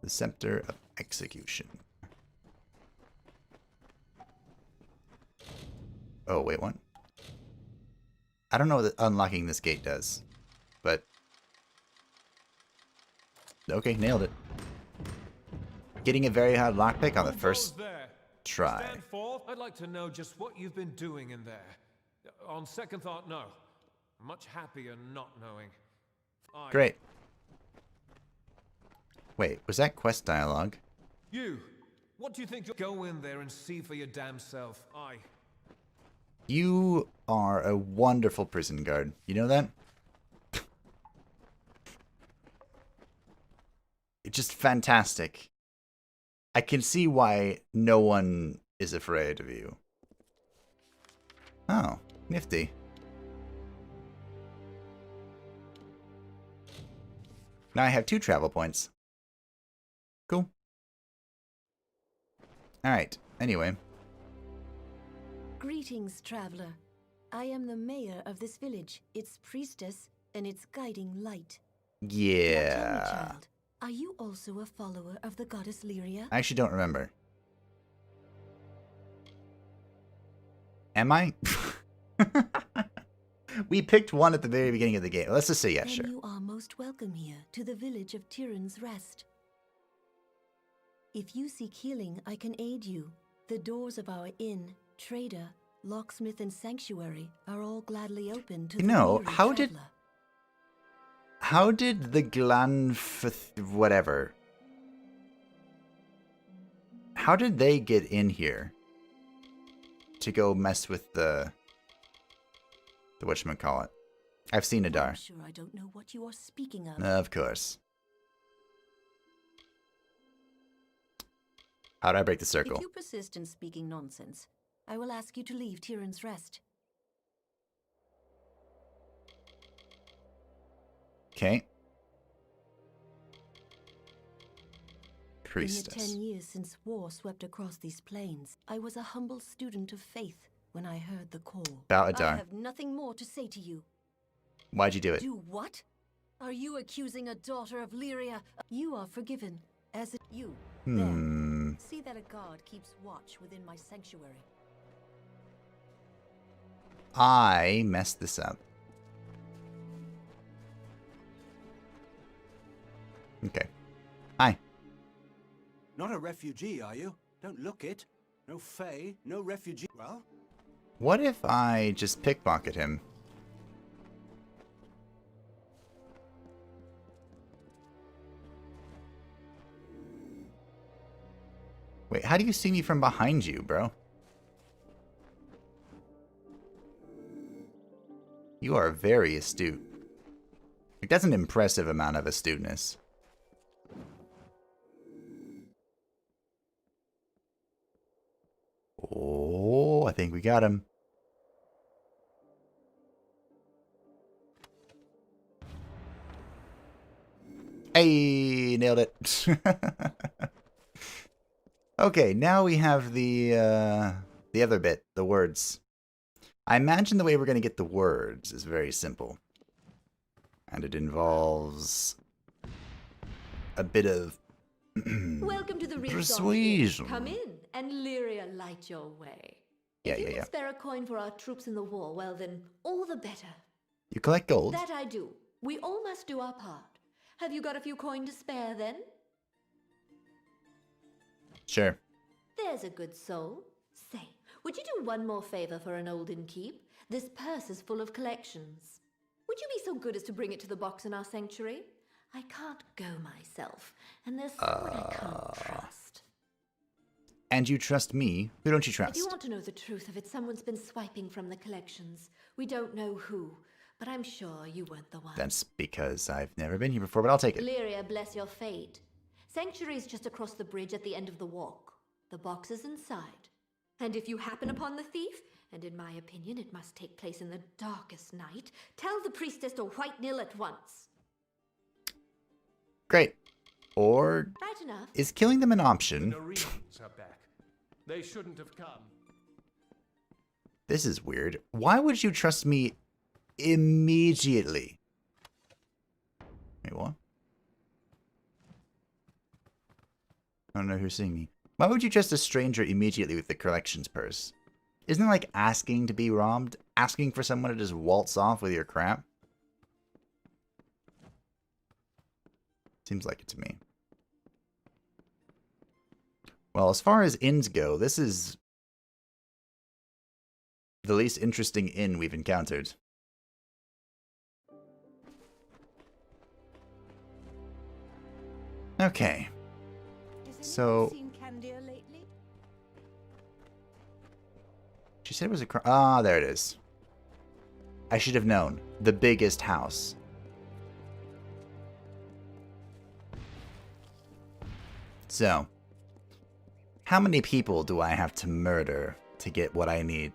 The Scepter of Execution. Oh, wait, what? I don't know what unlocking this gate does, but... Okay, nailed it. Getting a very hard lockpick on the first try. Stand forth. I'd like to know just what you've been doing in there. On second thought, no. I'm much happier not knowing. Great. Wait, was that quest dialogue? You! What do you think you'll go in there and see for your damn self? You are a wonderful prison guard. You know that? It's just fantastic. I can see why no one is afraid of you. Oh, nifty. Now I have 2 travel points. Cool. Alright, anyway. Greetings, traveler. I am the mayor of this village, its priestess, and its guiding light. Now tell me, Yeah. child, are you also a follower of the goddess Lyria? I actually don't remember. Am I? We picked one at the very beginning of the game. Let's just say yes, Then sure. you are most welcome here to the village of Tyrion's Rest. If you seek healing, I can aid you. The doors of our inn, trader, locksmith, and sanctuary are all gladly open to You the know, weary traveler. how did the whatever? How did they get in here to go mess with the whatchamacallit? I've seen I'm Adar. sure I don't know what you are speaking of. Of course. How do I break the circle? If you persist in speaking nonsense, I will ask you to leave Tyrion's Rest. Okay. In Priestess. the 10 years since war swept across these plains, I was a humble student of faith when I heard the call. About Adar. I have nothing more to say to you. Why'd you do it? Do what? Are you accusing a daughter of Lyria? You are forgiven, as it you. There. See that a guard keeps watch within my sanctuary. I messed this up. Okay. Hi. Not a refugee, are you? Don't look it. No Fae, no refugee. Well, What if I just pickpocket him? Wait, how do you see me from behind you, bro? You are very astute. Like, that's an impressive amount of astuteness. Oh, I think we got him. Hey, nailed it. Okay, now we have the other bit, the words. I imagine the way we're going to get the words is very simple. And it involves a bit of Welcome to the Ring persuasion. Come in and Lyria light your way. Yeah, if you yeah, can yeah. spare a coin for our troops in the war, well then, all the better. You collect gold. That I do. We all must do our part. Have you got a few coin to spare then? Sure. There's a good soul. Say, would you do one more favor for an olden keep? This purse is full of collections. Would you be so good as to bring it to the box in our sanctuary? I can't go myself, and there's someone I can't trust. And you trust me? Who don't you If trust? you want to know the truth of it, someone's been swiping from the collections. We don't know who, but I'm sure you weren't the one. That's because I've never been here before, but I'll take it. Lyria, bless your fate. Sanctuary's just across the bridge at the end of the walk. The box is inside. And if you happen upon the thief, and in my opinion it must take place in the darkest night, tell the priestess to white nil at once. Great. Or Right enough. is killing them an option? The Norwegians are back. They shouldn't have come. This is weird. Why would you trust me immediately? Wait, what? I don't know who's seeing me. Why would you trust a stranger immediately with the collections purse? Isn't it like asking to be robbed? Asking for someone to just waltz off with your crap? Seems like it to me. Well, as far as inns go, this is the least interesting inn we've encountered. Okay. So she said it was a there it is. I should have known. The biggest house. So, how many people do I have to murder to get what I need?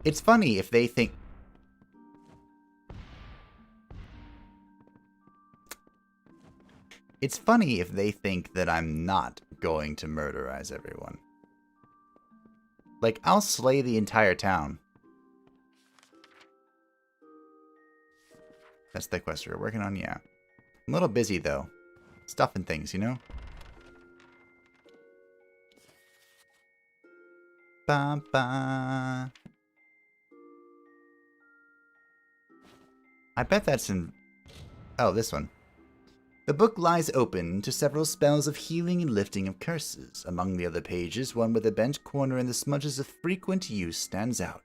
It's funny if they think... It's funny if they think that I'm not going to murderize everyone. Like, I'll slay the entire town. That's the quest we're working on, yeah. I'm a little busy, though. Stuff and things, you know? Ba ba. I bet that's in... Oh, this one. The book lies open to several spells of healing and lifting of curses. Among the other pages, one with a bent corner and the smudges of frequent use stands out.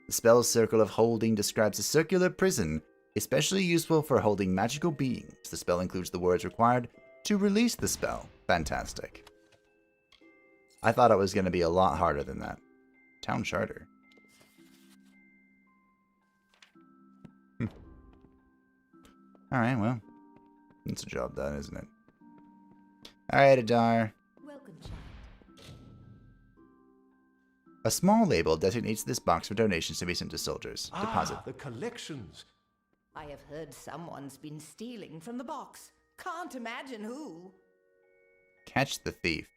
The spell's circle of holding describes a circular prison, especially useful for holding magical beings. The spell includes the words required to release the spell. Fantastic. I thought it was going to be a lot harder than that. Town Charter. Alright, well. It's a job done, isn't it? Alright, Adar. Welcome, child. A small label designates this box for donations to be sent to soldiers. Deposit. The collections. I have heard someone's been stealing from the box. Can't imagine who. Catch the thief.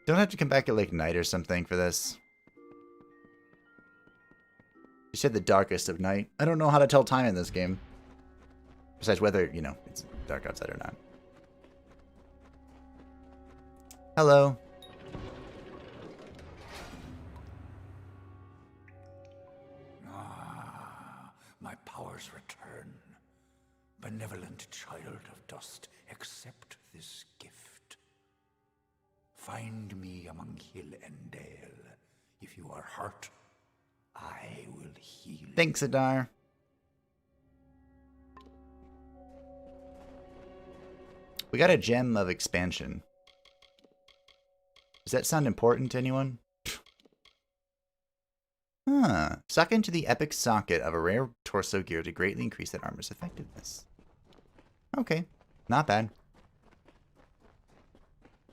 Don't have to come back at like night or something for this. You said the darkest of night. I don't know how to tell time in this game. Besides whether, you know, it's dark outside or not. Hello. Ah, my powers return. Benevolent child of dust, accept this gift. Find me among hill and dale. If you are hurt, I will heal. Thanks, Adar. We got a gem of expansion. Does that sound important to anyone? Huh. Suck into the epic socket of a rare torso gear to greatly increase that armor's effectiveness. Okay. Not bad.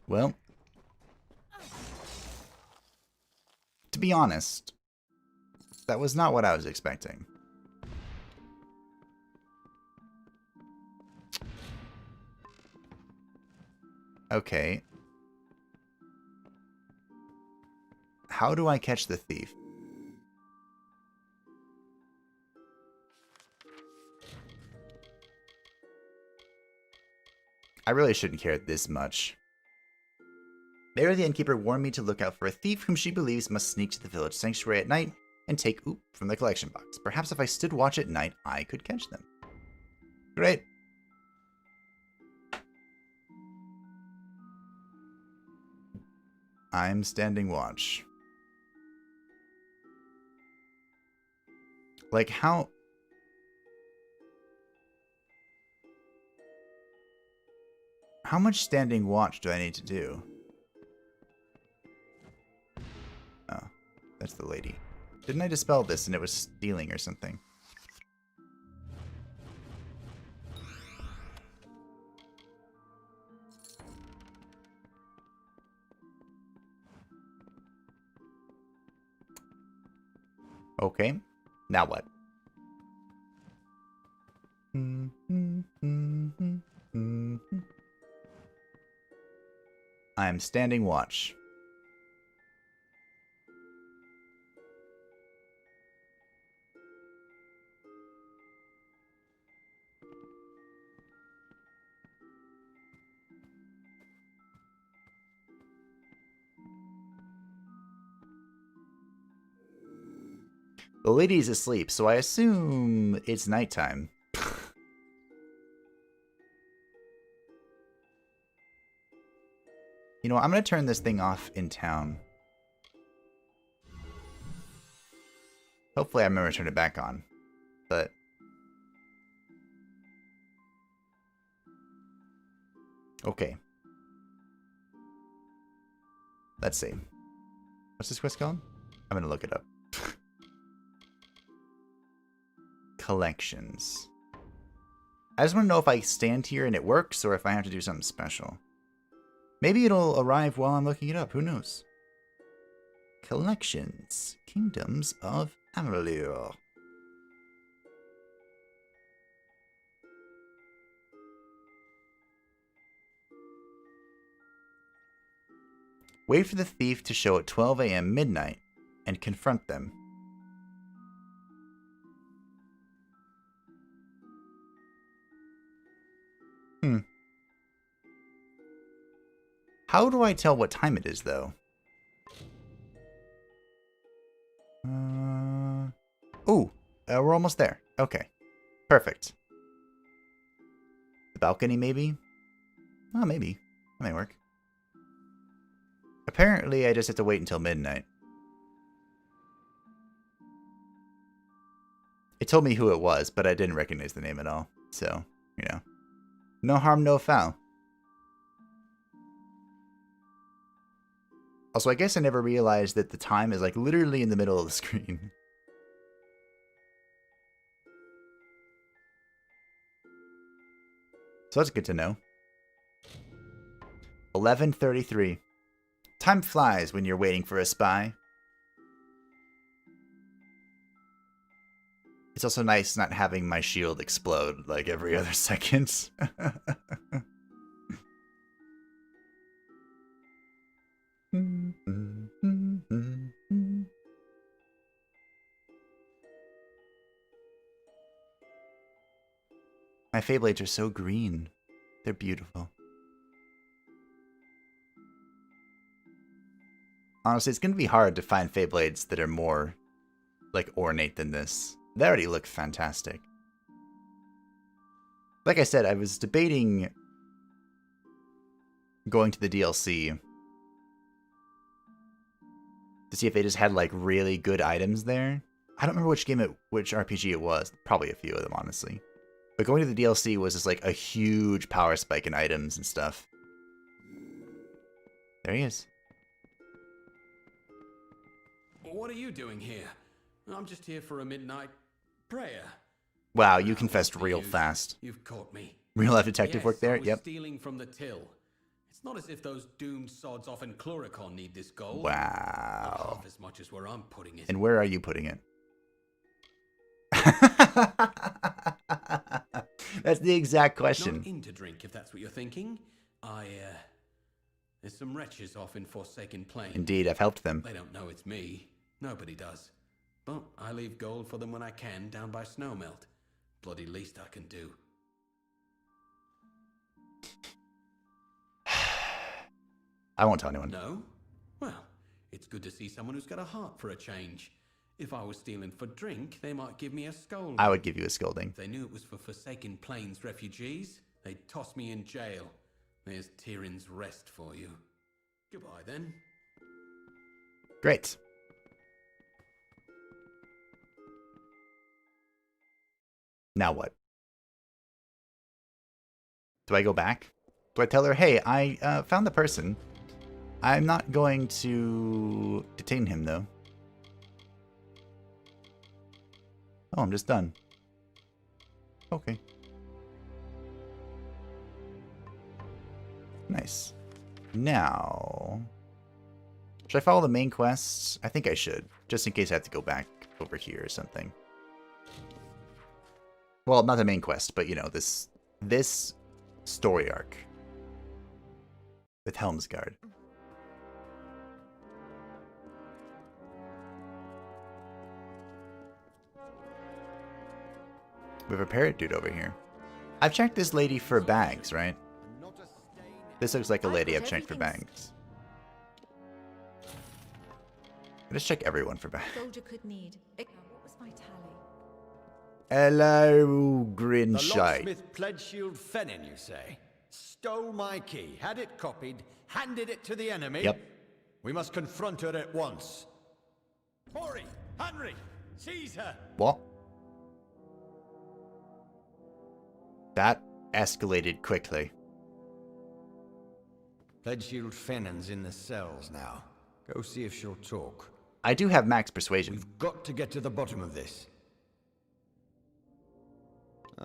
Well. To be honest, that was not what I was expecting. Okay. How do I catch the thief? I really shouldn't care this much. Mary the innkeeper warned me to look out for a thief whom she believes must sneak to the village sanctuary at night and take oop from the collection box. Perhaps if I stood watch at night, I could catch them. Great. I'm standing watch. Like how... How much standing watch do I need to do? Oh, that's the lady. Didn't I dispel this and it was stealing or something? Okay, now what? I am standing watch. The lady's asleep, so I assume it's nighttime. You know what, I'm going to turn this thing off in town. Hopefully I remember to turn it back on. But... okay. Let's see. What's this quest called? I'm going to look it up. Collections. I just want to know if I stand here and it works or if I have to do something special. Maybe it'll arrive while I'm looking it up. Who knows? Collections. Kingdoms of Amalur. Wait for the thief to show at 12 a.m. midnight. and confront them. How do I tell what time it is, though? We're almost there. Okay. Perfect. The balcony, maybe? Oh, maybe. That may work. Apparently, I just have to wait until midnight. It told me who it was, but I didn't recognize the name at all. So, you know. No harm, no foul. Also, I guess I never realized that the time is like literally in the middle of the screen. So that's good to know. 11:33. Time flies when you're waiting for a spy. It's also nice not having my shield explode like every other second. My Feyblades are so green. They're beautiful. Honestly, it's going to be hard to find Feyblades that are more, like, ornate than this. They already look fantastic. Like I said, I was debating going to the DLC to see if they just had, like, really good items there. I don't remember which RPG it was. Probably a few of them, honestly. But going to the DLC was just, like, a huge power spike in items and stuff. There he is. What are you doing here? I'm just here for a midnight prayer. Wow, you confessed real fast. You've caught me. Real life detective work there? I was Yep. stealing from the till. It's not as if those doomed sods off in Cluricon need this gold. Wow. Not half as much as where I'm putting it. And where are you putting it? That's the exact question. Not in to drink, if that's what you're thinking. There's some wretches off in Forsaken Plain. Indeed, I've helped them. They don't know it's me. Nobody does. But I leave gold for them when I can down by Snowmelt. Bloody least I can do. I won't tell anyone. No? Well, it's good to see someone who's got a heart for a change. If I was stealing for drink, they might give me a scolding. I would give you a scolding. If they knew it was for Forsaken Plains refugees, they'd toss me in jail. There's Tyrion's rest for you. Goodbye, then. Great. Now what? Do I go back? Do I tell her, hey, I found the person. I'm not going to detain him, though. Oh, I'm just done. Okay. Nice. Now, should I follow the main quests? I think I should, just in case I have to go back over here or something. Well, not the main quest, but you know, this story arc with Helmsgard. We have a parrot dude over here. I've checked this lady for bags, right? This looks like a lady I've checked for bags. Let's check everyone for bags. Soldier could need. What was my tally? Hello, Grinshite. The locksmith Pledgeshield Fennin, you say? Stole my key, had it copied, handed it to the enemy? Yep. We must confront her at once. Hurry! Henry! Seize her! What? That escalated quickly. Pledgeshield Fennin's in the cells now. Go see if she'll talk. I do have max persuasion. We've got to get to the bottom of this.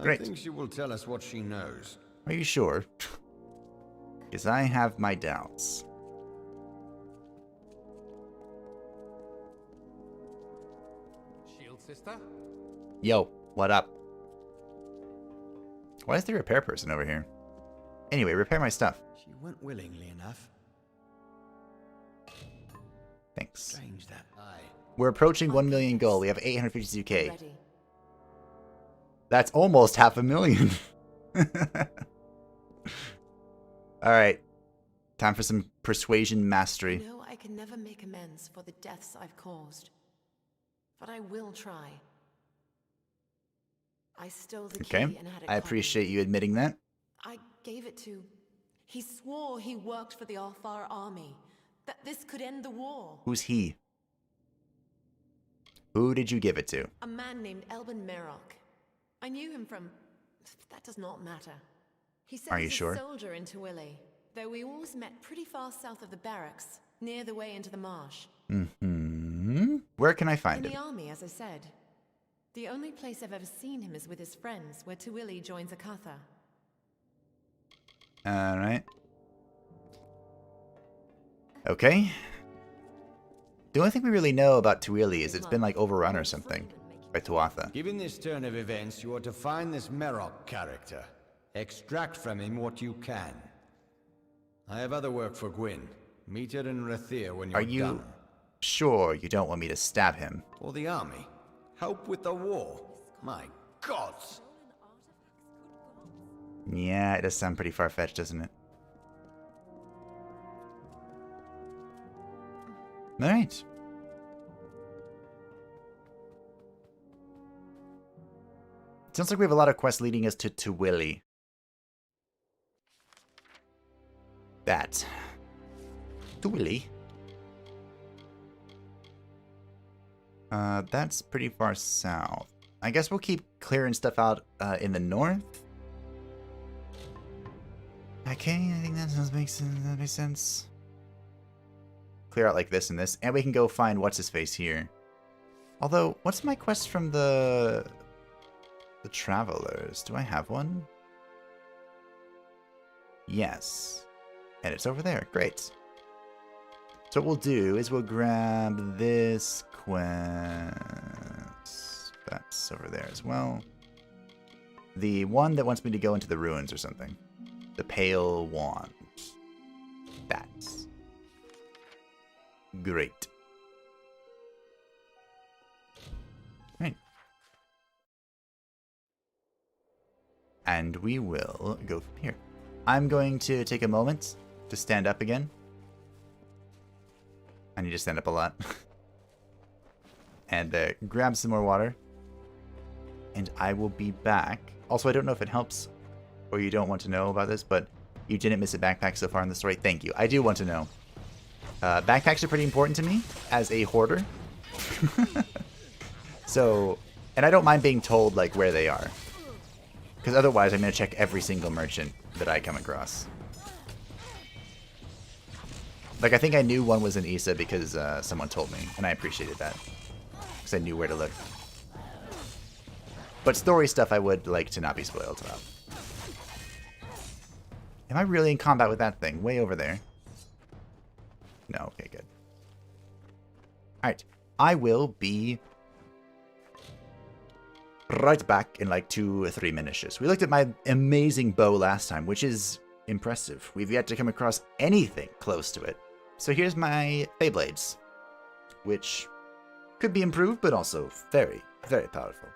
Great. I think she will tell us what she knows. Are you sure? Because I have my doubts. Shield sister? Yo, what up? Why is the repair person over here? Anyway, repair my stuff. She went willingly enough. Thanks. Strange that. Aye. We're approaching 1 million gold. We have 852k. That's almost 500,000. Alright. Time for some persuasion mastery. I know I can never make amends for the deaths I've caused. But I will try. I stole the key Okay. and had it I copied. appreciate you admitting that. I gave it to... He swore he worked for the Alfar army. That this could end the war. Who's he? Who did you give it to? A man named Elben Merok. I knew him from... That does not matter. He said Are you he's sure? a soldier in Tawili, though we always met pretty far south of the barracks, near the way into the marsh. Mm-hmm. Where can I find In him? the army, as I said. The only place I've ever seen him is with his friends, where Tawili joins Akatha. Alright. Okay. The only thing we really know about Tawili is it's been like overrun or something by Tuatha. Given this turn of events, you are to find this Merok character. Extract from him what you can. I have other work for Gwyn. Meet her in Rathir when you're Are you done. sure you don't want me to stab him? For the army. Help with the war. My gods! Yeah, it does sound pretty far-fetched, doesn't it? Alright. Sounds like we have a lot of quests leading us to Tawili. That. Tawili? That's pretty far south. I guess we'll keep clearing stuff out in the north. Okay, I think that makes sense. That makes sense. Clear out like this and this, and we can go find what's his face here. Although, what's my quest from the travelers? Do I have one? Yes, and it's over there. Great. So what we'll do is we'll grab this quest. That's over there as well. The one that wants me to go into the ruins or something. The Pale Wand. That's great. Right. And we will go from here. I'm going to take a moment to stand up again. I need to stand up a lot. And grab some more water. And I will be back. Also, I don't know if it helps or you don't want to know about this, but you didn't miss a backpack so far in the story. Thank you. I do want to know. Backpacks are pretty important to me as a hoarder. So, and I don't mind being told like where they are. Because otherwise I'm going to check every single merchant that I come across. Like I think I knew one was in Issa because someone told me, and I appreciated that. Because I knew where to look. But story stuff I would like to not be spoiled about. Am I really in combat with that thing? Way over there. No, okay, good. Alright. I will be right back in like 2 or 3 minutes. We looked at my amazing bow last time, which is impressive. We've yet to come across anything close to it. So here's my Beyblades, which could be improved, but also very, very powerful.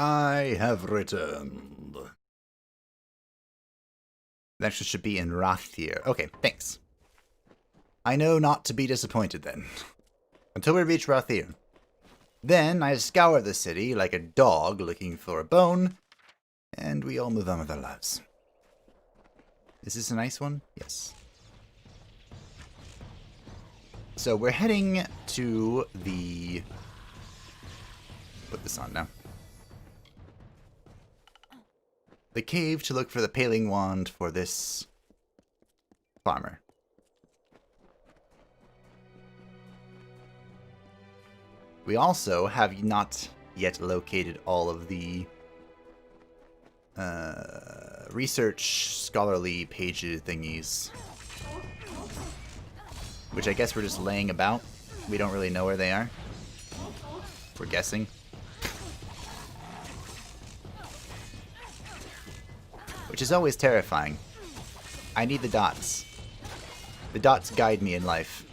I have returned. That should be in Rathir. Okay, thanks. I know not to be disappointed then. Until we reach Rathir. Then I scour the city like a dog looking for a bone, and we all move on with our lives. Is this a nice one? Yes. So we're heading to the... Put this on now. The cave to look for the paling wand for this farmer. We also have not yet located all of the research scholarly pages thingies, which I guess we're just laying about. We don't really know where they are. We're guessing. Which is always terrifying. I need the dots. The dots guide me in life.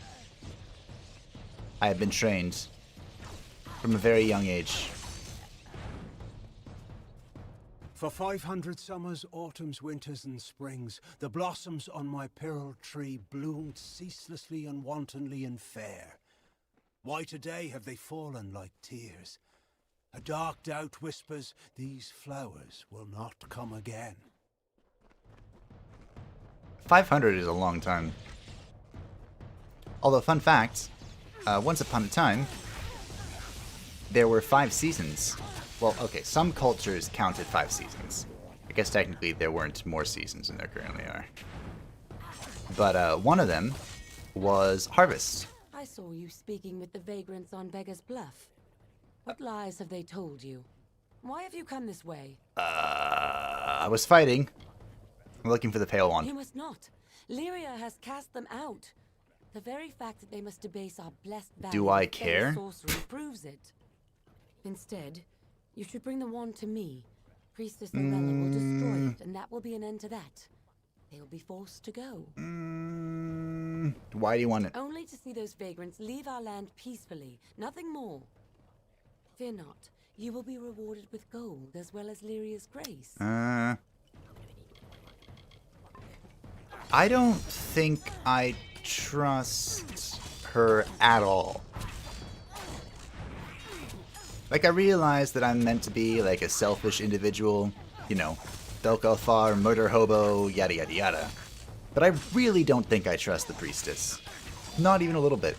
I have been trained from a very young age. For 500 summers, autumns, winters, and springs, the blossoms on my pearl tree bloomed ceaselessly and wantonly and fair. Why today have they fallen like tears? A dark doubt whispers, these flowers will not come again. 500 is a long time. Although, fun fact, once upon a time, there were 5 seasons. Well, okay, some cultures counted 5 seasons. I guess technically there weren't more seasons than there currently are. But one of them was harvest. I saw you speaking with the vagrants on Beggar's Bluff. What lies have they told you? Why have you come this way? I was fighting. I'm looking for the pale wand. You must not. Lyria has cast them out. The very fact that they must debase our blessed valley Do I with care? sorcery proves it. Instead, you should bring the wand to me. Priestess Orella will destroy it, and that will be an end to that. They will be forced to go. Why do you want it? Only to see those vagrants leave our land peacefully, nothing more. Fear not, you will be rewarded with gold as well as Lyria's grace. I don't think I trust her at all. Like, I realize that I'm meant to be, like, a selfish individual, you know, Belkalfar, murder hobo, yada yada yada. But I really don't think I trust the priestess. Not even a little bit.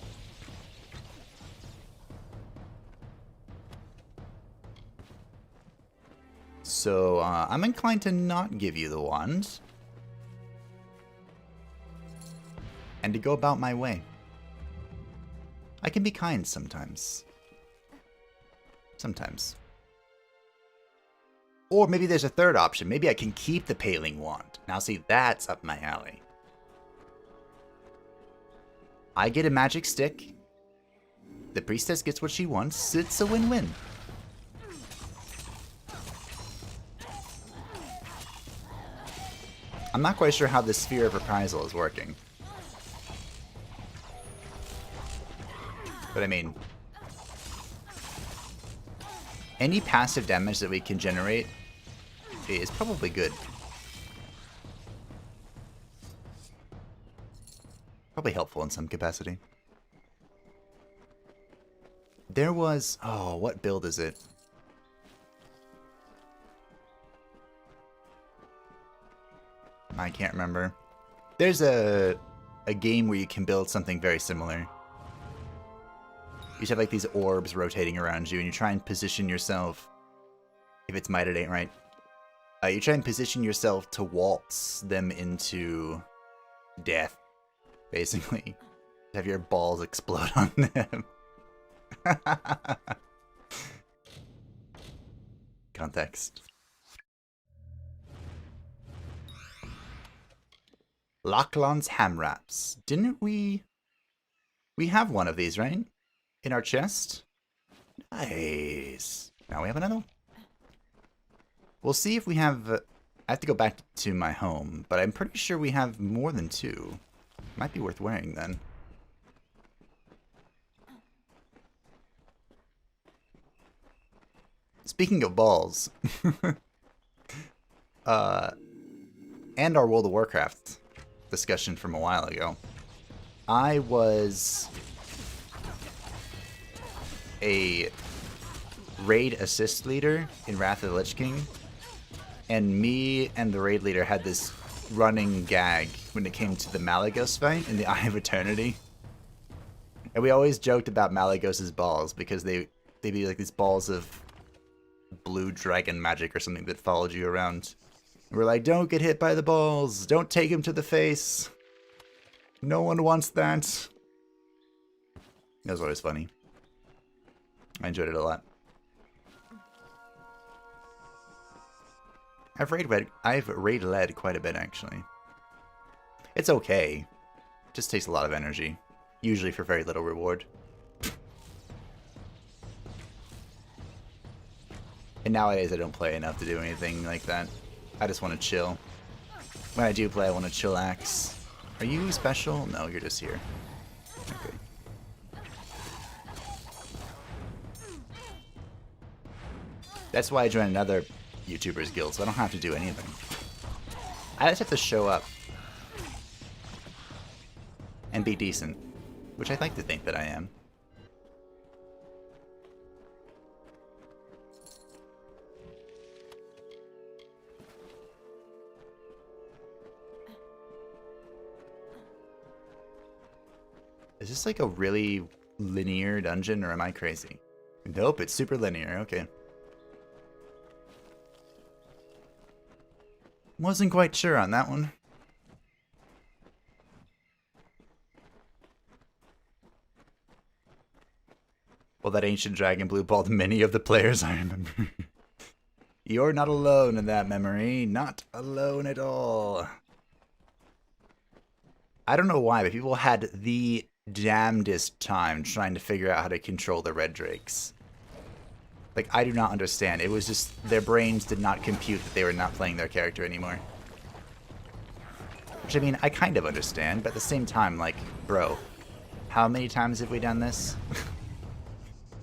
So, I'm inclined to not give you the wand. And to go about my way. I can be kind sometimes. Sometimes. Or maybe there's a third option. Maybe I can keep the paling wand. Now see, that's up my alley. I get a magic stick. The priestess gets what she wants. It's a win-win. I'm not quite sure how the sphere of reprisal is working. But I mean, any passive damage that we can generate is probably good. Probably helpful in some capacity. There was... oh, what build is it? I can't remember. There's a game where you can build something very similar. You just have like these orbs rotating around you, and you try and position yourself. If it's might, it ain't right. You try and position yourself to waltz them into death, basically. Have your balls explode on them. Context. Lachlan's ham wraps. Didn't we... we have one of these, right? In our chest? Nice. Now we have another one. We'll see if we have... I have to go back to my home, but I'm pretty sure we have more than 2. Might be worth wearing then. It's speaking of balls, and our World of Warcraft discussion from a while ago, I was a raid assist leader in Wrath of the Lich King, and me and the raid leader had this running gag when it came to the Malagos fight in the Eye of Eternity. And we always joked about Malagos's balls because they'd be like these balls of blue dragon magic or something that followed you around. We're like, don't get hit by the balls. Don't take him to the face. No one wants that. That was always funny. I enjoyed it a lot. I've raid led quite a bit, actually. It's okay. Just takes a lot of energy. Usually for very little reward. And nowadays I don't play enough to do anything like that. I just want to chill. When I do play, I want to chillax. Are you special? No, you're just here. Okay. That's why I joined another YouTubers guild, so I don't have to do anything. I just have to show up. And be decent. Which I'd like to think that I am. Is this like a really linear dungeon, or am I crazy? Nope, it's super linear, okay. Wasn't quite sure on that one. Well, that ancient dragon blue balled many of the players, I remember. You're not alone in that memory. Not alone at all. I don't know why, but people had the damnedest time trying to figure out how to control the red drakes. Like, I do not understand. It was just, their brains did not compute that they were not playing their character anymore. Which, I mean, I kind of understand, but at the same time, like, bro, how many times have we done this?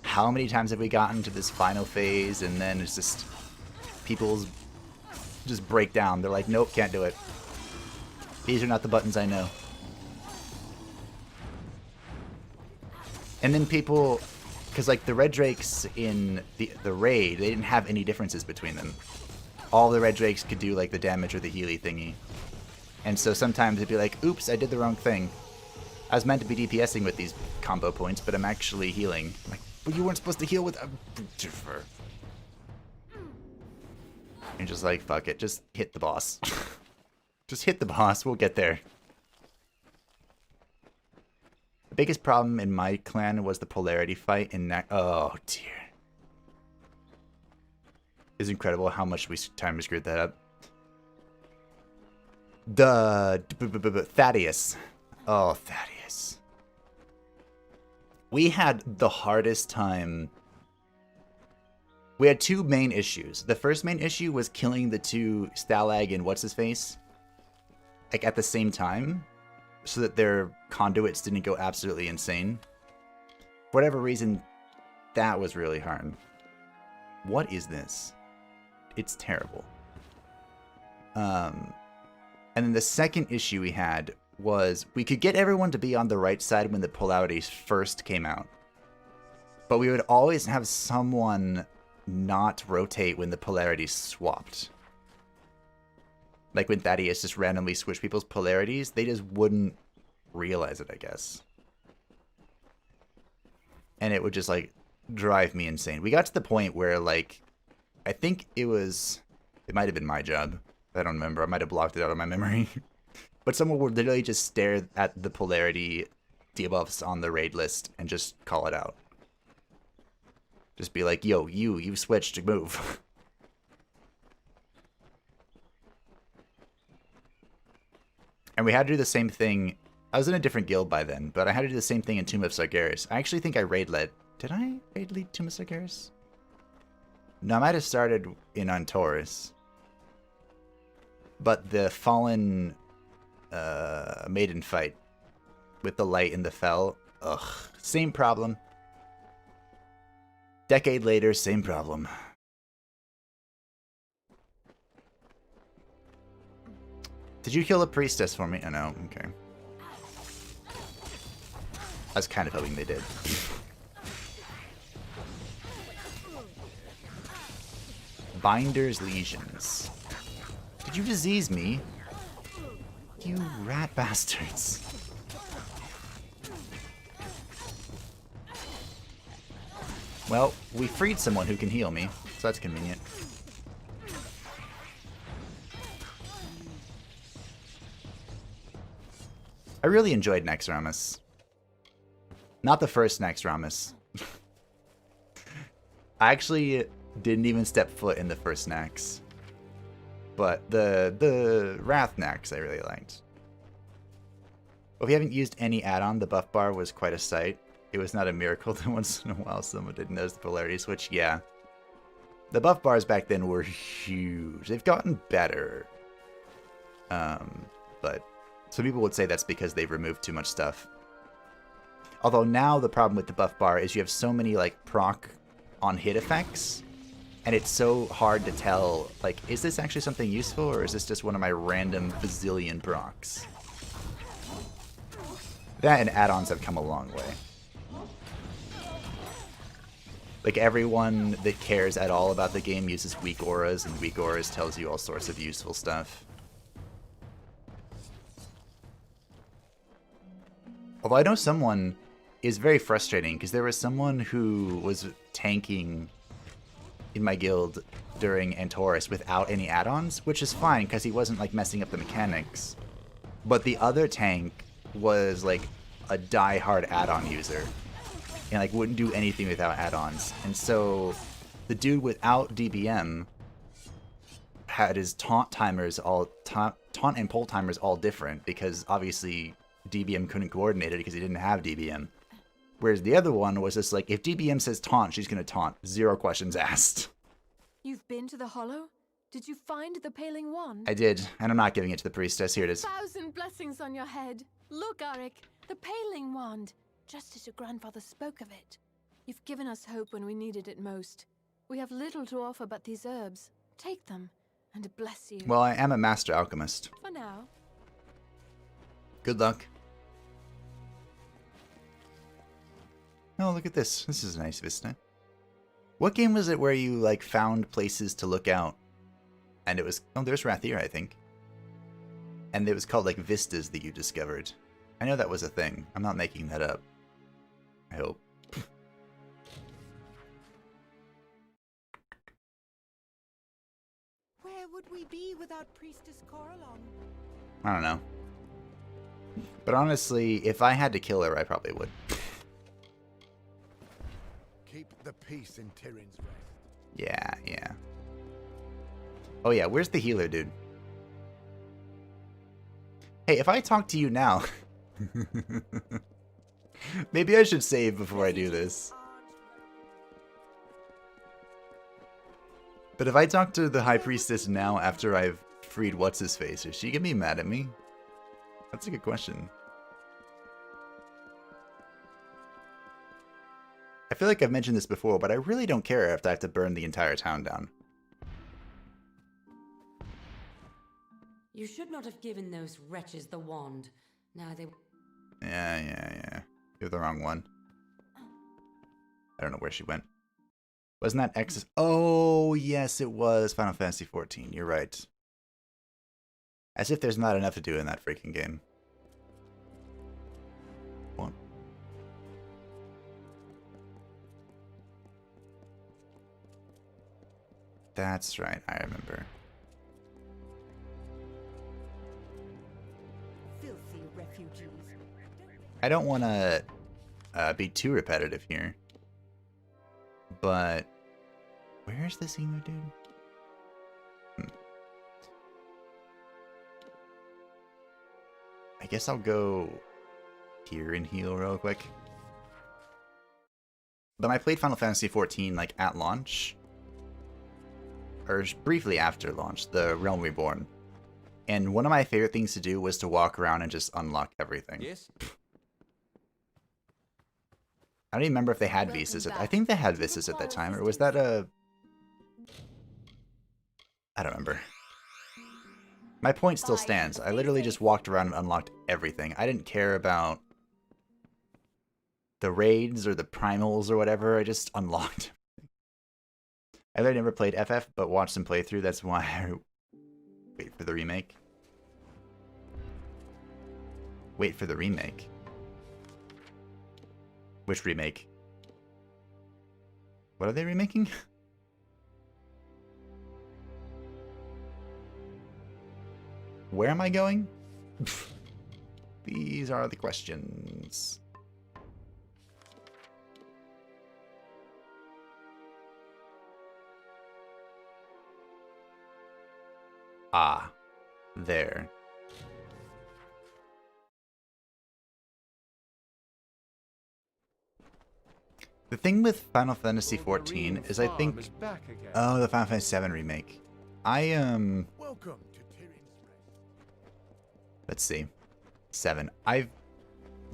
How many times have we gotten to this final phase, and then it's just, people's just break down. They're like, nope, can't do it. These are not the buttons I know. And then people, because like the red drakes in the raid, they didn't have any differences between them. All the red drakes could do like the damage or the healy thingy. And so sometimes it'd be like, oops, I did the wrong thing. I was meant to be DPSing with these combo points, but I'm actually healing. I'm like, but you weren't supposed to heal with... You're just like, fuck it, just hit the boss. Just hit the boss, we'll get there. The biggest problem in my clan was the polarity fight in that. Oh dear. It's incredible how much time we screwed that up. Thaddeus. Oh, Thaddeus. We had the hardest time. We had two main issues. The first main issue was killing the two Stalag and what's-his-face, like, at the same time, so that their conduits didn't go absolutely insane. For whatever reason, that was really hard. What is this? It's terrible. And then the second issue we had was we could get everyone to be on the right side when the polarities first came out. But we would always have someone not rotate when the polarities swapped. Like when Thaddeus just randomly switched people's polarities, they just wouldn't realize it, I guess. And it would just like drive me insane. We got to the point where like, I think it might have been my job. I don't remember. I might have blocked it out of my memory. But someone would literally just stare at the polarity debuffs on the raid list and just call it out. Just be like, yo, you switched, move. And we had to do the same thing. I was in a different guild by then, but I had to do the same thing in Tomb of Sargeras. I actually think I raid led. Did I raid lead Tomb of Sargeras? No, I might have started in Taurus. But the Fallen maiden fight with the light and the fell, ugh, same problem. Decade later, same problem. Did you kill a priestess for me? Oh, no. Okay. I was kind of hoping they did. Binder's lesions. Did you disease me? You rat bastards. Well, we freed someone who can heal me, so that's convenient. I really enjoyed Naxxramas. Not the first Naxxramas. I actually didn't even step foot in the first Nax. But the Wrath Nax I really liked. If you haven't used any add-on, the buff bar was quite a sight. It was not a miracle that once in a while someone didn't notice the polarity switch. Yeah. The buff bars back then were huge. They've gotten better. But some people would say that's because they've removed too much stuff. Although now the problem with the buff bar is you have so many like proc on hit effects. And it's so hard to tell, like, is this actually something useful or is this just one of my random bazillion procs? That and add-ons have come a long way. Like, everyone that cares at all about the game uses weak auras, and weak auras tells you all sorts of useful stuff. Although I know someone is very frustrating, because there was someone who was tanking in my guild during Antorus without any add-ons, which is fine, because he wasn't, like, messing up the mechanics. But the other tank was, like, a die-hard add-on user. And, like, wouldn't do anything without add-ons. And so, the dude without DBM had his taunt timers all... Taunt and pull timers all different, because, obviously, DBM couldn't coordinate it because he didn't have DBM. Whereas the other one was just like, if DBM says taunt, she's gonna taunt. 0 questions asked. You've been to the Hollow? Did you find the Paling Wand? I did, and I'm not giving it to the priestess. Here it is. 1,000 blessings on your head. Look, Arik, the Paling Wand. Just as your grandfather spoke of it. You've given us hope when we needed it most. We have little to offer but these herbs. Take them, and bless you. Well, I am a master alchemist. For now. Good luck. Oh, look at this. This is a nice vista. What game was it where you, like, found places to look out? And it was... Oh, there's Rathir, I think. And it was called, like, vistas that you discovered. I know that was a thing. I'm not making that up. I hope. Where would we be without Priestess Coralon? I don't know. But honestly, if I had to kill her, I probably would. Keep the peace in Tyrion's rest. Yeah. Oh yeah, where's the healer, dude? Hey, if I talk to you now... Maybe I should save before I do this. But if I talk to the High Priestess now after I've freed What's-His-Face, is she gonna be mad at me? That's a good question. I feel like I've mentioned this before, but I really don't care if I have to burn the entire town down. You should not have given those wretches the wand. Now they... Yeah. You're the wrong one. I don't know where she went. Wasn't that X? Oh, yes, it was Final Fantasy XIV. You're right. As if there's not enough to do in that freaking game. What? That's right, I remember. Filthy refugees. I don't want to be too repetitive here. But where's this emu dude? I guess I'll go here and heal real quick. But I played Final Fantasy XIV like at launch. Or briefly after launch, the Realm Reborn. And one of my favorite things to do was to walk around and just unlock everything. Yes. I don't even remember if they had visas. I think they had visas at that time, or was that a... I don't remember. My point still stands. I literally just walked around and unlocked everything. I didn't care about the raids or the primals or whatever. I just unlocked. I literally never played FF, but watched some playthrough. That's why I wait for the remake. Wait for the remake. Which remake? What are they remaking? Where am I going? These are the questions. Ah, there. The thing with Final Fantasy XIV is I think... Oh, the Final Fantasy VII remake. Welcome to Let's see. 7.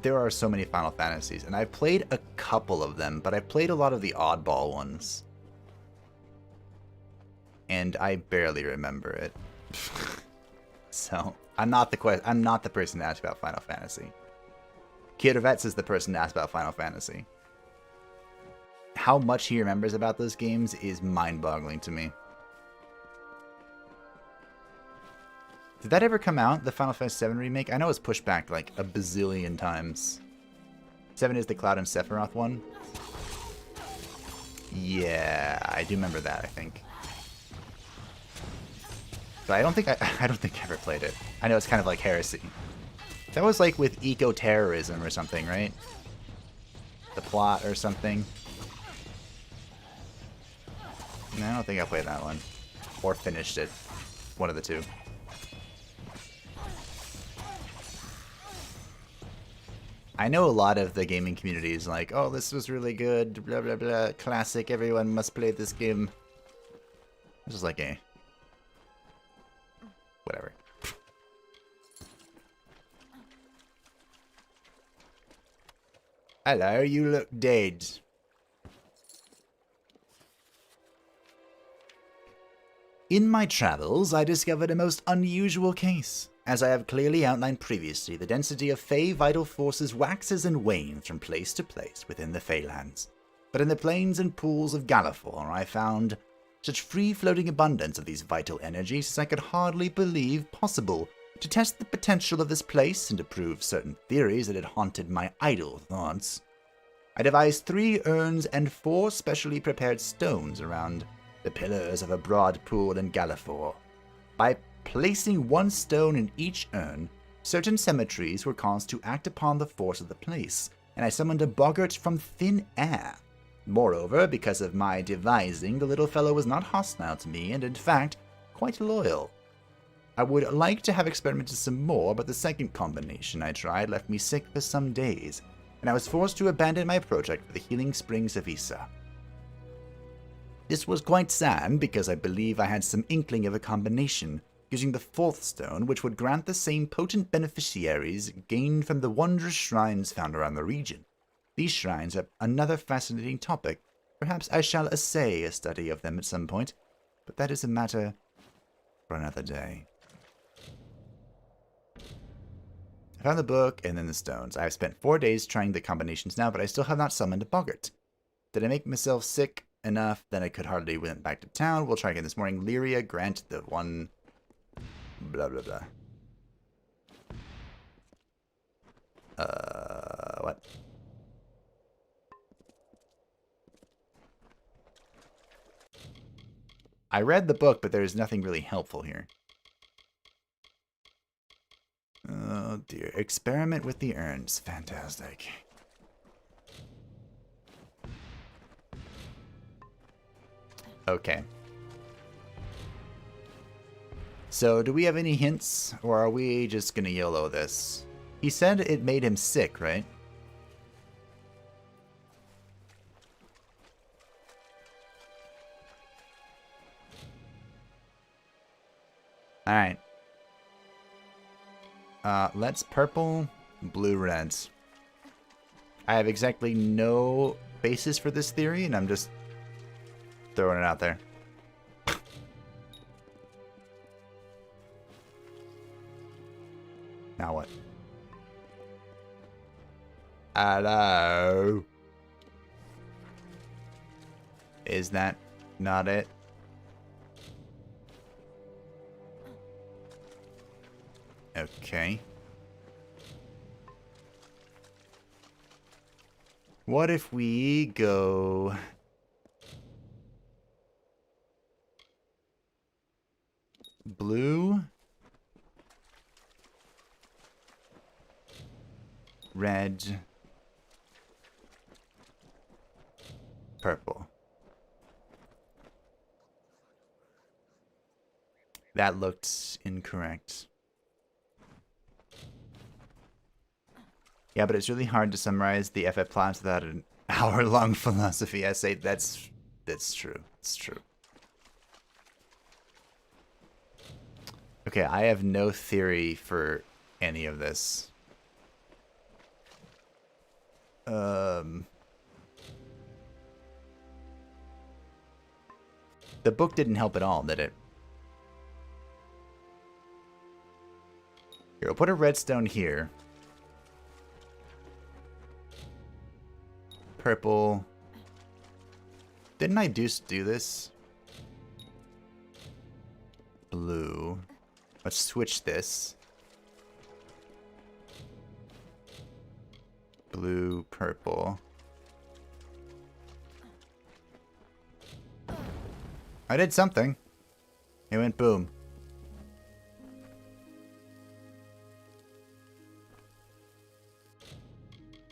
There are so many Final Fantasies, and I've played a couple of them, but I played a lot of the oddball ones. And I barely remember it. So, I'm not the person to ask about Final Fantasy. Kierovets is the person to ask about Final Fantasy. How much he remembers about those games is mind-boggling to me. Did that ever come out, the Final Fantasy VII remake? I know it's pushed back like a bazillion times. 7 is the Cloud and Sephiroth one. Yeah, I do remember that, I think. But I don't think I ever played it. I know it's kind of like Heresy. That was like with eco-terrorism or something, right? The plot or something. No, I don't think I played that one. Or finished it. One of the two. I know a lot of the gaming community is like, oh, this was really good, blah, blah, blah, classic, everyone must play this game. It's just like, eh. Whatever. Hello, you look dead. In my travels, I discovered a most unusual case. As I have clearly outlined previously, the density of Fey vital forces waxes and wanes from place to place within the Feylands. But in the plains and pools of Galafor, I found such free-floating abundance of these vital energies as I could hardly believe possible. To test the potential of this place and to prove certain theories that had haunted my idle thoughts, I devised 3 urns and 4 specially prepared stones around the pillars of a broad pool in Galafor. By placing 1 stone in each urn, certain symmetries were caused to act upon the force of the place, and I summoned a boggart from thin air. Moreover, because of my devising, the little fellow was not hostile to me, and in fact, quite loyal. I would like to have experimented some more, but the second combination I tried left me sick for some days, and I was forced to abandon my project for the healing springs of Issa. This was quite sad, because I believe I had some inkling of a combination, using the 4th stone, which would grant the same potent beneficiaries gained from the wondrous shrines found around the region. These shrines are another fascinating topic. Perhaps I shall essay a study of them at some point, but that is a matter for another day. I found the book and then the stones. I have spent 4 days trying the combinations now, but I still have not summoned a boggart. Did I make myself sick enough that I could hardly went back to town? We'll try again this morning. Lyria granted the 1... blah blah blah. What? I read the book, but there's nothing really helpful here. Oh dear. Experiment with the urns. Fantastic. Okay. So, do we have any hints, or are we just gonna YOLO this? He said it made him sick, right? Alright. Let's purple, blue, reds. I have exactly no basis for this theory, and I'm just throwing it out there. Now what? Hello? Is that not it? Okay. What if we go... blue? Red. Purple. That looked incorrect. Yeah, but it's really hard to summarize the FF plans without an hour-long philosophy essay. That's true. It's true. Okay, I have no theory for any of this. The book didn't help at all, did it? Here, we'll put a redstone here. Purple. Didn't I do this? Blue. Let's switch this. Blue, purple. I did something. It went boom.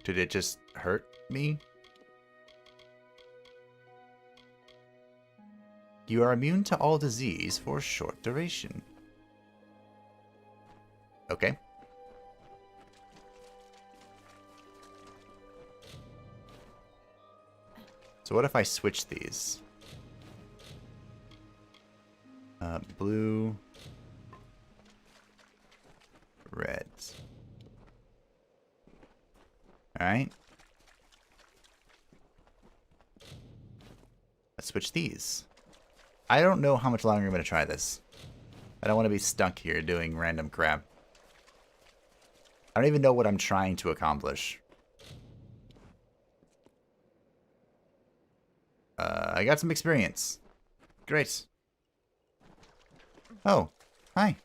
Did it just hurt me? You are immune to all disease for a short duration. Okay. So what if I switch these? Blue. Red. Alright. Let's switch these. I don't know how much longer I'm going to try this. I don't want to be stuck here doing random crap. I don't even know what I'm trying to accomplish. I got some experience. Great. Oh, hi.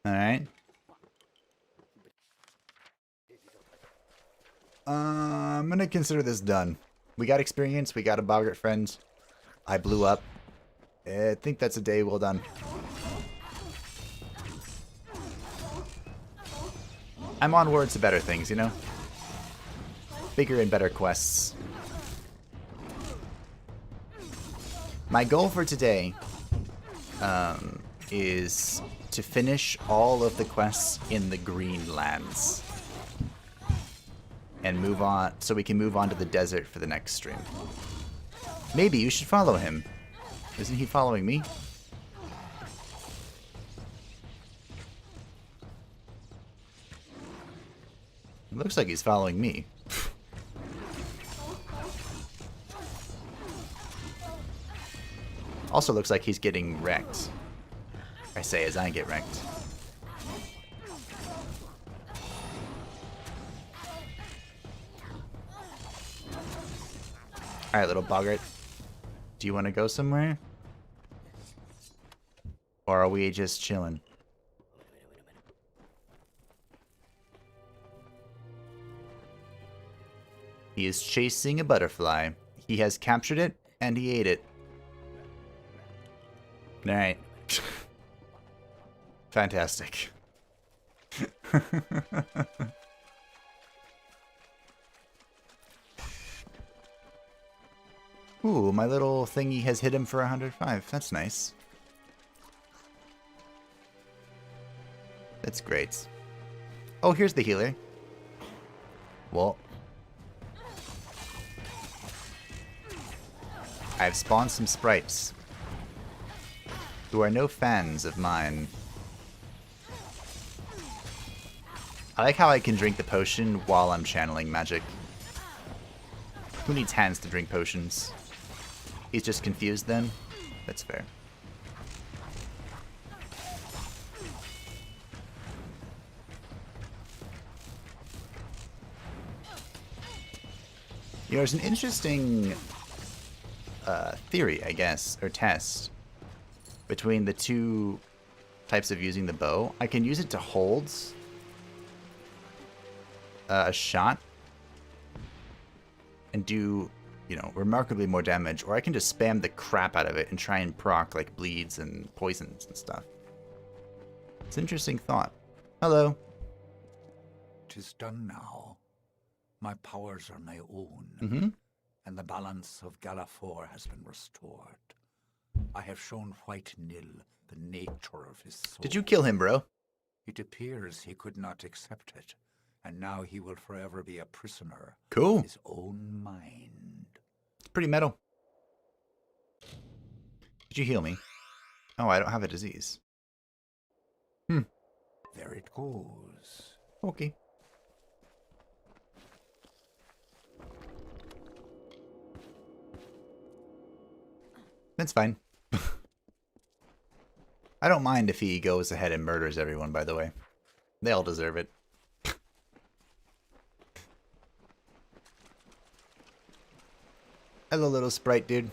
Alright. I'm gonna consider this done. We got experience, we got a boggart friend. I blew up. I think that's a day well done. I'm onward to better things, you know? Bigger and better quests. My goal for today is to finish all of the quests in the Green Lands. And move on, so we can move on to the desert for the next stream. Maybe you should follow him. Isn't he following me? It looks like he's following me. Also looks like he's getting wrecked. I say as I get wrecked. Alright, little boggart. Do you want to go somewhere? Or are we just chilling? He is chasing a butterfly. He has captured it, and he ate it. Alright. Fantastic. Ooh, my little thingy has hit him for 105. That's nice. That's great. Oh, here's the healer. Well, I've spawned some sprites who are no fans of mine. I like how I can drink the potion while I'm channeling magic. Who needs hands to drink potions? He's just confused then? That's fair. You know, there's an interesting theory, I guess, or test between the two types of using the bow. I can use it to hold a shot and do, you know, remarkably more damage, or I can just spam the crap out of it and try and proc like bleeds and poisons and stuff. It's an interesting thought. Hello. 'Tis done now. My powers are my own, and the balance of Galafor has been restored. I have shown White Nil the nature of his soul. Did you kill him, bro? It appears he could not accept it, and now he will forever be a prisoner Cool. of his own mind. It's pretty metal. Did you heal me? Oh, I don't have a disease. There it goes. Okay. That's fine. I don't mind if he goes ahead and murders everyone, by the way. They all deserve it. Hello, little sprite dude.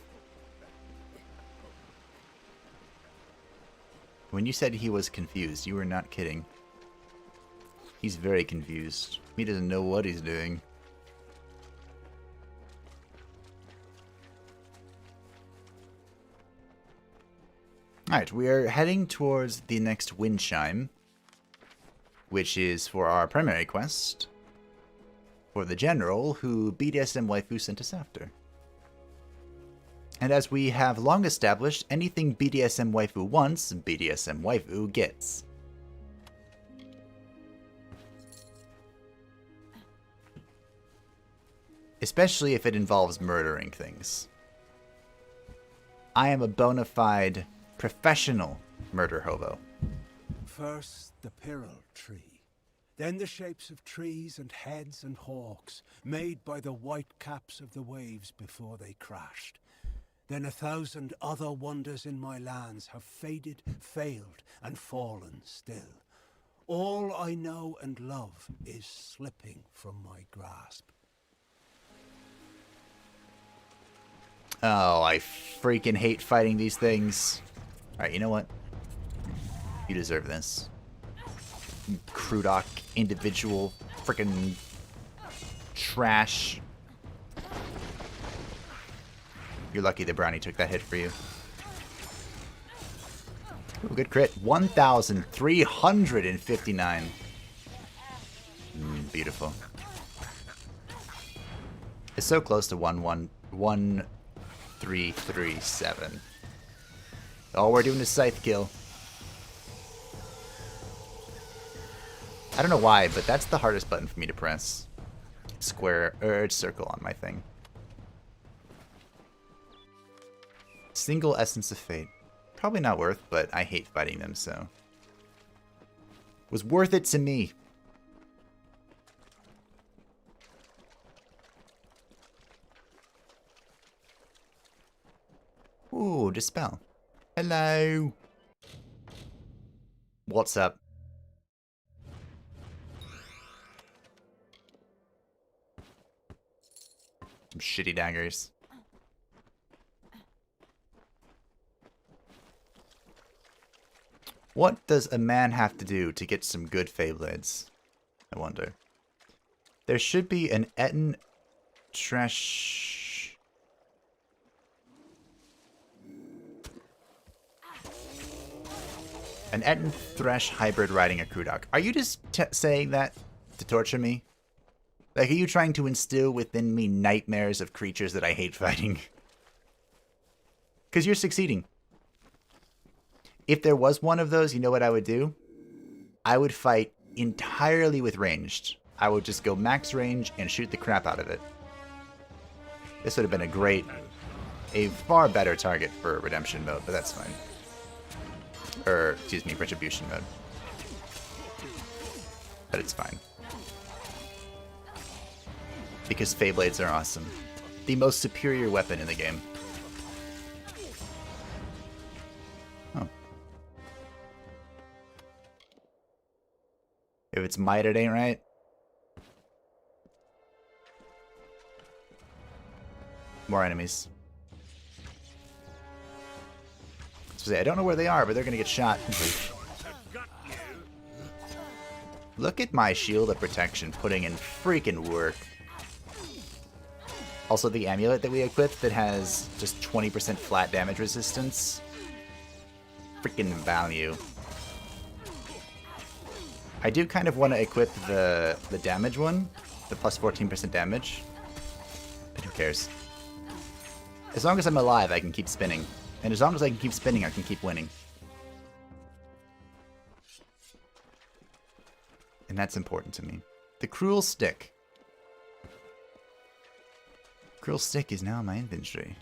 When you said he was confused, you were not kidding. He's very confused. He doesn't know what he's doing. Alright, we are heading towards the next wind chime, which is for our primary quest for the general who BDSM waifu sent us after. And as we have long established, anything BDSM waifu wants, BDSM waifu gets. Especially if it involves murdering things. I am a bona fide professional murder hobo. First, the Pyrrhal tree. Then the shapes of trees and heads and hawks, made by the white caps of the waves before they crashed. Then 1,000 other wonders in my lands have faded, failed, and fallen still. All I know and love is slipping from my grasp. Oh, I freaking hate fighting these things. Alright, you know what? You deserve this. You Crudock individual freaking trash. You're lucky the brownie took that hit for you. Ooh, good crit. 1,359. Beautiful. It's so close to 1,337. All we're doing is scythe kill. I don't know why, but that's the hardest button for me to press. Square or circle on my thing. Single Essence of Fate. Probably not worth, but I hate fighting them, so. Was worth it to me. Ooh, Dispel. Hello. What's up? Some shitty daggers. What does a man have to do to get some good Feyblades? I wonder. There should be an Etten Trash... An Etten Thresh hybrid riding a Crudock. Are you just saying that to torture me? Like, are you trying to instill within me nightmares of creatures that I hate fighting? Because you're succeeding. If there was one of those, you know what I would do? I would fight entirely with ranged. I would just go max range and shoot the crap out of it. This would have been a far better target for redemption mode, but that's fine. Or, excuse me, retribution mode. But it's fine. Because Feyblades are awesome. The most superior weapon in the game. Oh. If it's might, it ain't right. More enemies. So I don't know where they are, but they're gonna get shot. Look at my shield of protection putting in freaking work. Also, the amulet that we equipped that has just 20% flat damage resistance. Freaking value. I do kind of want to equip the damage one, the plus 14% damage. But who cares? As long as I'm alive, I can keep spinning. And as long as I can keep spinning, I can keep winning. And that's important to me. The Cruel Stick. Cruel Stick is now in my inventory.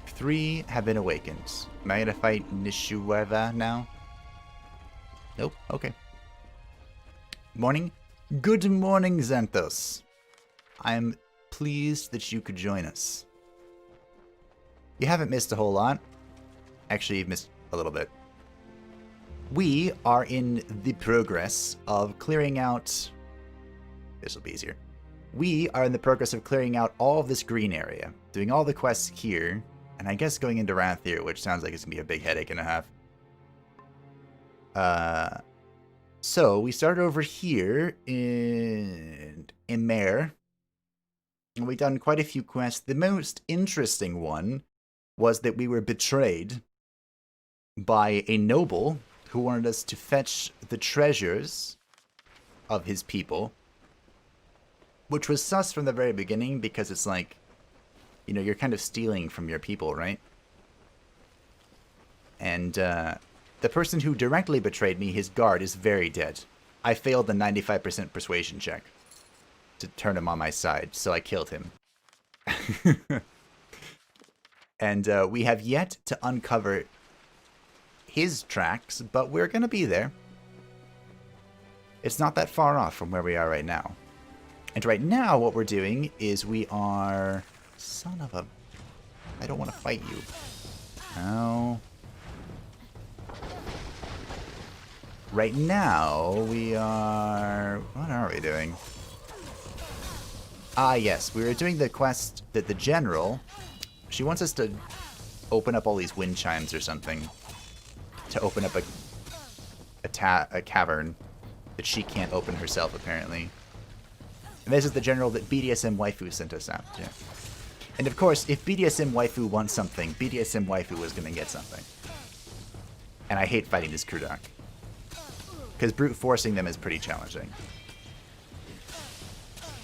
3 have been awakened. Am I gonna fight Nishueva now? Nope. Okay. Morning. Good morning, Xanthos. I am pleased that you could join us. You haven't missed a whole lot. Actually, you've missed a little bit. We are in the progress of clearing out... This will be easier. We are in the progress of clearing out all of this green area. Doing all the quests here. And I guess going into Rathir, which sounds like it's going to be a big headache and a half. So, we started over here in Mare. And we've done quite a few quests. The most interesting one was that we were betrayed by a noble who wanted us to fetch the treasures of his people. Which was sus from the very beginning, because it's like, you know, you're kind of stealing from your people, right? And the person who directly betrayed me, his guard, is very dead. I failed the 95% persuasion check to turn him on my side, so I killed him. And we have yet to uncover his tracks, but we're going to be there. It's not that far off from where we are right now. And right now, what we're doing is we are... Son of a... I don't want to fight you. No. Right now, we are... What are we doing? Ah, yes. We were doing the quest that the general... She wants us to open up all these wind chimes or something. To open up a cavern that she can't open herself, apparently. And this is the general that BDSM Waifu sent us out to. And of course, if BDSM Waifu wants something, BDSM Waifu was going to get something. And I hate fighting this Krudok. Because brute forcing them is pretty challenging.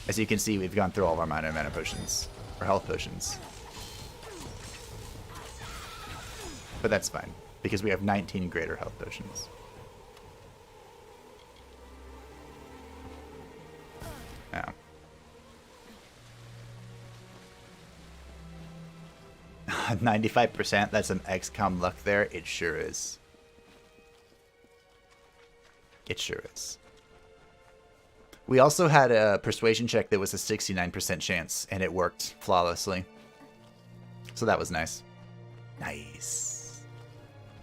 As you can see, we've gone through all of our minor mana potions. Or health potions. But that's fine. Because we have 19 greater health potions. Now. 95%, that's an XCOM luck there. It sure is. It sure is. We also had a persuasion check that was a 69% chance, and it worked flawlessly. So that was nice. Nice.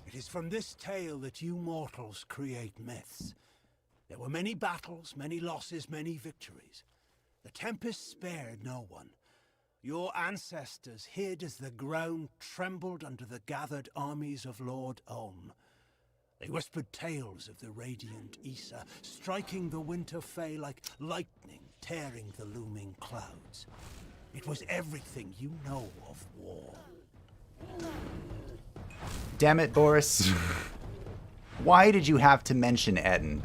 It is from this tale that you mortals create myths. There were many battles, many losses, many victories. The Tempest spared no one. Your ancestors hid as the ground trembled under the gathered armies of Lord Olm. They whispered tales of the radiant Issa, striking the winter Fae like lightning, tearing the looming clouds. It was everything you know of war. Damn it, Boris. Why did you have to mention Eden?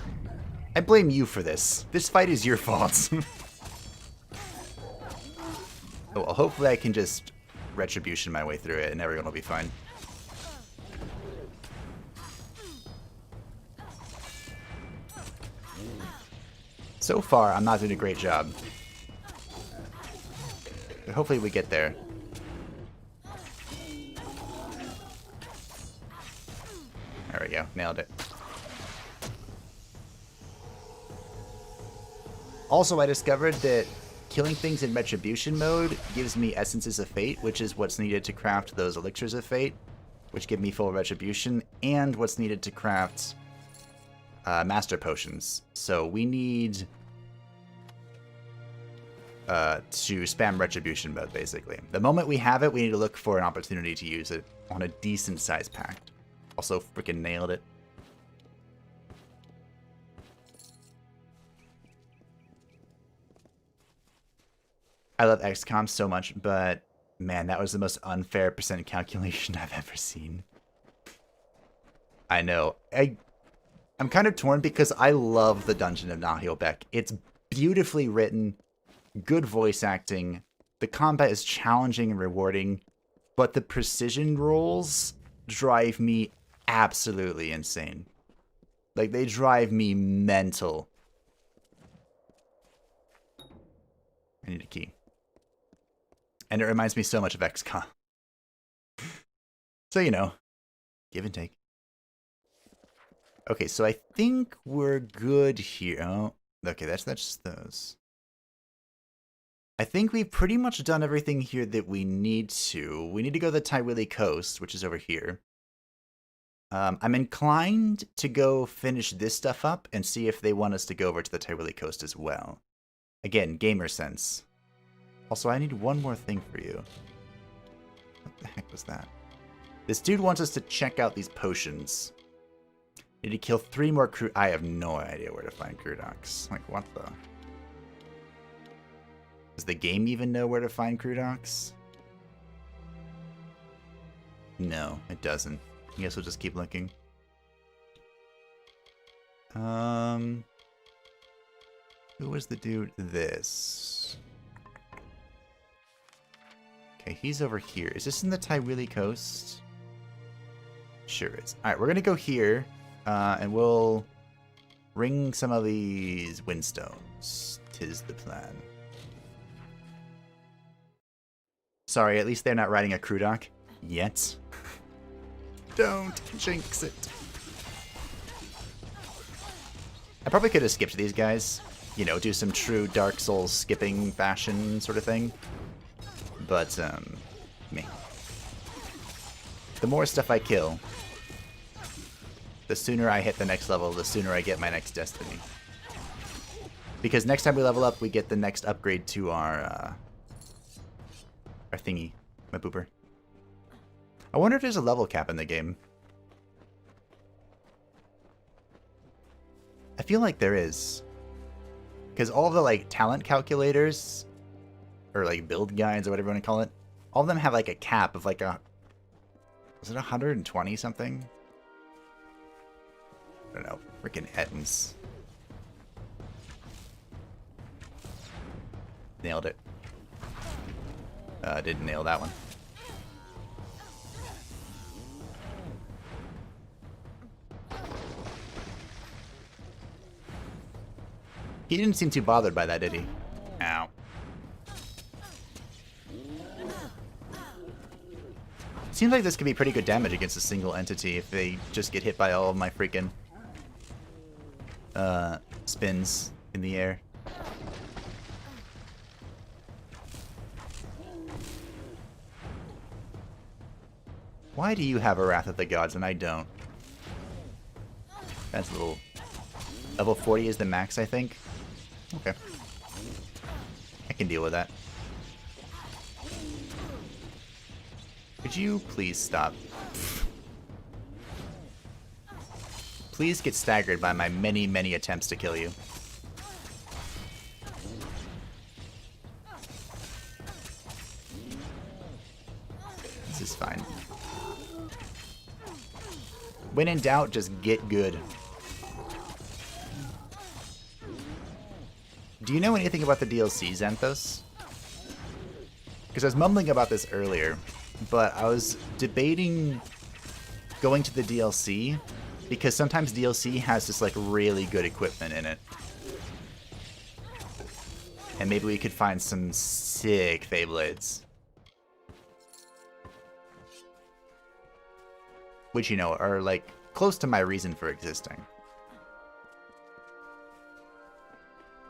I blame you for this. This fight is your fault. Oh, well, hopefully I can just retribution my way through it and everyone will be fine. So far, I'm not doing a great job. But hopefully we get there. There we go. Nailed it. Also, I discovered that killing things in Retribution mode gives me Essences of Fate, which is what's needed to craft those Elixirs of Fate, which give me full Retribution, and what's needed to craft Master Potions. So we need to spam retribution mode, basically. The moment we have it, we need to look for an opportunity to use it on a decent-sized pack. Also, freaking nailed it. I love XCOM so much, but man, that was the most unfair percent calculation I've ever seen. I know. I'm kind of torn because I love the Dungeon of Naheulbeck. It's beautifully written, good voice acting, the combat is challenging and rewarding, but the precision rolls drive me absolutely insane. Like, they drive me mental. I need a key. And it reminds me so much of XCOM. So, you know, give and take. Okay, so I think we're good here. Oh, okay, that's just those. I think we've pretty much done everything here that we need to. We need to go to the Tywilly Coast, which is over here. I'm inclined to go finish this stuff up and see if they want us to go over to the Tywilly Coast as well. Again, gamer sense. Also, I need one more thing for you. What the heck was that? This dude wants us to check out these potions. Need to kill 3 more crew. I have no idea where to find crew docs. Like, what the? Does the game even know where to find crew docs? No, it doesn't. I guess we'll just keep looking. Who was the dude? This. Okay, he's over here. Is this in the Tywilly Coast? Sure is. Alright, we're gonna go here, and we'll ring some of these windstones. 'Tis the plan. Sorry, at least they're not riding a crew dock. Yet. Don't jinx it. I probably could have skipped these guys. You know, do some true Dark Souls skipping fashion sort of thing. But, me. The more stuff I kill, the sooner I hit the next level, the sooner I get my next destiny. Because next time we level up, we get the next upgrade to our thingy, my booper. I wonder if there's a level cap in the game. I feel like there is. Because all the, like, talent calculators, or, like, build guides, or whatever you want to call it, all of them have, like, a cap of, like, was it 120 something? I don't know. Freaking Ettins. Nailed it. Didn't nail that one. He didn't seem too bothered by that, did he? Ow. Seems like this could be pretty good damage against a single entity if they just get hit by all of my freaking spins in the air. Why do you have a Wrath of the Gods and I don't? That's a little... Level 40 is the max, I think. Okay. I can deal with that. Could you please stop? Please get staggered by my many, many attempts to kill you. This is fine. When in doubt, just get good. Do you know anything about the DLC, Xanthos? Because I was mumbling about this earlier, but I was debating going to the DLC because sometimes DLC has this like really good equipment in it. And maybe we could find some sick Feyblades. Which, you know, are like close to my reason for existing.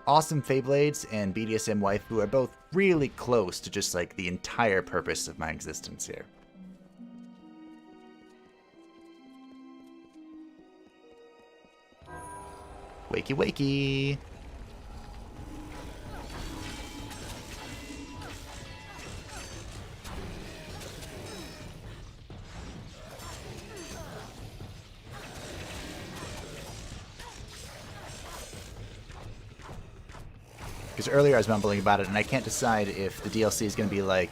Awesome Feyblades and BDSM Waifu are both really close to just like the entire purpose of my existence here. Wakey wakey. Because earlier I was mumbling about it, and I can't decide if the DLC is going to be like...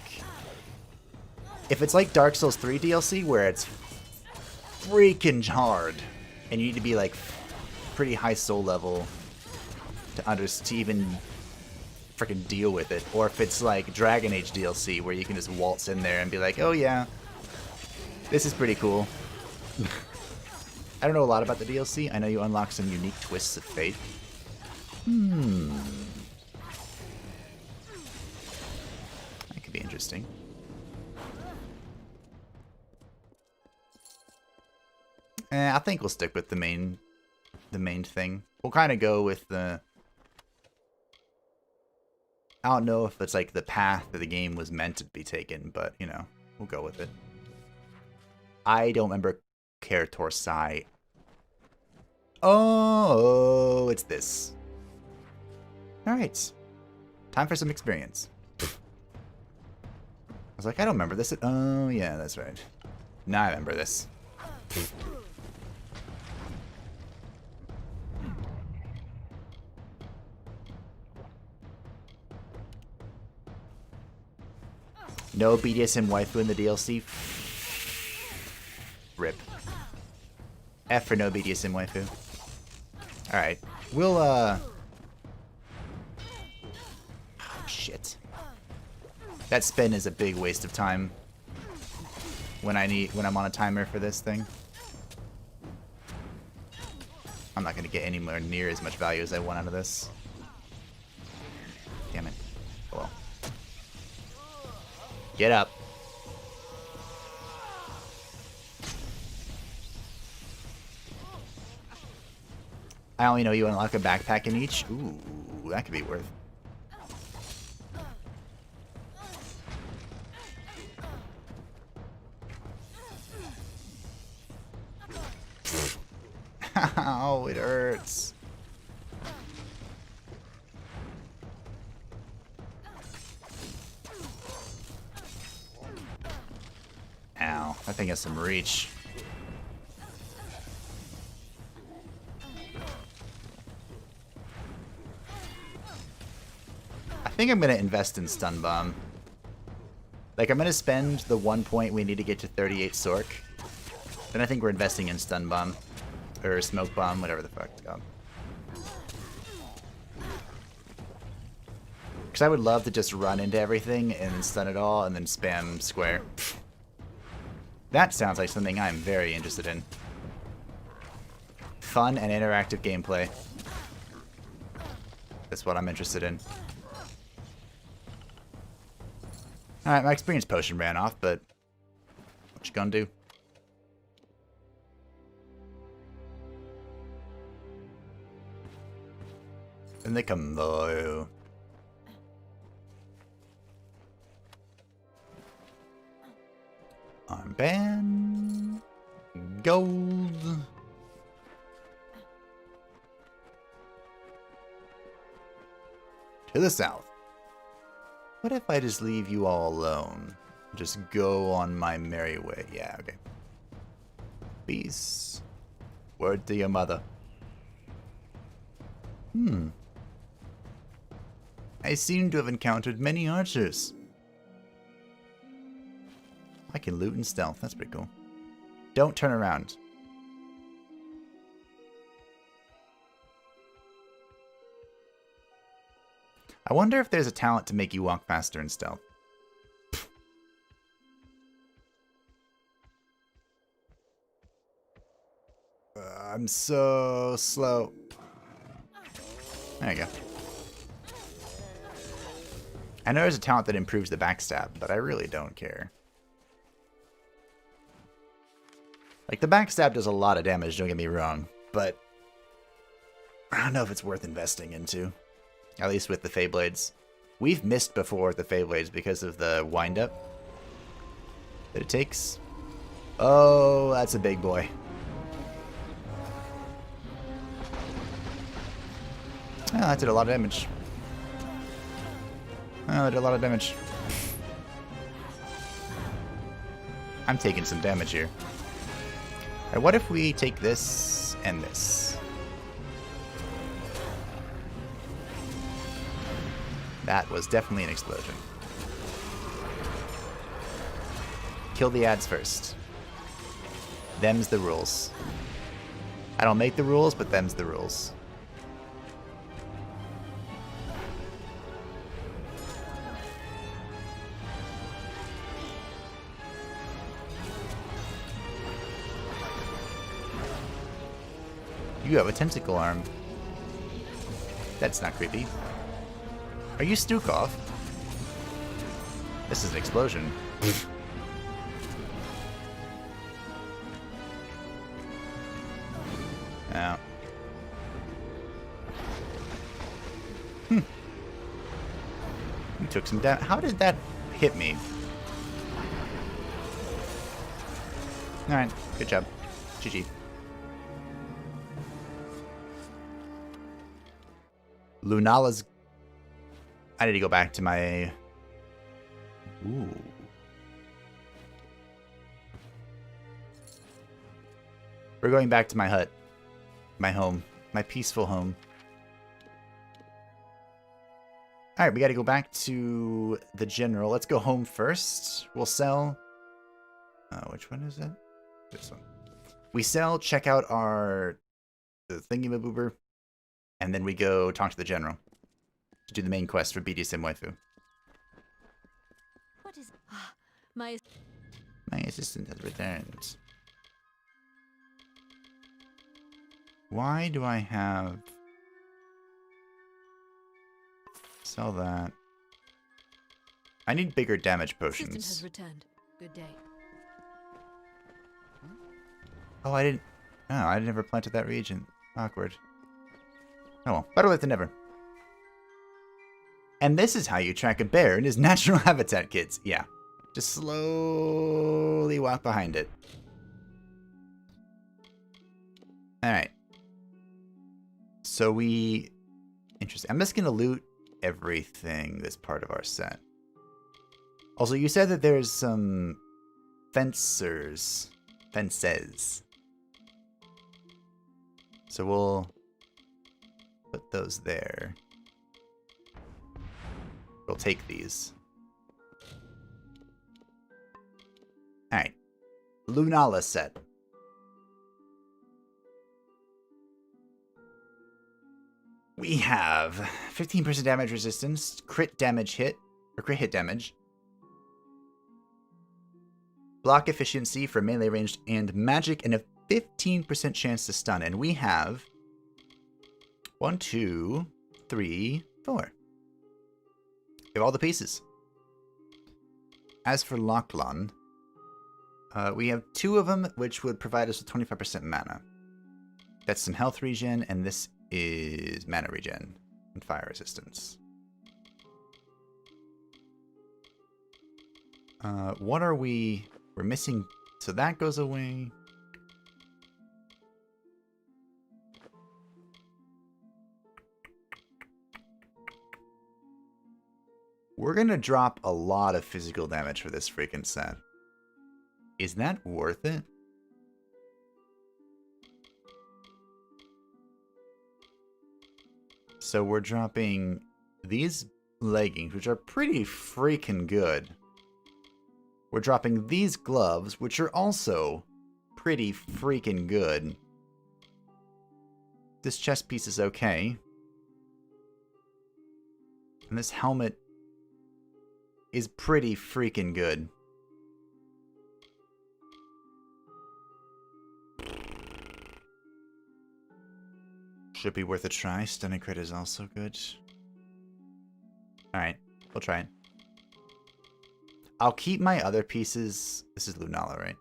If it's like Dark Souls 3 DLC, where it's freaking hard, and you need to be like pretty high soul level to even freaking deal with it, or if it's like Dragon Age DLC, where you can just waltz in there and be like, oh yeah, this is pretty cool. I don't know a lot about the DLC. I know you unlock some unique twists of fate. That could be interesting. I think we'll stick with the main thing. We'll kind of go with the... I don't know if it's like the path that the game was meant to be taken, but, you know, we'll go with it. I don't remember Karator Sai. Oh, it's this. Alright. Time for some experience. I was like, I don't remember this. Oh, yeah, that's right. Now I remember this. No BDSM waifu in the DLC. Rip. F for no BDSM waifu. Alright. We'll, oh, shit. That spin is a big waste of time when I'm on a timer for this thing. I'm not gonna get anywhere near as much value as I want out of this. Damn it. Oh well. Get up. I only know you unlock a backpack in each. Ooh, that could be worth. Ow, it hurts. Ow, that thing has some reach. I think I'm going to invest in Stun Bomb. Like, I'm going to spend the 1 point we need to get to 38 Sork. Then I think we're investing in Stun Bomb. Or Smoke Bomb, whatever the fuck it's called. Because I would love to just run into everything and stun it all and then spam square. That sounds like something I'm very interested in. Fun and interactive gameplay. That's what I'm interested in. Alright, my experience potion ran off, but what you gonna do? And they come though. Armband. Gold. To the south. What if I just leave you all alone? Just go on my merry way. Yeah, okay. Peace. Word to your mother. I seem to have encountered many archers. I can loot and stealth. That's pretty cool. Don't turn around. I wonder if there's a talent to make you walk faster in stealth. I'm so slow. There you go. I know there's a talent that improves the backstab, but I really don't care. Like, the backstab does a lot of damage, don't get me wrong, but I don't know if it's worth investing into. At least with the Feyblades. We've missed before with the Feyblades because of the wind-up that it takes. Oh, that's a big boy. Oh, that did a lot of damage. Oh, that did a lot of damage. I'm taking some damage here. Alright, what if we take this and this? That was definitely an explosion. Kill the ads first. Them's the rules. I don't make the rules, but them's the rules. You have a tentacle arm. That's not creepy. Are you Stukov? This is an explosion. Oh. You took some damage. How did that hit me? Alright, good job. GG. Lunala's... I need to go back to my... Ooh. We're going back to my hut. My home. My peaceful home. Alright, we gotta go back to the general. Let's go home first. We'll sell... which one is it? This one. We sell, check out our... the thingy-maboober. And then we go talk to the general. To do the main quest for BDSM waifu. What is... My assistant has returned. Why do I have... Sell that. I need bigger damage assistant potions. has returned. Good day. Oh, I didn't... Oh, I never planted that region. Awkward. Oh well, better late than never. And this is how you track a bear in his natural habitat, kids. Yeah. Just slowly walk behind it. Alright. So we... Interesting. I'm just going to loot everything that's part of our set. Also, you said that there's some... Fences. So we'll... put those there. We'll take these. Alright. Lunala set. We have 15% damage resistance, crit damage hit, or crit hit damage. Block efficiency for melee ranged and magic, and a 15% chance to stun. And we have 1, 2, 3, 4. We have all the pieces. As for Lachlan, we have 2 of them, which would provide us with 25% mana. That's some health regen, and this is mana regen and fire resistance. What are we... We're missing... So that goes away. We're gonna drop a lot of physical damage for this freaking set. Is that worth it? So we're dropping these leggings, which are pretty freaking good. We're dropping these gloves, which are also pretty freaking good. This chest piece is okay. And this helmet is pretty freaking good. Should be worth a try. Stunning crit is also good. Alright, we'll try it. I'll keep my other pieces... This is Lunala, right?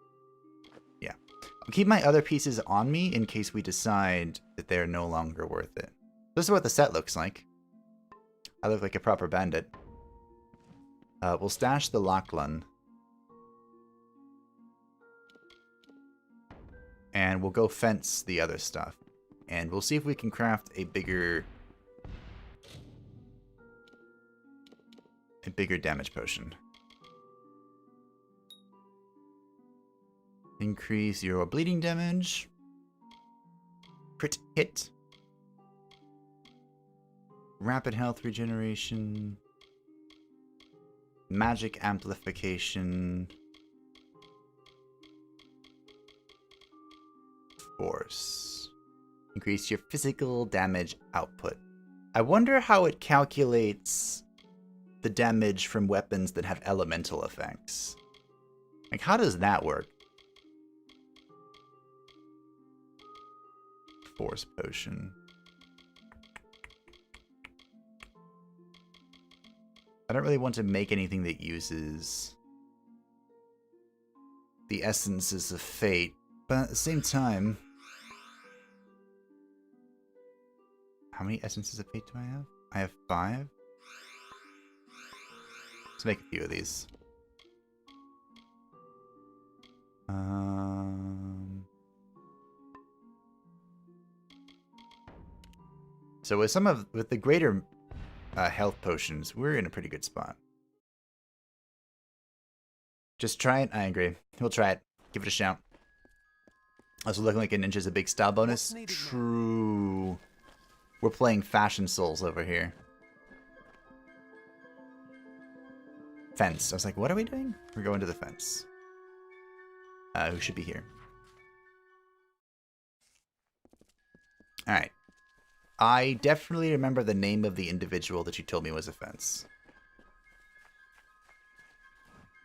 Yeah. I'll keep my other pieces on me in case we decide that they're no longer worth it. This is what the set looks like. I look like a proper bandit. We'll stash the Lachlan. And we'll go fence the other stuff. And we'll see if we can craft a bigger damage potion. Increase your bleeding damage. Crit hit. Rapid health regeneration. Magic amplification. Force. Increase your physical damage output. I wonder how it calculates the damage from weapons that have elemental effects. Like, how does that work? Force potion. I don't really want to make anything that uses the essences of fate, but at the same time, how many essences of fate do I have? I have 5. Let's make a few of these. So with the greater health potions, we're in a pretty good spot. Just try it. I agree. We'll try it. Give it a shout. Also, looking like a ninja's a big style bonus. True. We're playing Fashion Souls over here. Fence. I was like, what are we doing? We're going to the fence. Who should be here? Alright. I definitely remember the name of the individual that you told me was a fence.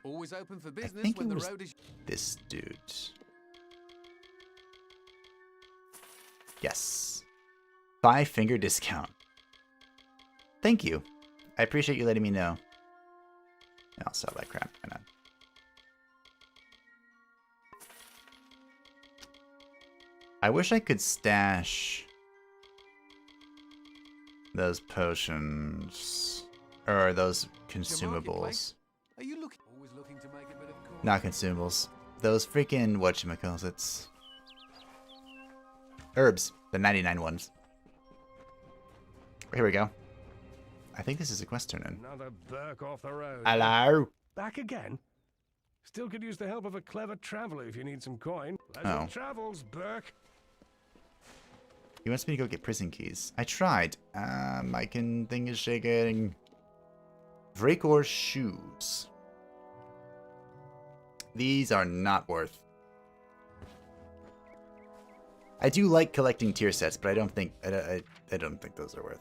Always open for business I think when it the was road is this dude. Yes. 5-finger discount. Thank you. I appreciate you letting me know. I'll sell that crap. Why not? I wish I could stash those potions or those consumables. Are you always looking to make a bit of coin? Not consumables. Those freaking whatchamacallits. Herbs. The 99 ones. Here we go. I think this is a quest turn in. Another Burke off the road. Hello? Back again? Still could use the help of a clever traveler if you need some coin. Pleasant travels, Burke. He wants me to go get prison keys. I tried. My thing is shaking. Vrakor shoes. These are not worth. I do like collecting tier sets, but I don't think I don't think those are worth.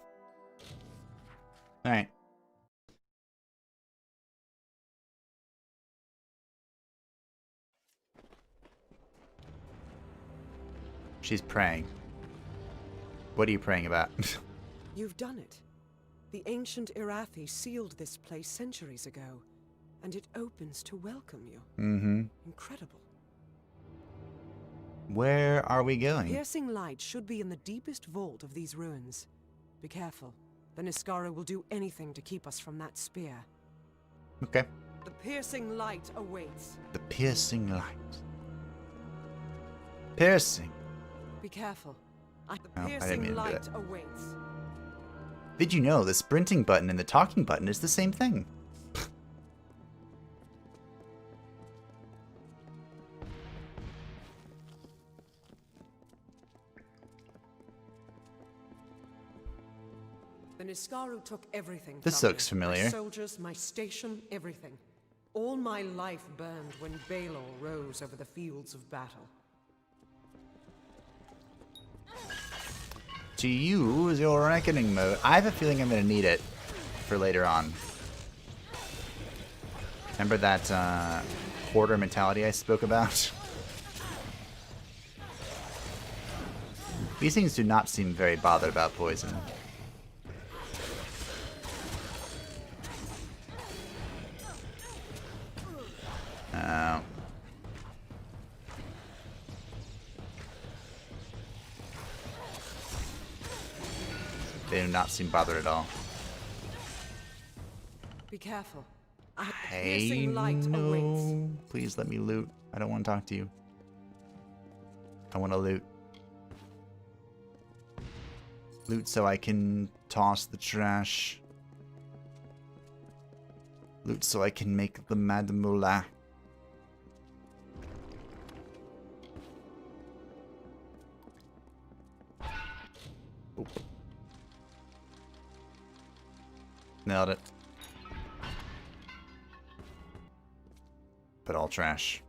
All right. She's praying. What are you praying about? You've done it. The ancient Irathi sealed this place centuries ago, and it opens to welcome you. Mm-hmm. Incredible. Where are we going? Piercing light should be in the deepest vault of these ruins. Be careful. The Niskara will do anything to keep us from that spear. Okay. The piercing light awaits. The piercing light. Piercing. Be careful. The Oh, I didn't piercing mean to do light that. awaits. Did you know the sprinting button and the talking button is the same thing? The Niskaru took everything. This from looks me. familiar. My soldiers, my station, everything. All my life burned when Balor rose over the fields of battle. To use your reckoning mode. I have a feeling I'm going to need it for later on. Remember that hoarder mentality I spoke about? These things do not seem very bothered about poison. They do not seem bothered at all. Be careful. Hey, Piercing light awaits. no. Please let me loot. I don't want to talk to you. I want to loot. Loot so I can toss the trash. Loot so I can make the mad mullah. Oh. Nailed it. but all trash.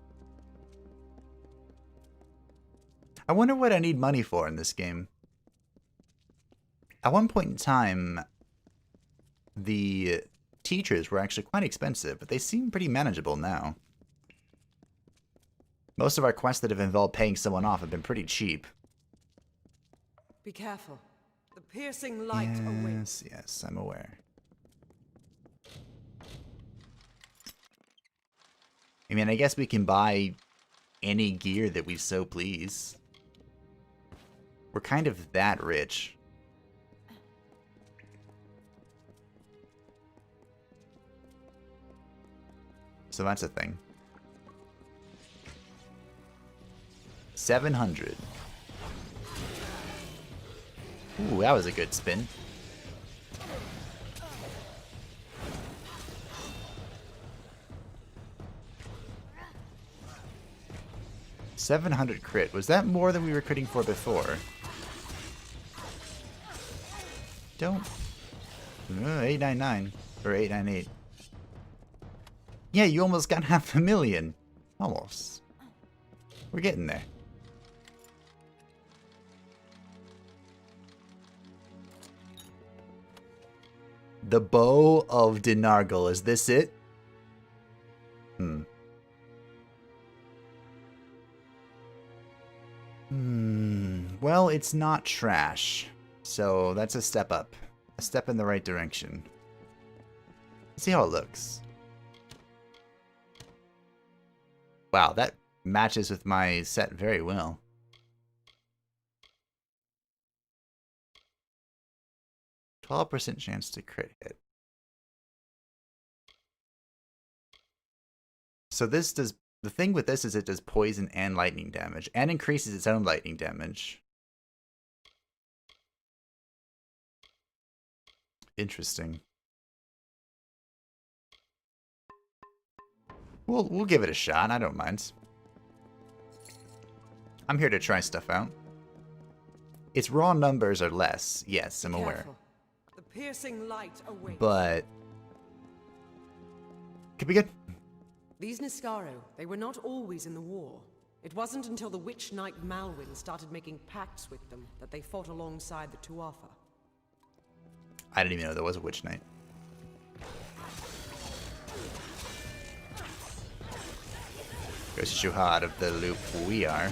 I wonder what I need money for in this game. At one point in time, the teachers were actually quite expensive, but they seem pretty manageable now. Most of our quests that have involved paying someone off have been pretty cheap. Be careful. The piercing light awaits. Yes, I'm aware. I mean, I guess we can buy any gear that we so please. We're kind of that rich. So that's a thing. 700. Ooh, that was a good spin. $700 crit. Was that more than we were critting for before? Don't. 899 or 898. Yeah, you almost got 500,000. Almost. We're getting there. The Bow of Dinargle. Is this it? Well, it's not trash. So that's a step up. A step in the right direction. Let's see how it looks. Wow, that matches with my set very well. %12 chance to crit hit. So this does, the thing with this is it does poison and lightning damage, and increases its own lightning damage. Interesting. We'll give it a shot, I don't mind. I'm here to try stuff out. Its raw numbers are less, yes, I'm aware. The piercing light awaits. But could be good. These Niscaro, they were not always in the war. It wasn't until the Witch Knight Malwyn started making pacts with them that they fought alongside the Tuatha. I didn't even know there was a Witch Knight. Goes to show how out of the loop we are.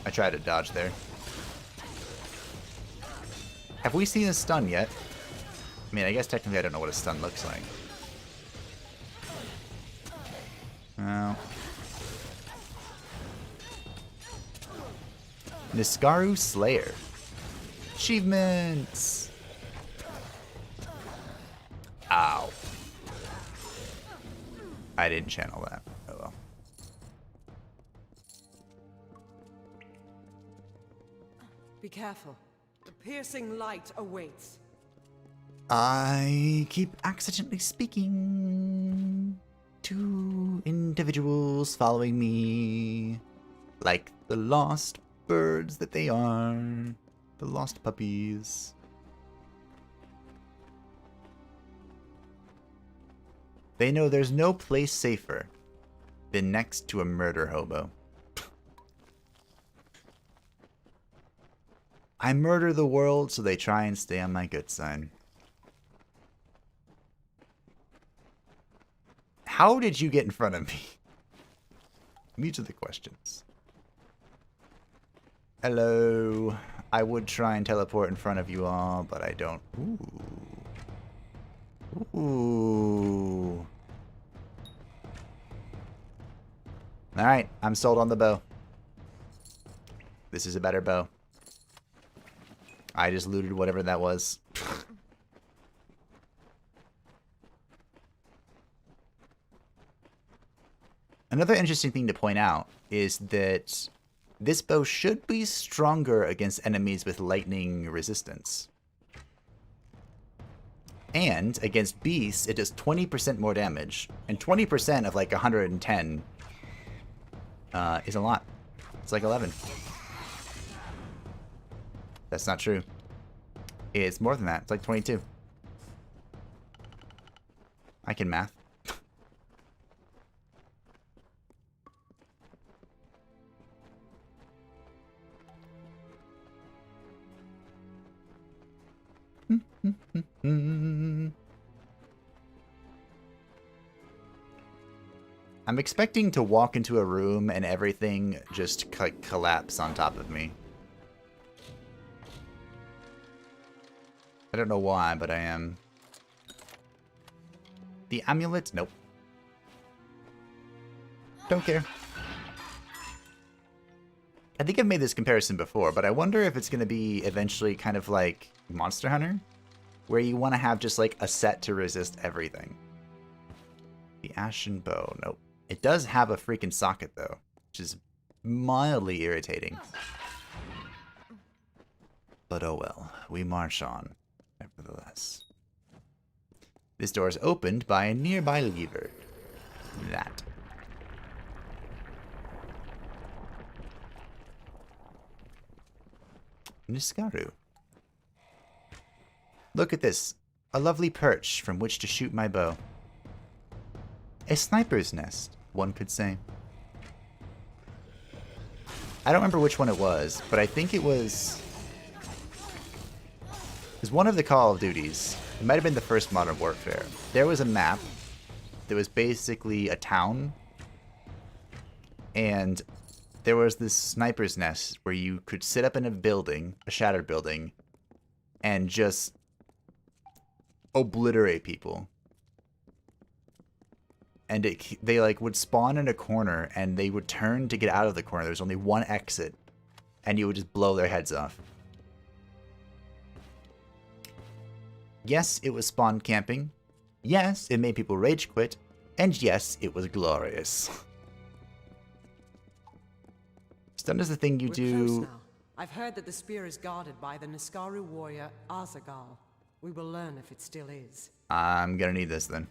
I tried to dodge there. Have we seen a stun yet? I mean, I guess technically I don't know what a stun looks like. Well. Niscaru Slayer. Achievements! Ow. I didn't channel that. Oh well. Be careful. The piercing light awaits. I keep accidentally speaking to individuals following me like the lost birds that they are. The lost puppies. They know there's no place safer than next to a murder hobo. I murder the world so they try and stay on my good side. How did you get in front of me? These are the questions. Hello. I would try and teleport in front of you all, but I don't. Ooh. Alright, I'm sold on the bow. This is a better bow. I just looted whatever that was. Another interesting thing to point out is that this bow should be stronger against enemies with lightning resistance. And against beasts, it does 20% more damage. And 20% of like 110 is a lot. It's like 11. That's not true. It's more than that. It's like 22. I can math. I'm expecting to walk into a room and everything just collapse on top of me. I don't know why, but I am. The amulet? Nope. Don't care. I think I've made this comparison before, but I wonder if it's going to be eventually kind of like Monster Hunter, where you want to have just like a set to resist everything. The Ashen Bow. Nope. It does have a freaking socket, though, which is mildly irritating. But oh well, we march on, nevertheless. This door is opened by a nearby lever. That. Niskaru. Look at this. A lovely perch from which to shoot my bow. A sniper's nest, one could say. I don't remember which one it was, but I think it was one of the Call of Duties. It might have been the first Modern Warfare. There was a map that was basically a town, and there was this sniper's nest where you could sit up in a building, a shattered building, and just obliterate people. And they like would spawn in a corner and they would turn to get out of the corner. There's only one exit and you would just blow their heads off. Yes, it was spawn camping. Yes, it made people rage quit. And yes, it was glorious. Stun is the thing you do. Close now. I've heard that the spear is guarded by the Niskaru warrior Azagal. We will learn if it still is. I'm gonna need this then.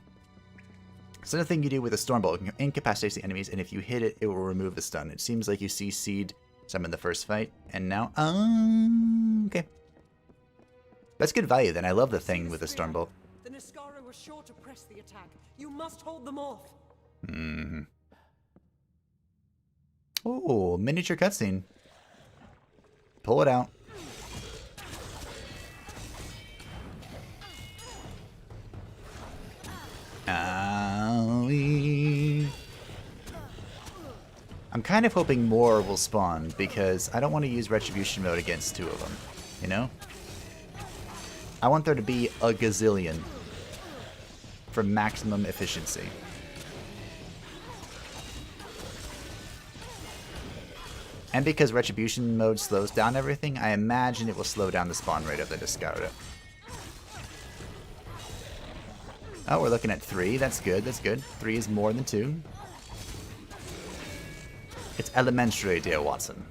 It's another thing you do with a Stormbolt. You can incapacitate the enemies, and if you hit it, it will remove the stun. It seems like you CC'd some in the first fight, and now... okay. That's good value then. I love the thing with the Stormbolt. The Niskaru were sure to press the attack. You must hold them off. Mm-hmm. Oh, miniature cutscene. Pull it out. Owie. I'm kind of hoping more will spawn because I don't want to use Retribution mode against two of them, you know? I want there to be a gazillion for maximum efficiency. And because Retribution mode slows down everything, I imagine it will slow down the spawn rate of the Niskaru. Oh, we're looking at 3. That's good, that's good. 3 is more than 2. It's elementary, dear Watson.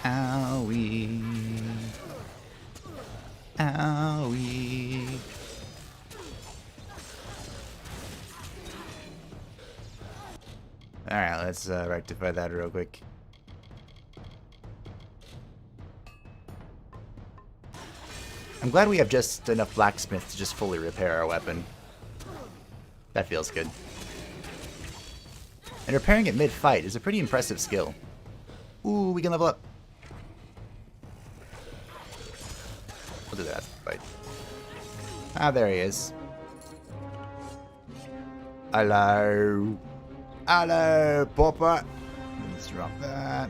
Owie. Owie. Alright, let's rectify that real quick. I'm glad we have just enough blacksmith to just fully repair our weapon. That feels good. And repairing it mid-fight is a pretty impressive skill. Ooh, we can level up. We'll do that fight. Ah, there he is. Hello. Hello, Popper. Let's drop that.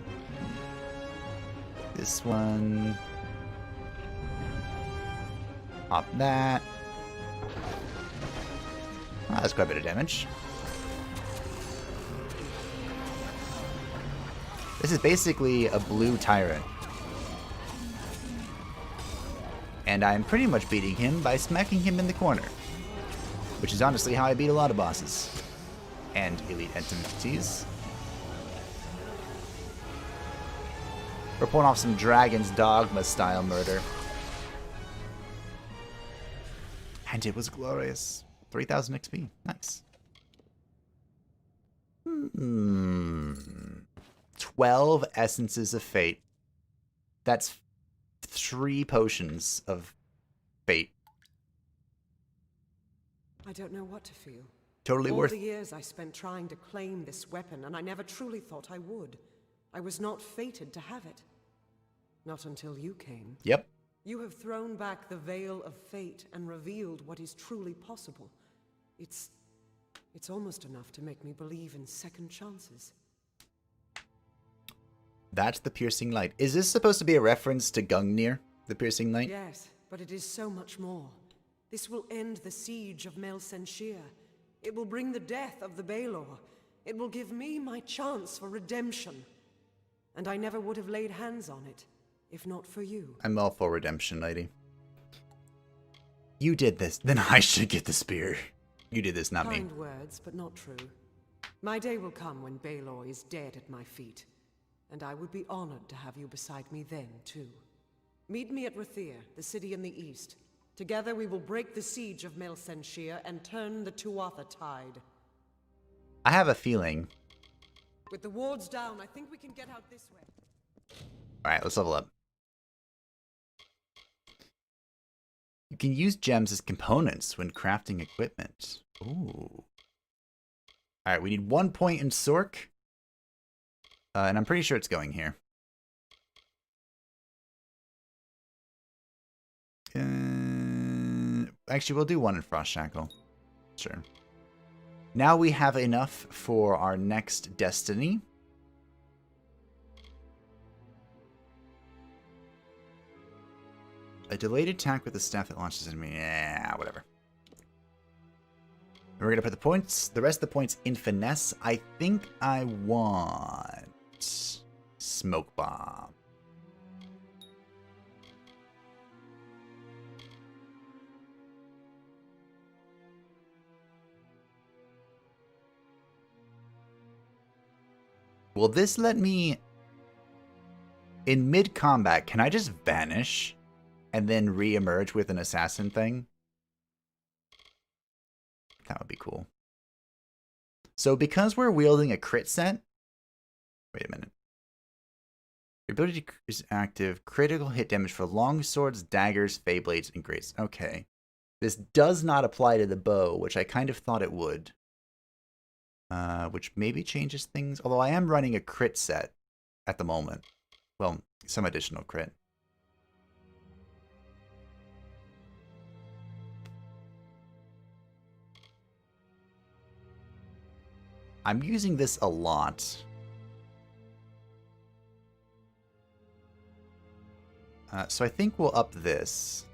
This one. Pop that. Ah, that's quite a bit of damage. This is basically a blue tyrant. And I'm pretty much beating him by smacking him in the corner. Which is honestly how I beat a lot of bosses. And elite entities. We're pulling off some Dragon's Dogma style murder. And it was glorious. 3,000 XP. Nice. 12 Essences of Fate. That's 3 potions of fate. I don't know what to feel. Totally All worth. the years I spent trying to claim this weapon, and I never truly thought I would. I was not fated to have it. Not until you came. Yep. You have thrown back the veil of fate and revealed what is truly possible. It's almost enough to make me believe in second chances. That's the piercing light. Is this supposed to be a reference to Gungnir, the piercing light? Yes, but it is so much more. This will end the siege of Mel Senshir. It will bring the death of the Baelor. It will give me my chance for redemption. And I never would have laid hands on it, if not for you. I'm all for redemption, lady. You did this, then I should get the spear. You did this, not me. Kind words, but not true. My day will come when Baelor is dead at my feet. And I would be honored to have you beside me then, too. Meet me at Rathir, the city in the east. Together we will break the siege of Mel Senshir and turn the Tuatha tide. I have a feeling. With the wards down, I think we can get out this way. Alright, let's level up. You can use gems as components when crafting equipment. Ooh. Alright, we need 1 point in Sork. And I'm pretty sure it's going here. Actually, we'll do 1 in Frost Shackle. Sure. Now we have enough for our next destiny. A delayed attack with the staff that launches enemy. Yeah, whatever. We're gonna put the rest of the points in finesse. I think I want Smoke Bomb. Will this let me, in mid-combat, can I just vanish and then re-emerge with an assassin thing? That would be cool. So because we're wielding a crit set, wait a minute. Your ability is active, critical hit damage for long swords, daggers, Feyblades, and greats. Okay. This does not apply to the bow, which I kind of thought it would. Which maybe changes things. Although I am running a crit set at the moment. Well, some additional crit. I'm using this a lot. So I think we'll up this.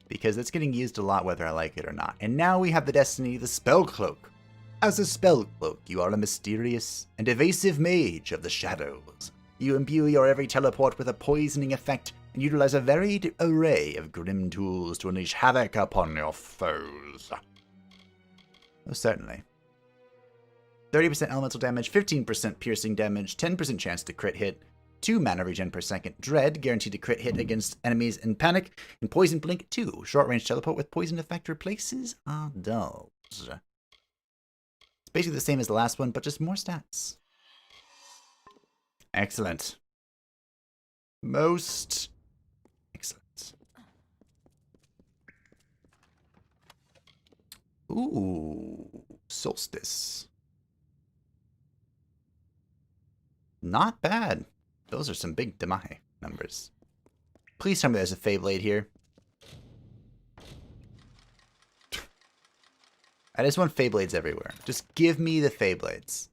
Because it's getting used a lot whether I like it or not. And now we have the destiny, the Spell Cloak. As a Spell Cloak, you are a mysterious and evasive mage of the shadows. You imbue your every teleport with a poisoning effect and utilize a varied array of grim tools to unleash havoc upon your foes. Oh, certainly. 30% elemental damage, 15% piercing damage, 10% chance to crit hit, 2 mana regen per second, Dread, guaranteed to crit hit against enemies in panic, and Poison Blink 2, short range teleport with poison effect replaces our dulls. It's basically the same as the last one, but just more stats. Excellent. Most excellent. Ooh, Solstice. Not bad. Those are some big Damahe numbers. Please tell me there's a Feyblade here. I just want Feyblades everywhere. Just give me the Feyblades.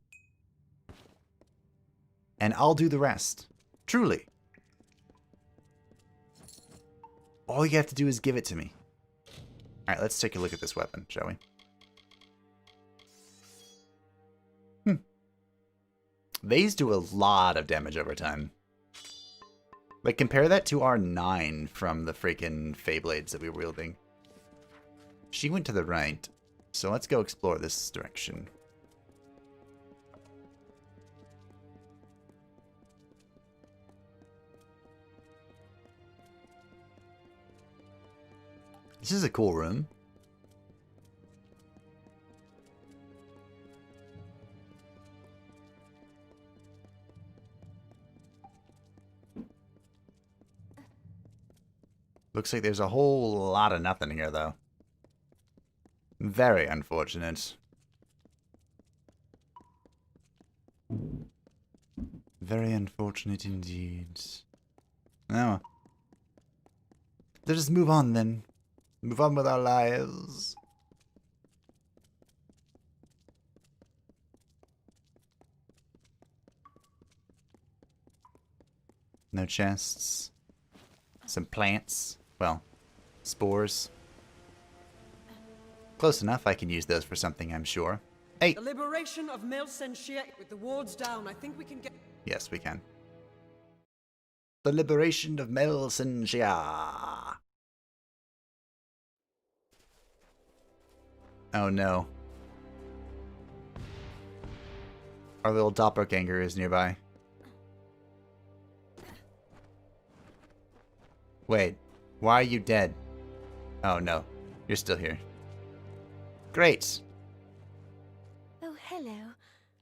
And I'll do the rest. Truly. All you have to do is give it to me. Alright, let's take a look at this weapon, shall we? These do a lot of damage over time. Like, compare that to our 9 from the freaking Feyblades that we were wielding. She went to the right, so let's go explore this direction. This is a cool room. Looks like there's a whole lot of nothing here, though. Very unfortunate. Very unfortunate indeed. Oh. Let's just move on then. Move on with our lives. No chests. Some plants. Well, spores. Close enough, I can use those for something, I'm sure. Hey! The liberation of Mel Senshia with the wards down. I think we can get... Yes, we can. The liberation of Melsenshia. Oh no. Our little doppelganger is nearby. Wait, why are you dead? Oh no, you're still here. Great. Oh, hello.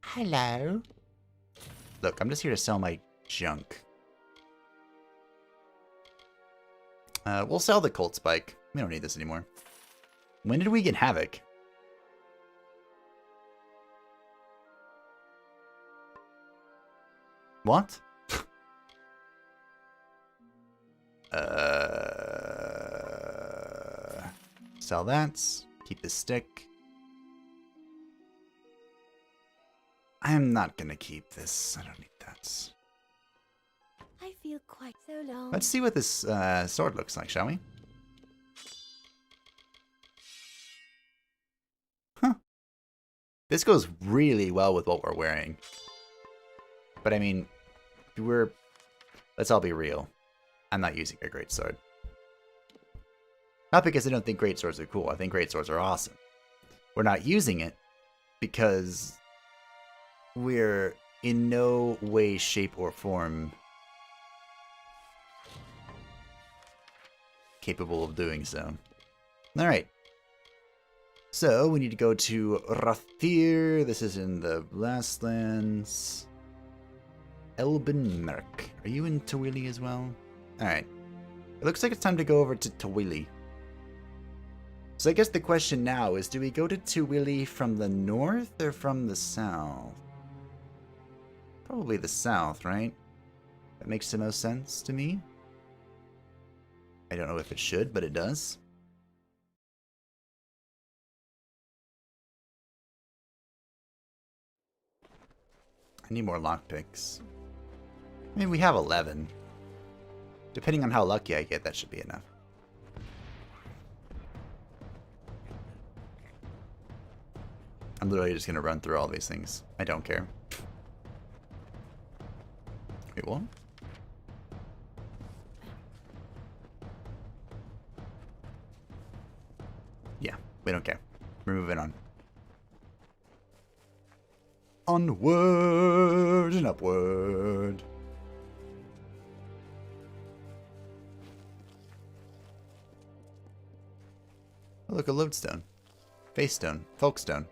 Hello. Look, I'm just here to sell my junk. We'll sell the Colt Spike. We don't need this anymore. When did we get Havoc? What? Sell that. Keep the stick. I'm not gonna keep this. I don't need that. I feel quite so long. Let's see what this sword looks like, shall we? Huh. This goes really well with what we're wearing. But I mean, let's all be real. I'm not using a great sword. Not because I don't think great swords are cool. I think great swords are awesome. We're not using it because we're in no way, shape, or form capable of doing so. Alright. So, we need to go to Rathir. This is in the Last Lands. Elbenmerk. Are you in Tawili as well? Alright. It looks like it's time to go over to Tawili. So I guess the question now is, do we go to Tawili from the north or from the south? Probably the south, right? That makes the most sense to me. I don't know if it should, but it does. I need more lockpicks. I mean, we have 11. Depending on how lucky I get, that should be enough. I'm literally just going to run through all these things. I don't care. Wait, what? Yeah, we don't care. We're moving on. Onward and upward. Oh, look, a lodestone. Face stone. Folkstone.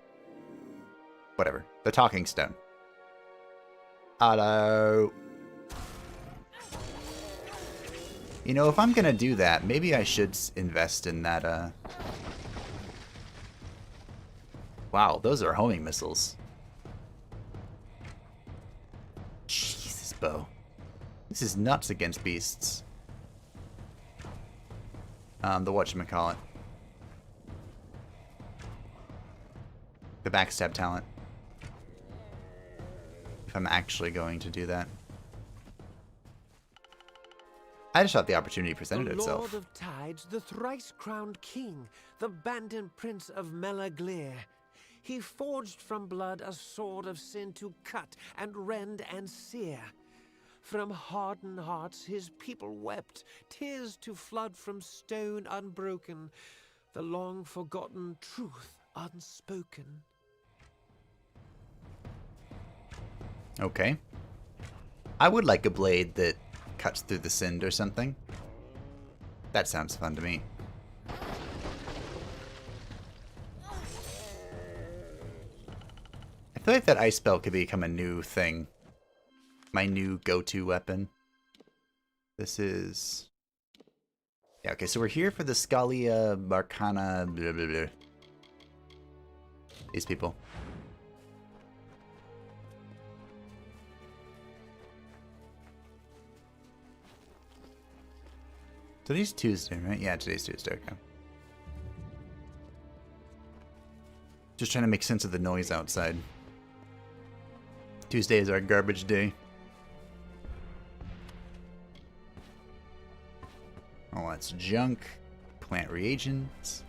Whatever. The talking stone. Hello. You know, if I'm gonna do that, maybe I should invest in that, Wow, those are homing missiles. Jesus, Bo. This is nuts against beasts. The whatchamacallit. The backstab talent. If I'm actually going to do that. I just thought the opportunity presented itself. The Lord of Tides, the thrice-crowned king, the banded prince of Melaglir. He forged from blood a sword of sin to cut and rend and sear. From hardened hearts his people wept, tears to flood from stone unbroken, the long-forgotten truth unspoken. Okay. I would like a blade that cuts through the Sind or something. That sounds fun to me. I feel like that ice spell could become a new thing. My new go-to weapon. This is Yeah, okay, so we're here for the Scalia Arcana, blah, blah, blah. These people. Today's Tuesday, right? Yeah, today's Tuesday, okay. Just trying to make sense of the noise outside. Tuesday is our garbage day. Oh, that's junk. Plant reagents.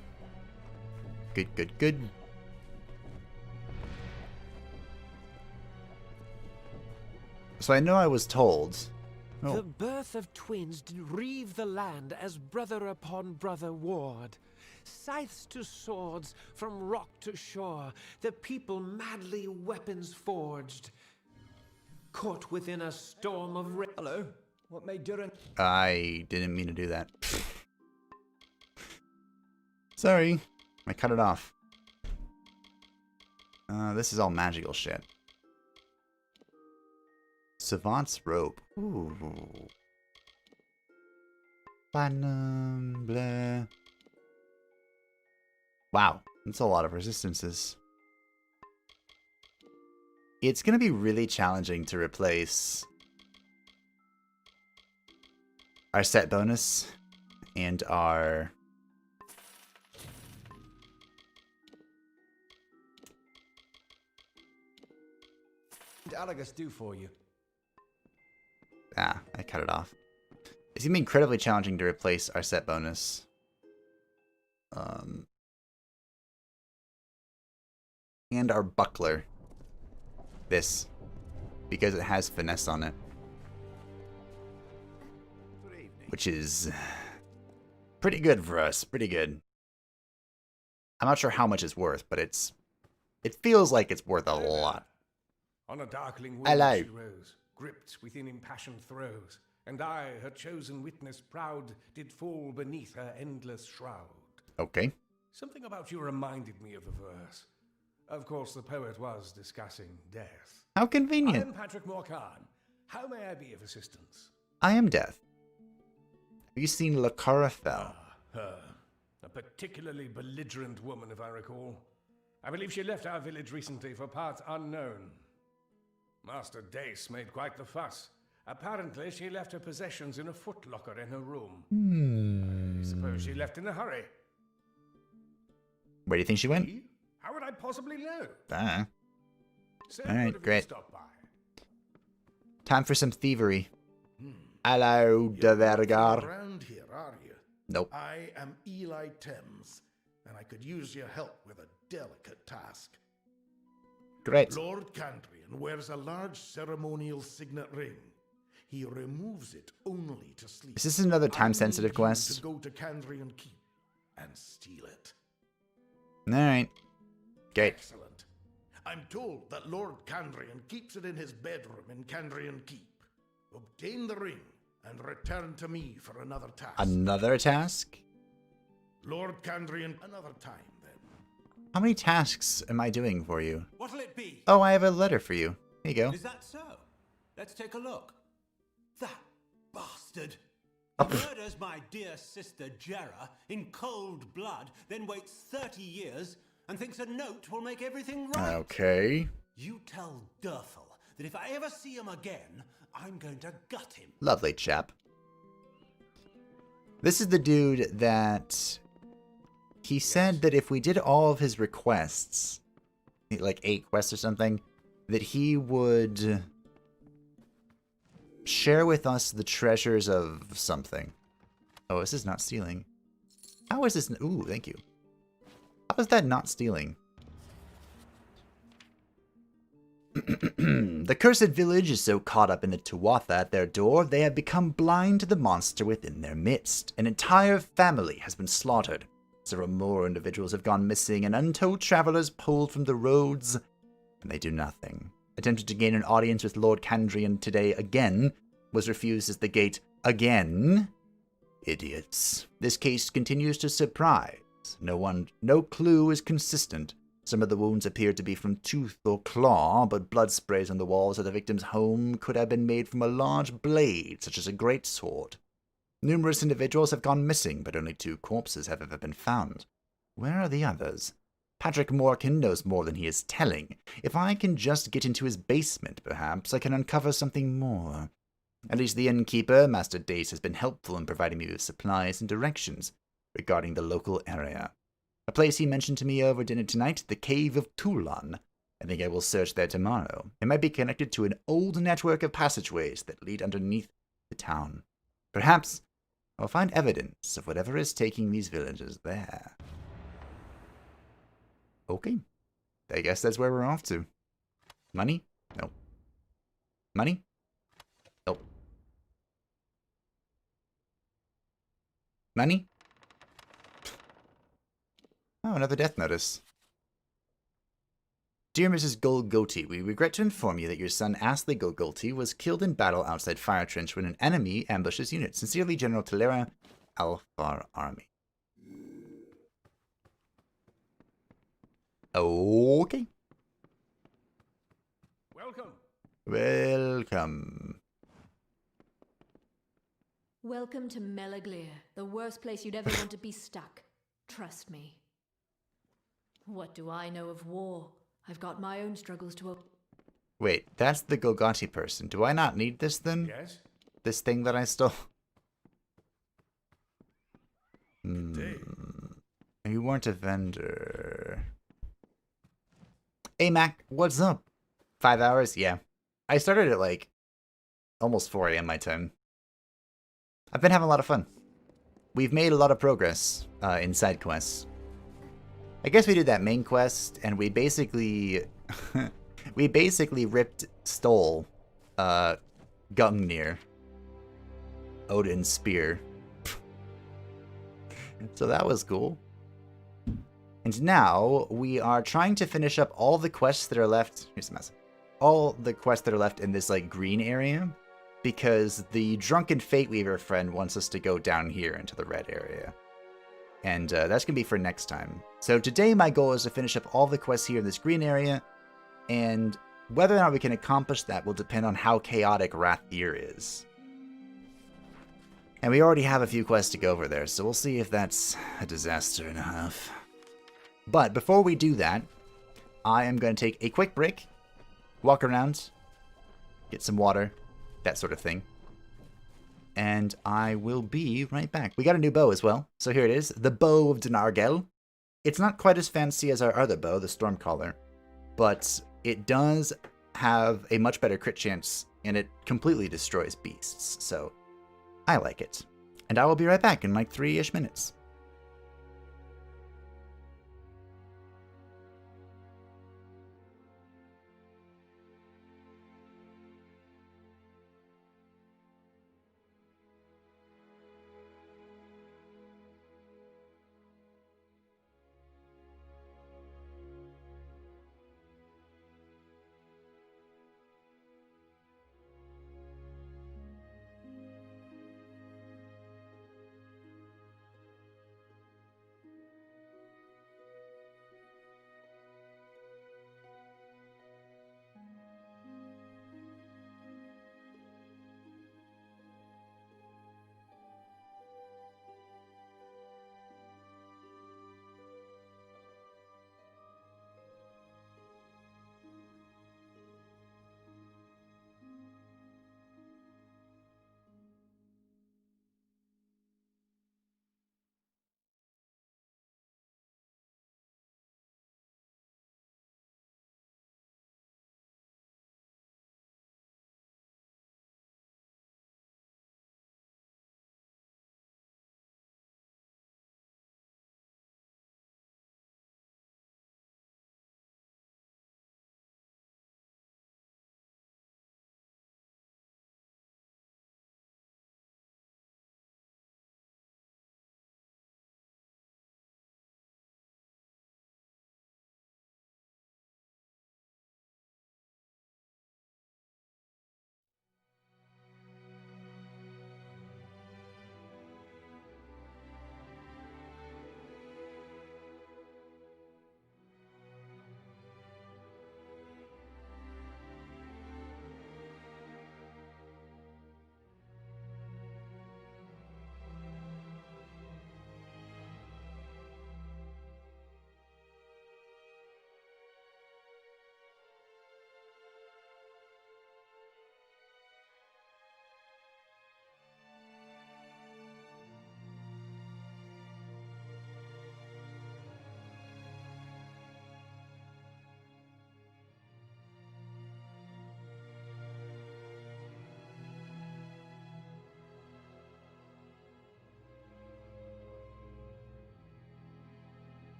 Good, good, good. So I know I was told. Oh. The birth of twins did reave the land as brother upon brother warred. Scythes to swords, from rock to shore, the people madly weapons forged. Caught within a storm of Hello. What made Durin? I didn't mean to do that. Sorry. I cut it off. This is all magical shit. Savant's rope. Ooh. Platinum, blah. Wow, that's a lot of resistances. It's going to be really challenging to replace our set bonus and our What did Alagus do for you? I cut it off. It's going to be incredibly challenging to replace our set bonus. And our buckler. This. Because it has finesse on it. Which is pretty good for us. Pretty good. I'm not sure how much it's worth, but it feels like it's worth a lot. On a darkling wind Hello. she rose, gripped within impassioned throes, and I, her chosen witness proud, did fall beneath her endless shroud. Okay. Something about you reminded me of the verse. Of course, the poet was discussing death. How convenient. I am Patrick Morcan. How may I be of assistance? I am Death. Have you seen Lacarafel? Her. A particularly belligerent woman, if I recall. I believe she left our village recently for parts unknown. Master Dace made quite the fuss. Apparently, she left her possessions in a footlocker in her room. I suppose she left in a hurry. Where do you think she went? How would I possibly know? So Alright, good of you to great. stop by. Time for some thievery. Hello, De Vergar. Around here, are you? Nope. I am Eli Thames, and I could use your help with a delicate task. Great. Lord Candrian wears a large ceremonial signet ring. He removes it only to sleep. Is this another time-sensitive I need quest? you to go to Candrian Keep and steal it. Alright. Great. Excellent. I'm told that Lord Candrian keeps it in his bedroom in Candrian Keep. Obtain the ring and return to me for another task. Another task? Lord Candrian, another time then. How many tasks am I doing for you? What'll it be? Oh, I have a letter for you. Here you go. Is that so? Let's take a look. That bastard. Oh. He murders my dear sister Jera in cold blood, then waits 30 years and thinks a note will make everything right. Okay. You tell Durfel that if I ever see him again, I'm going to gut him. Lovely chap. This is the dude that he said that if we did all of his requests, like 8 quests or something, that he would share with us the treasures of something. Oh, this is not stealing. How is this? Ooh, thank you. How is that not stealing? The cursed village is so caught up in the Tuatha at their door, they have become blind to the monster within their midst. An entire family has been slaughtered. Several more individuals have gone missing, and untold travelers pulled from the roads, and they do nothing. Attempted to gain an audience with Lord Candrian today again, was refused as the gate again. Idiots. This case continues to surprise. No clue is consistent. Some of the wounds appear to be from tooth or claw, but blood sprays on the walls of the victim's home could have been made from a large blade, such as a great sword. Numerous individuals have gone missing, but only 2 corpses have ever been found. Where are the others? Patrick Morgan knows more than he is telling. If I can just get into his basement, perhaps I can uncover something more. At least the innkeeper, Master Dace, has been helpful in providing me with supplies and directions regarding the local area. A place he mentioned to me over dinner tonight, the Cave of Toulon. I think I will search there tomorrow. It might be connected to an old network of passageways that lead underneath the town. Perhaps I'll find evidence of whatever is taking these villagers there. Okay. I guess that's where we're off to. Money? No. Money? Nope. Money? Oh, another death notice. Dear Mrs. Golgoti, we regret to inform you that your son Astley Golgoti was killed in battle outside Fire Trench when an enemy ambushed his unit. Sincerely, General Talera, Alfar Army. Okay. Welcome. Welcome. Welcome to Melaglir, the worst place you'd ever want to be stuck. Trust me. What do I know of war? I've got my own struggles to... Wait, that's the Golgoti person. Do I not need this then? Yes? This thing that I stole? You weren't a vendor. Hey Mac, what's up? 5 hours? Yeah. I started at like almost 4 a.m. my time. I've been having a lot of fun. We've made a lot of progress in side quests. I guess we did that main quest, and we basically stole Gungnir, Odin's spear. So that was cool. And now we are trying to finish up all the quests that are left. Here's the mess. All the quests that are left in this like green area, because the Drunken Fate Weaver friend wants us to go down here into the red area. And that's going to be for next time. So today my goal is to finish up all the quests here in this green area, and whether or not we can accomplish that will depend on how chaotic Rathir is. And we already have a few quests to go over there, so we'll see if that's a disaster and a half. But before we do that, I am going to take a quick break, walk around, get some water, that sort of thing. And I will be right back. We got a new bow as well. So here it is, the Bow of Denargel. It's not quite as fancy as our other bow, the Stormcaller, but it does have a much better crit chance, and it completely destroys beasts. So I like it. And I will be right back in like 3-ish minutes.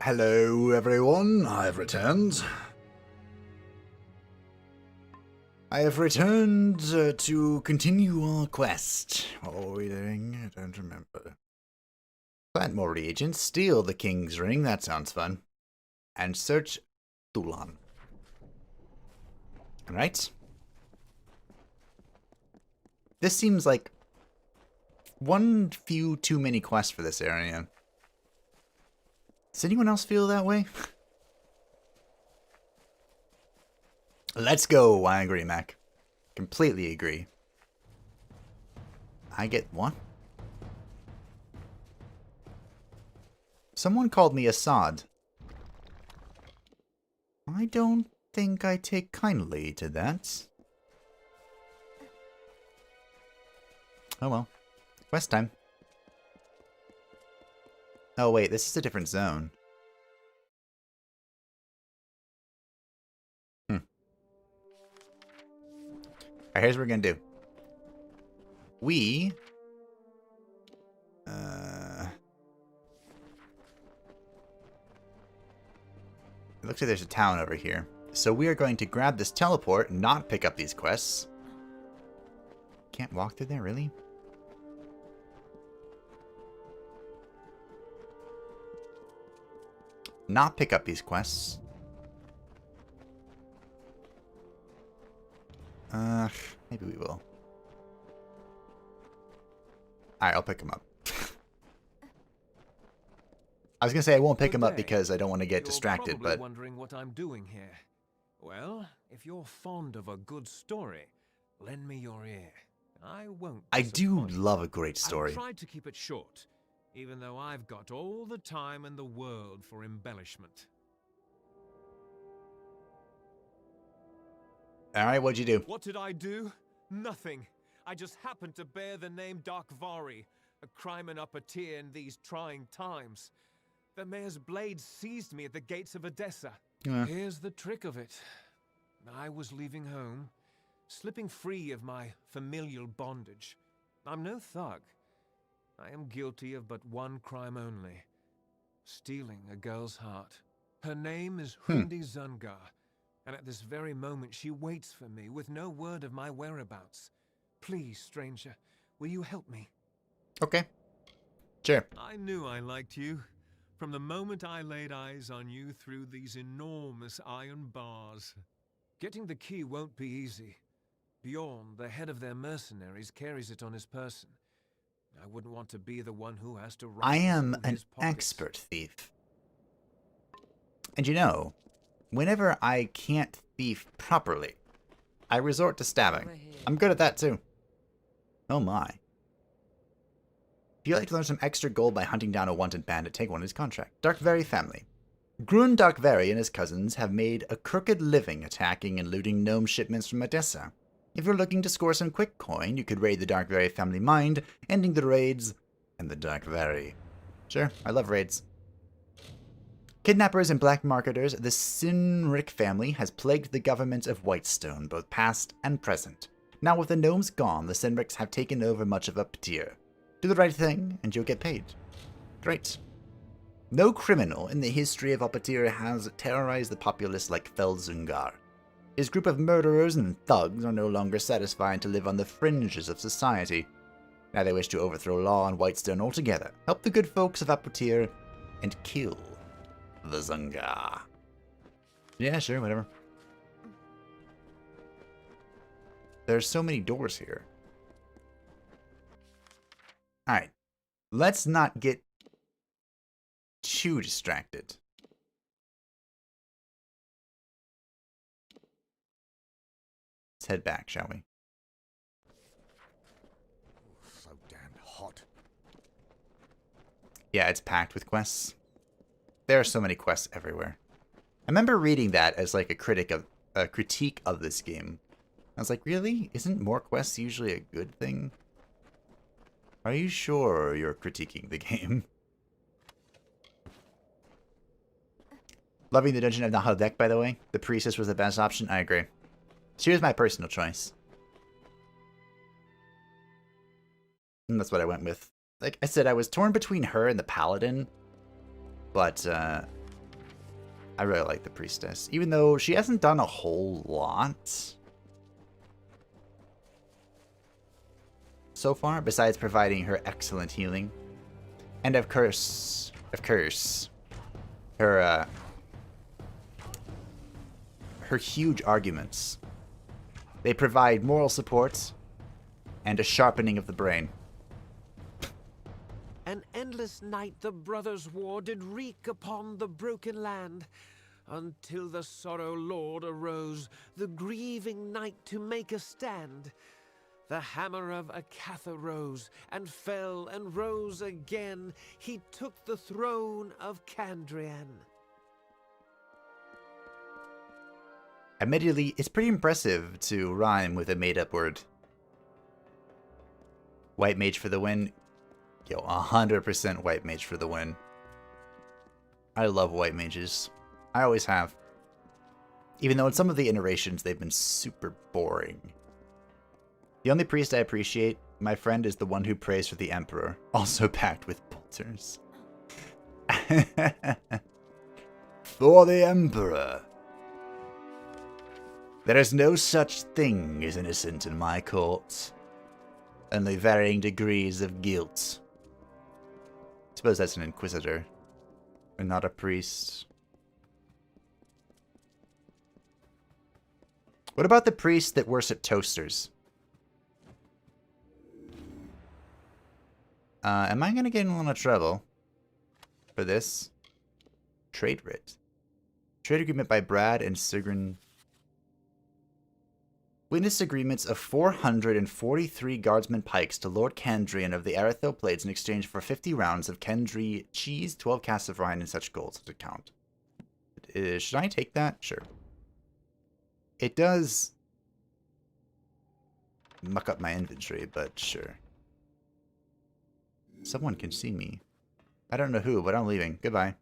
Hello, everyone. I've returned. I have returned to continue our quest. What were we doing? I don't remember. Plant more reagents, steal the king's ring, that sounds fun, and search Tulan. Alright. This seems like one few too many quests for this area. Does anyone else feel that way? Let's go. I agree, Mac. Completely agree. I get one. Someone called me Assad. I don't think I take kindly to that. Oh well. Quest time. Oh wait, this is a different zone. Alright, here's what we're gonna do. We... It looks like there's a town over here. So we are going to grab this teleport, not pick up these quests. Can't walk through there, really? Not pick up these quests. Maybe we will. Alright, I'll pick him up. I was gonna say I won't pick him up because I don't want to get distracted, but... wondering what I'm doing here. Well, if you're fond of a good story, lend me your ear. I won't. I do love a great story. I've tried to keep it short, even though I've got all the time in the world for embellishment. Alright, what'd you do? What did I do? Nothing. I just happened to bear the name Darkvari, a crime and upper-tier in these trying times. The mayor's blade seized me at the gates of Odessa. Here's the trick of it. I was leaving home, slipping free of my familial bondage. I'm no thug. I am guilty of but one crime only. Stealing a girl's heart. Her name is Hundi Zungar. And at this very moment, she waits for me with no word of my whereabouts. Please, stranger, will you help me? Okay. Sure. I knew I liked you. From the moment I laid eyes on you through these enormous iron bars. Getting the key won't be easy. Bjorn, the head of their mercenaries, carries it on his person. I wouldn't want to be the one who has to... I am an expert thief. And you know... Whenever I can't thief properly, I resort to stabbing. I'm good at that too. Oh my. If you'd like to learn some extra gold by hunting down a wanted bandit, take one of his contract. Darkvari family. Grun Darkvari and his cousins have made a crooked living attacking and looting gnome shipments from Odessa. If you're looking to score some quick coin, you could raid the Darkvari family mind, ending the raids and the Darkvari. Sure, I love raids. Kidnappers and black marketers, the Sinric family has plagued the government of Whitestone, both past and present. Now with the gnomes gone, the Sinrics have taken over much of Uptir. Do the right thing, and you'll get paid. Great. No criminal in the history of Uptir has terrorized the populace like Felzungar. His group of murderers and thugs are no longer satisfied to live on the fringes of society. Now they wish to overthrow law on Whitestone altogether, help the good folks of Uptir, and kill the Zungar. Yeah, sure, whatever. There's so many doors here. Alright. Let's not get too distracted. Let's head back, shall we? So damn hot. Yeah, it's packed with quests. There are so many quests everywhere. I remember reading that as like a critique of this game. I was like, really? Isn't more quests usually a good thing? Are you sure you're critiquing the game? Loving the Dungeon of Nahaldek, by the way. The Priestess was the best option. I agree. She was my personal choice. And that's what I went with. Like I said, I was torn between her and the Paladin. But I really like the priestess, even though she hasn't done a whole lot so far, besides providing her excellent healing. And of course, her huge arguments. They provide moral support and a sharpening of the brain. An endless night the brothers' war did wreak upon the broken land, until the sorrow lord arose, the grieving knight to make a stand. The hammer of Akatha rose, and fell, and rose again. He took the throne of Kandrian. Admittedly, it's pretty impressive to rhyme with a made-up word. White mage for the win. Yo, 100% white mage for the win. I love white mages. I always have. Even though in some of the iterations they've been super boring. The only priest I appreciate, my friend, is the one who prays for the Emperor, also packed with bolters. For the Emperor. There is no such thing as innocent in my court. Only varying degrees of guilt. I suppose that's an inquisitor, and not a priest. What about the priests that worship toasters? Am I gonna get in a lot of trouble for this? Trade writ. Trade agreement by Brad and Sigrun. Witness agreements of 443 guardsmen pikes to Lord Kandrian of the Arathel Blades in exchange for 50 rounds of Kendry cheese, 12 casks of Rhine, and such gold to count. Should I take that? Sure. It does muck up my inventory, but sure. Someone can see me. I don't know who, but I'm leaving. Goodbye.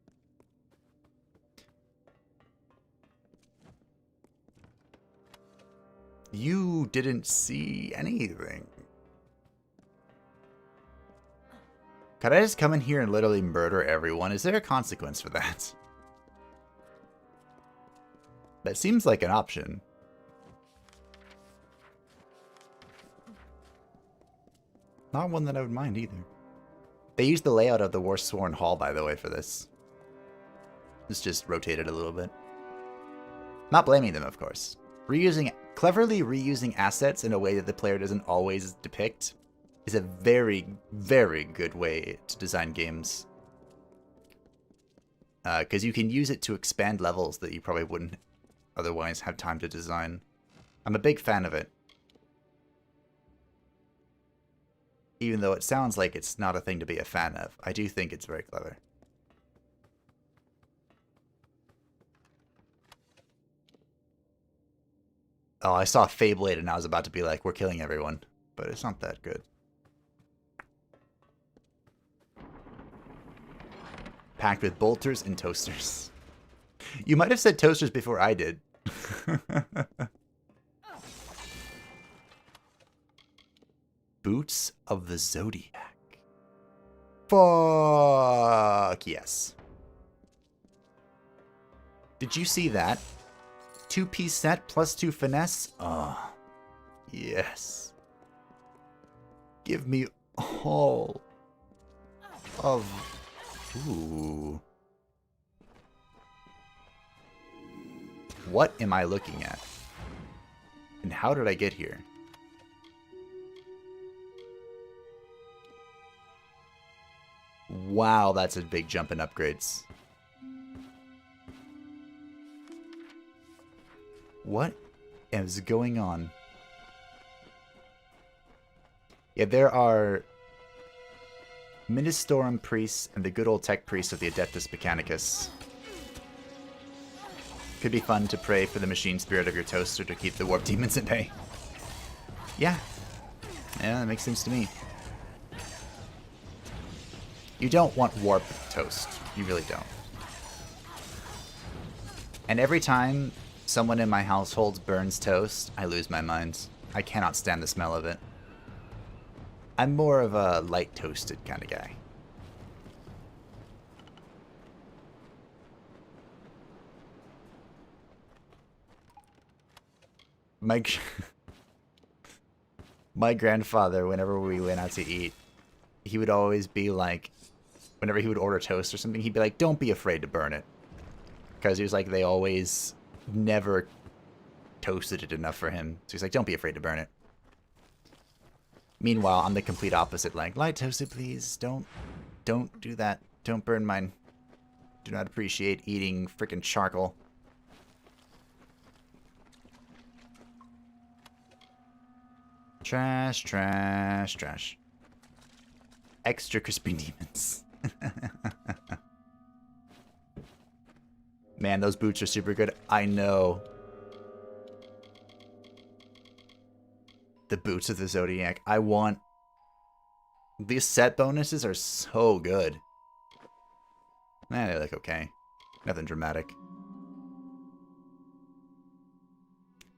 You didn't see anything. Could I just come in here and literally murder everyone? Is there a consequence for that? That seems like an option. Not one that I would mind either. They used the layout of the Warsworn Hall, by the way, for this. It's just rotated a little bit. Not blaming them, of course. Cleverly reusing assets in a way that the player doesn't always depict is a very, very good way to design games. Because you can use it to expand levels that you probably wouldn't otherwise have time to design. I'm a big fan of it. Even though it sounds like it's not a thing to be a fan of, I do think it's very clever. Oh, I saw Feyblade and I was about to be like, we're killing everyone. But it's not that good. Packed with bolters and toasters. You might have said toasters before I did. Boots of the Zodiac. Fuck yes. Did you see that? 2-piece set plus 2 finesse? Oh, yes. Give me all of... Ooh. What am I looking at? And how did I get here? Wow, that's a big jump in upgrades. What is going on? Yeah, there are Ministorum priests and the good old tech priests of the Adeptus Mechanicus. Could be fun to pray for the machine spirit of your toaster to keep the warp demons at bay. Yeah. Yeah, that makes sense to me. You don't want warp toast. You really don't. And every time someone in my household burns toast, I lose my mind. I cannot stand the smell of it. I'm more of a light toasted kind of guy. my grandfather, whenever we went out to eat, he would always be like, whenever he would order toast or something, he'd be like, don't be afraid to burn it. Because he was like, they always never toasted it enough for him. So he's like, don't be afraid to burn it. Meanwhile, I'm the complete opposite. Like, light toasted, please. Don't do that. Don't burn mine. Do not appreciate eating freaking charcoal. Trash, trash, trash. Extra crispy demons. Man, those boots are super good. I know. The boots of the Zodiac. I want... These set bonuses are so good. Man, they look okay. Nothing dramatic.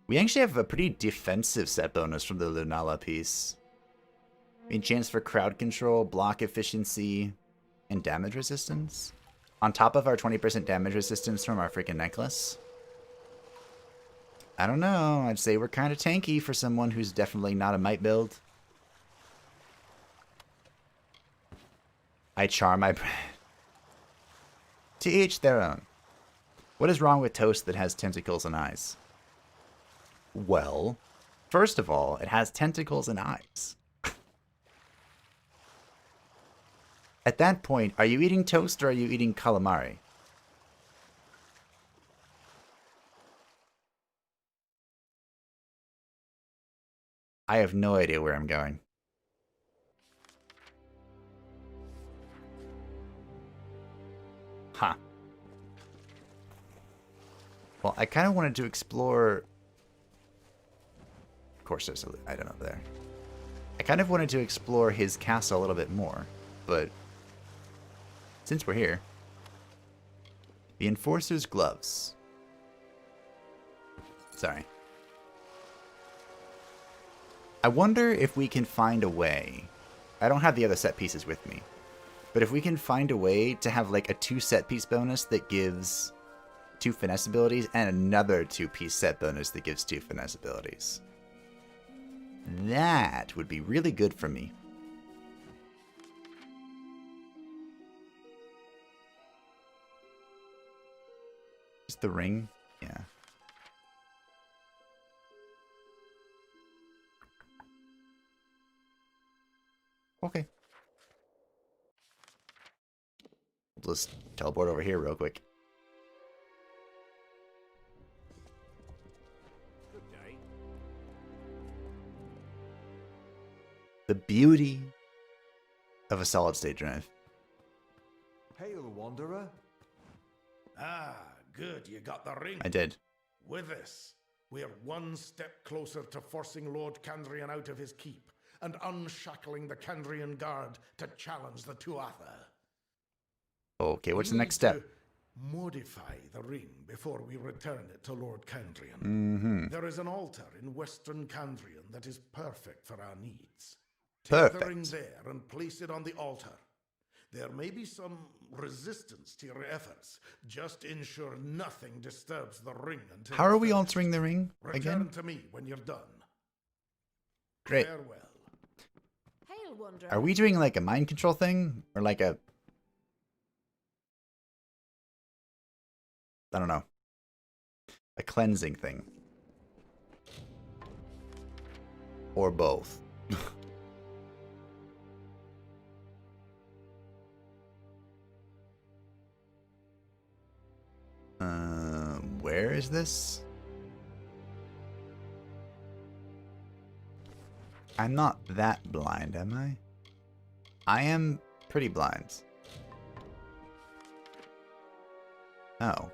We actually have a pretty defensive set bonus from the Lunala piece. I mean, chance for crowd control, block efficiency, and damage resistance. On top of our 20% damage resistance from our freaking necklace. I don't know. I'd say we're kind of tanky for someone who's definitely not a might build. I char my bread. To each their own. What is wrong with toast that has tentacles and eyes? Well, first of all, it has tentacles and eyes. At that point, are you eating toast or are you eating calamari? I have no idea where I'm going. Huh. Well, I kind of wanted to explore... Of course there's a item up there. I kind of wanted to explore his castle a little bit more, but... Since we're here... The Enforcer's Gloves. Sorry. I wonder if we can find a way... I don't have the other set pieces with me. But if we can find a way to have like a 2 set piece bonus that gives 2 finesse abilities and another 2 piece set bonus that gives 2 finesse abilities. That would be really good for me. Is the ring? Yeah. Okay. We'll just teleport over here real quick. Good day. The beauty of a solid state drive. Hail, Wanderer. Ah, good, you got the ring. I did. With this, we're one step closer to forcing Lord Candrian out of his keep and unshackling the Candrian Guard to challenge the Tuatha. Okay, what's the We next need step? to modify the ring before we return it to Lord Candrian. Mm-hmm. There is an altar in Western Candrian that is perfect for our needs. Take Perfect. the ring there and place it on the altar. There may be some resistance to your efforts. Just ensure nothing disturbs the ring until How are it's we finished. altering the ring Return again? to me when you're done. Great. Farewell. Hail, Wanderer. Are we doing like a mind control thing? Or like a... I don't know. A cleansing thing. Or both. Where is this? I'm not that blind, am I? I am pretty blind. Oh.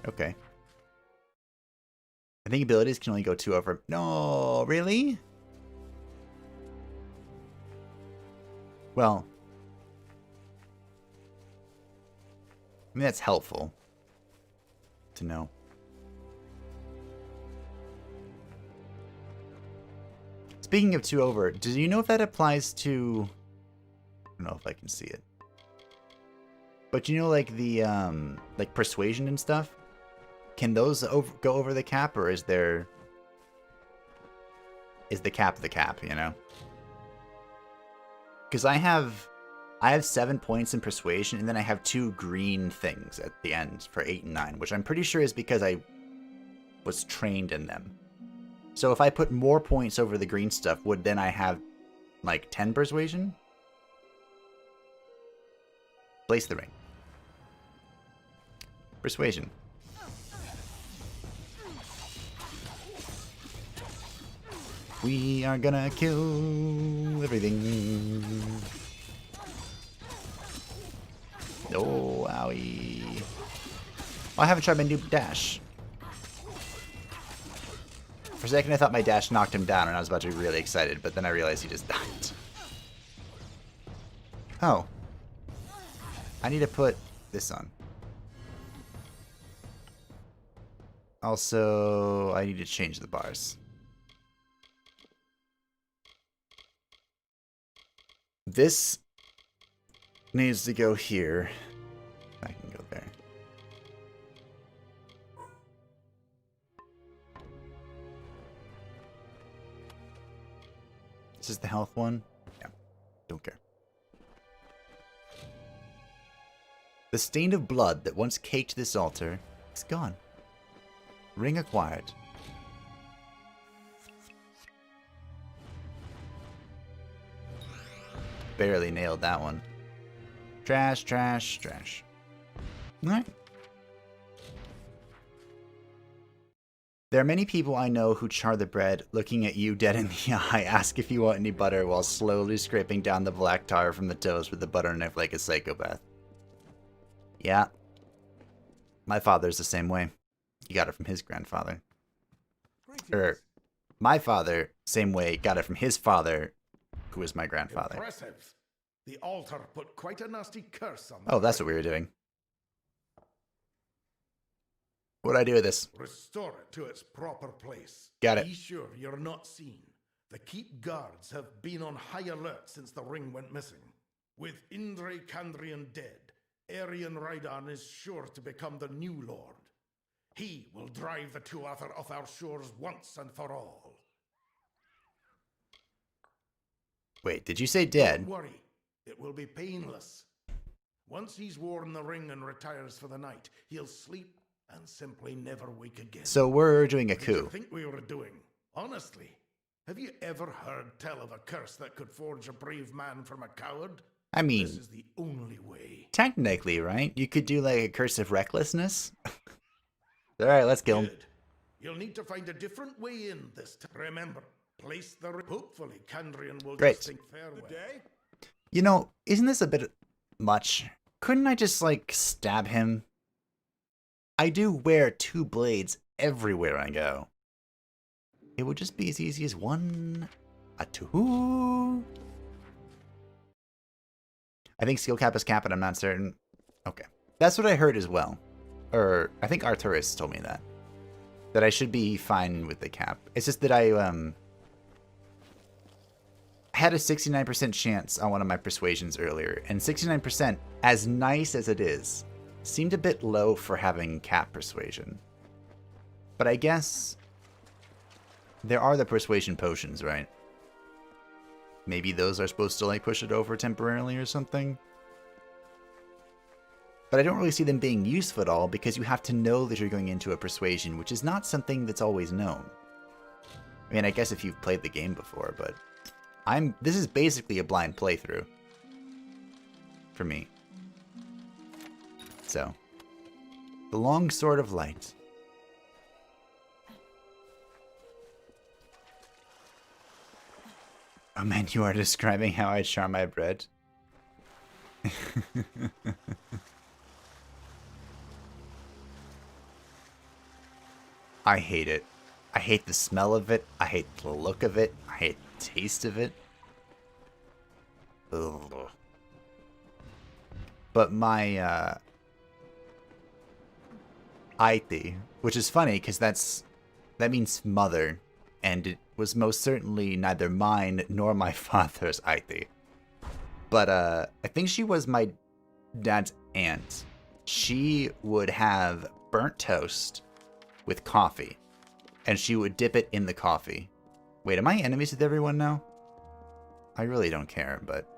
Okay. I think abilities can only go 2 over... No, really? Well... I mean, that's helpful to know. Speaking of 2 over, do you know if that applies to... I don't know if I can see it. But you know, like the, like persuasion and stuff? can those go over the cap, or is the cap, you know? Because I have 7 points in persuasion, and then I have 2 green things at the end for 8 and 9, which I'm pretty sure is because I was trained in them. So if I put more points over the green stuff, would then I have like 10 persuasion? Place the ring. Persuasion. We are gonna kill everything. Oh, owie. Oh, I haven't tried my new dash. For a second I thought my dash knocked him down and I was about to be really excited, but then I realized he just died. Oh. I need to put this on. Also, I need to change the bars. This needs to go here. I can go there. This is the health one? Yeah, don't care. The stain of blood that once caked this altar is gone. Ring acquired. Barely nailed that one. Trash, trash, trash. Alright. There are many people I know who char the bread, looking at you dead in the eye, ask if you want any butter while slowly scraping down the black tar from the toast with the butter knife like a psychopath. Yeah. My father's the same way. He got it from his grandfather. My father, same way, got it from his father, who was my grandfather. Impressive. The altar put quite a nasty curse on. Oh, that's what we were doing. What do I do with this? Restore it to its proper place. Got it. Be sure you're not seen. The keep guards have been on high alert since the ring went missing. With Indre Kandrian dead, Arian Raidan is sure to become the new lord. He will drive the Tuatha off our shores once and for all. Wait, did you say dead? Don't worry, it will be painless. Once he's worn the ring and retires for the night, he'll sleep and simply never wake again. So we're doing a What did you coup. think we were doing? Honestly, have you ever heard tell of a curse that could forge a brave man from a coward? I mean, This is the only way. technically, right? You could do like a curse of recklessness. Alright, let's kill him. Good. You'll need to find a different way in this time. Remember, place the ring. Hopefully, Kandrian will Great. just think farewell. You know, isn't this a bit much? Couldn't I just like stab him? I do wear 2 blades everywhere I go. It would just be as easy as 1, a 2. I think skill cap is cap, but I'm not certain. Okay. That's what I heard as well. Or, I think Arturus told me that. That I should be fine with the cap. It's just that I had a 69% chance on one of my persuasions earlier. And 69%, as nice as it is, seemed a bit low for having cap persuasion. But I guess there are the persuasion potions, right? Maybe those are supposed to like push it over temporarily or something. But I don't really see them being useful at all because you have to know that you're going into a persuasion, which is not something that's always known. I mean, I guess if you've played the game before, but this is basically a blind playthrough for me. So, the long sword of light. Oh man, you are describing how I char my bread. I hate it. I hate the smell of it. I hate the look of it. I hate the taste of it. Ugh. But my Aiti, which is funny because that means mother, and it was most certainly neither mine nor my father's Aiti. But I think she was my dad's aunt. She would have burnt toast with coffee. And she would dip it in the coffee. Wait, am I enemies with everyone now? I really don't care, but...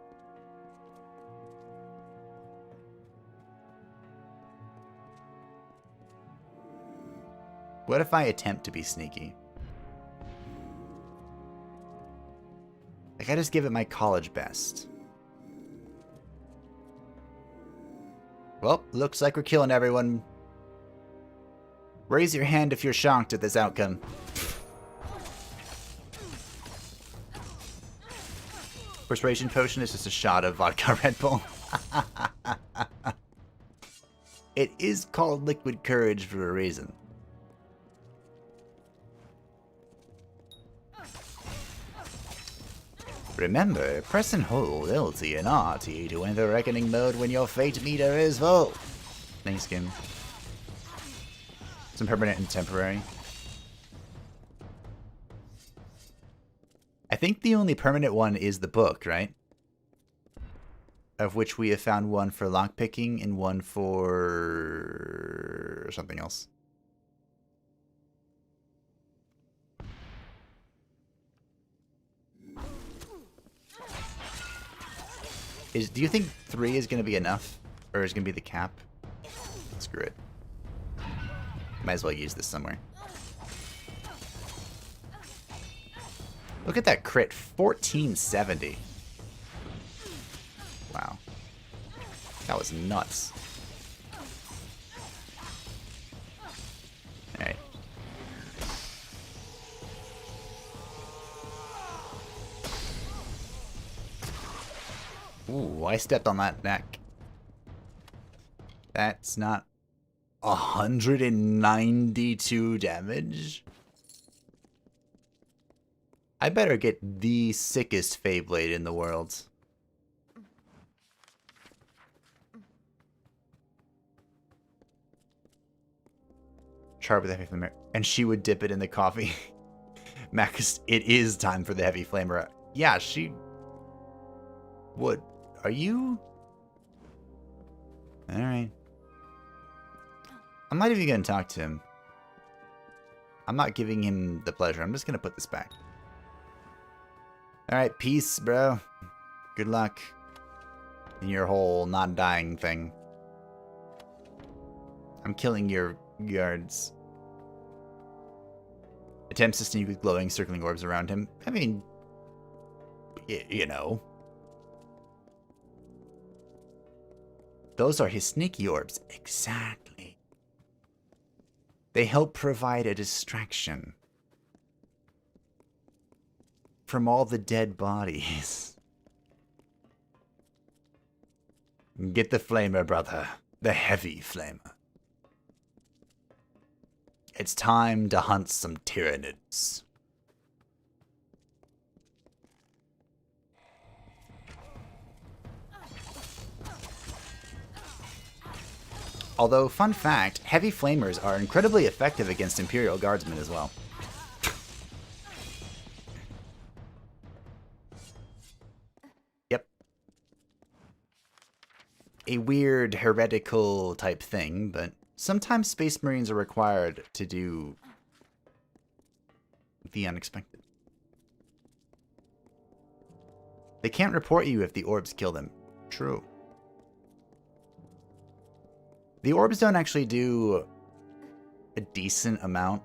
What if I attempt to be sneaky? Like, I just give it my college best. Well, looks like we're killing everyone. Raise your hand if you're shocked at this outcome. Persuasion potion is just a shot of vodka Red Bull. It is called liquid courage for a reason. Remember, press and hold LT and RT to enter reckoning mode when your fate meter is full. Thanks, Kim. Some permanent and temporary. I think the only permanent one is the book, right? Of which we have found one for lockpicking and one for something else. Do you think 3 is going to be enough? Or is going to be the cap? Screw it. Might as well use this somewhere. Look at that crit. 1470. Wow. That was nuts. Alright. Ooh, I stepped on that neck. That's not 192 damage. I better get the sickest Feyblade in the world. Char with the heavy flamer. And she would dip it in the coffee. Max, it is time for the heavy flamer. Yeah, she would. Are you? Alright. I'm not even going to talk to him. I'm not giving him the pleasure. I'm just going to put this back. Alright, peace, bro. Good luck in your whole not dying thing. I'm killing your guards. Attempts to sneak with glowing, circling orbs around him. I mean, you know. Those are his sneaky orbs. Exactly. They help provide a distraction from all the dead bodies. Get the flamer, brother. The heavy flamer. It's time to hunt some Tyranids. Although, fun fact, heavy flamers are incredibly effective against Imperial Guardsmen as well. Yep. A weird heretical type thing, but sometimes Space Marines are required to do the unexpected. They can't report you if the orbs kill them. True. The orbs don't actually do a decent amount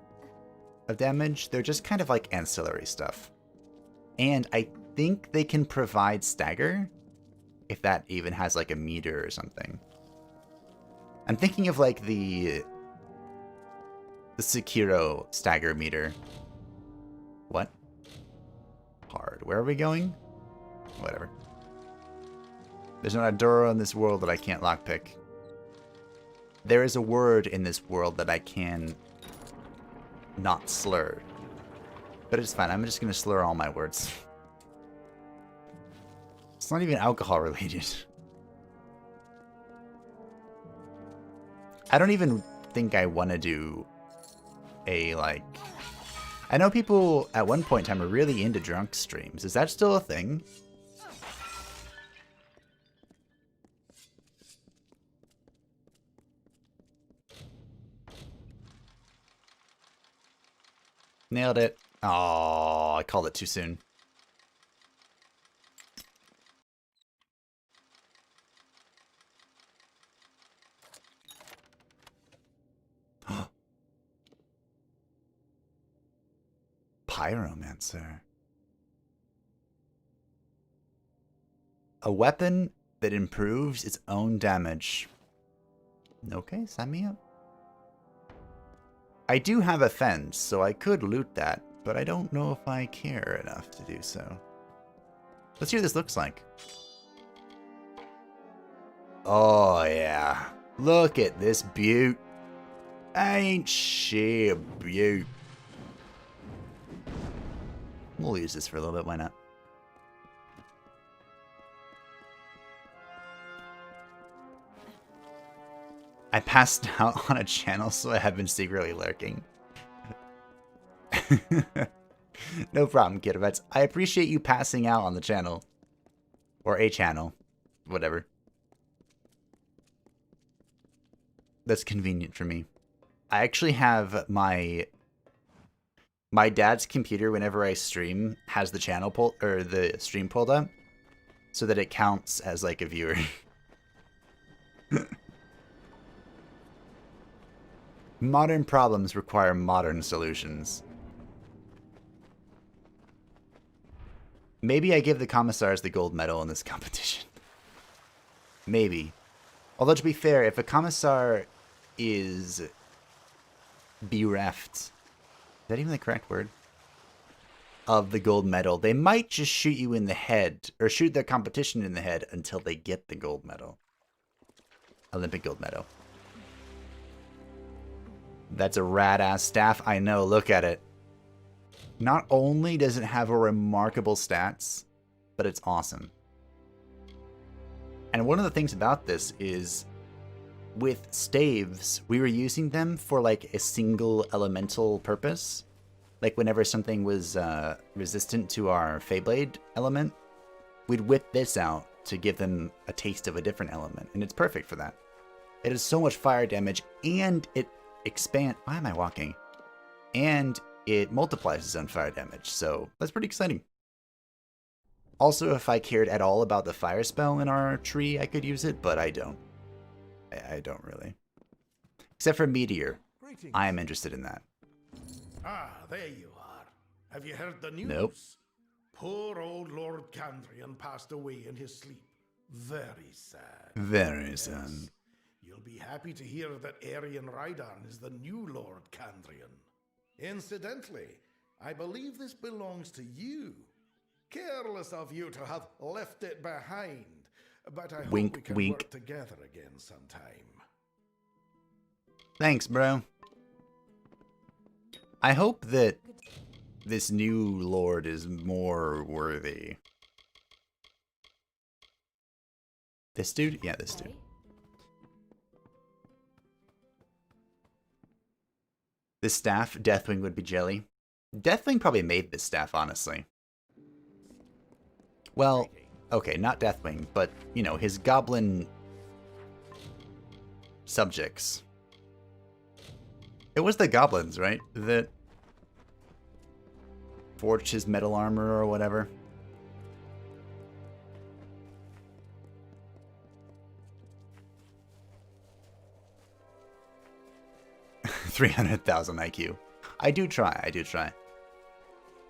of damage. They're just kind of like ancillary stuff. And I think they can provide stagger, if that even has like a meter or something. I'm thinking of like the Sekiro stagger meter. What? Hard. Where are we going? Whatever. There's not a door in this world that I can't lockpick. There is a word in this world that I can not slur. But it's fine. I'm just going to slur all my words. It's not even alcohol related. I don't even think I want to do a, like... I know people at one point in time were really into drunk streams. Is that still a thing? Nailed it. Oh, I called it too soon. Pyromancer. A weapon that improves its own damage. Okay, sign me up. I do have a fence, so I could loot that, but I don't know if I care enough to do so. Let's see what this looks like. Oh, yeah. Look at this beaut. Ain't she a beaut? We'll use this for a little bit, why not? I passed out on a channel, so I have been secretly lurking. No problem, Kidovets. I appreciate you passing out on the channel. Or a channel. Whatever. That's convenient for me. I actually have my dad's computer, whenever I stream, has the channel pulled, or the stream pulled up, so that it counts as like a viewer. Modern problems require modern solutions. Maybe I give the commissars the gold medal in this competition. Maybe. Although, to be fair, if a commissar is bereft, is that even the correct word? Of the gold medal, they might just shoot you in the head, or shoot their competition in the head until they get the gold medal. Olympic gold medal. That's a rad-ass staff. I know, look at it. Not only does it have a remarkable stats, but it's awesome. And one of the things about this is, with staves, we were using them for like a single elemental purpose. Like whenever something was resistant to our Feyblade element, we'd whip this out to give them a taste of a different element. And it's perfect for that. It has so much fire damage, and it why am I walking? And it multiplies its own fire damage, so that's pretty exciting. Also, if I cared at all about the fire spell in our tree, I could use it, but I don't. I don't really. Except for Meteor. I am interested in that. Ah, there you are. Have you heard the news? Nope. Poor old Lord Candrian passed away in his sleep. Very sad. Very sad. You'll be happy to hear that Arian Rhydarn is the new Lord Candrian. Incidentally, I believe this belongs to you. Careless of you to have left it behind, but I hope we can work together again sometime. Thanks, bro. I hope that this new lord is more worthy. This dude? Yeah, this dude. This staff, Deathwing would be jelly. Deathwing probably made this staff, honestly. Well, okay, not Deathwing, but, you know, his goblin subjects. It was the goblins, right? That forged his metal armor or whatever. $300,000 IQ. I do try.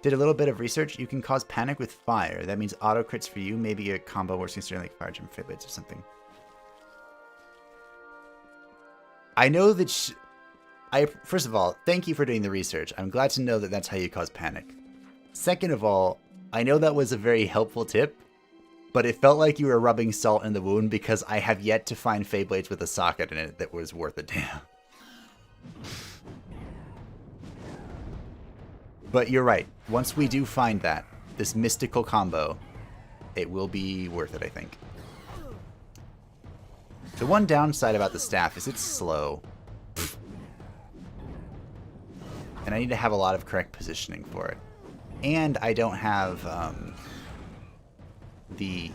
Did a little bit of research. You can cause panic with fire. That means auto crits for you. Maybe a combo works against like fire gem Feyblades or something. I know that first of all, thank you for doing the research. I'm glad to know that that's how you cause panic. Second of all, I know that was a very helpful tip, but it felt like you were rubbing salt in the wound because I have yet to find Feyblades with a socket in it that was worth a damn. But you're right. Once we do find that, this mystical combo, it will be worth it, I think. The one downside about the staff is it's slow. And I need to have a lot of correct positioning for it. And I don't have the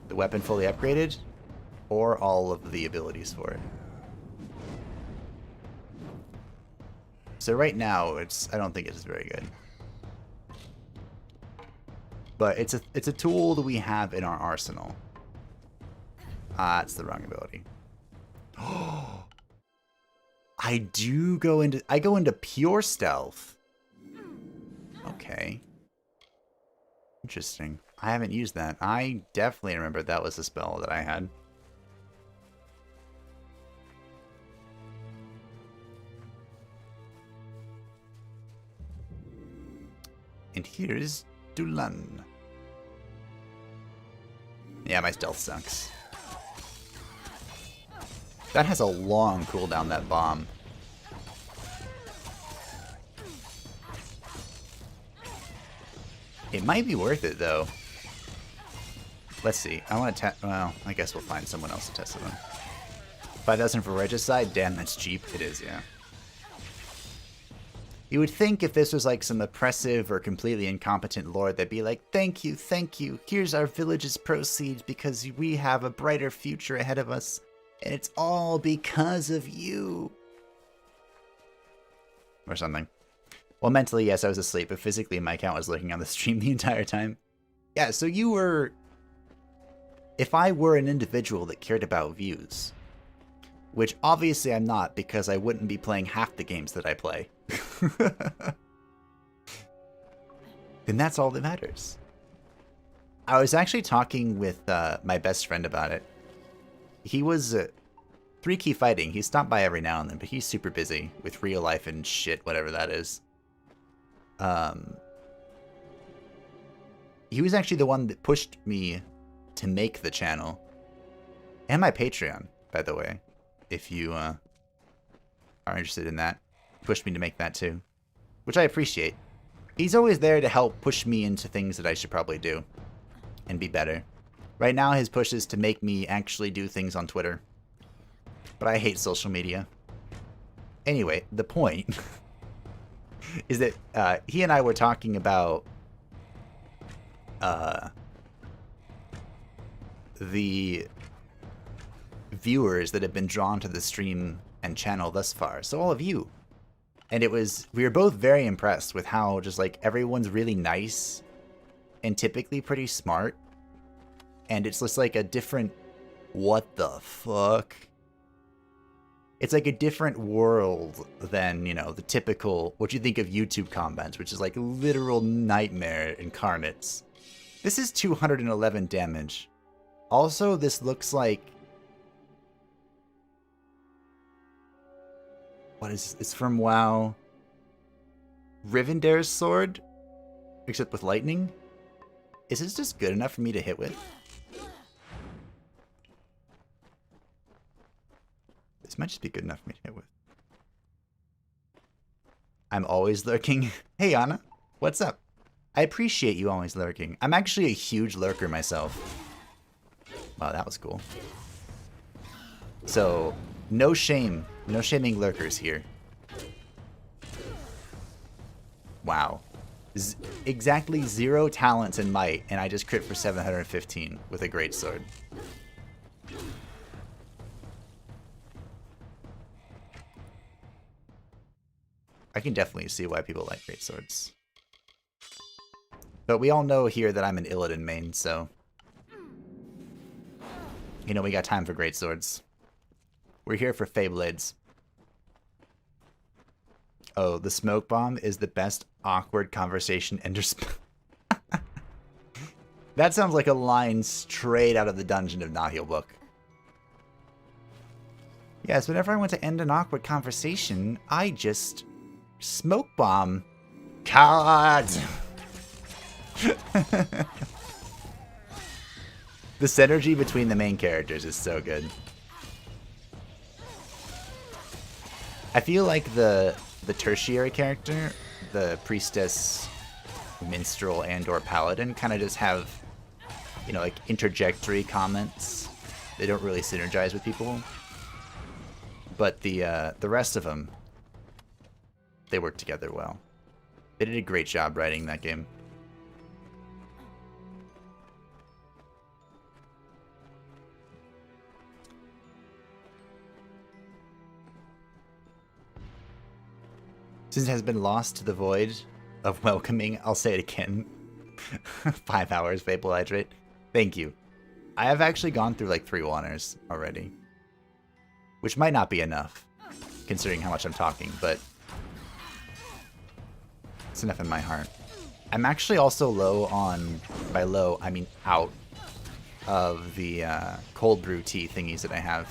weapon fully upgraded or all of the abilities for it. So right now, I don't think it's very good. But it's a tool that we have in our arsenal. Ah, it's the wrong ability. Oh, I go into pure stealth. Okay. Interesting. I haven't used that. I definitely remember that was a spell that I had. And here's Dulan. Yeah, my stealth sucks. That has a long cooldown, that bomb. It might be worth it, though. Let's see. I want to test... Well, I guess we'll find someone else to test it on. 5,000 for Regicide? Damn, that's cheap. It is, yeah. You would think if this was like some oppressive or completely incompetent lord, they'd be like, thank you, here's our village's proceeds because we have a brighter future ahead of us, and it's all because of you. Or something. Well, mentally, yes, I was asleep, but physically my account was looking on the stream the entire time. Yeah, so you were... If I were an individual that cared about views, which obviously I'm not because I wouldn't be playing half the games that I play, then that's all that matters. I was actually talking with my best friend about it. He was 3 Key Fighting. He stopped by every now and then, but he's super busy with real life and shit, whatever that is. He was actually the one that pushed me to make the channel. And my Patreon, by the way, if you are interested in that. Pushed me to make that too, which I appreciate. He's always there to help push me into things that I should probably do and be better. Right now his push is to make me actually do things on Twitter, but I hate social media. Anyway, the point is that he and I were talking about the viewers that have been drawn to the stream and channel thus far. So all of you. And we were both very impressed with how just like everyone's really nice and typically pretty smart. And it's just like a different, what the fuck? It's like a different world than, you know, the typical, what you think of YouTube comments, which is like literal nightmare incarnates. This is 211 damage. Also, this looks like, what is it's from WoW? Rivendare's sword, except with lightning. Is this just good enough for me to hit with? This might just be good enough for me to hit with. I'm always lurking. Hey Anna, what's up? I appreciate you always lurking. I'm actually a huge lurker myself. Wow, that was cool. So, no shame. No shaming lurkers here. Wow. Exactly 0 talents in might, and I just crit for 715 with a greatsword. I can definitely see why people like greatswords. But we all know here that I'm an Illidan main, so... You know, we got time for greatswords. We're here for Feyblades. Oh, the smoke bomb is the best awkward conversation ender spell. That sounds like a line straight out of the Dungeon of Nahil book. Yes, whenever I want to end an awkward conversation, I just smoke bomb. God! The synergy between the main characters is so good. I feel like the tertiary character, the priestess, minstrel, and or paladin kind of just have, you know, like interjectory comments. They don't really synergize with people. But the rest of them, they work together well. They did a great job writing that game. Since it has been lost to the void of welcoming, I'll say it again. 5 hours, Vapor Hydrate. Thank you. I have actually gone through like 3 waters already. Which might not be enough, considering how much I'm talking, but it's enough in my heart. I'm actually also low on, by low, I mean out, of the cold brew tea thingies that I have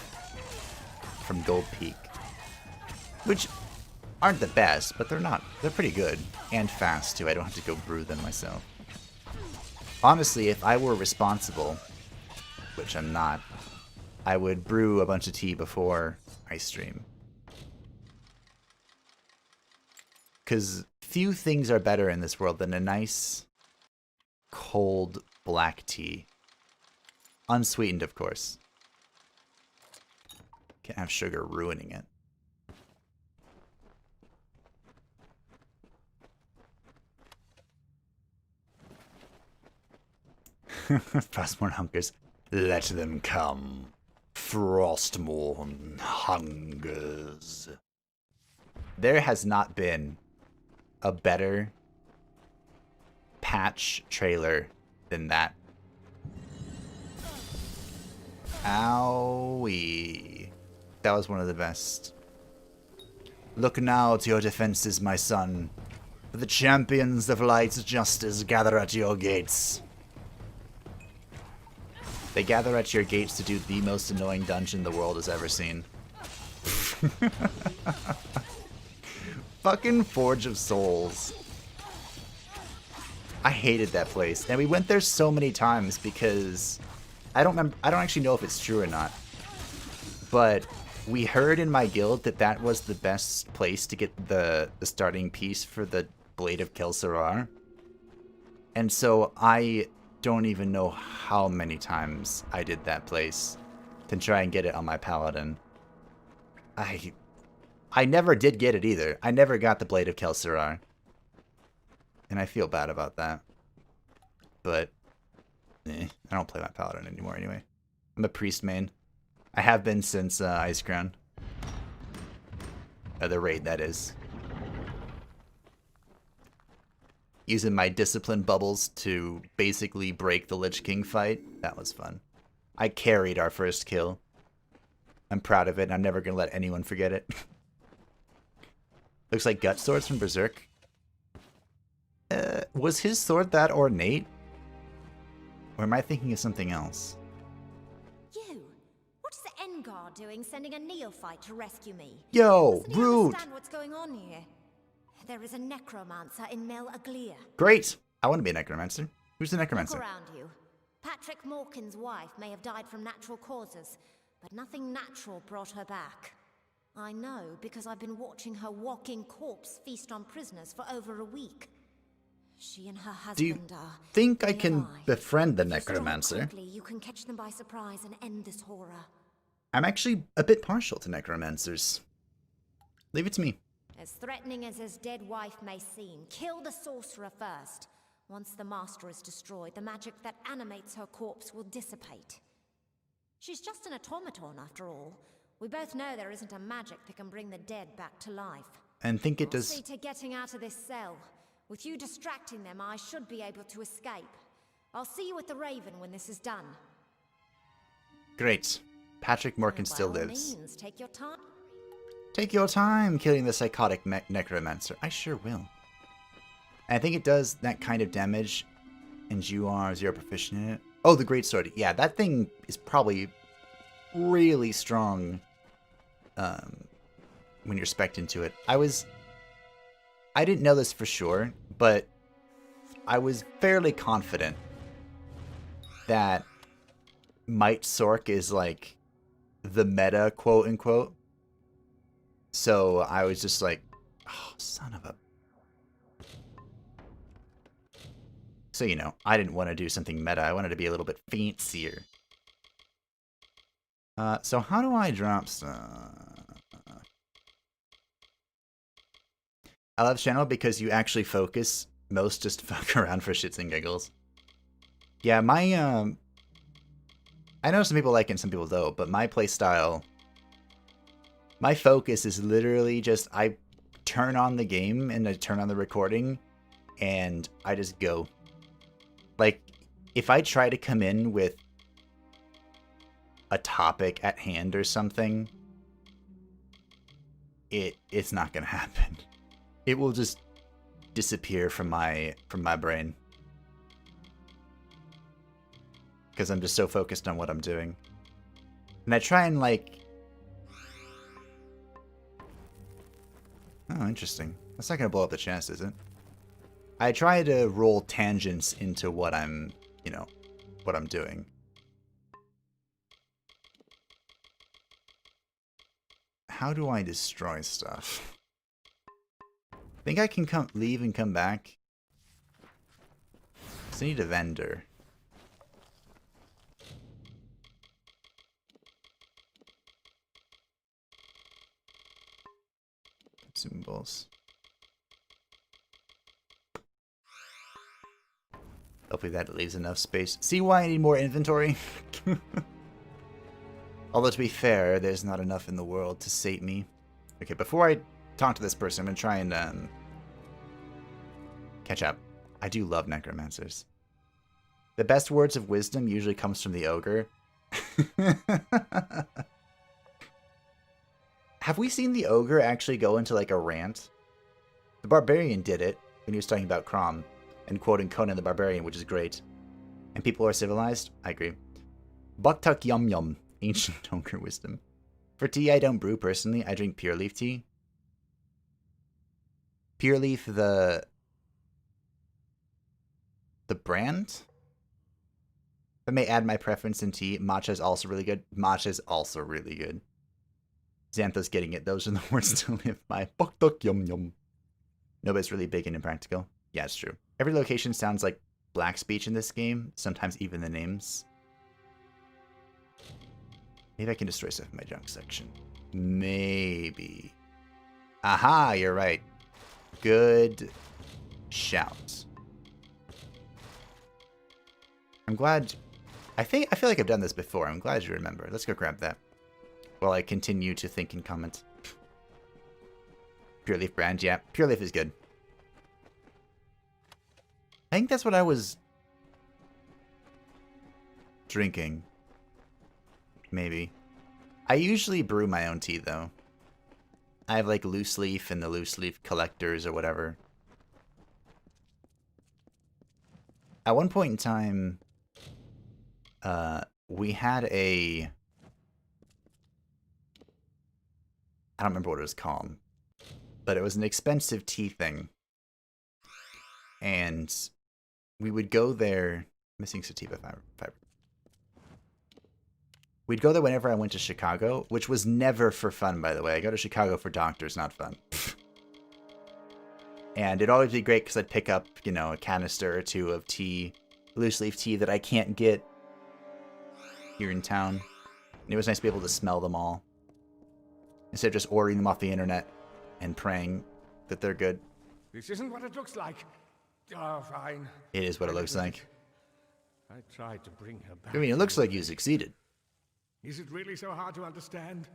from Gold Peak. Which aren't the best, but they're pretty good. And fast, too. I don't have to go brew them myself. Honestly, if I were responsible, which I'm not, I would brew a bunch of tea before I stream. Because few things are better in this world than a nice, cold black tea. Unsweetened, of course. Can't have sugar ruining it. Frostmourne hunkers. Let them come. Frostmourne hungers. There has not been a better patch trailer than that. Owie. That was one of the best. Look now to your defenses, my son. For the champions of light's justice gather at your gates. They gather at your gates to do the most annoying dungeon the world has ever seen. Fucking Forge of Souls. I hated that place. And we went there so many times because I don't actually know if it's true or not. But we heard in my guild that that was the best place to get the starting piece for the Blade of Kel'Thuzar. And so I don't even know how many times I did that place to try and get it on my paladin. I never did get it either. I never got the Blade of Kel'Thuzar. And I feel bad about that. But I don't play my paladin anymore anyway. I'm a priest main. I have been since Ice Crown. The raid, that is. Using my discipline bubbles to basically break the Lich King fight. That was fun. I carried our first kill. I'm proud of it, and I'm never going to let anyone forget it. Looks like Gut Swords from Berserk. Was his sword that ornate? Or am I thinking of something else? You! What's the Engar doing sending a neophyte to rescue me? Yo, Doesn't he rude! understand what's going on here? There is a necromancer in Mel Aglir. Great! I want to be a necromancer. Who's the necromancer? Look around you. Patrick Morkin's wife may have died from natural causes, but nothing natural brought her back. I know because I've been watching her walking corpse feast on prisoners for over a week. She and her husband Do you are think I can nearby. befriend the If you strike necromancer? quickly, you can catch them by surprise and end this horror. I'm actually a bit partial to necromancers. Leave it to me. As threatening as his dead wife may seem, kill the sorcerer first. Once the master is destroyed, the magic that animates her corpse will dissipate. She's just an automaton, after all. We both know there isn't a magic that can bring the dead back to life. And think it I'll does. see to getting out of this cell. With you distracting them, I should be able to escape. I'll see you at the Raven when this is done. Great. Patrick Morkin still By all lives. means, take your time. Take your time killing the psychotic necromancer. I sure will. And I think it does that kind of damage, and you are 0 proficient in it. Oh, the greatsword. Yeah, that thing is probably really strong when you're spec'd into it. I didn't know this for sure, but I was fairly confident that Might Sork is like the meta, quote unquote. So I was just like, oh, son of a... So, you know, I didn't want to do something meta. I wanted to be a little bit fancier. So how do I drop stuff? I love this channel because you actually focus. Most just fuck around for shits and giggles. Yeah, my, I know some people like it and some people don't, but my playstyle, my focus is literally just, I turn on the game and I turn on the recording and I just go. Like, if I try to come in with a topic at hand or something, it's not gonna happen. It will just disappear from my brain. Because I'm just so focused on what I'm doing. And I try and like... Oh, interesting. That's not gonna blow up the chest, is it? I try to roll tangents into what I'm, you know, what I'm doing. How do I destroy stuff? Think I can leave and come back? I need a vendor. Consumables. Hopefully that leaves enough space. See why I need more inventory? Although to be fair, there's not enough in the world to sate me. Okay, before I talk to this person, I'm gonna try and catch up. I do love necromancers. The best words of wisdom usually comes from the ogre. Have we seen the ogre actually go into like a rant? The barbarian did it when he was talking about Crom and quoting Conan the Barbarian, which is great. And people are civilized? I agree. Buttuck yum yum. Ancient ogre wisdom. For tea, I don't brew personally. I drink pure leaf tea. Pure leaf, the brand? If I may add my preference in tea, matcha is also really good. Matcha is also really good. Xantho's getting it. Those are the words to live by. Buttuck yum yum. No, but it's really big and impractical. Yeah, it's true. Every location sounds like black speech in this game. Sometimes even the names. Maybe I can destroy stuff in my junk section. Maybe. Aha, you're right. Good shout. I'm glad... I feel like I've done this before. I'm glad you remember. Let's go grab that. While I continue to think and comment. Pure Leaf brand, yeah. Pure Leaf is good. I think that's what I was... drinking. Maybe. I usually brew my own tea, though. I have, like, loose leaf and the loose leaf collectors or whatever. At one point in time, we had a... I don't remember what it was called. But it was an expensive tea thing. And we would go there... Missing sativa fiber. We'd go there whenever I went to Chicago, which was never for fun, by the way. I go to Chicago for doctors, not fun. And it'd always be great because I'd pick up, you know, a canister or two of tea, loose leaf tea that I can't get here in town. And it was nice to be able to smell them all. Instead of just ordering them off the internet and praying that they're good. This isn't what it looks like. Oh, fine. It is what it looks like. I tried to bring her back. I mean, it looks like you succeeded. Is it really so hard to understand?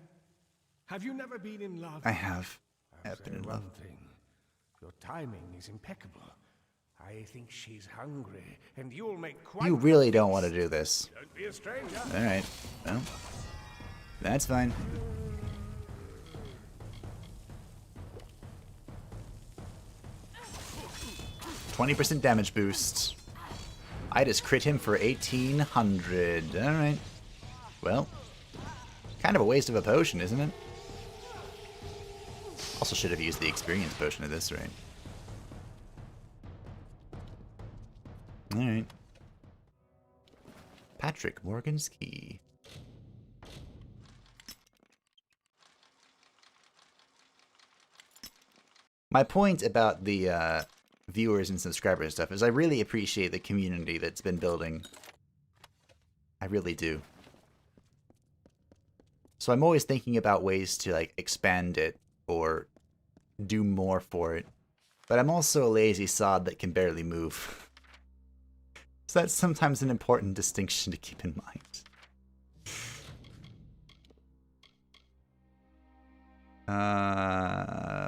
Have you never been in love? I have. I've been in love. One thing. Your timing is impeccable. I think she's hungry, and you'll make quite... You really don't want to do this. Don't be a stranger. Alright. Well, that's fine. %20 damage boost. I just crit him for 1800. Alright. Well, kind of a waste of a potion, isn't it? Also should have used the experience potion at this rate. Alright. Patrick Morgan's Key. My point about the viewers and subscribers stuff is I really appreciate the community that's been building. I really do. So I'm always thinking about ways to like expand it or do more for it. But I'm also a lazy sod that can barely move. So that's sometimes an important distinction to keep in mind.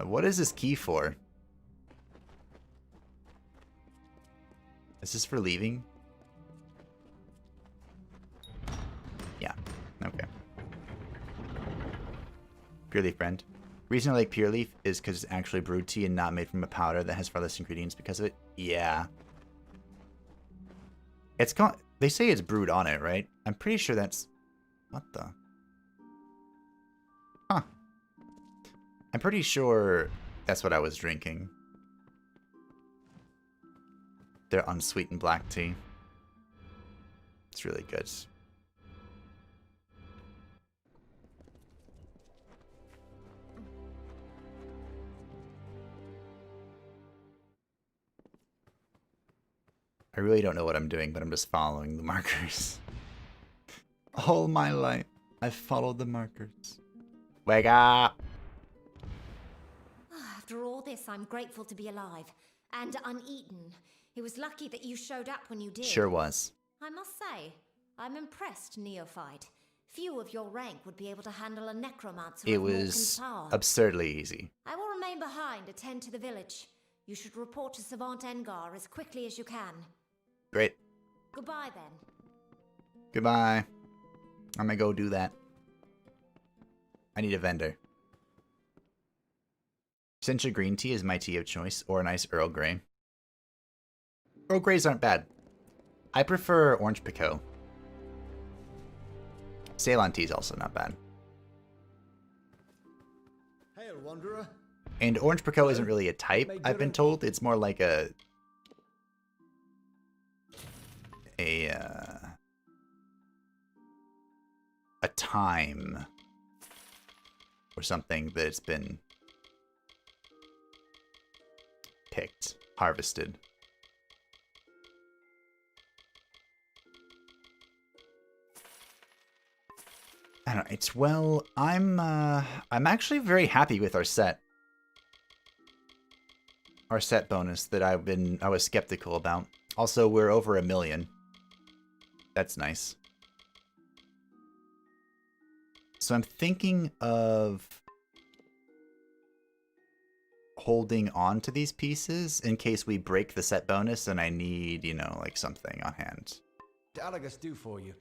What is this key for? Is this for leaving? Yeah. Okay. Pure leaf brand. Reason I like pure leaf is because it's actually brewed tea and not made from a powder that has far less ingredients because of it. Yeah. It's called. They say it's brewed on it, right? I'm pretty sure that's. What the? Huh. I'm pretty sure that's what I was drinking. Their unsweetened black tea. It's really good. I really don't know what I'm doing, but I'm just following the markers. All my life, I've followed the markers. Wake up! After all this, I'm grateful to be alive. And uneaten. It was lucky that you showed up when you did. Sure was. I must say, I'm impressed, neophyte. Few of your rank would be able to handle a necromancer It of was Morkan's power. absurdly easy. I will remain behind, attend to the village. You should report to Savant Engar as quickly as you can. Great. Goodbye, then. Goodbye. I'm gonna go do that. I need a vendor. Essential green tea is my tea of choice, or a nice Earl Grey. Earl Greys aren't bad. I prefer orange Picot. Ceylon tea is also not bad. Hail, wanderer. And orange Picot isn't really a type, I've been told. It's more like a time or something that's been picked, harvested. I don't know, it's well, I'm actually very happy with our set. Our set bonus that I was skeptical about. Also, we're over 1 million. That's nice. So I'm thinking of holding on to these pieces in case we break the set bonus and I need, you know, like something on hand. Dalagus do for you.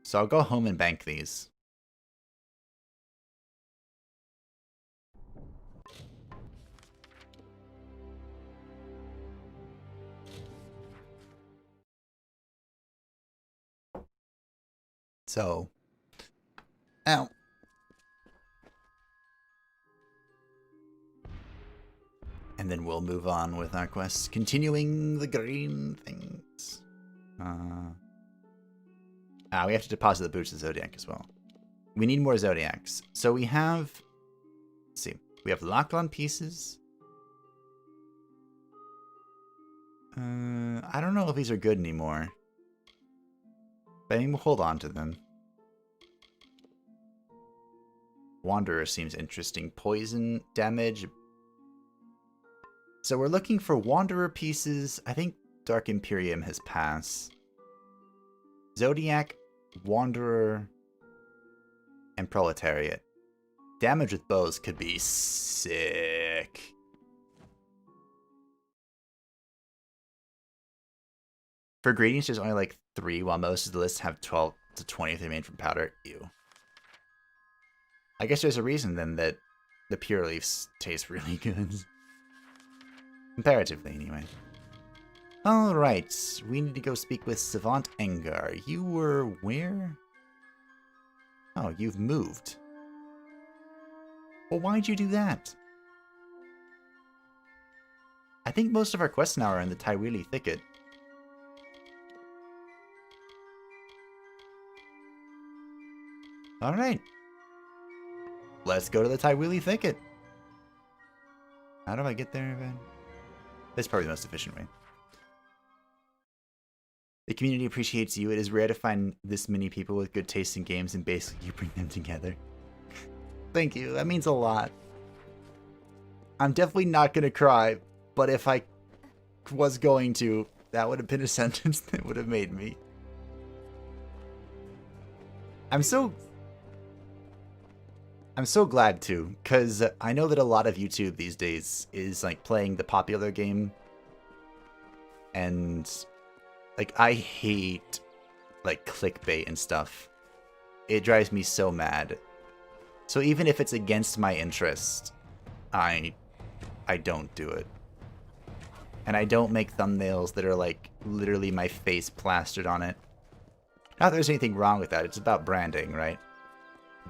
So I'll go home and bank these. So, ow. And then we'll move on with our quest, continuing the green things. We have to deposit the boots of Zodiac as well. We need more Zodiacs. So we have, let's see, we have lock-on pieces. I don't know if these are good anymore. But I mean, we'll hold on to them. Wanderer seems interesting. Poison damage. So we're looking for Wanderer pieces. I think Dark Imperium has passed. Zodiac, Wanderer, and Proletariat. Damage with bows could be sick. For ingredients, there's only like 3, while most of the lists have 12 to 20 if they're made from powder. Ew. I guess there's a reason then that the pure leaves taste really good. Comparatively, anyway. Alright, we need to go speak with Savant Engar. You were where? Oh, you've moved. Well, why'd you do that? I think most of our quests now are in the Tywili Thicket. Alright. Let's go to the Tywili Thicket. How do I get there, Evan? That's probably the most efficient way. The community appreciates you. It is rare to find this many people with good taste in games, and basically you bring them together. Thank you. That means a lot. I'm definitely not going to cry, but if I was going to, that would have been a sentence that would have made me. I'm so I'm so glad too, because I know that a lot of YouTube these days is like playing the popular game. And like I hate like clickbait and stuff. It drives me so mad. So even if it's against my interest, I don't do it. And I don't make thumbnails that are like literally my face plastered on it. Not that there's anything wrong with that. It's about branding, right?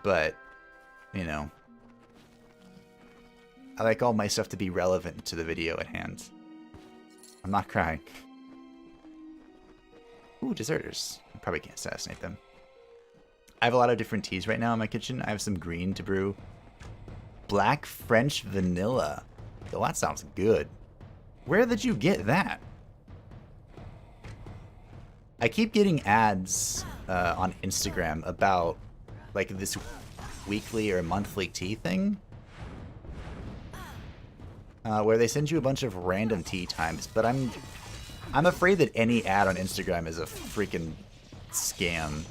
But, you know, I like all my stuff to be relevant to the video at hand. I'm not crying. Ooh, deserters. I probably can't assassinate them. I have a lot of different teas right now in my kitchen. I have some green to brew. Black French vanilla. Yo, that sounds good. Where did you get that? I keep getting ads on Instagram about like this weekly or monthly tea thing. Where they send you a bunch of random tea times, but I'm afraid that any ad on Instagram is a freaking scam.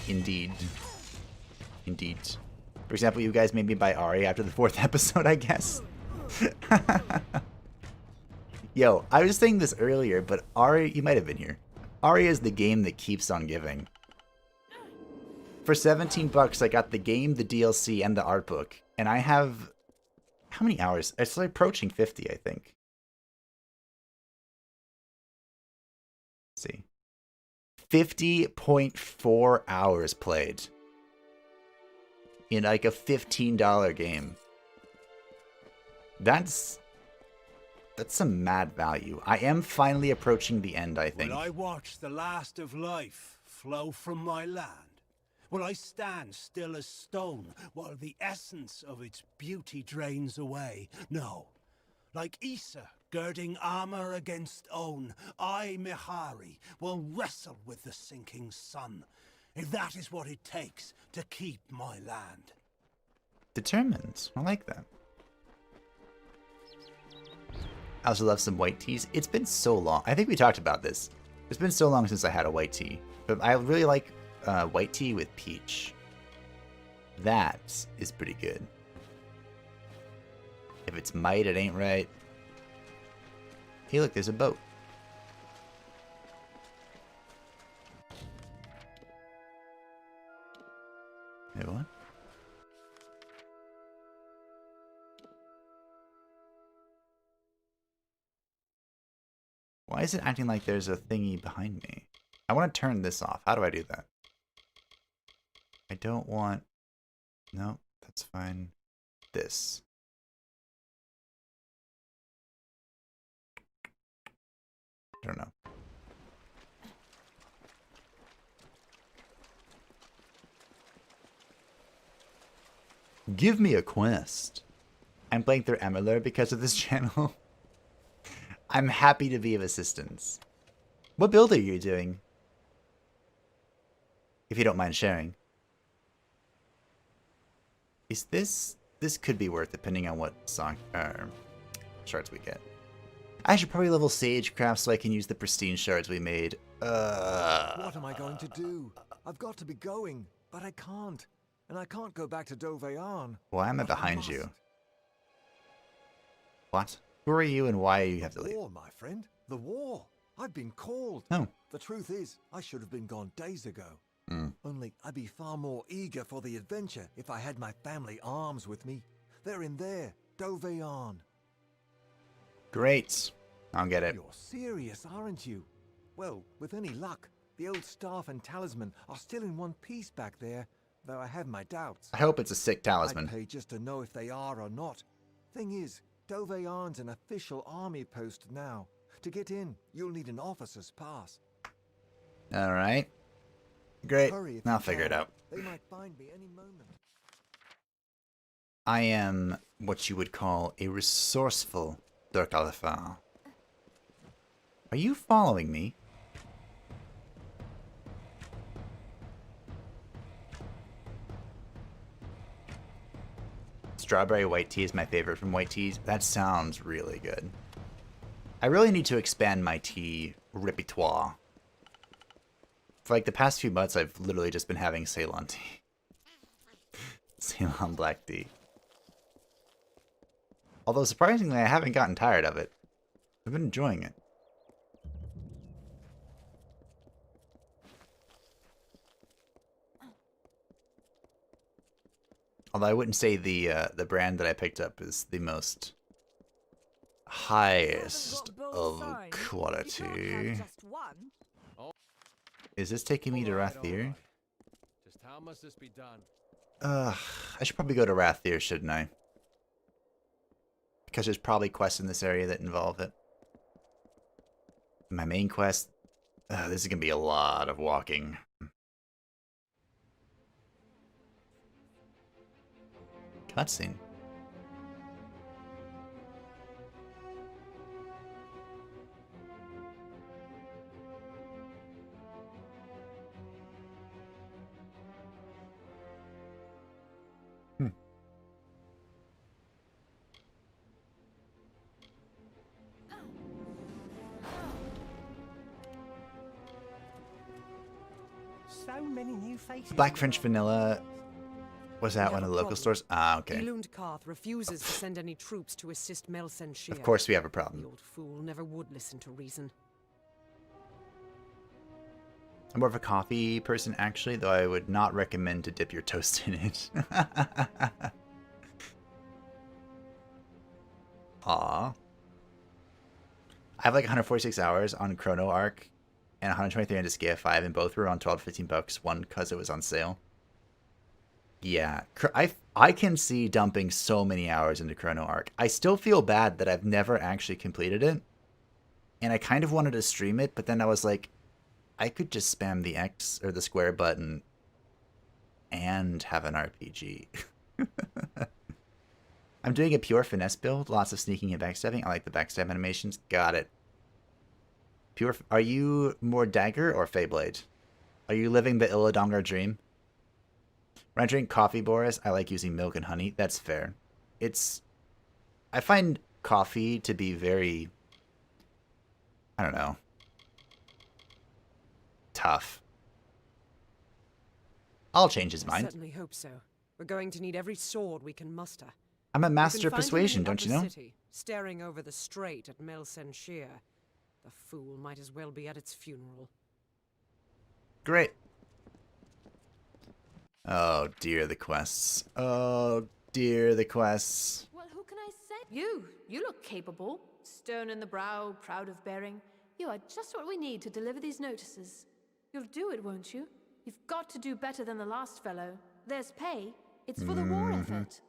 Indeed. Indeed. For example, you guys made me buy Ari after the 4th episode, I guess. Yo, I was saying this earlier, but Ari, you might have been here. Ari is the game that keeps on giving. For 17 bucks, I got the game, the DLC, and the art book. And I have... How many hours? It's like approaching 50, I think. Let's see. 50.4 hours played. In like a $15 game. That's some mad value. I am finally approaching the end, I think. Will I watch the last of life flow from my land? Will I stand still as stone while the essence of its beauty drains away? No. Like Issa girding armor against Own, I, Mihari, will wrestle with the sinking sun, if that is what it takes to keep my land. Determined. I like that. I also love some white teas. It's been so long. I think we talked about this. It's been so long since I had a white tea. But I really like white tea with peach. That is pretty good. If it's might, it ain't right. Hey, look, there's a boat. Hey, what? Why is it acting like there's a thingy behind me? I want to turn this off. How do I do that? I don't want... No, that's fine. This. I don't know. Give me a quest. I'm playing through Amalur because of this channel. I'm happy to be of assistance. What build are you doing? If you don't mind sharing. Is this... This could be worth depending on what song... shards we get. I should probably level Sagecraft so I can use the pristine shards we made. What am I going to do? I've got to be going, but I can't. And I can't go back to Doveyan. Why am I behind you? What? Who are you and why you have to leave? War, my friend. The war. I've been called. Oh. The truth is, I should have been gone days ago. Mm. Only I'd be far more eager for the adventure if I had my family arms with me. They're in there, Doveyan. Great. I'll get it. You're serious, aren't you? Well, with any luck, the old staff and talisman are still in one piece back there, though I have my doubts. I hope it's a sick talisman. I'd pay just to know if they are or not. Thing is, Doveyan's an official army post now. To get in, you'll need an officer's pass. Alright. Great. Hurry I'll figure it out. They might find me any moment. I am what you would call a resourceful Dirk Alifar. Are you following me? Strawberry white tea is my favorite from white teas. That sounds really good. I really need to expand my tea repertoire. For like the past few months, I've literally just been having Ceylon tea. Ceylon black tea. Although surprisingly, I haven't gotten tired of it. I've been enjoying it. Although I wouldn't say the brand that I picked up is the most highest of quality. Is this taking me to Rathir? Just how must this be done? I should probably go to Rathir, shouldn't I? Because there's probably quests in this area that involve it. My main quest, this is gonna be a lot of walking. Cutscene. So many new faces. Black French Vanilla. Was that one of the local stores? Ah, okay. Elundkarth refuses to send any troops to assist Melsen Shear. Of course we have a problem. The old fool never would listen to reason. I'm more of a coffee person, actually, though I would not recommend to dip your toast in it. Aw. I have like 146 hours on Chrono Arc and 123 on Disgaea 5, and both were on 12 to 15 bucks, one because it was on sale. Yeah, I can see dumping so many hours into Chrono Arc. I still feel bad that I've never actually completed it. And I kind of wanted to stream it, but then I was like, I could just spam the X or the square button and have an RPG. I'm doing a pure finesse build, lots of sneaking and backstabbing. I like the backstab animations. Got it. Pure. Are you more Dagger or Feyblade? Are you living the Illidangar dream? When I drink coffee, Boris, I like using milk and honey. That's fair. I find coffee to be very, I don't know, tough. I'll change his mind. I certainly hope so. We're going to need every sword we can muster. I'm a master of persuasion, don't you know? City, staring over the strait at Melsen Shear. The fool might as well be at its funeral. Great. Oh dear, the quests. Oh dear, the quests. Well, who can I say? You look capable. Stern in the brow, proud of bearing. You are just what we need to deliver these notices. You'll do it, won't you? You've got to do better than the last fellow. There's pay. It's for the war effort.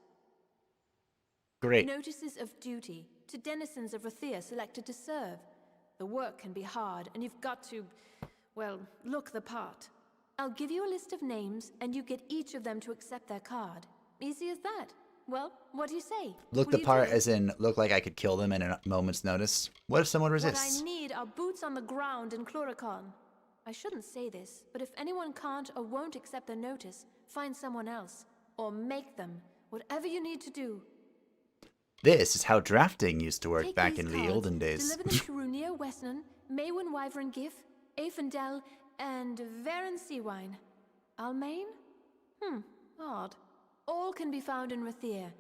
Great. Notices of duty to denizens of Rathir selected to serve. The work can be hard, and you've got to, well, look the part. I'll give you a list of names, and you get each of them to accept their card. Easy as that. Well, what do you say? Look the part as in look like I could kill them in a moment's notice. What if someone resists? What I need are boots on the ground in Cluricon. I shouldn't say this, but if anyone can't or won't accept the notice, find someone else. Or make them. Whatever you need to do. This is how drafting used to work Take back these in the cards, olden days. Deliver them to Runir Wesnan, Maywin Wyvern Gif, Aefendel, and Varen Seawine. Almain? Odd. All can be found in Rathir,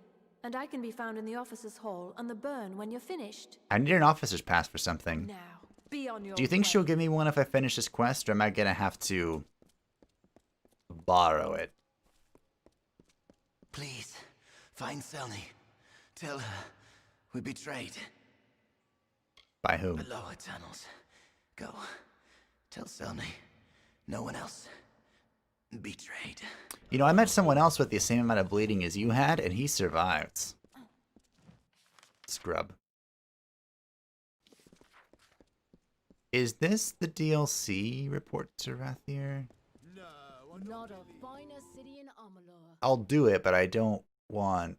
and I can be found in the officers' hall on the burn when you're finished. I need an officer's pass for something. Now, be on your Do you think way. she'll give me one if I finish this quest, or am I gonna have to borrow it? Please, find Selny. Tell her we betrayed. By whom? The lower tunnels. Go. Tell Selny. No one else. Betrayed. You know, I met someone else with the same amount of bleeding as you had, and he survived. Scrub. Is this the DLC report to Rathir? Not a finer city in Amalur. I'll do it, but I don't want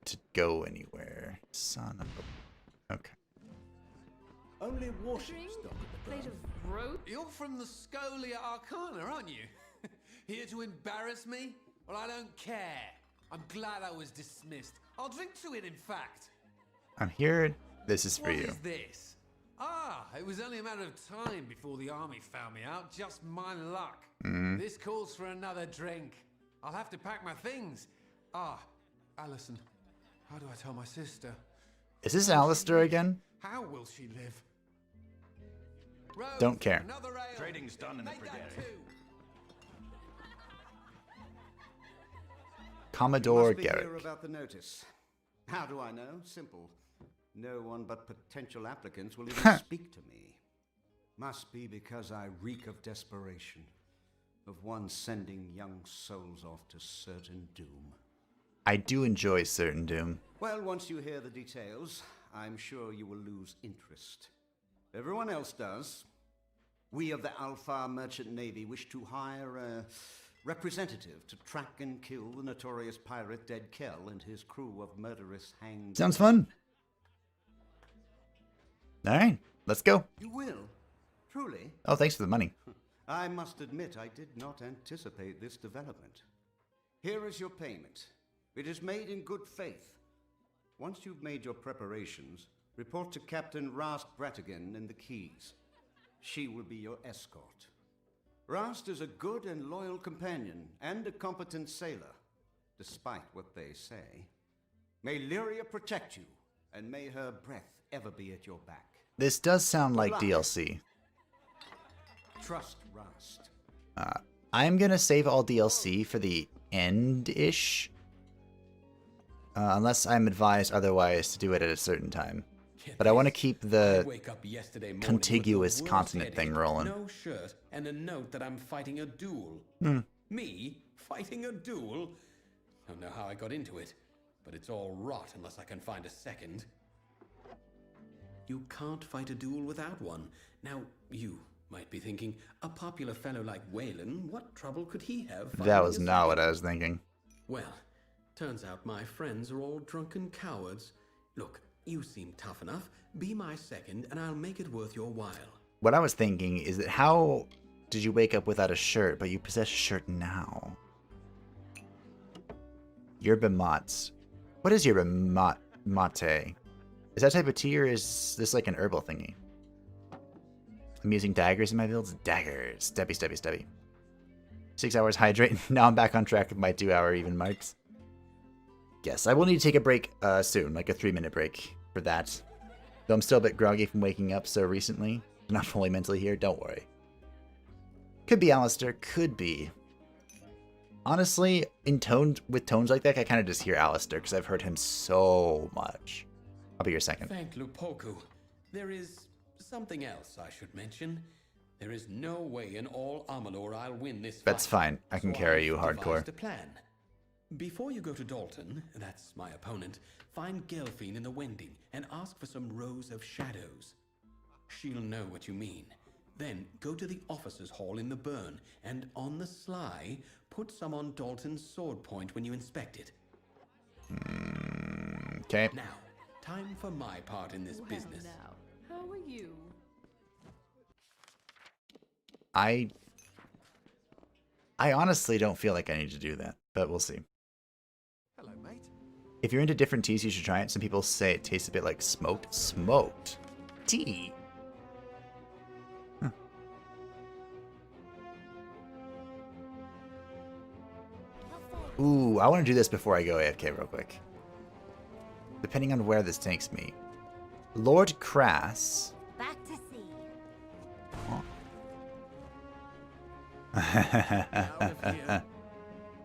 to go anywhere. Son of a... Okay. Only warships dock at the Plate of road? You're from the Scholia Arcana, aren't you? Here to embarrass me? Well, I don't care. I'm glad I was dismissed. I'll drink to it, in fact. I'm here. This is for you. What is this? Ah, it was only a matter of time before the army found me out. Just my luck. This calls for another drink. I'll have to pack my things. Ah, Alison, how do I tell my sister? Is this Alistair again? How will she live? Rose, Don't care. another ale. Trading's done in the Make that brigade. two. Commodore Must be Garrick. here about the notice. How do I know? Simple. No one but potential applicants will even speak to me. Must be because I reek of desperation, of one sending young souls off to certain doom. I do enjoy certain doom. Well, once you hear the details, I'm sure you will lose interest. Everyone else does. We of the Alpha Merchant Navy wish to hire a representative to track and kill the notorious pirate Dead Kell and his crew of murderous hanged... Sounds fun. Alright, let's go. You will? Truly? Oh, thanks for the money. I must admit I did not anticipate this development. Here is your payment. It is made in good faith. Once you've made your preparations, report to Captain Rast Bratigan in the Keys. She will be your escort. Rast is a good and loyal companion and a competent sailor, despite what they say. May Lyria protect you, and may her breath ever be at your back. This does sound like Luck. DLC. Trust Rast. I'm gonna save all DLC for the end-ish. Unless I'm advised otherwise to do it at a certain time. But I want to keep the wake up yesterday morning contiguous with the worst continent thing headache, rolling. No shirt and a note that I'm fighting a duel. Me fighting a duel? Don't know how I got into it, but it's all rot unless I can find a second. You can't fight a duel without one. Now, you might be thinking, a popular fellow like Waylon, what trouble could he have? That was not what I was thinking. Well, turns out my friends are all drunken cowards. Look, you seem tough enough. Be my second, and I'll make it worth your while. What I was thinking is that how did you wake up without a shirt, but you possess a shirt now? Yerba mate. What is yerba mate? Is that type of tea, or is this like an herbal thingy? I'm using daggers in my builds. Daggers. Stubby, stubby, stubby. 6 hours hydrate. Now I'm back on track with my 2-hour even marks. Yes, I will need to take a break soon, like a 3-minute break for that. Though I'm still a bit groggy from waking up so recently. I'm not fully mentally here, don't worry. Could be Alistair, could be. Honestly, with tones like that, I kind of just hear Alistair because I've heard him so much. I'll be your second. Thank Lupoku. There is something else I should mention. There is no way in all Amalur I'll win this fight. That's fine. I can carry you I've hardcore. devised a plan. Before you go to Dalton, that's my opponent, find Gelfine in the Wending and ask for some rows of shadows. She'll know what you mean. Then go to the officers' hall in the burn and on the sly, put some on Dalton's sword point when you inspect it. Okay. Now, time for my part in this business. Now, how are you? I honestly don't feel like I need to do that, but we'll see. Hello, mate. If you're into different teas, you should try it. Some people say it tastes a bit like smoked tea. Huh. Ooh, I want to do this before I go AFK real quick. Depending on where this takes me. Lord Crass. Back to sea.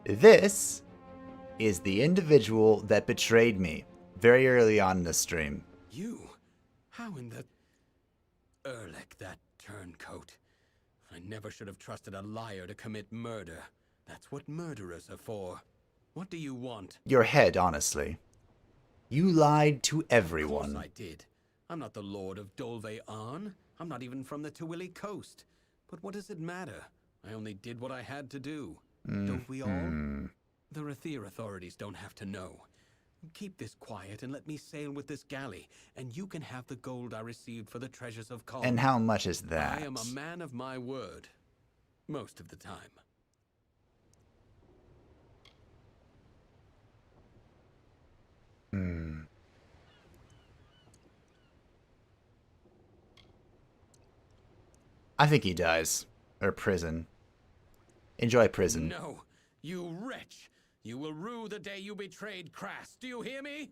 This is the individual that betrayed me very early on in the stream. You? How in the... Erlek, that turncoat. I never should have trusted a liar to commit murder. That's what murderers are for. What do you want? Your head, honestly. You lied to Of everyone. course I did. I'm not the Lord of Dolve Arn. I'm not even from the Tawili coast. But what does it matter? I only did what I had to do. Don't we all? The Rathir authorities don't have to know. Keep this quiet and let me sail with this galley, and you can have the gold I received for the treasures of Kol. And how much is that? I am a man of my word. Most of the time. I think he dies. Or prison. Enjoy prison. No, you wretch! You will rue the day you betrayed Crass. Do you hear me?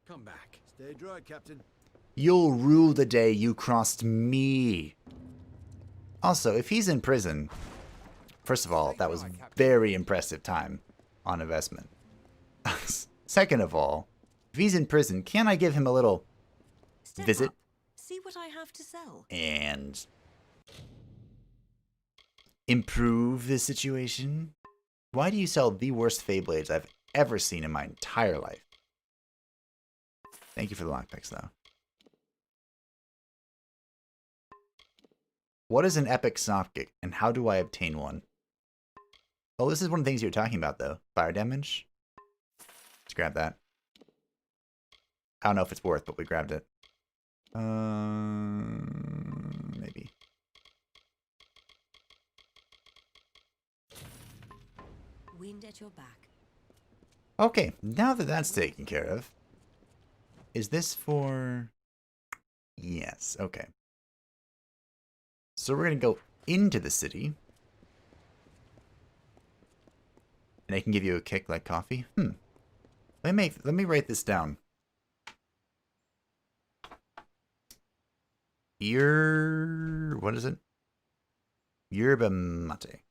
Come back. Stay dry, Captain. You'll rue the day you crossed me. Also, if he's in prison, first of all, that was very impressive time on investment. Second of all, if he's in prison, can I give him a little visit? See what I have to sell. And improve the situation? Why do you sell the worst Feyblades I've ever seen in my entire life? Thank you for the lockpicks, though. What is an epic softkick, and how do I obtain one? Oh, this is one of the things you were talking about, though. Fire damage. Let's grab that. I don't know if it's worth, but we grabbed it. Maybe. Wind at your back. Okay, now that that's taken care of, is this for... Yes, okay. So we're going to go into the city. And I can give you a kick like coffee. Let me write this down. What is it? Yerba mate.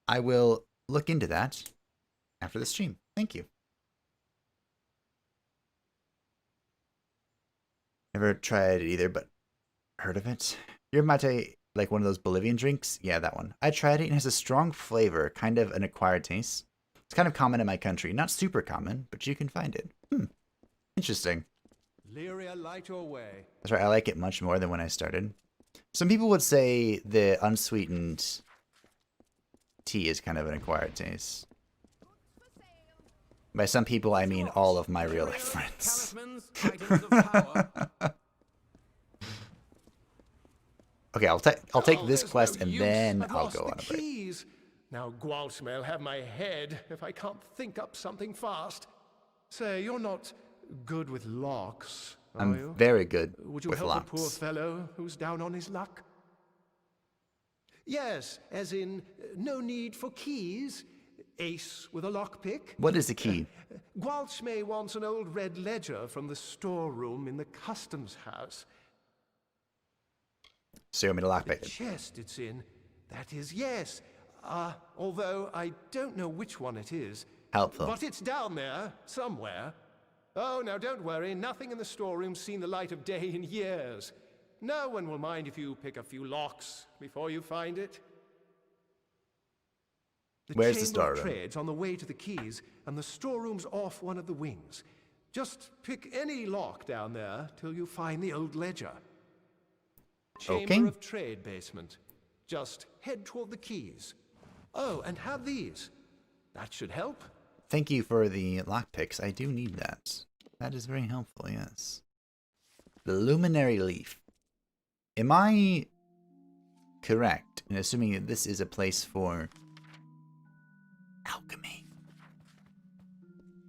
I will look into that after the stream. Thank you. Never tried it either, but heard of it. Yerba mate, like one of those Bolivian drinks? Yeah, that one. I tried it and it has a strong flavor, kind of an acquired taste. It's kind of common in my country. Not super common, but you can find it. Interesting. Lyria, light your way. That's right, I like it much more than when I started. Some people would say the unsweetened tea is kind of an acquired taste. By some people, I mean all of my real life friends. Okay, I'll take this quest and then I'll go on a break. Keys. Now Gwalch may'll have my head if I can't think up something fast. Say, you're not good with locks, are you? I'm very good Would you with help locks. a poor fellow who's down on his luck? Yes, as in, no need for keys. Ace with a lockpick. What is the key? Gwalchmay wants an old red ledger from the storeroom in the customs house. So you want me to lockpick The it? chest it's in, that is, yes. Although I don't know which one it is. Helpful. But it's down there, somewhere. Oh, now don't worry, nothing in the storeroom's seen the light of day in years. No one will mind if you pick a few locks before you find it. Where's the Chamber of storeroom? Trade's on the way to the keys, and the storeroom's off one of the wings. Just pick any lock down there till you find the old ledger. Chamber Okay. of Trade basement. Just head toward the keys. Oh, and have these. That should help. Thank you for the lockpicks. I do need that. That is very helpful, yes. The Luminary Leaf. Am I correct in assuming that this is a place for alchemy?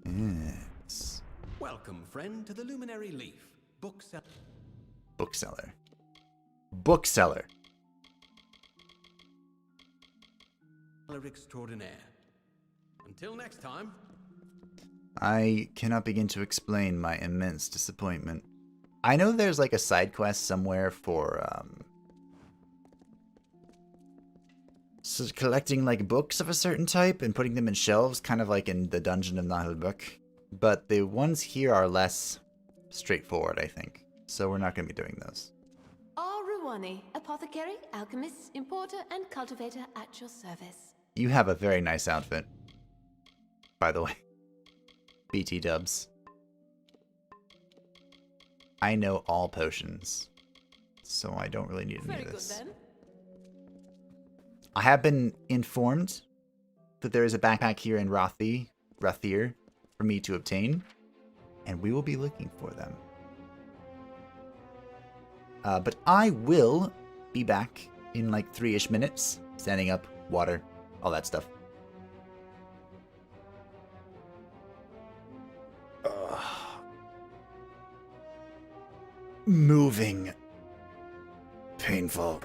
Yes. Welcome, friend, to the Luminary Leaf. Bookseller. Bookseller. Bookseller. Extraordinaire. Until next time. I cannot begin to explain my immense disappointment. I know there's like a side quest somewhere for so collecting like books of a certain type and putting them in shelves, kind of like in the Dungeon of Nahelbuk. But the ones here are less straightforward, I think. So we're not going to be doing those. Aruwani, apothecary, alchemist, importer, and cultivator at your service. You have a very nice outfit, by the way. BT dubs. I know all potions, so I don't really need any of this. Very good, then. I have been informed that there is a backpack here in Rathir, for me to obtain, and we will be looking for them. But I will be back in like 3-ish minutes, standing up, water, all that stuff. moving, painful.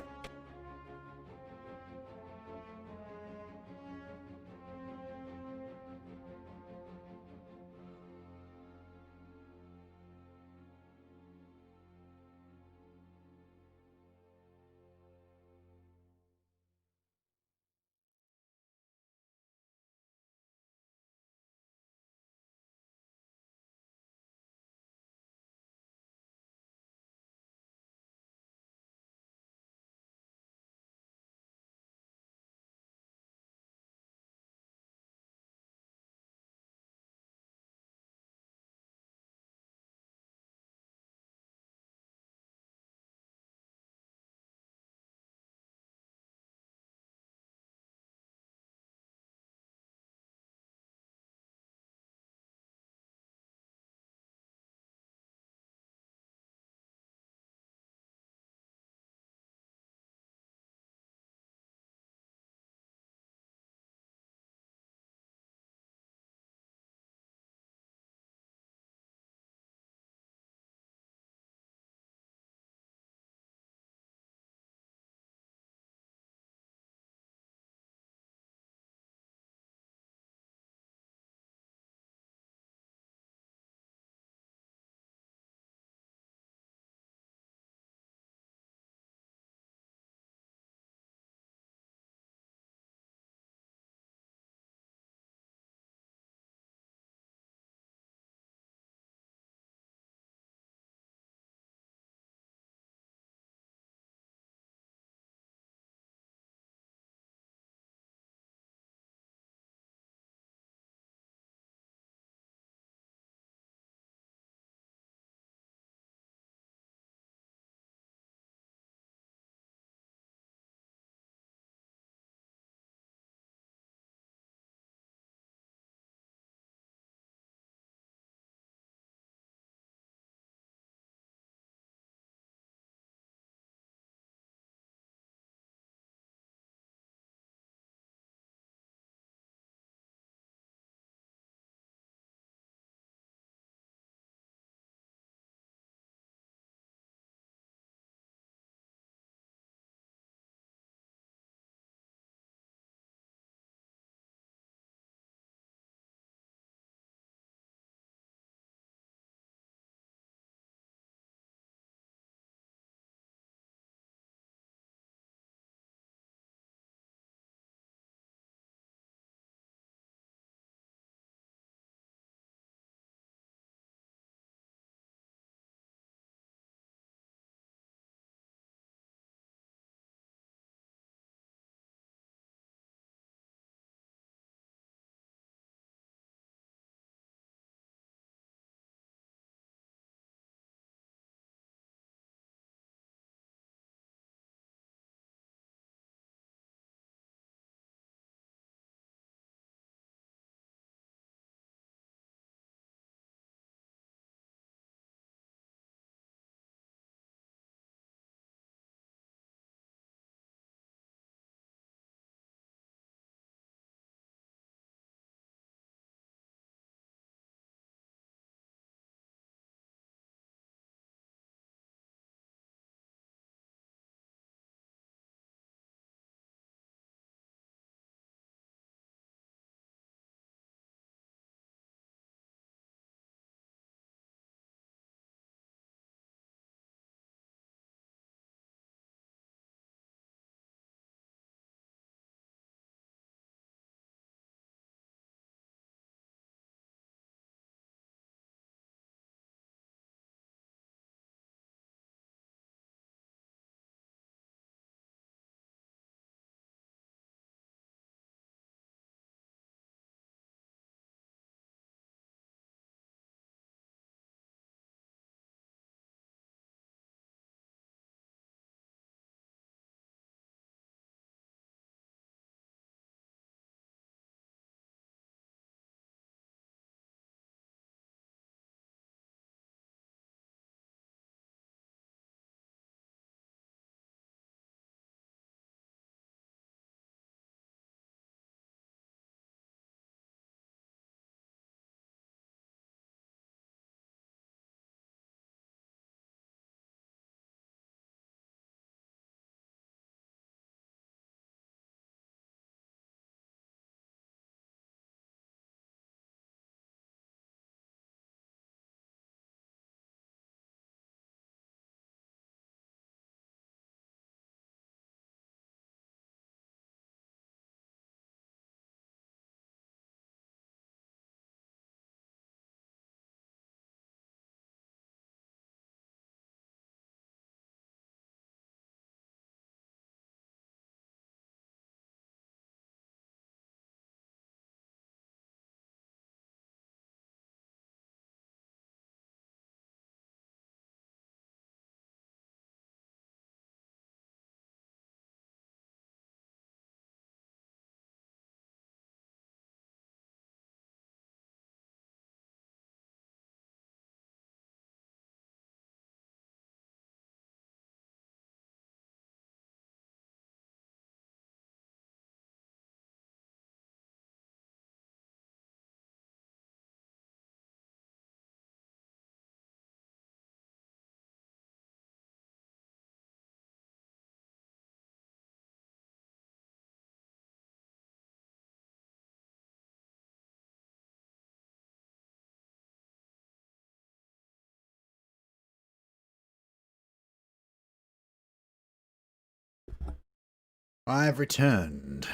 I've returned.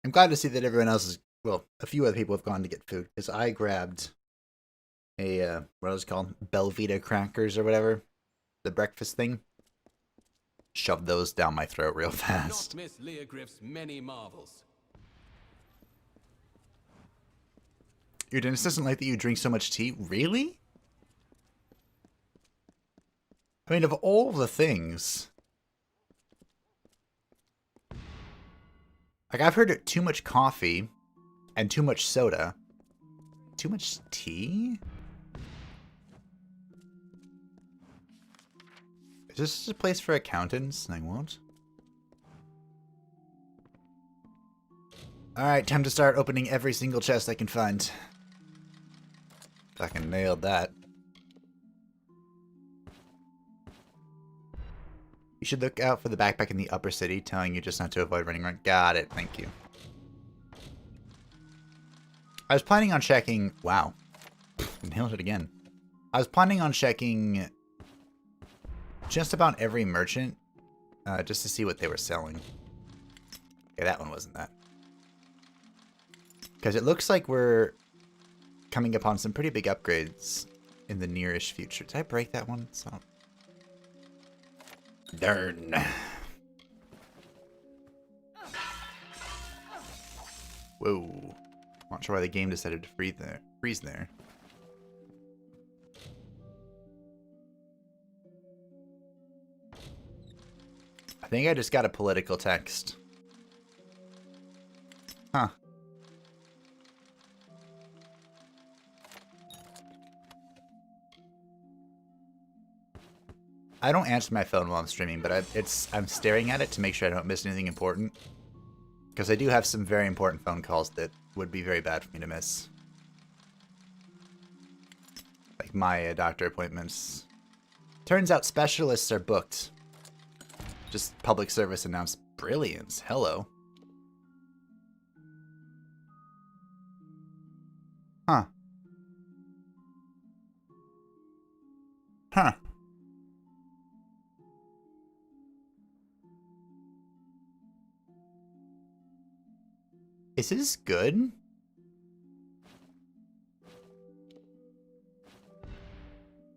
I'm glad to see that everyone else is, well, a few other people have gone to get food, because I grabbed a, what was it called? Belvita crackers or whatever. The breakfast thing. Shoved those down my throat real fast. Not miss Leogriff's many marvels. Your dentist doesn't like that you drink so much tea? Really? I mean, of all the things... Like, I've heard it too much coffee and too much soda. Too much tea? Is this a place for accountants? I won't. Alright, time to start opening every single chest I can find. Fucking nailed that. You should look out for the backpack in the upper city, telling you just not to avoid running around. Got it, thank you. I was planning on checking... Wow. Nailed it again. I was planning on checking just about every merchant, just to see what they were selling. Okay, that one wasn't that. Because it looks like we're coming upon some pretty big upgrades in the nearish future. Did I break that one? So... Darn. Whoa. Not sure why the game decided to freeze there. I think I just got a political text. Huh. I don't answer my phone while I'm streaming, but I'm staring at it to make sure I don't miss anything important. Because I do have some very important phone calls that would be very bad for me to miss. Like my doctor appointments. Turns out specialists are booked. Just public service announced brilliance. Hello. Huh. Huh. Is this good?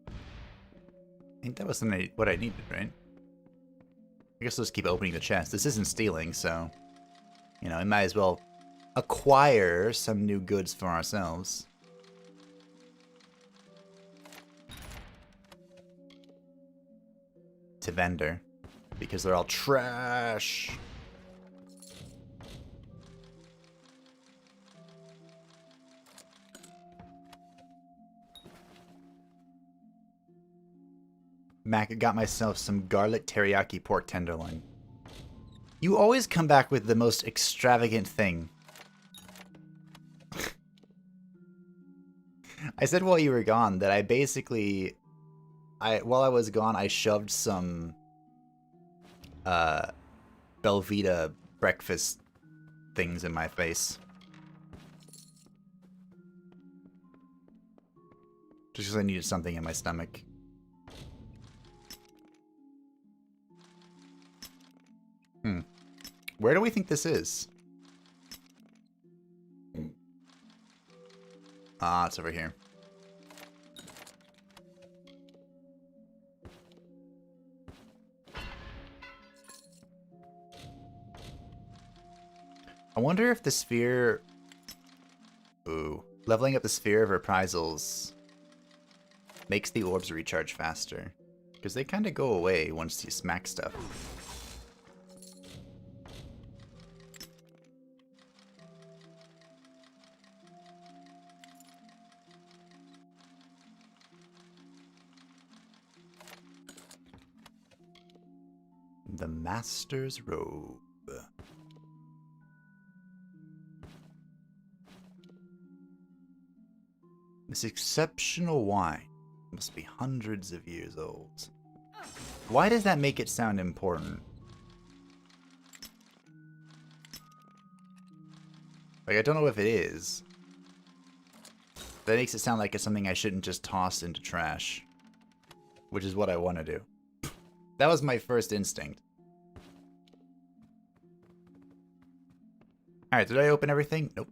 I think that wasn't what I needed, right? I guess let's keep opening the chest. This isn't stealing, so... You know, we might as well acquire some new goods for ourselves. To vendor. Because they're all trash. Mac, I got myself some garlic teriyaki pork tenderloin. You always come back with the most extravagant thing. I said while you were gone that I basically... while I was gone, I shoved some... Belvita breakfast things in my face. Just because I needed something in my stomach. Where do we think this is? Ah, it's over here. I wonder if the sphere... Ooh. Leveling up the sphere of reprisals makes the orbs recharge faster. Because they kind of go away once you smack stuff. The Master's Robe. This exceptional wine must be hundreds of years old. Why does that make it sound important? Like, I don't know if it is. That makes it sound like it's something I shouldn't just toss into trash. Which is what I want to do. That was my first instinct. Alright, did I open everything? Nope.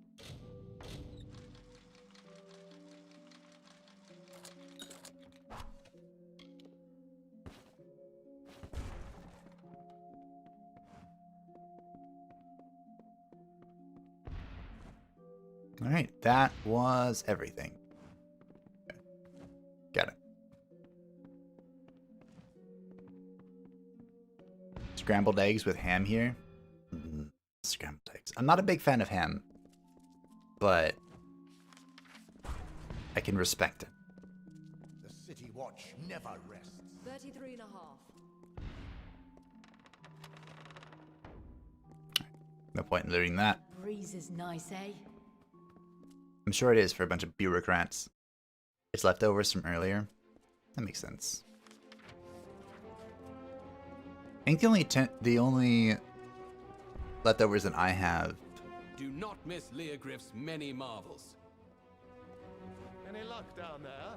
Alright, that was everything. Got it. Scrambled eggs with ham here. Scrambled eggs. I'm not a big fan of ham, but I can respect it. The city watch never rests. 33 and a half. No point in looting that. Breeze is nice, eh? I'm sure it is for a bunch of bureaucrats. It's leftovers from earlier. That makes sense. I think the only leftovers that I have. Do not miss Leogriff's many marvels. Any luck down there?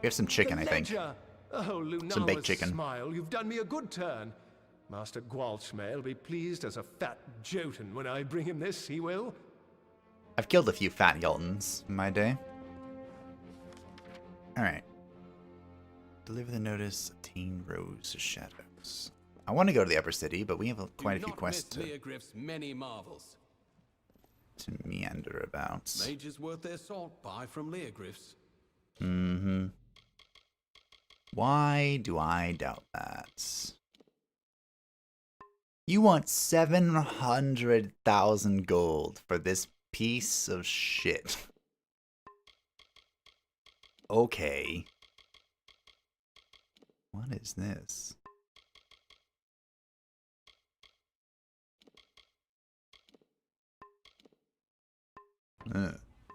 We have some chicken, I think. Oh, Some baked chicken. Smile, you've done me a good turn. Master Gwalch may be pleased as a fat Jotun when I bring him this, he will. I've killed a few fat Yeltons in my day. Alright. Deliver the notice, obtain Rose Shadows. I want to go to the upper city, but we have quite a few quests to many marvels. Meander about. Mages worth their salt buy from Leogriff's. Mm-hmm. Why do I doubt that? You want 700,000 gold for this piece of shit. Okay. What is this?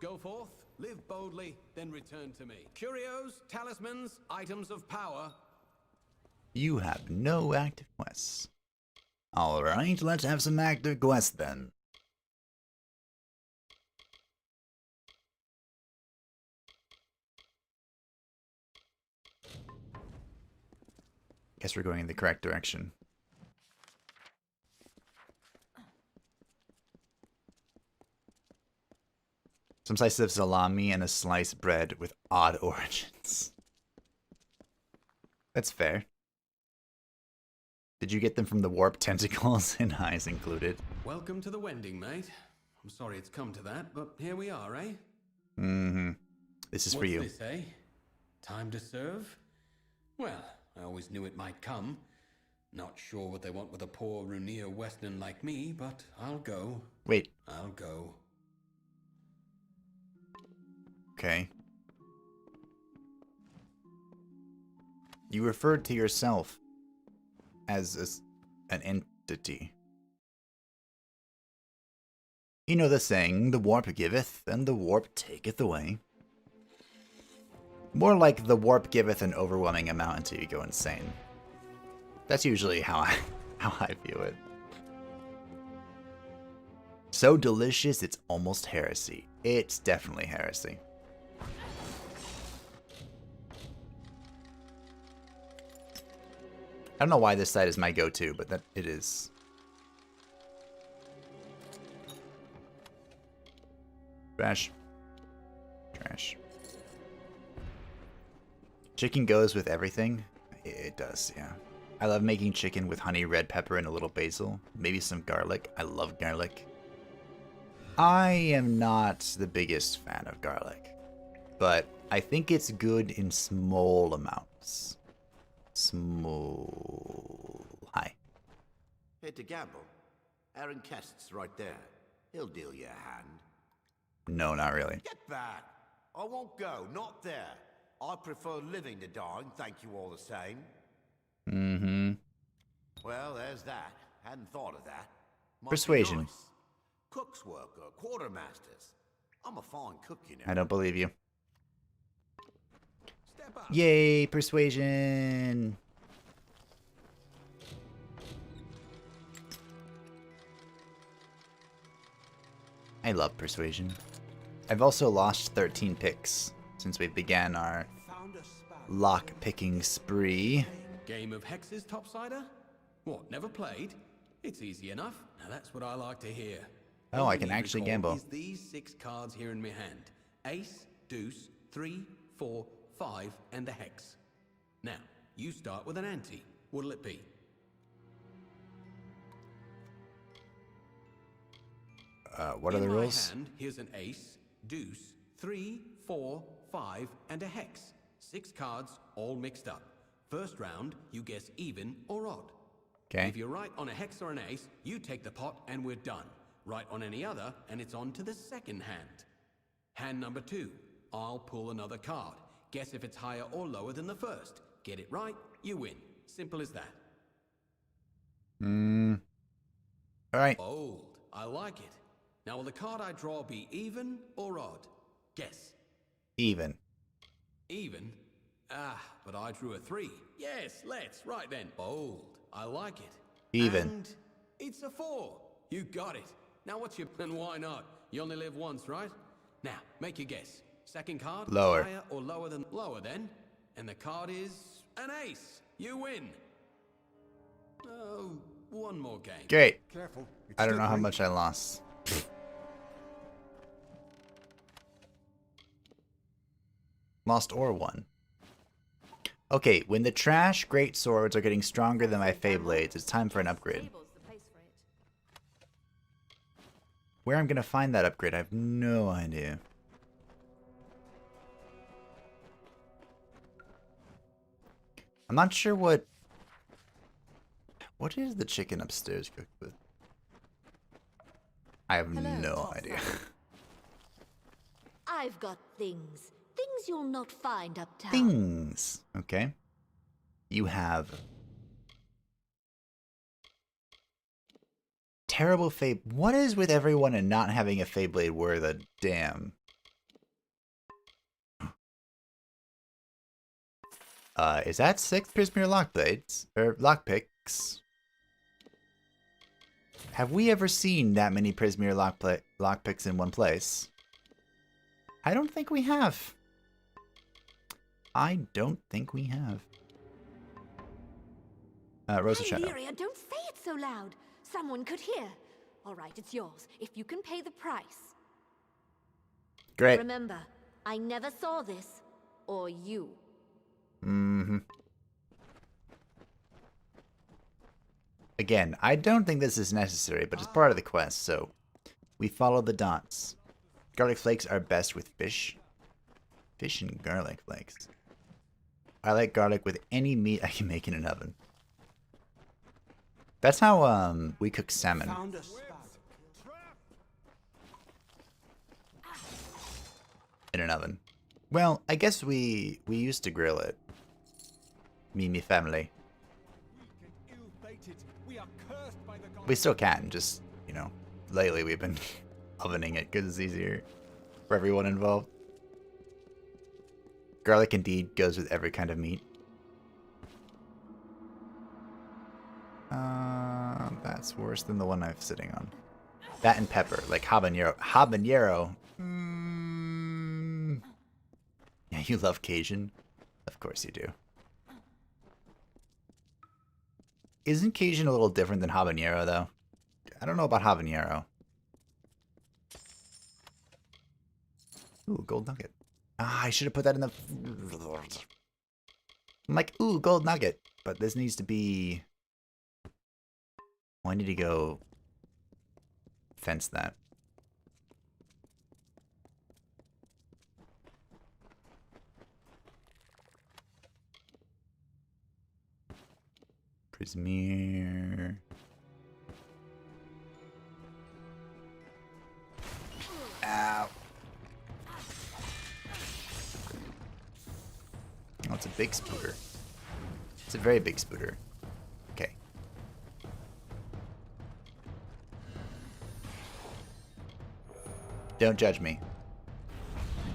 Go forth, live boldly, then return to me. Curios, talismans, items of power. You have no active quests. Alright, let's have some active quests then. Guess we're going in the correct direction. Some slices of salami and a sliced bread with odd origins. That's fair. Did you get them from the warp tentacles and eyes included? Welcome to the Wending, mate. I'm sorry it's come to that, but here we are, eh? Mm-hmm. This is for you. What's this, eh? Time to serve? Well, I always knew it might come. Not sure what they want with a poor Runir Western like me, but I'll go. Wait. I'll go. Okay. You referred to yourself as an entity. You know the saying, the warp giveth, and the warp taketh away. More like the warp giveth an overwhelming amount until you go insane. That's usually how I view it. So delicious, it's almost heresy. It's definitely heresy. I don't know why this side is my go-to, but that it is. Trash. Trash. Chicken goes with everything? It does, yeah. I love making chicken with honey, red pepper, and a little basil. Maybe some garlic. I love garlic. I am not the biggest fan of garlic, but I think it's good in small amounts. Small. Hi. Here to gamble. Aaron Kest's right there. He'll deal you a hand. No, not really. Get back. I won't go. Not there. I prefer living to dying, thank you all the same. Mm-hmm. Well, there's that. Hadn't thought of that. Might be Persuasion. nice. Cook's worker, quartermasters. I'm a fine cook, you know. I don't believe you. Yay, persuasion! I love persuasion. I've also lost 13 picks since we began our lock-picking spree. Game of Hexes, Topsider? What, never played? It's easy enough. Now that's what I like to hear. Oh, All I you can need, actually recall, gamble. is these 6 cards here in my hand. Ace, deuce, 3, 4, 5, and the hex. Now, you start with an ante. What'll it be? What are the in rules? my hand, here's an ace, deuce, 3, 4, 5, and a hex. 6 cards, all mixed up. First round, you guess even or odd. Okay. If you're right on a hex or an ace, you take the pot and we're done. Right on any other, and it's on to the second hand. Hand number 2, I'll pull another card. Guess if it's higher or lower than the first. Get it right, you win. Simple as that. Alright. Bold. I like it. Now will the card I draw be even or odd? Guess. Even. Even? Ah, but I drew a 3. Yes, let's. Right then. Bold. I like it. Even. And it's a 4. You got it. Now what's your... And why not? You only live once, right? Now, make your guess. Second card? Lower. Higher or lower than... Lower then. And the card is an ace. You win. Oh, one more game. Great. Careful. I don't know how much I lost. Lost or won. Okay, when the trash great swords are getting stronger than my Fey blades, it's time for an upgrade. Where I'm gonna find that upgrade, I have no idea. I'm not sure what is the chicken upstairs cooked with? I have no idea. I've got things. Things you'll not find uptown. Things. Okay. You have terrible Fey. What is with everyone and not having a Fey blade worth a damn? Is that 6 Prismere lock blades? Or lockpicks? Have we ever seen that many Prismere lockpicks in one place? I don't think we have. I don't think we have. Rosa Shadow. Lyria, don't say it so loud. Someone could hear. All right, it's yours, if you can pay the price. Great. Remember, I never saw this. Or you. Mm-hmm. Again, I don't think this is necessary, but it's part of the quest, so we follow the dots. Garlic flakes are best with fish. Fish and garlic flakes. I like garlic with any meat I can make in an oven. That's how we cook salmon. In an oven. Well, I guess we used to grill it. Me and me family. We still can, just, you know, lately we've been ovening it because it's easier for everyone involved. Garlic indeed goes with every kind of meat. That's worse than the one I'm sitting on. That and pepper, like habanero. Habanero. Yeah, you love Cajun? Of course you do. Isn't Cajun a little different than habanero, though? I don't know about habanero. Ooh, gold nugget. Ah, I should have put that in the... I'm like, ooh, gold nugget. But this needs to be... Oh, I need to go... fence that. Prismere. Ow. Oh, it's a big spooter. It's a very big spooter. Okay. Don't judge me.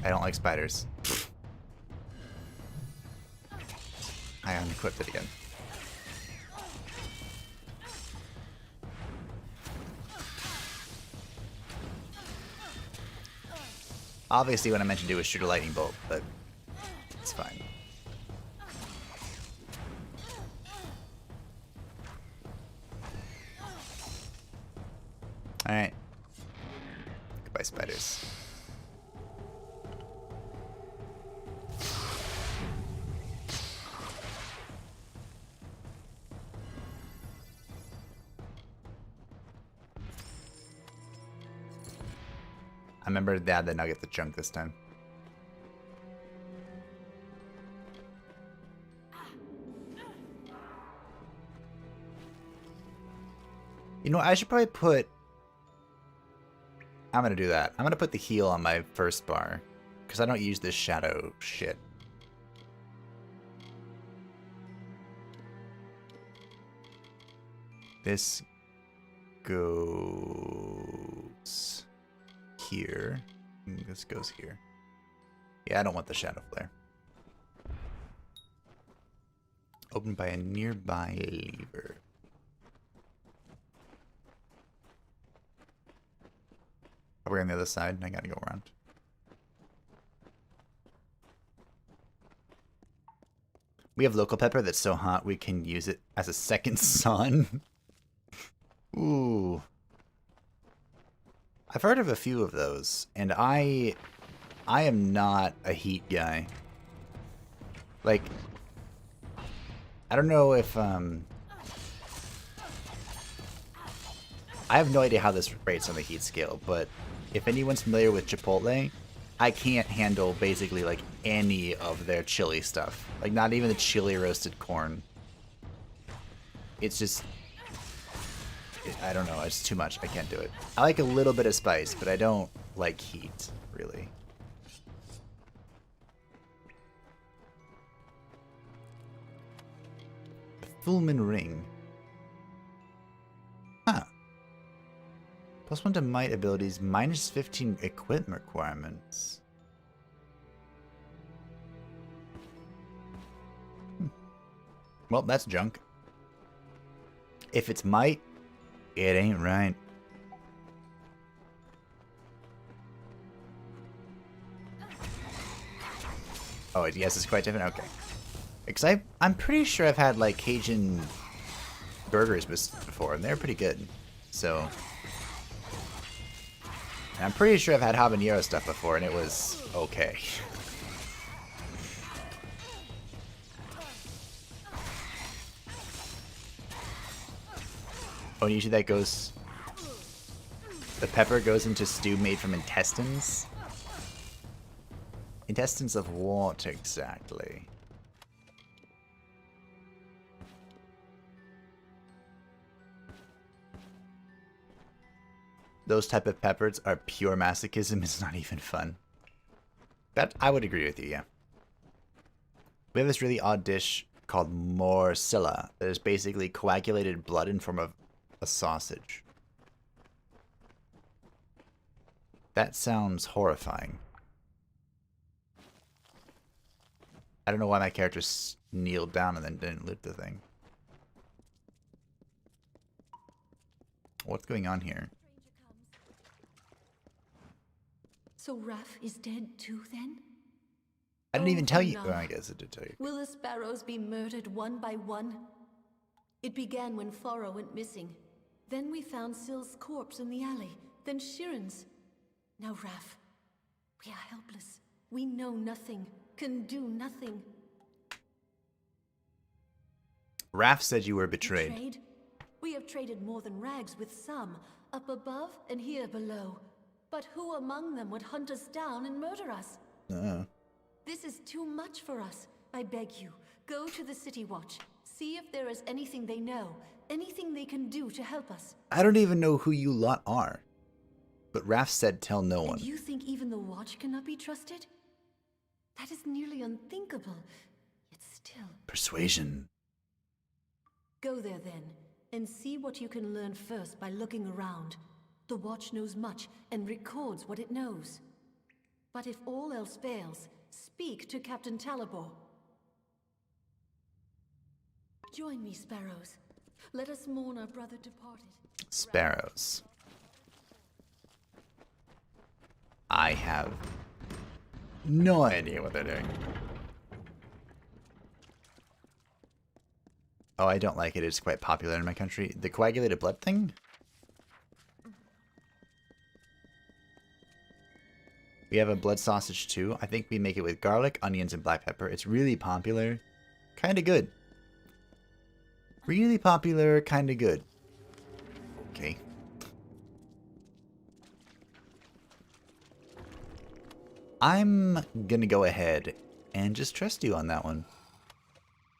I don't like spiders. I unequipped it again. Obviously what I meant to do was shoot a lightning bolt, but it's fine. spiders. I remember that I get the chunk this time. You know, I should probably put... I'm gonna do that. I'm gonna put the heal on my first bar, because I don't use this shadow shit. This goes here. This goes here. Yeah, I don't want the shadow flare. Opened by a nearby lever. We're on the other side, and I gotta go around. We have local pepper that's so hot we can use it as a second sun. Ooh. I've heard of a few of those, and I am not a heat guy. Like, I don't know if, I have no idea how this rates on the heat scale, but if anyone's familiar with Chipotle, I can't handle basically like any of their chili stuff. Like not even the chili roasted corn. It's just, I don't know, it's too much. I can't do it. I like a little bit of spice, but I don't like heat, really. Fulmin Ring. Huh. +1 to might abilities, -15 equipment requirements. Well, that's junk. If it's might, it ain't right. Oh, yes, it's quite different? Okay. Because I'm pretty sure I've had, like, Cajun burgers before, and they're pretty good. So... And I'm pretty sure I've had habanero stuff before, and it was okay. Oh, and usually that goes... The pepper goes into stew made from intestines? Intestines of what, exactly? Those type of peppers are pure masochism. It's not even fun. That I would agree with you, yeah. We have this really odd dish called morsilla that is basically coagulated blood in form of a sausage. That sounds horrifying. I don't know why my character kneeled down and then didn't loot the thing. What's going on here? So Raff is dead too, then? I didn't even tell you. no. Well, I guess it did tell you. Will the sparrows be murdered one by one? It began when Faro went missing. Then we found Syl's corpse in the alley. Then Shiren's. Now Raff. We are helpless. We know nothing. Can do nothing. Raph said you were betrayed. Betrayed? We have traded more than rags with some. Up above and here below. But who among them would hunt us down and murder us? This is too much for us. I beg you, go to the City Watch. See if there is anything they know, anything they can do to help us. I don't even know who you lot are. But Raph said tell no one. And you think even the Watch cannot be trusted? That is nearly unthinkable. Yet still. Persuasion. Go there then, and see what you can learn first by looking around. The Watch knows much and records what it knows. But if all else fails, speak to Captain Talabor. Join me, Sparrows. Let us mourn our brother departed. Sparrows. I have no idea what they're doing. Oh, I don't like it. It's quite popular in my country. The coagulated blood thing? We have a blood sausage too. I think we make it with garlic, onions, and black pepper. It's really popular. Kind of good. Really popular, kind of good. Okay. I'm gonna go ahead and just trust you on that one.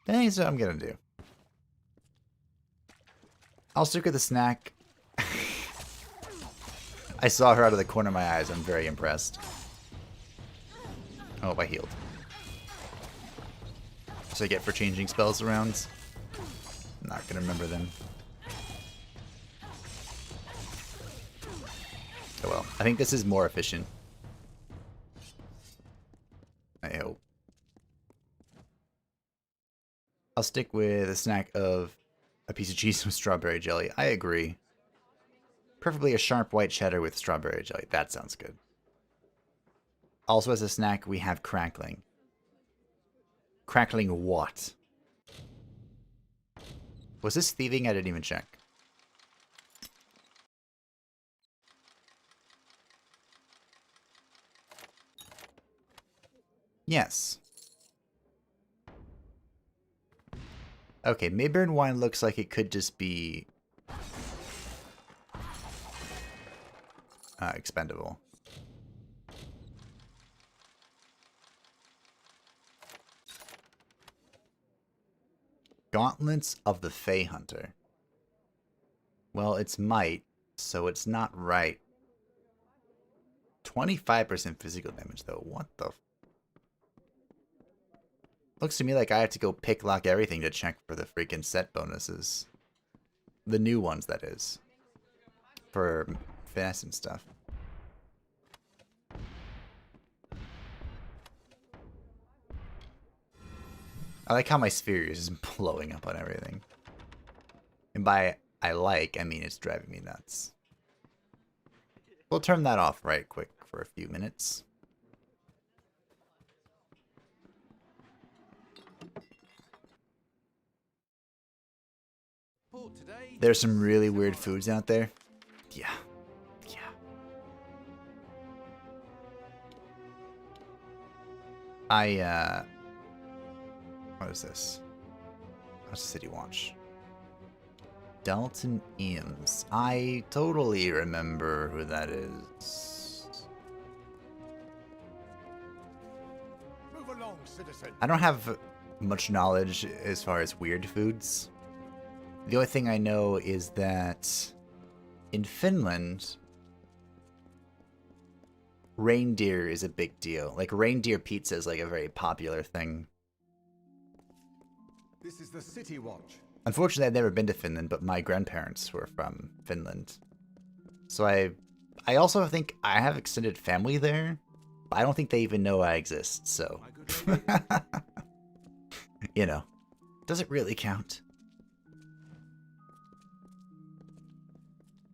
That's what I'm gonna do. I'll stick with the snack. I saw her out of the corner of my eyes. I'm very impressed. Oh, I healed. What's I get for changing spells around? I'm not gonna remember them. Oh well. I think this is more efficient. I hope. I'll stick with a snack of a piece of cheese with strawberry jelly. I agree. Preferably a sharp white cheddar with strawberry jelly. That sounds good. Also as a snack, we have crackling. Crackling what? Was this thieving? I didn't even check. Yes. Okay, Mayburn wine looks like it could just be expendable. Gauntlets of the Fey Hunter. Well, it's might, so it's not right. 25% physical damage, though. What the... Looks to me like I have to go pick-lock everything to check for the freaking set bonuses. The new ones, that is. For finesse and stuff. I like how my sphere is blowing up on everything. And by I like, I mean it's driving me nuts. We'll turn that off right quick for a few minutes. There's some really weird foods out there. Yeah. Yeah. What is this? What's the City Watch? Dalton Eames. I totally remember who that is. Move along, citizen. I don't have much knowledge as far as weird foods. The only thing I know is that in Finland, reindeer is a big deal. Like, reindeer pizza is like a very popular thing. This is the City Watch. Unfortunately, I've never been to Finland, but my grandparents were from Finland. So I also think I have extended family there, but I don't think they even know I exist, so... You know, does it really count?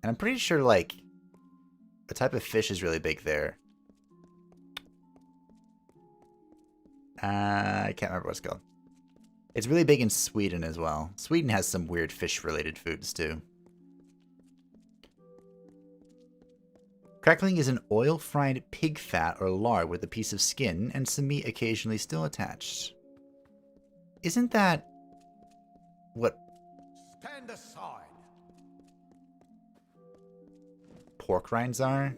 And I'm pretty sure, like, a type of fish is really big there. I can't remember what it's called. It's really big in Sweden as well. Sweden has some weird fish-related foods, too. Crackling is an oil-fried pig fat or lard with a piece of skin and some meat occasionally still attached. Isn't that what Stand aside. pork rinds are?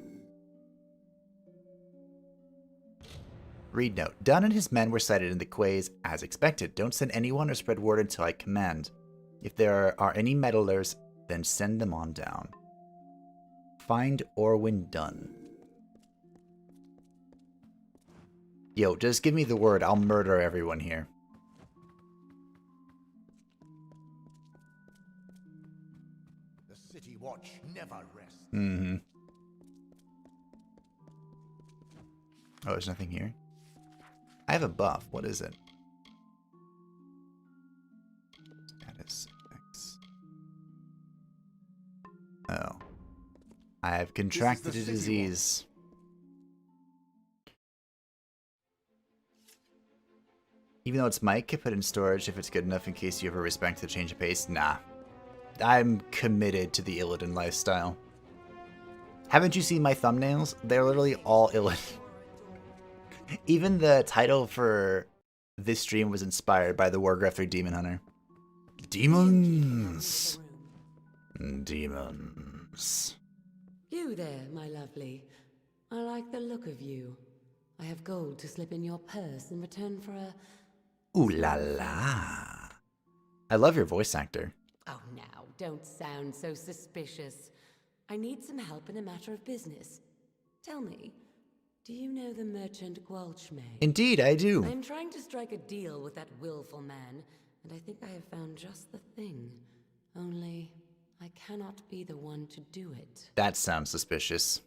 Read note. Dunn and his men were sighted in the quays as expected. Don't send anyone or spread word until I command. If there are any meddlers, then send them on down. Find Orwin Dunn. Yo, just give me the word. I'll murder everyone here. The City Watch never rests. Mm-hmm. Oh, there's nothing here. I have a buff. What is it? Status X. Oh. I have contracted a disease. Even though it's Mike, put it in storage if it's good enough in case you ever respect the change of pace. Nah. I'm committed to the Illidan lifestyle. Haven't you seen my thumbnails? They're literally all Illidan. Even the title for this stream was inspired by the Warcraft 3 Demon Hunter. Demons! Demons. You there, my lovely. I like the look of you. I have gold to slip in your purse in return for a... Ooh la la. I love your voice actor. Oh, now, don't sound so suspicious. I need some help in a matter of business. Tell me, do you know the merchant Gwalchmay? Indeed, I do. I'm trying to strike a deal with that willful man, and I think I have found just the thing. Only, I cannot be the one to do it. That sounds suspicious.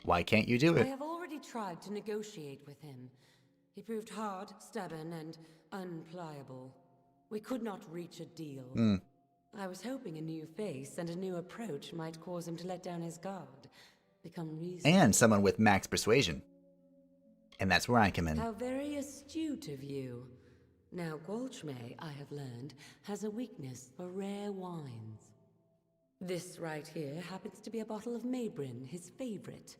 Why can't you do I it? have already tried to negotiate with him. He proved hard, stubborn, and unpliable. We could not reach a deal. I was hoping a new face and a new approach might cause him to let down his guard, become reasonable. And someone with max persuasion. And that's where I come in. How very astute of you. Now, Gwalchmay, I have learned, has a weakness for rare wines. This right here happens to be a bottle of Maybrin, his favorite.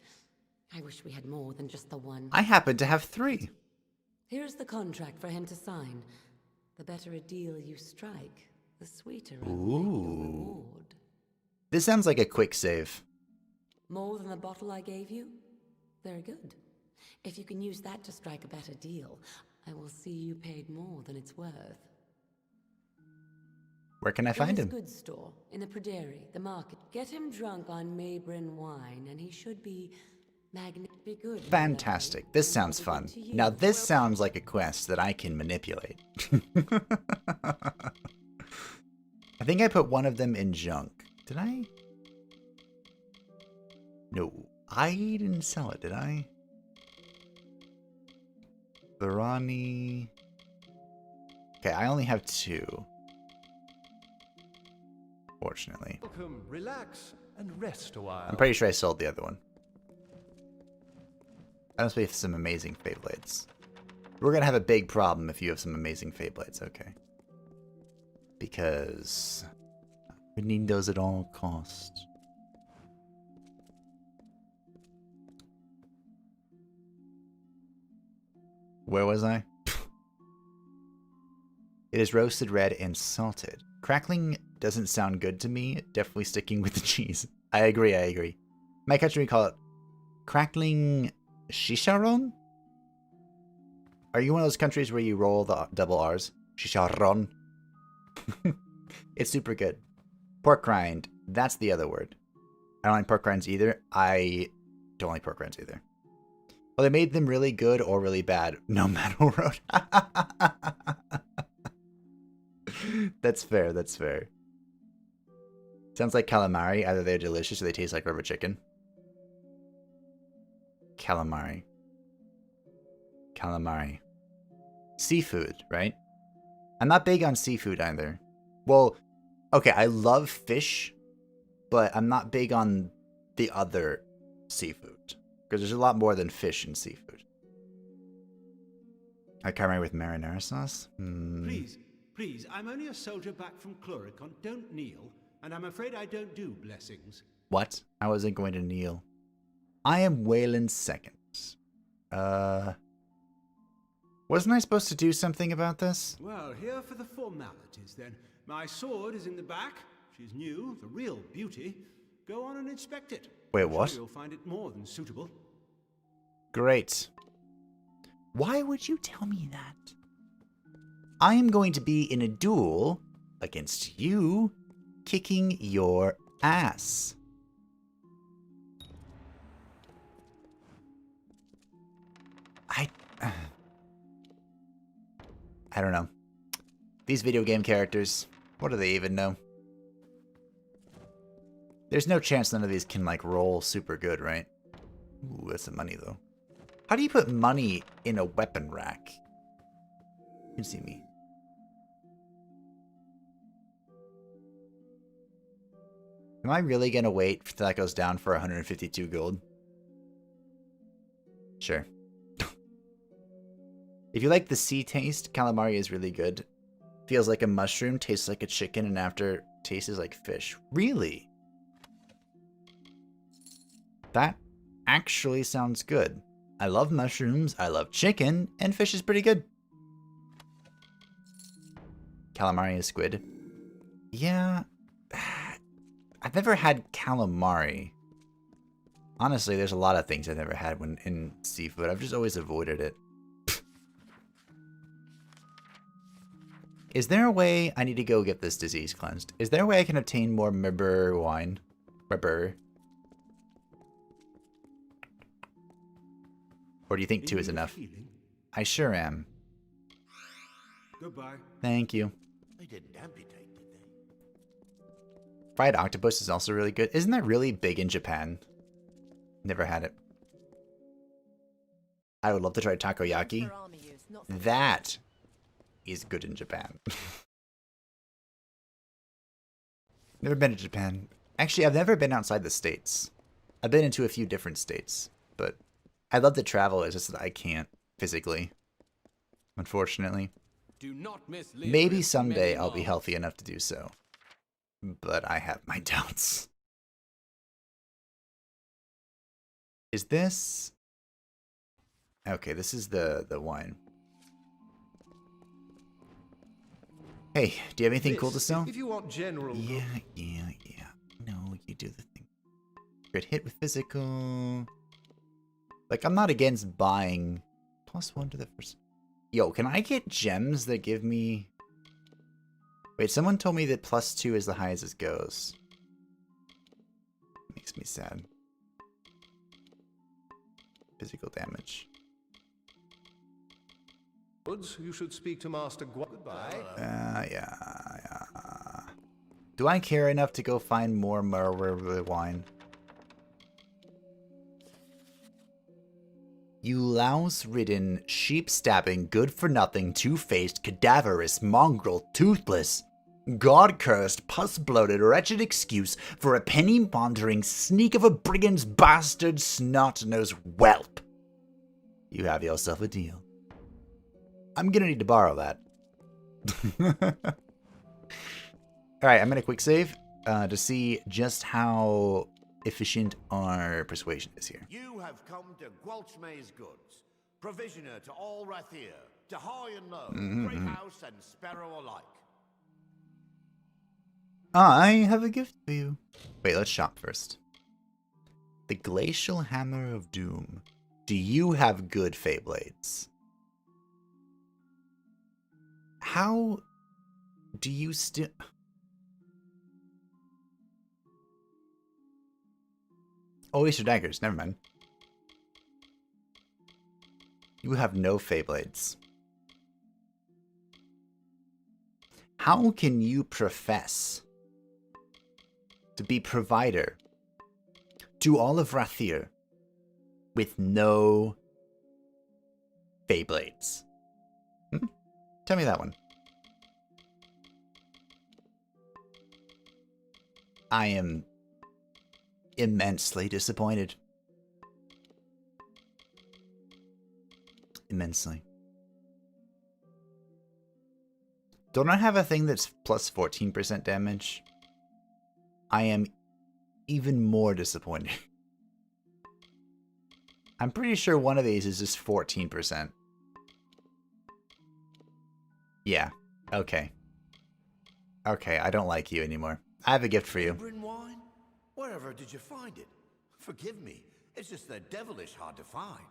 I wish we had more than just the one. I happen to have 3. Here's the contract for him to sign. The better a deal you strike, the sweeter I'll make your reward. This sounds like a quick save. More than the bottle I gave you? Very good. If you can use that to strike a better deal, I will see you paid more than it's worth. Where can I find him? In his goods store, in the Prairie, the market. Get him drunk on Maybrin wine, and he should be be good. Fantastic. This sounds fun. Now this sounds like a quest that I can manipulate. I think I put one of them in junk. Did I? No, I didn't sell it, did I? Barani. Okay, I only have 2. Fortunately. Welcome, relax, and rest a while. I'm pretty sure I sold the other one. That must be some amazing Feyblades. We're gonna have a big problem if you have some amazing Feyblades, okay? Because we need those at all costs. Where was I? It is roasted red and salted. Crackling doesn't sound good to me. Definitely sticking with the cheese. I agree. My country call it crackling Shisharon? Are you one of those countries where you roll the double R's? Shisharon. It's super good. Pork rind. That's the other word. I don't like pork rinds either. I don't like pork rinds either. Well, they made them really good or really bad. No Metal Road. That's fair. That's fair. Sounds like calamari. Either they're delicious or they taste like rubber chicken. Calamari. Calamari. Seafood, right? I'm not big on seafood either. Well, okay, I love fish, but I'm not big on the other seafood. Because there's a lot more than fish and seafood. I calamari with marinara sauce? Please, I'm only a soldier back from Chloricon. Don't kneel. And I'm afraid I don't do blessings. What? I wasn't going to kneel. I am Wayland II. Wasn't I supposed to do something about this? Well, here for the formalities then. My sword is in the back. She's new, the real beauty. Go on and inspect it. Wait, what? Sure you'll find it more than suitable. Great. Why would you tell me that? I am going to be in a duel against you, kicking your ass. I don't know. These video game characters, what do they even know? There's no chance none of these can, like, roll super good, right? Ooh, that's some money, though. How do you put money in a weapon rack? You can see me. Am I really gonna wait till that goes down for 152 gold? Sure. If you like the sea taste, calamari is really good. Feels like a mushroom, tastes like a chicken, and after tastes is like fish. Really? That actually sounds good. I love mushrooms, I love chicken, and fish is pretty good. Calamari is squid. Yeah. I've never had calamari. Honestly, there's a lot of things I've never had when in seafood. I've just always avoided it. Is there a way I need to go get this disease cleansed? Is there a way I can obtain more Mibber wine? Mibber. Or do you think 2 is enough? I sure am. Goodbye. Thank you. They didn't amputate, did they? Fried octopus is also really good. Isn't that really big in Japan? Never had it. I would love to try takoyaki. That is good in Japan. Never been to Japan. Actually, I've never been outside the States. I've been into a few different states, but I'd love to travel. It's just that I can't physically, unfortunately. Do not miss Maybe someday I'll be healthy enough to do so, but I have my doubts. Is this... Okay, this is the wine. Hey, do you have anything cool to sell? If you want general... Yeah. No, you do the thing. Crit hit with physical. Like, I'm not against buying +1 to the first... Yo, can I get gems that give me... Wait, someone told me that +2 is the highest it goes. Makes me sad. Physical damage. You should speak to Master Goodbye. Yeah. Do I care enough to go find more murder wine? You louse-ridden, sheep-stabbing, good-for-nothing, two-faced, cadaverous, mongrel, toothless, god-cursed, pus-bloated, wretched excuse for a penny-pondering sneak of a brigand's bastard snot-nosed whelp. You have yourself a deal. I'm gonna need to borrow that. Alright, I'm gonna quick save to see just how efficient our persuasion is here. You have come to Gwalchmay's goods, provisioner to all Rathir, to high and low, great house and sparrow alike. I have a gift for you. Wait, let's shop first. The Glacial Hammer of Doom. Do you have good Feyblades? How do you still... Oh, Easter Daggers, never mind. You have no Feyblades. How can you profess to be provider to all of Rathir with no Feyblades? Tell me that one. I am immensely disappointed. Immensely. Don't I have a thing that's plus 14% damage? I am even more disappointed. I'm pretty sure one of these is just 14%. Yeah. Okay. Okay, I don't like you anymore. I have a gift for you. Bryn wine? Wherever did you find it? Forgive me, it's just they're devilish hard to find.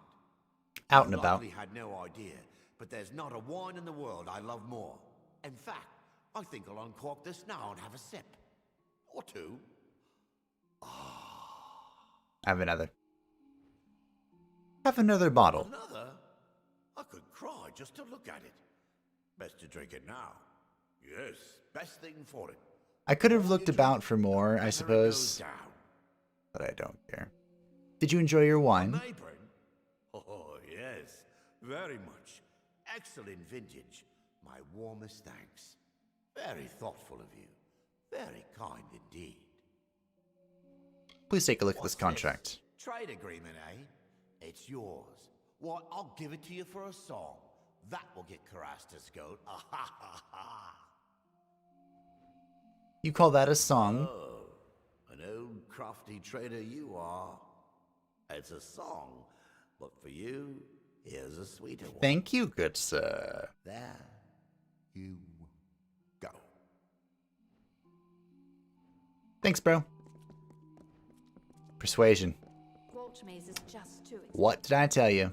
Out and about. I had no idea, but there's not a wine in the world I love more. In fact, I think I'll uncork this now and have a sip. Or two. I have another. Have another bottle. Another? I could cry just to look at it. Best to drink it now. Yes, best thing for it. I could have looked about for more, I suppose. But I don't care. Did you enjoy your wine? Oh, yes. Very much. Excellent vintage. My warmest thanks. Very thoughtful of you. Very kind indeed. Please take a look at this contract. Trade agreement, eh? It's yours. Why, I'll give it to you for a song. That will get Carasta's goat. You call that a song? Oh, an old crafty trader you are. It's a song, But for you, here's a sweeter one. Thank you, good sir. There you go. Thanks, bro. Persuasion. Maze is just too What did I tell you?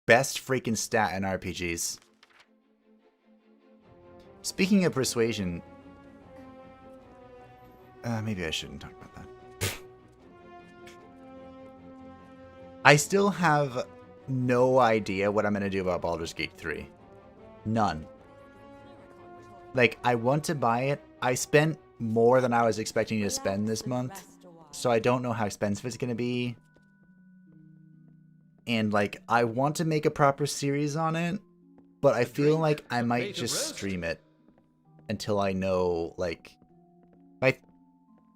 Best freaking stat in RPGs. Speaking of persuasion, maybe I shouldn't talk about that. I still have no idea what I'm going to do about Baldur's Gate 3. None. Like, I want to buy it. I spent more than I was expecting to spend this month, so I don't know how expensive it's going to be. And, like, I want to make a proper series on it, but I feel like I might just stream it until I know, like...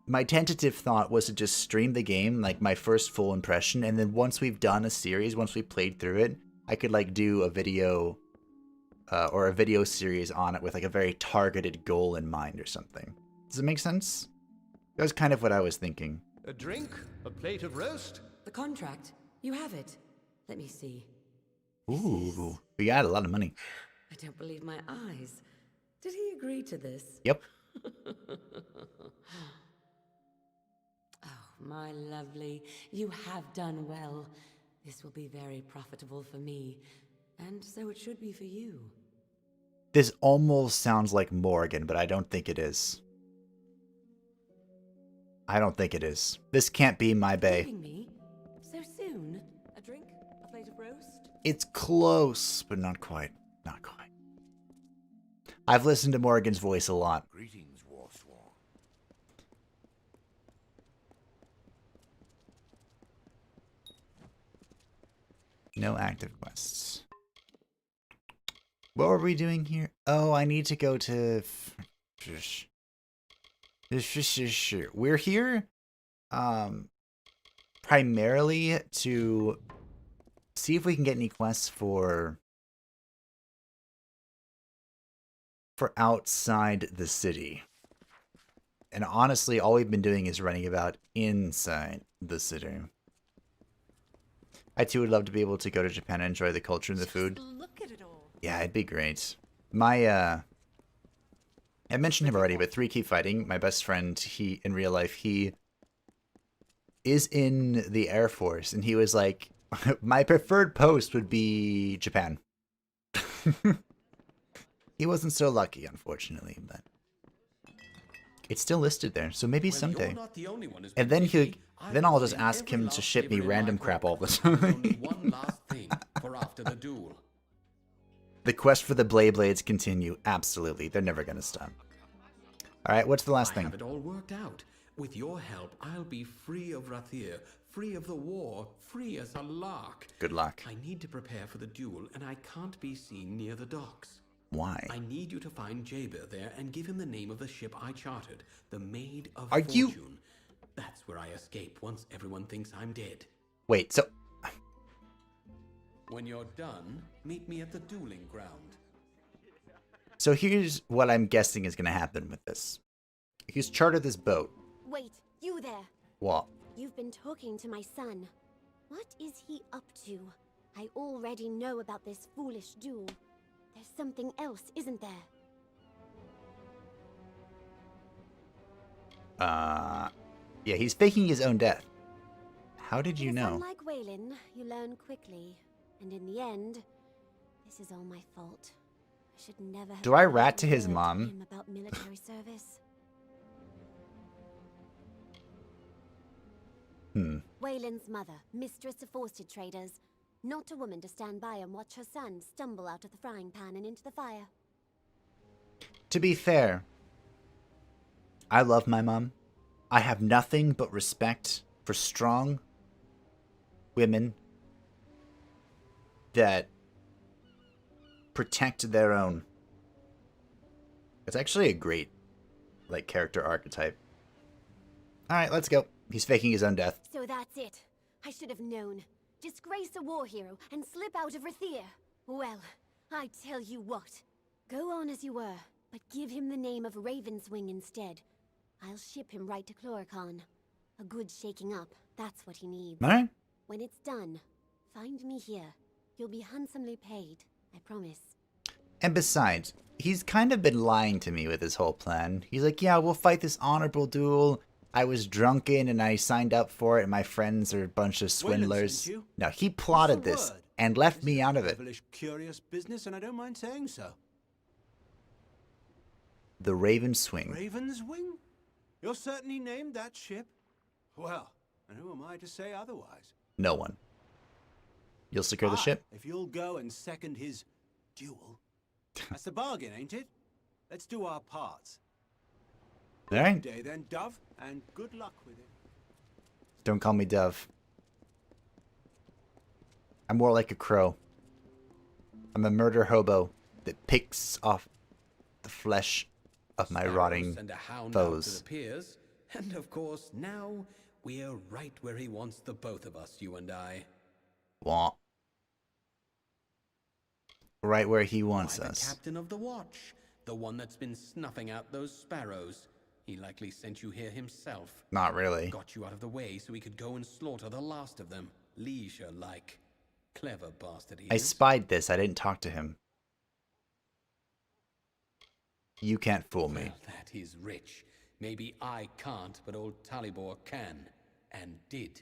My tentative thought was to just stream the game, like, my first full impression, and then once we've done a series, once we played through it, I could, like, do a video, or a video series on it with, like, a very targeted goal in mind or something. Does it make sense? That was kind of what I was thinking. A drink? A plate of roast? The contract. You have it. Let me see. Ooh, we got a lot of money. I don't believe my eyes. Did he agree to this? Yep. Oh, my lovely. You have done well. This will be very profitable for me. And so it should be for you. This almost sounds like Morgan, but I don't think it is. I don't think it is. This can't be my bae. Me? So soon? A drink? A plate of roast? It's close, but not quite. Not quite. I've listened to Morgan's voice a lot. Greetings, Warsworn. No active quests. What were we doing here? Oh, I need to go to... We're here primarily to see if we can get any quests for outside the city. And honestly, all we've been doing is running about inside the city. I too would love to be able to go to Japan and enjoy the culture and the food. Look at it all. Yeah, it'd be great. My I mentioned him already, but 3 Keep Fighting, my best friend, he in real life, he is in the Air Force, and he was like, my preferred post would be Japan. He wasn't so lucky, unfortunately, but it's still listed there, so maybe someday. And then then I'll just ask him to ship me random crap all the time. One last thing for after the duel. The quest for the Blades continue. Absolutely. They're never going to stop. All right, what's the last thing? I have it all worked out. With your help, I'll be free of Rathir, free of the war, free as a lark. Good luck. I need to prepare for the duel, and I can't be seen near the docks. Why? I need you to find Jabir there and give him the name of the ship I chartered, the Maid of Are Fortune. you... That's where I escape once everyone thinks I'm dead. Wait, so... When you're done, meet me at the dueling ground. So here's what I'm guessing is going to happen with this. He's chartered this boat. Wait, you there. What? You've been talking to my son. What is he up to? I already know about this foolish duel. There's something else, isn't there? Yeah, he's faking his own death. How did you know? Unlike Waylon, you learn quickly. And in the end, this is all my fault. I should never have... Do I rat to his mom? ...him about military service. Waylon's mother, mistress of worsted traders. Not a woman to stand by and watch her son stumble out of the frying pan and into the fire. To be fair, I love my mom. I have nothing but respect for strong women that protect their own. It's actually a great, like, character archetype. Alright, let's go. He's faking his own death. So that's it. I should have known. Disgrace a war hero and slip out of Rathir. Well, I tell you what. Go on as you were, but give him the name of Ravenswing instead. I'll ship him right to Chloricon. A good shaking up, that's what he needs. Alright. When it's done, Find me here. You'll be handsomely paid, I promise. And besides, he's kind of been lying to me with his whole plan. He's like, yeah, we'll fight this honorable duel. I was drunken and I signed up for it, and my friends are a bunch of swindlers. No, he plotted this and left me out of it. Devilish curious business, and I don't mind saying so. The Raven's Swing. Raven's Wing? You're certain he named that ship? Well, and who am I to say otherwise? No one. You'll secure the ship? If you'll go and second his duel. That's the bargain, ain't it? Let's do our parts. All right. Good day then, Dove, and good luck with it. Don't call me Dove. I'm more like a crow. I'm a murder hobo that picks off the flesh of my rotting Send a hound foes. out to the piers, and of course now we're right where he wants the both of us, you and I. What? Right where he wants Why, us. the captain of the watch, the one that's been snuffing out those sparrows. He likely sent you here himself. Not really. Got you out of the way so he could go and slaughter the last of them, leisure-like. Clever bastard he I is. spied this. I didn't talk to him. You can't fool me. Well, that is rich. Maybe I can't, but old Talibor can. And did.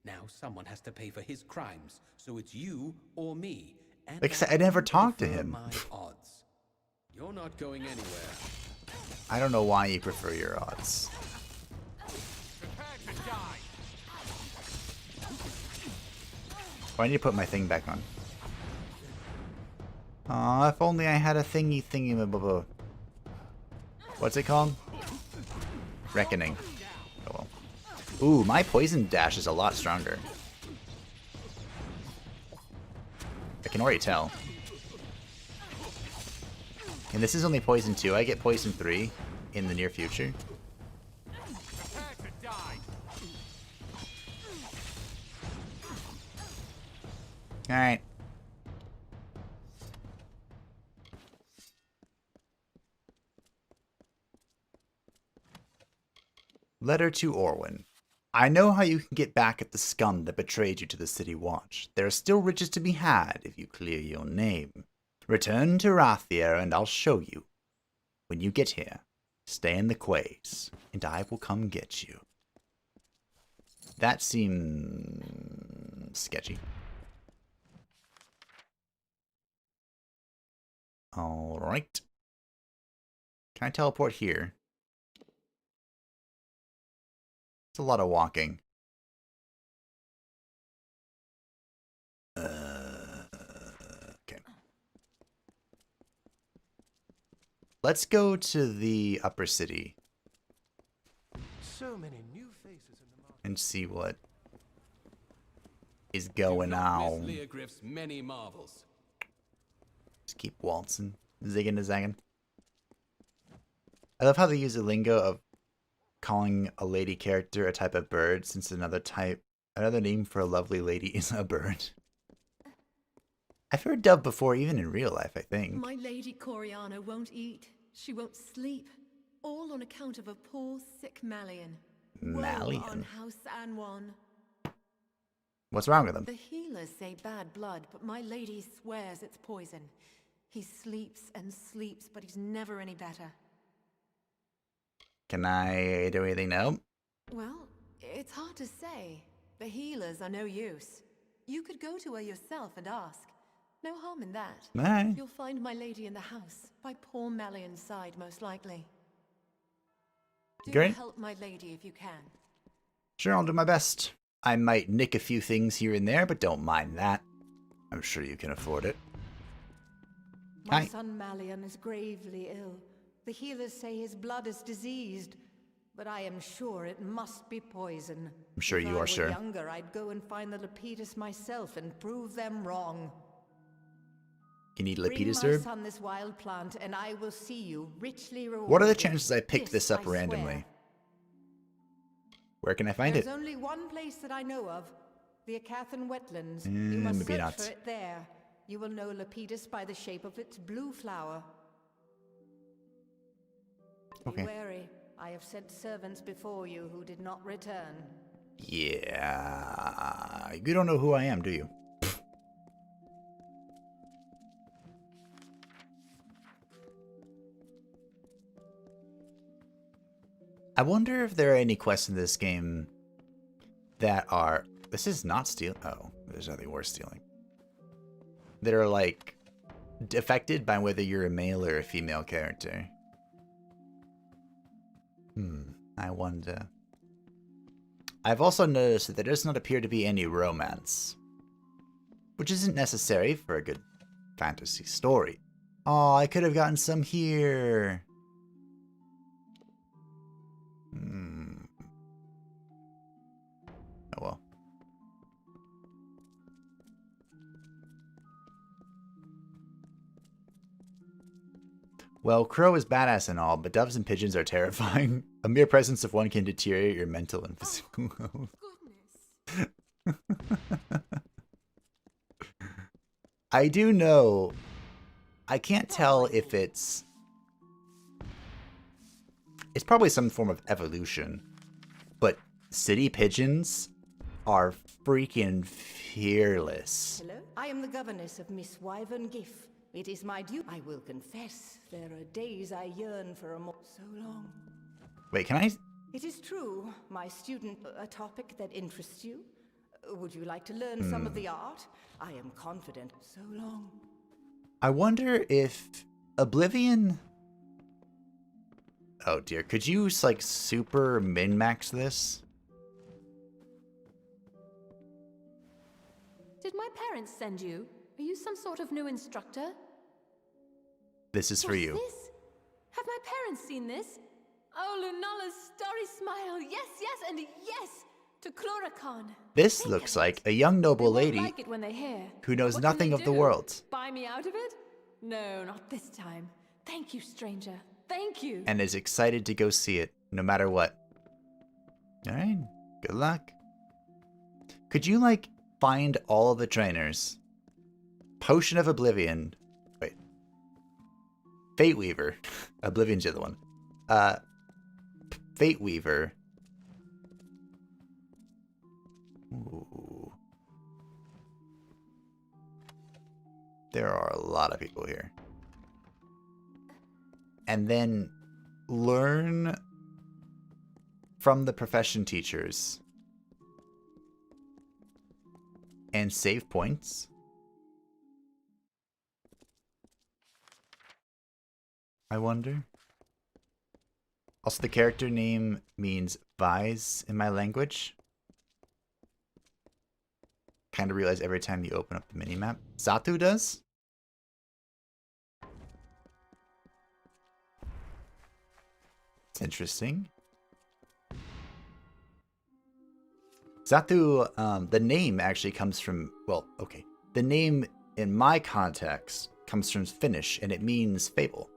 Now someone has to pay for his crimes, so it's you or me. And Like I said, I never talked to him. my odds. You're not going anywhere. I don't know why you prefer your odds. Oh, I need to put my thing back on. Aw, if only I had a thingy blah blah. What's it called? Reckoning. Oh well. Ooh, my poison dash is a lot stronger. I can already tell. And this is only poison 2. I get poison 3 in the near future. Alright. Letter to Orwin. I know how you can get back at the scum that betrayed you to the City Watch. There are still riches to be had if you clear your name. Return to Rathir and I'll show you. When you get here, stay in the quays, and I will come get you. That seems sketchy. Alright. Can I teleport here? It's a lot of walking. Okay. Let's go to the upper city So many new faces in the market. and see what is going Miss on. Leogriff's many marvels. Just keep waltzing, zigging and zagging. I love how they use the lingo of calling a lady character a type of bird, since another name for a lovely lady is a bird. I've heard dove before, even in real life, I think. My lady Coriana won't eat. She won't sleep. All on account of a poor, sick Malian. Malian? Woe on House Anwan. What's wrong with him? The healers say bad blood, but my lady swears it's poison. He sleeps and sleeps, but he's never any better. Can I do anything now? Well, it's hard to say. The healers are no use. You could go to her yourself and ask. No harm in that. Alright. You'll find my lady in the house, by poor Malian's side, most likely. Do Great. help my lady if you can. Sure, I'll do my best. I might nick a few things here and there, but don't mind that. I'm sure you can afford it. My Hi. son Malian is gravely ill. The healers say his blood is diseased, but I am sure it must be poison. I'm sure If you I are were sure. younger, I'd go and find the Lepidus myself and prove them wrong. You need Bring Lepidus my herb? son this wild plant, and I will see you richly rewarded. What are the chances I picked this up I swear. randomly? Where can I find There's it? only one place that I know of, the Acathan wetlands. You Mm, must maybe search not. for it there. You will know Lepidus by the shape of its blue flower. Okay. Be wary. I have sent servants before you who did not return. Yeah. You don't know who I am, do you? I wonder if there are any quests in this game that are... This is not steal... Oh, there's nothing worse stealing. That are, like, affected by whether you're a male or a female character. I wonder. I've also noticed that there does not appear to be any romance. Which isn't necessary for a good fantasy story. Oh, I could have gotten some here. Oh well. Well, Crow is badass and all, but doves and pigeons are terrifying. A mere presence of one can deteriorate your mental and physical health. I do know. I can't tell if it's... It's probably some form of evolution. But city pigeons are freaking fearless. Hello? I am the governess of Miss Wyvern Giff. It is my duty. I will confess, there are days I yearn for a more... So long. Wait, can I... It is true, my student... A topic that interests you? Would you like to learn some of the art? I am confident. So long. I wonder if Oblivion... Oh dear, could you, like, super min-max this? Did my parents send you? Are you some sort of new instructor? This is for you. This? Have my parents seen this? Oh, Lunala's starry smile. Yes, yes, and yes to Cluracan. This looks like a young noble lady Like it when they hear. who knows What can nothing they of the do? world Buy me out of it? No, not this time. Thank you, stranger. Thank you. and is excited to go see it, no matter what. Alright, good luck. Could you, like, find all of the trainers? Potion of Oblivion. Wait. Fate Weaver. Oblivion's the other one. Fate Weaver. Ooh. There are a lot of people here. And then learn from the profession teachers. And save points. I wonder. Also, the character name means vise in my language. Kind of realize every time you open up the minimap. Zatu does? It's interesting. Zatu, the name actually comes from, well, okay. The name in my context comes from Finnish, and it means fable.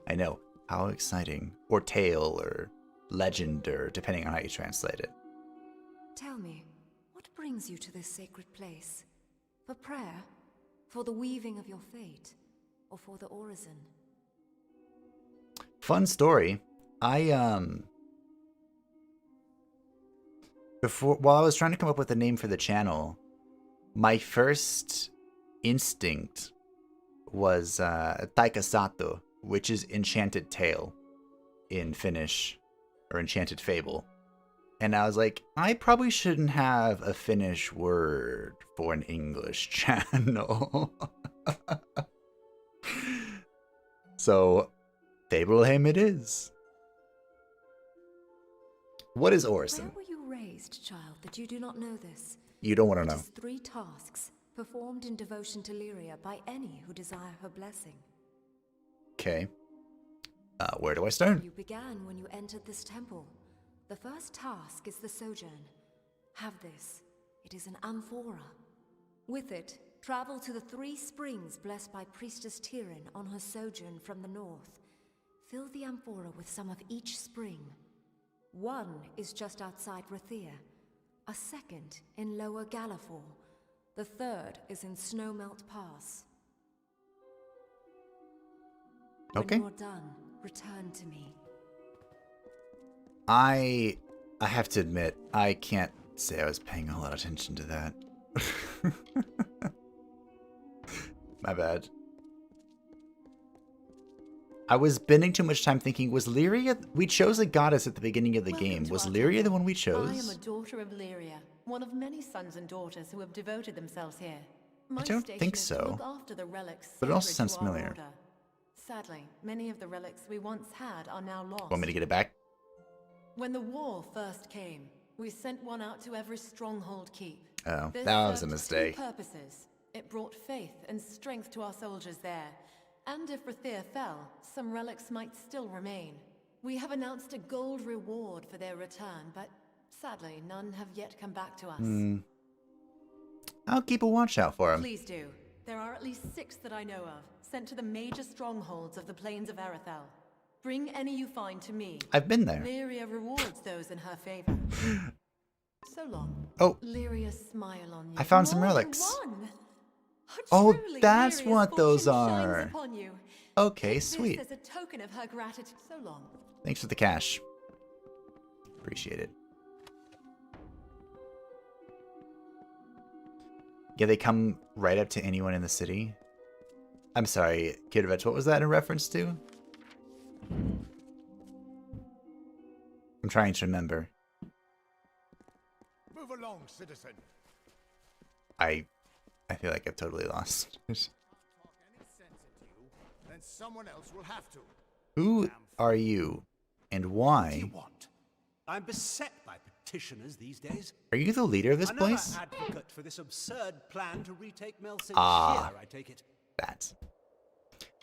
I know. How exciting. Or tale, or legend, or depending on how you translate it. Tell me, what brings you to this sacred place? For prayer? For the weaving of your fate? Or for the orison? Fun story. While I was trying to come up with a name for the channel, my first instinct was Taikasato, which is enchanted tale in Finnish, or enchanted fable. And I was like, I probably shouldn't have a Finnish word for an English channel. So, Fableheim it is. What is orison? Where were you raised, child, that you do not know this? You don't want to know. It is 3 tasks, performed in devotion to Lyria by any who desire her blessing. Okay. Where do I start? You began when you entered this temple. The first task is the sojourn. Have this. It is an amphora. With it, travel to the 3 springs blessed by Priestess Tyrion on her sojourn from the north. Fill the amphora with some of each spring. 1 is just outside Rathir, a 2nd in Lower Gallifore, the 3rd is in Snowmelt Pass. Okay. When you're done, return to me. I have to admit, I can't say I was paying a lot of attention to that. My bad. I was spending too much time thinking, was Lyria... We chose a goddess at the beginning of the game. Was Lyria the one we I chose? am a daughter of Lyria, one of many sons and daughters who have devoted themselves here. My I don't station think is so. to look after the relics But it also sacred sounds to our familiar. order. Sadly, many of the relics we once had are now lost. Want me to get it back? When the war first came, we sent one out to every stronghold keep. Oh, This that was a served mistake. two purposes. It brought faith and strength to our soldiers there. And if Rathir fell, some relics might still remain. We have announced a gold reward for their return, but sadly, none have yet come back to us. I'll keep a watch out for him. Please do. There are at least 6 that I know of, sent to the major strongholds of the plains of Arethel. Bring any you find to me. I've been there. Lyria rewards those in her favor. So long. Oh. Lyria smile on you. I found some More than relics. one. Oh, Truly, that's Lyria's what those fortune shines are. upon you. Okay, Take sweet. This as a token of her gratitude. So long. Thanks for the cash. Appreciate it. Yeah, they come right up to anyone in the city. I'm sorry, Kidovich, what was that in reference to? I'm trying to remember. Move along, citizen. I feel like I've totally lost. Then someone else will have to. Who are you? And What do you why? want? I'm beset by petitioners these days. Are you the leader of this Another place? advocate for this absurd plan to retake Melson Ah. Shear, I take it. That.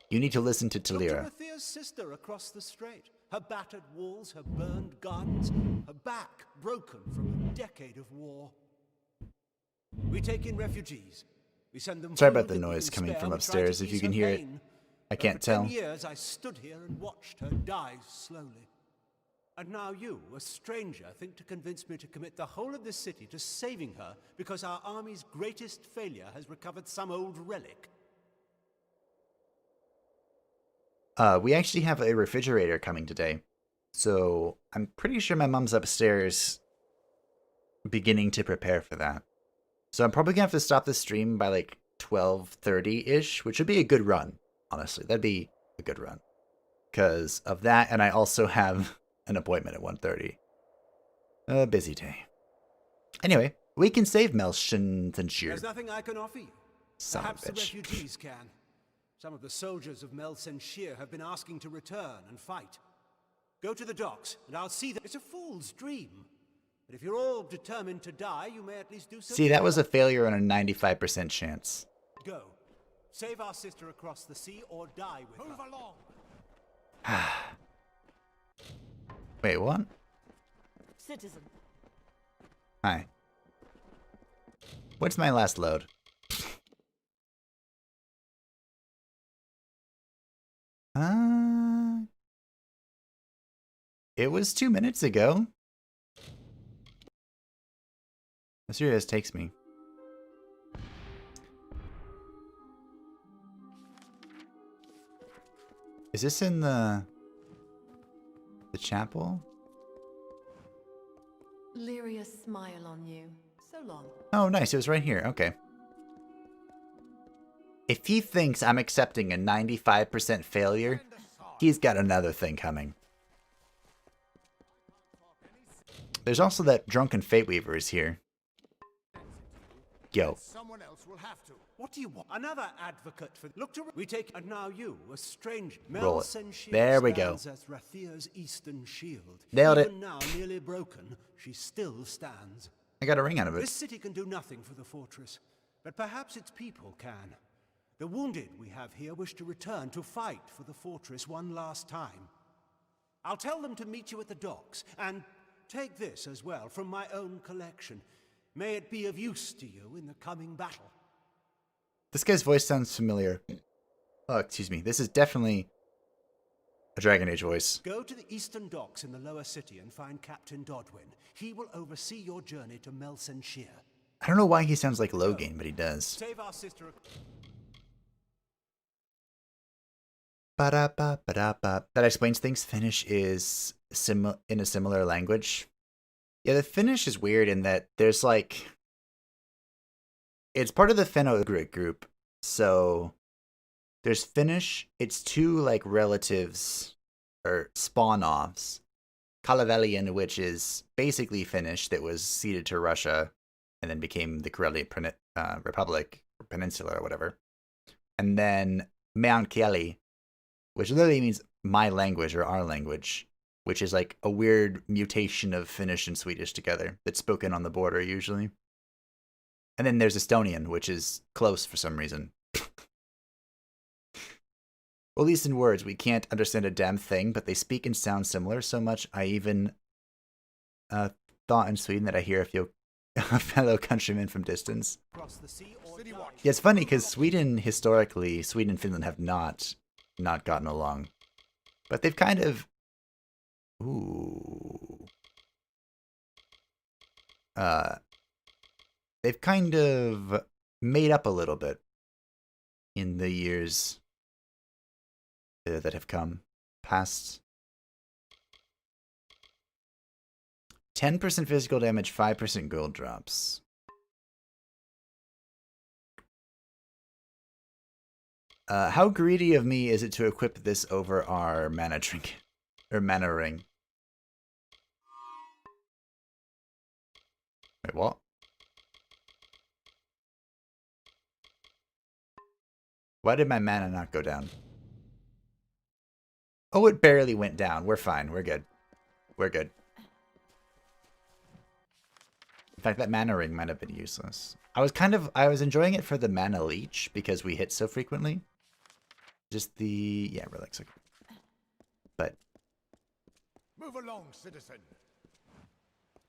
You need to listen to Look to Talira. Rathir's sister across the strait. Her battered walls, her burned gardens, her back broken from a decade of war. We take in refugees. We send them. Sorry full about of the what we noise can coming spare. from We try to upstairs, if you ease can her hear it. pain. I But can't for 10 tell. years I stood here and watched her die slowly. And now you, a stranger, think to convince me to commit the whole of this city to saving her because our army's greatest failure has recovered some old relic. We actually have a refrigerator coming today. So I'm pretty sure my mom's upstairs beginning to prepare for that. So I'm probably gonna have to stop the stream by like 12:30-ish, which would be a good run, honestly. That'd be a good run. Because of that, and I also have an appointment at 1:30. A busy day. Anyway, we can save Melsenshire. There's nothing I can offer you. Son of a Perhaps the bitch. refugees can. Some of the soldiers of Melsenshire have been asking to return and fight. Go to the docks, and I'll see that. It's a fool's dream. But if you're all determined to die, you may at least do so. See, that was a failure on a 95% chance. Go. Save our sister across the sea or die with her. Move along. Wait, what? Citizen. Hi. What's my last load? It was 2 minutes ago. Let's see where this takes me. Is this in the chapel? Lyria smile on you. So long. Oh, nice. It was right here. Okay. If he thinks I'm accepting a 95% failure, he's got another thing coming. There's also that drunken Fate Weaver is here. Yo. Someone else will have to. What do you want? Another advocate for. Look to. We take. And now you, a stranger. Roll it. Melsenshire There we go. stands as Rathir's eastern shield. Nailed it. Even now, nearly broken, she still stands. I got a ring out of This it. city can do nothing for the fortress, but perhaps its people can. The wounded we have here wish to return to fight for the fortress one last time. I'll tell them to meet you at the docks, and take this as well from my own collection. May it be of use to you in the coming battle. This guy's voice sounds familiar. Oh, excuse me. This is definitely a Dragon Age voice. Go to the eastern docks in the lower city and find Captain Dodwin. He will oversee your journey to Melsenshire. I don't know why he sounds like Logan, but he does. Save our sister. Ba-da-ba, ba-da-ba. That explains things. Finnish is in a similar language. Yeah, the Finnish is weird in that there's like... It's part of the Finno-Ugric group, so There's Finnish. It's two like relatives or spawn-offs. Kalavelian, which is basically Finnish that was ceded to Russia and then became the Karelian Republic, or Peninsula, or whatever. And then Meänkieli, which literally means my language or our language, which is like a weird mutation of Finnish and Swedish together that's spoken on the border usually. And then there's Estonian, which is close for some reason. Well, at least in words, we can't understand a damn thing, but they speak and sound similar so much I even thought in Sweden that I hear a fellow countryman from distance. Yeah, it's funny because Sweden, historically, Sweden and Finland have not gotten along. But they've kind of... Ooh. They've kind of made up a little bit in the years that have come past. 10% physical damage, 5% gold drops. How greedy of me is it to equip this over our mana trinket or mana ring? Wait, what? Why did my mana not go down? Oh, it barely went down. We're fine. We're good. We're good. In fact, that mana ring might have been useless. I was enjoying it for the mana leech because we hit so frequently. Just the, yeah, relics. But. Move along, citizen.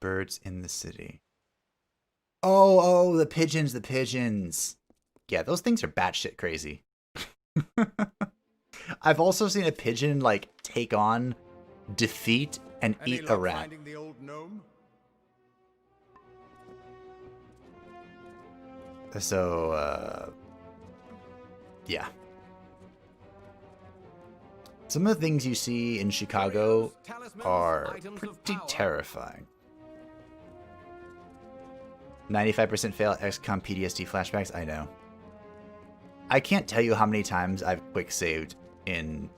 Birds in the city. Oh, the pigeons, the pigeons. Yeah, those things are batshit crazy. I've also seen a pigeon, like, take on, defeat, and eat a rat. Finding the old gnome? So, yeah. Some of the things you see in Chicago are pretty terrifying. 95% fail XCOM PTSD flashbacks, I know. I can't tell you how many times I've quick saved in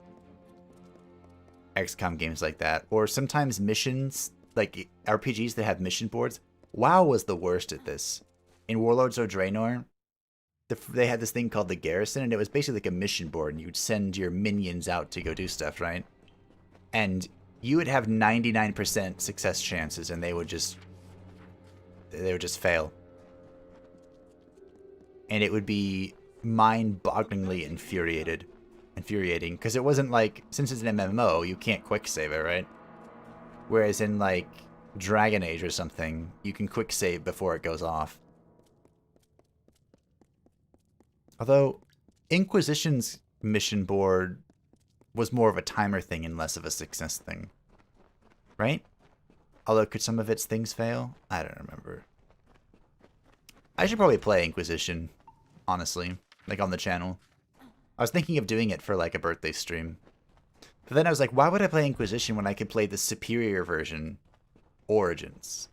XCOM games like that. Or sometimes missions, like RPGs that have mission boards. WoW was the worst at this. In Warlords of Draenor, they had this thing called the Garrison, and it was basically like a mission board, and you'd send your minions out to go do stuff, right? And you would have 99% success chances, and they would just fail. And it would be mind-bogglingly infuriating, because it wasn't like, since it's an MMO, you can't quick save it, right? Whereas in like Dragon Age or something, you can quick save before it goes off. Although Inquisition's mission board was more of a timer thing and less of a success thing, right? Although could some of its things fail? I don't remember. I should probably play Inquisition, honestly, like on the channel. I was thinking of doing it for like a birthday stream. But then I was like, why would I play Inquisition when I could play the superior version, Origins?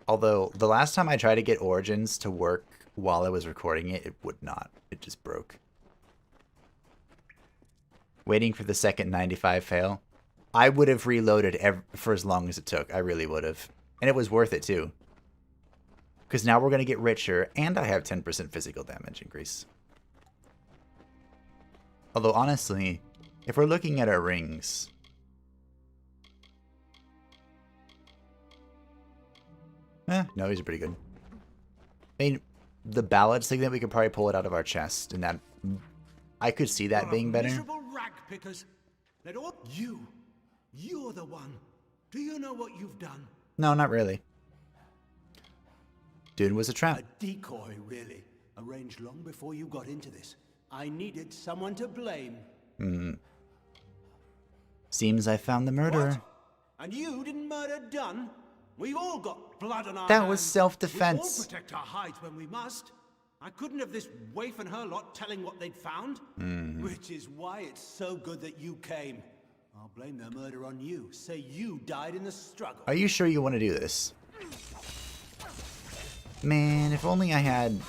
Although, the last time I tried to get Origins to work while I was recording it, it would not. It just broke. Waiting for the second 95 fail. I would have reloaded for as long as it took. I really would have. And it was worth it, too. Because now we're going to get richer, and I have 10% physical damage increase. Although, honestly, if we're looking at our rings... no, these are pretty good. I mean, the ballad signet, we could probably pull it out of our chest, and that... I could see that being better. Miserable rag pickers. Let all you're the one. Do you know what you've done? No, not really. Dude was a trap. A decoy, really. Arranged long before you got into this. I needed someone to blame. Seems I found the murderer. What? And you didn't murder Dunn? We've all got blood on our That hands. was self-defense. We all protect our hides when we must. I couldn't have this waif and her lot telling what they'd found. Which is why it's so good that you came. I'll blame their murder on you. Say you died in the struggle. Are you sure you want to do this? Man, if only I had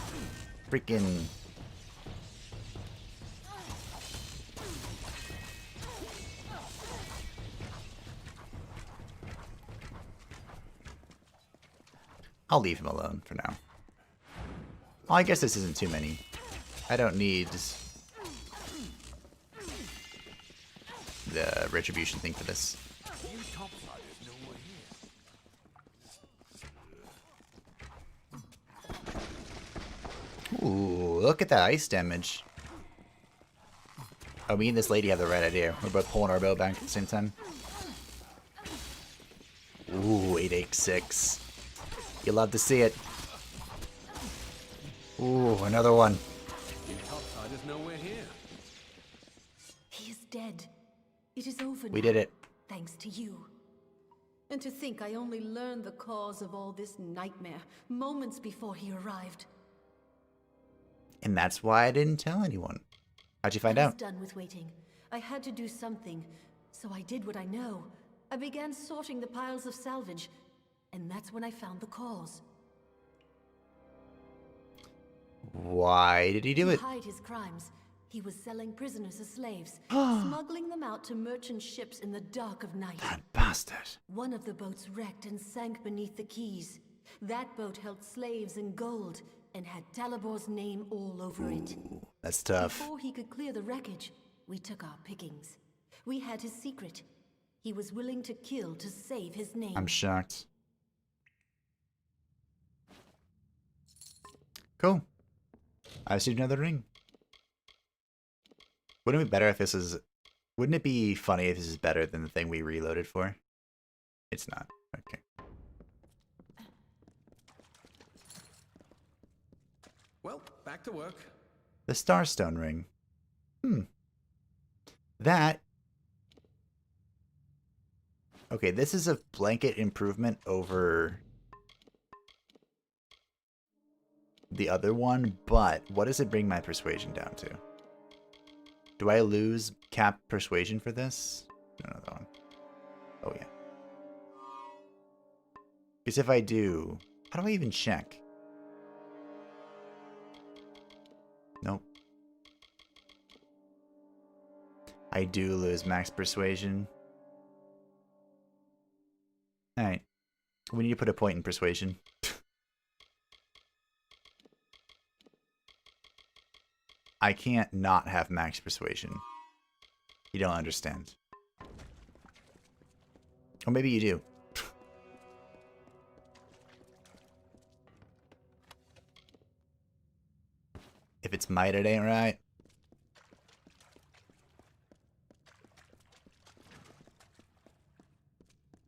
freaking... I'll leave him alone for now. Well, I guess this isn't too many. I don't need the retribution thing for this. Ooh, look at that ice damage. Oh, me and this lady have the right idea. We're both pulling our bow back at the same time. Ooh, 886. You love to see it. Ooh, another one. Topside is nowhere here. He is dead. It is over We now, did it. thanks to you. And to think I only learned the cause of all this nightmare moments before he arrived. And that's why I didn't tell anyone. How'd you find I was out? done with waiting. I had to do something, so I did what I know. I began sorting the piles of salvage, and that's when I found the cause. Why did he do it? To hide his crimes, he was selling prisoners as slaves, smuggling them out to merchant ships in the dark of night. That bastard. One of the boats wrecked and sank beneath the quays. That boat held slaves and gold, and had Talibor's name all over it. That's tough. Before he could clear the wreckage, we took our pickings. We had his secret. He was willing to kill to save his name. I'm shocked. Cool. I received another ring. Wouldn't it be better if this is... Wouldn't it be funny if this is better than the thing we reloaded for? It's not. Okay. Well, back to work. The Starstone ring. That... Okay, this is a blanket improvement over the other one, but what does it bring my persuasion down to? Do I lose cap persuasion for this? No, that one. Oh, yeah. Because if I do, how do I even check? Nope. I do lose max persuasion. Alright. We need to put a point in persuasion. I can't not have max persuasion. You don't understand. Or maybe you do. If it's might, it ain't right.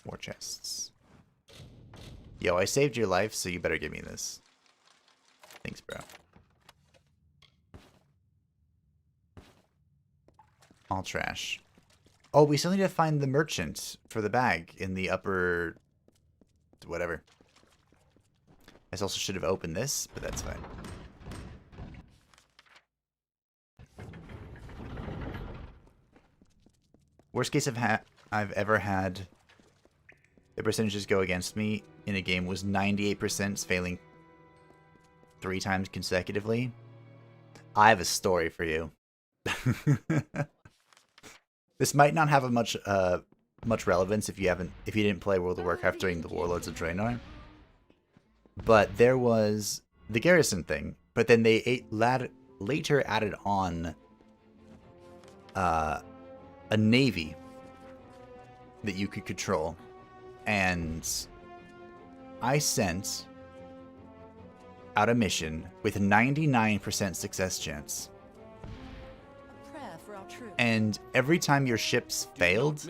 War chests. Yo, I saved your life, so you better give me this. Thanks, bro. All trash. Oh, we still need to find the merchant for the bag in the upper... whatever. I also should have opened this, but that's fine. Worst case I've ever had the percentages go against me in a game was 98% failing 3 times consecutively. I have a story for you. This might not have a much relevance if you didn't play World of Warcraft during the Warlords of Draenor. But there was the garrison thing, but then they later added on a navy that you could control, and I sent out a mission with a 99% success chance. And every time your ships failed,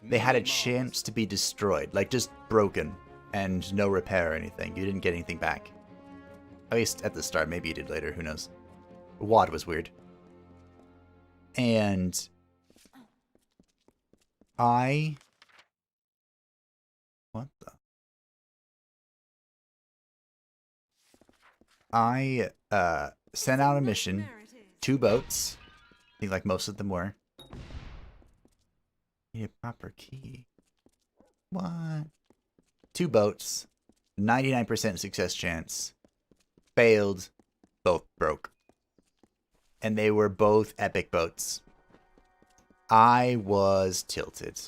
they had a chance to be destroyed, like just broken and no repair or anything. You didn't get anything back. At least at the start, maybe you did later, who knows. WoD was weird. And what the? I sent out a mission, 2 boats. I think like most of them were. Need a proper key. What? 2 boats. 99% success chance. Failed. Both broke. And they were both epic boats. I was tilted.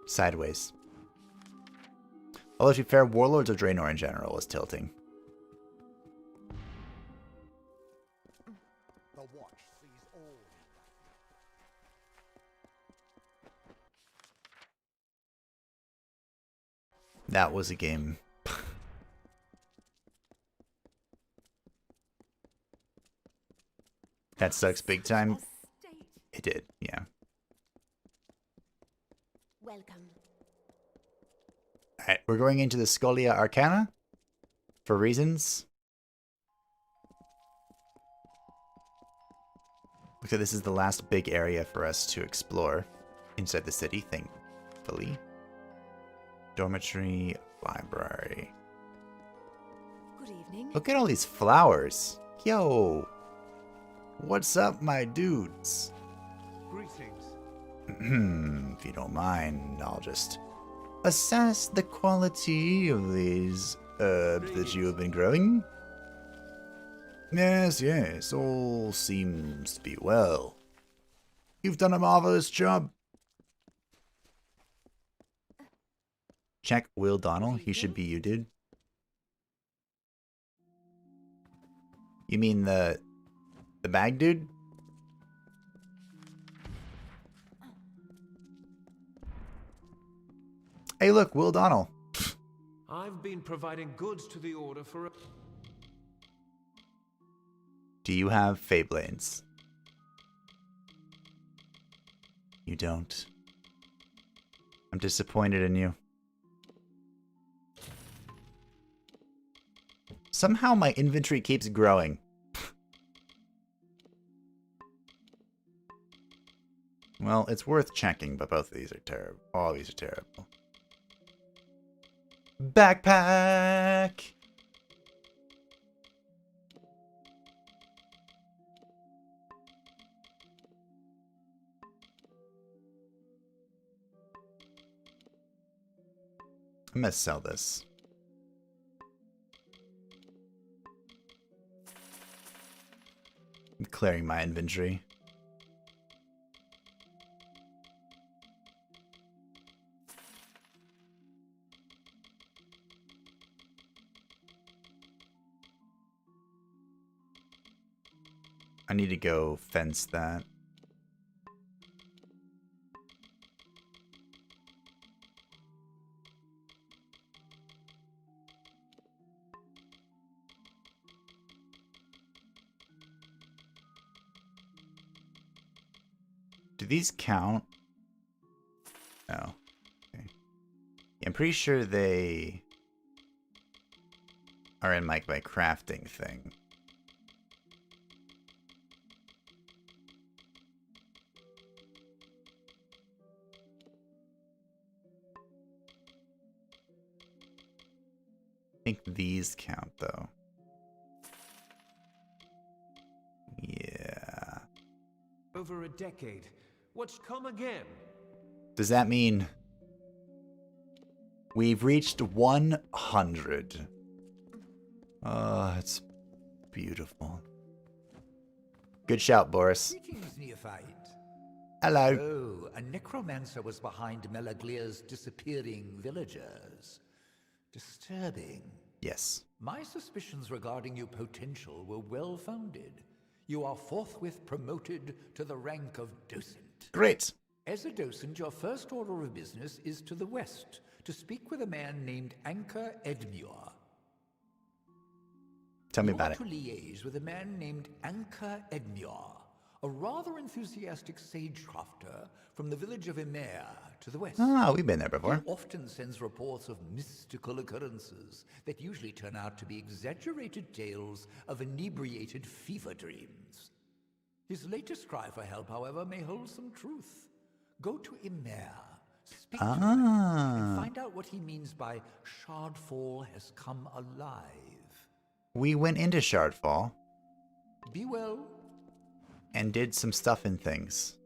Sideways. Although to be fair, Warlords of Draenor in general was tilting. The watch sees all. That was a game. That sucks big time. It did, yeah. Welcome. Alright, we're going into the Scholia Arcana for reasons. Looks like this is the last big area for us to explore inside the city, thankfully. Dormitory, library. Good evening. Look at all these flowers. Yo. What's up, my dudes? Greetings. If you don't mind, I'll just assess the quality of these herbs that you have been growing. Yes, yes, all seems to be well. You've done a marvelous job. Check Will Donnell. He should be you, dude. You mean the bag dude? Hey, look, Will Donnell. I've been providing goods to the Order for a... Do you have Feyblades? You don't. I'm disappointed in you. Somehow my inventory keeps growing. Well, it's worth checking, but both of these are terrible. All these are terrible. Backpack! I'm gonna sell this. I'm clearing my inventory. I need to go fence that. Do these count? No. Okay. Yeah, I'm pretty sure they are in my crafting thing. I think these count, though. Yeah. Over a decade. What's come again? Does that mean we've reached 100? Oh, it's beautiful. Good shout, Boris. Greetings, neophyte. Hello. So, a necromancer was behind Melaglia's disappearing villagers. Disturbing. Yes. My suspicions regarding your potential were well founded. You are forthwith promoted to the rank of docent. Great. As a docent, your first order of business is to the west, to speak with a man named Anchor Edmure. Tell me about it. You are to liaise with a man named Anchor Edmure, a rather enthusiastic sagecrafter from the village of Emer to the west. Ah, we've been there before. He often sends reports of mystical occurrences that usually turn out to be exaggerated tales of inebriated fever dreams. His latest cry for help, however, may hold some truth. Go to Emer, speak to him, and find out what he means by Shardfall has come alive. We went into Shardfall. Be well. And did some stuff and things.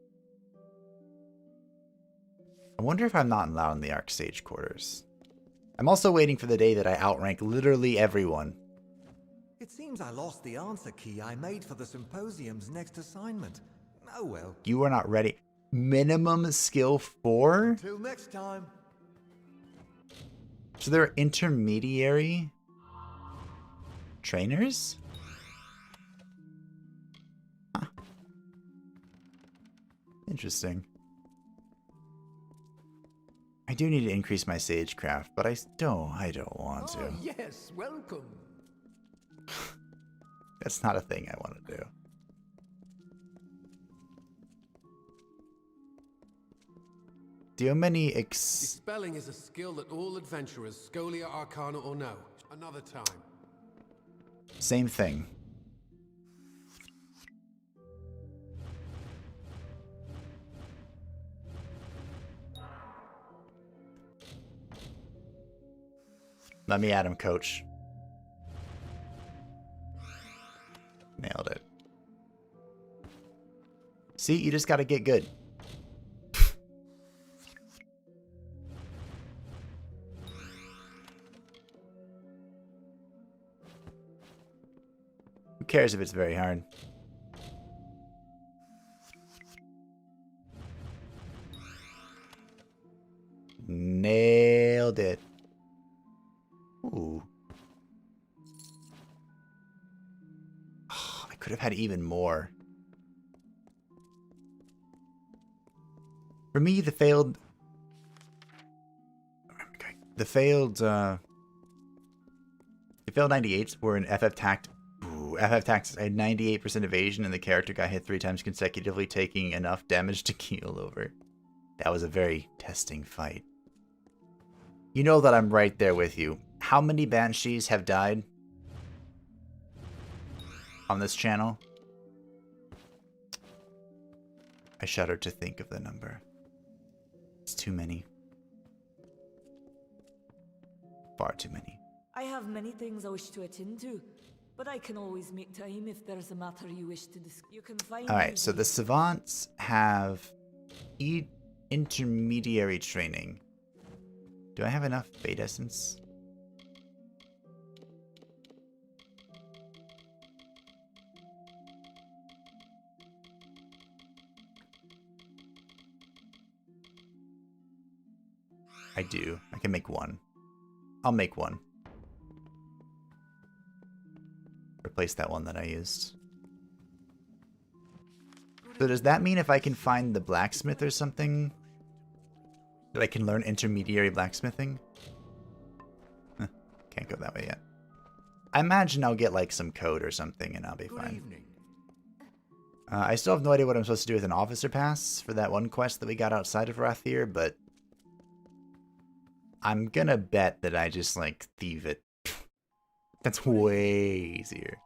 I wonder if I'm not allowed in the Archsage quarters. I'm also waiting for the day that I outrank literally everyone. It seems I lost the answer key I made for the symposium's next assignment. Oh well. You are not ready. Minimum skill 4? Till next time. So there are intermediary trainers? Huh. Interesting. I do need to increase my sagecraft, but I don't want to. Oh, yes, welcome. That's not a thing I want to do. Do you have many Dispelling is a skill that all adventurers, Scholia Arcana or no, another time. Same thing. Let me at him, coach. Nailed it. See, you just gotta get good. Who cares if it's very hard? Nailed it. Ooh. Oh, I could have had even more. For me, the failed 98s were an FF Tact. Ooh, FF Tact had 98% evasion, and the character got hit 3 times consecutively, taking enough damage to keel over. That was a very testing fight. You know that I'm right there with you. How many Banshees have died on this channel? I shudder to think of the number. It's too many. Far too many. I have many things I wish to attend to, but I can always make time if there's a matter you wish to discuss. You can find Alright, so the Savants have intermediary training. Do I have enough Fate Essence? I do. I can make one. I'll make one. Replace that one that I used. So does that mean if I can find the blacksmith or something, that I can learn intermediary blacksmithing? Can't go that way yet. I imagine I'll get like some code or something and I'll be fine. I still have no idea what I'm supposed to do with an officer pass for that one quest that we got outside of Rathir, but I'm gonna bet that I just like thieve it. That's way easier.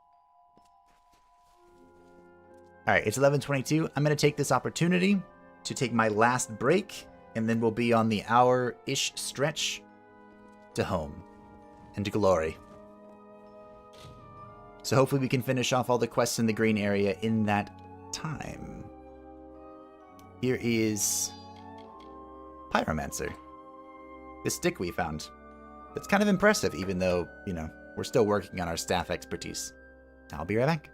Alright, it's 11:22. I'm gonna take this opportunity to take my last break, and then we'll be on the hour-ish stretch to home and to glory. So hopefully we can finish off all the quests in the green area in that time. Here is Pyromancer. This stick we found. It's kind of impressive, even though, you know, we're still working on our staff expertise. I'll be right back.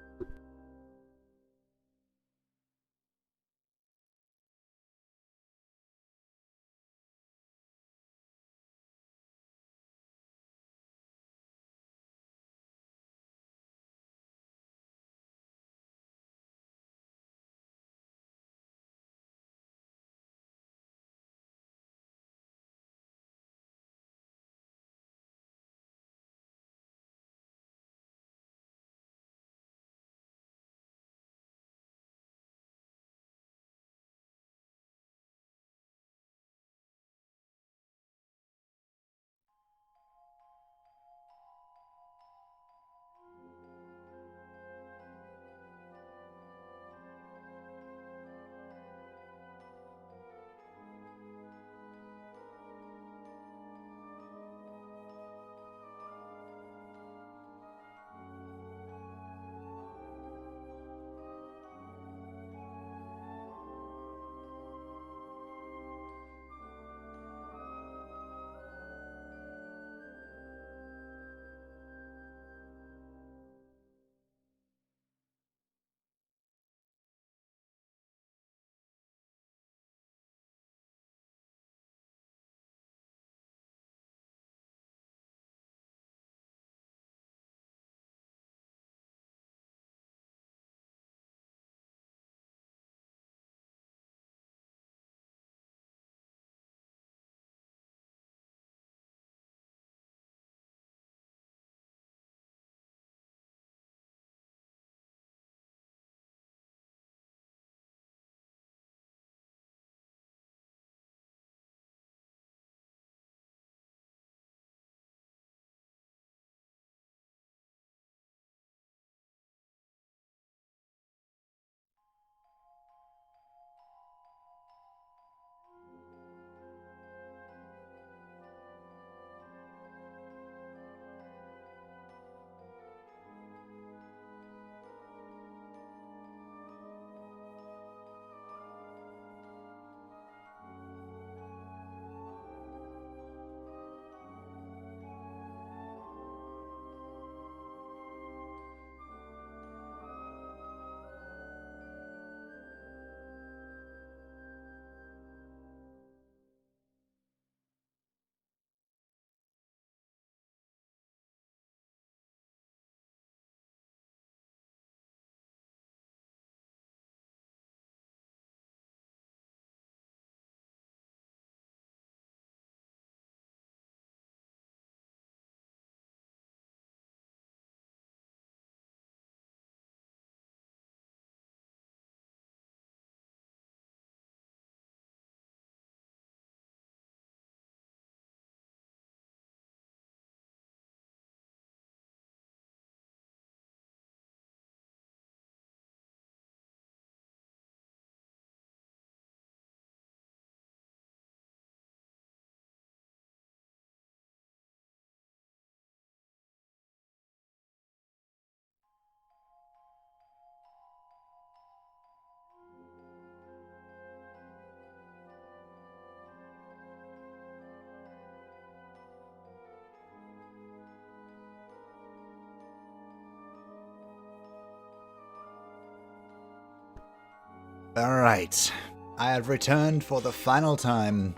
Alright. I have returned for the final time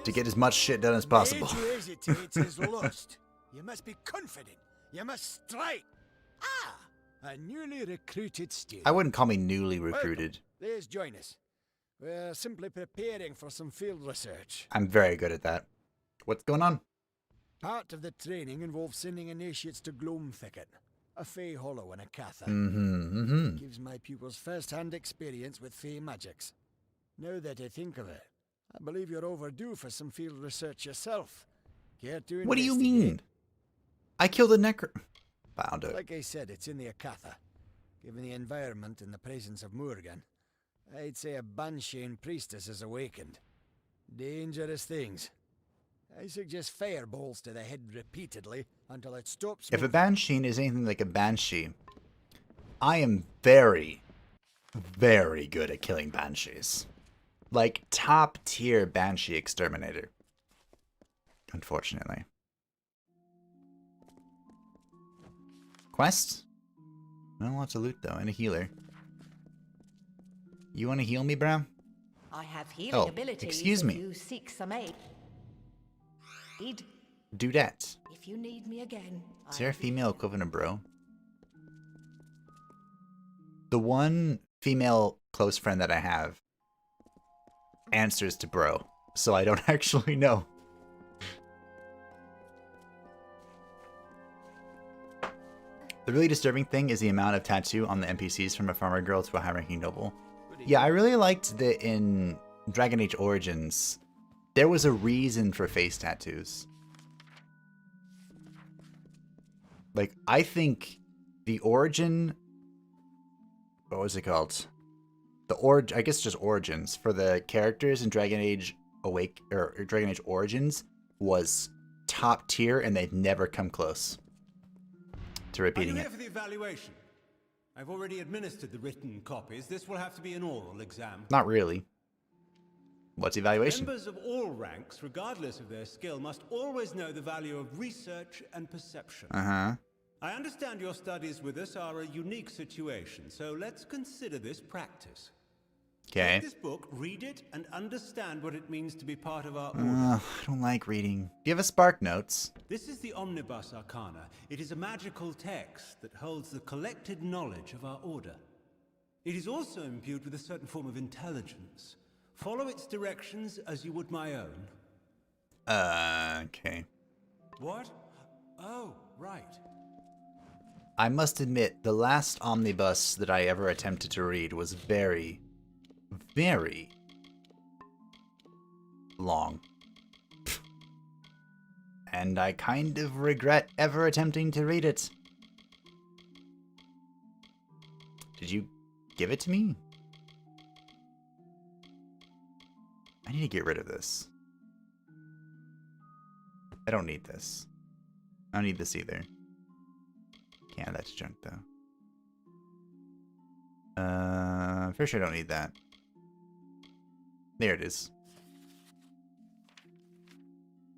to get as much shit done as possible. Made you hesitate is lust. You must be confident. You must strike. Ah, a newly recruited student. I wouldn't call me newly recruited. Welcome. Please join us. We're simply preparing for some field research. I'm very good at that. What's going on? Part of the training involves sending initiates to Gloam Thicket, a Fey Hollow in a Catha. Gives my pupils first-hand experience with Fey magics. Now that I think of it, I believe you're overdue for some field research yourself. Care to What do you investigate? mean? I killed a necro... Found it. Like I said, it's in the Akatha. Given the environment and the presence of Morgan, I'd say a Banshane priestess has awakened. Dangerous things. I suggest fireballs to the head repeatedly until it stops If a moving. Banshee is anything like a Banshee, I am very, very good at killing Banshees. Like, top tier Banshee exterminator. Unfortunately. Quest? Not lots of loot though, and a healer. You want to heal me, bro? I have healing Oh, abilities. excuse if me. you seek some aid. Dudette. If you need me again. Is there a female equivalent of bro? The one female close friend that I have answers to bro, so I don't actually know. The really disturbing thing is the amount of tattoo on the NPCs from a farmer girl to a high-ranking noble. Yeah, I really liked that in Dragon Age Origins, there was a reason for face tattoos. Like, I think the origin... What was it called? I guess just origins for the characters in Dragon Age Dragon Age Origins was top tier, and they've never come close to repeating Are you it. here for the evaluation? I've already administered the written copies. This will have to be an oral exam. Not really. What's evaluation? Members of all ranks, regardless of their skill, must always know the value of research and perception. Uh-huh. I understand your studies with us are a unique situation, so let's consider this practice. Okay. Take this book, read it, and understand what it means to be part of our order. I don't like reading. Do you have a Spark Notes? This is the Omnibus Arcana. It is a magical text that holds the collected knowledge of our order. It is also imbued with a certain form of intelligence. Follow its directions as you would my own. Okay. What? Oh, right. I must admit, the last omnibus that I ever attempted to read was very, very long. And I kind of regret ever attempting to read it. Did you give it to me? I need to get rid of this. I don't need this. I don't need this either. Yeah, that's junk though. For sure I don't need that. There it is.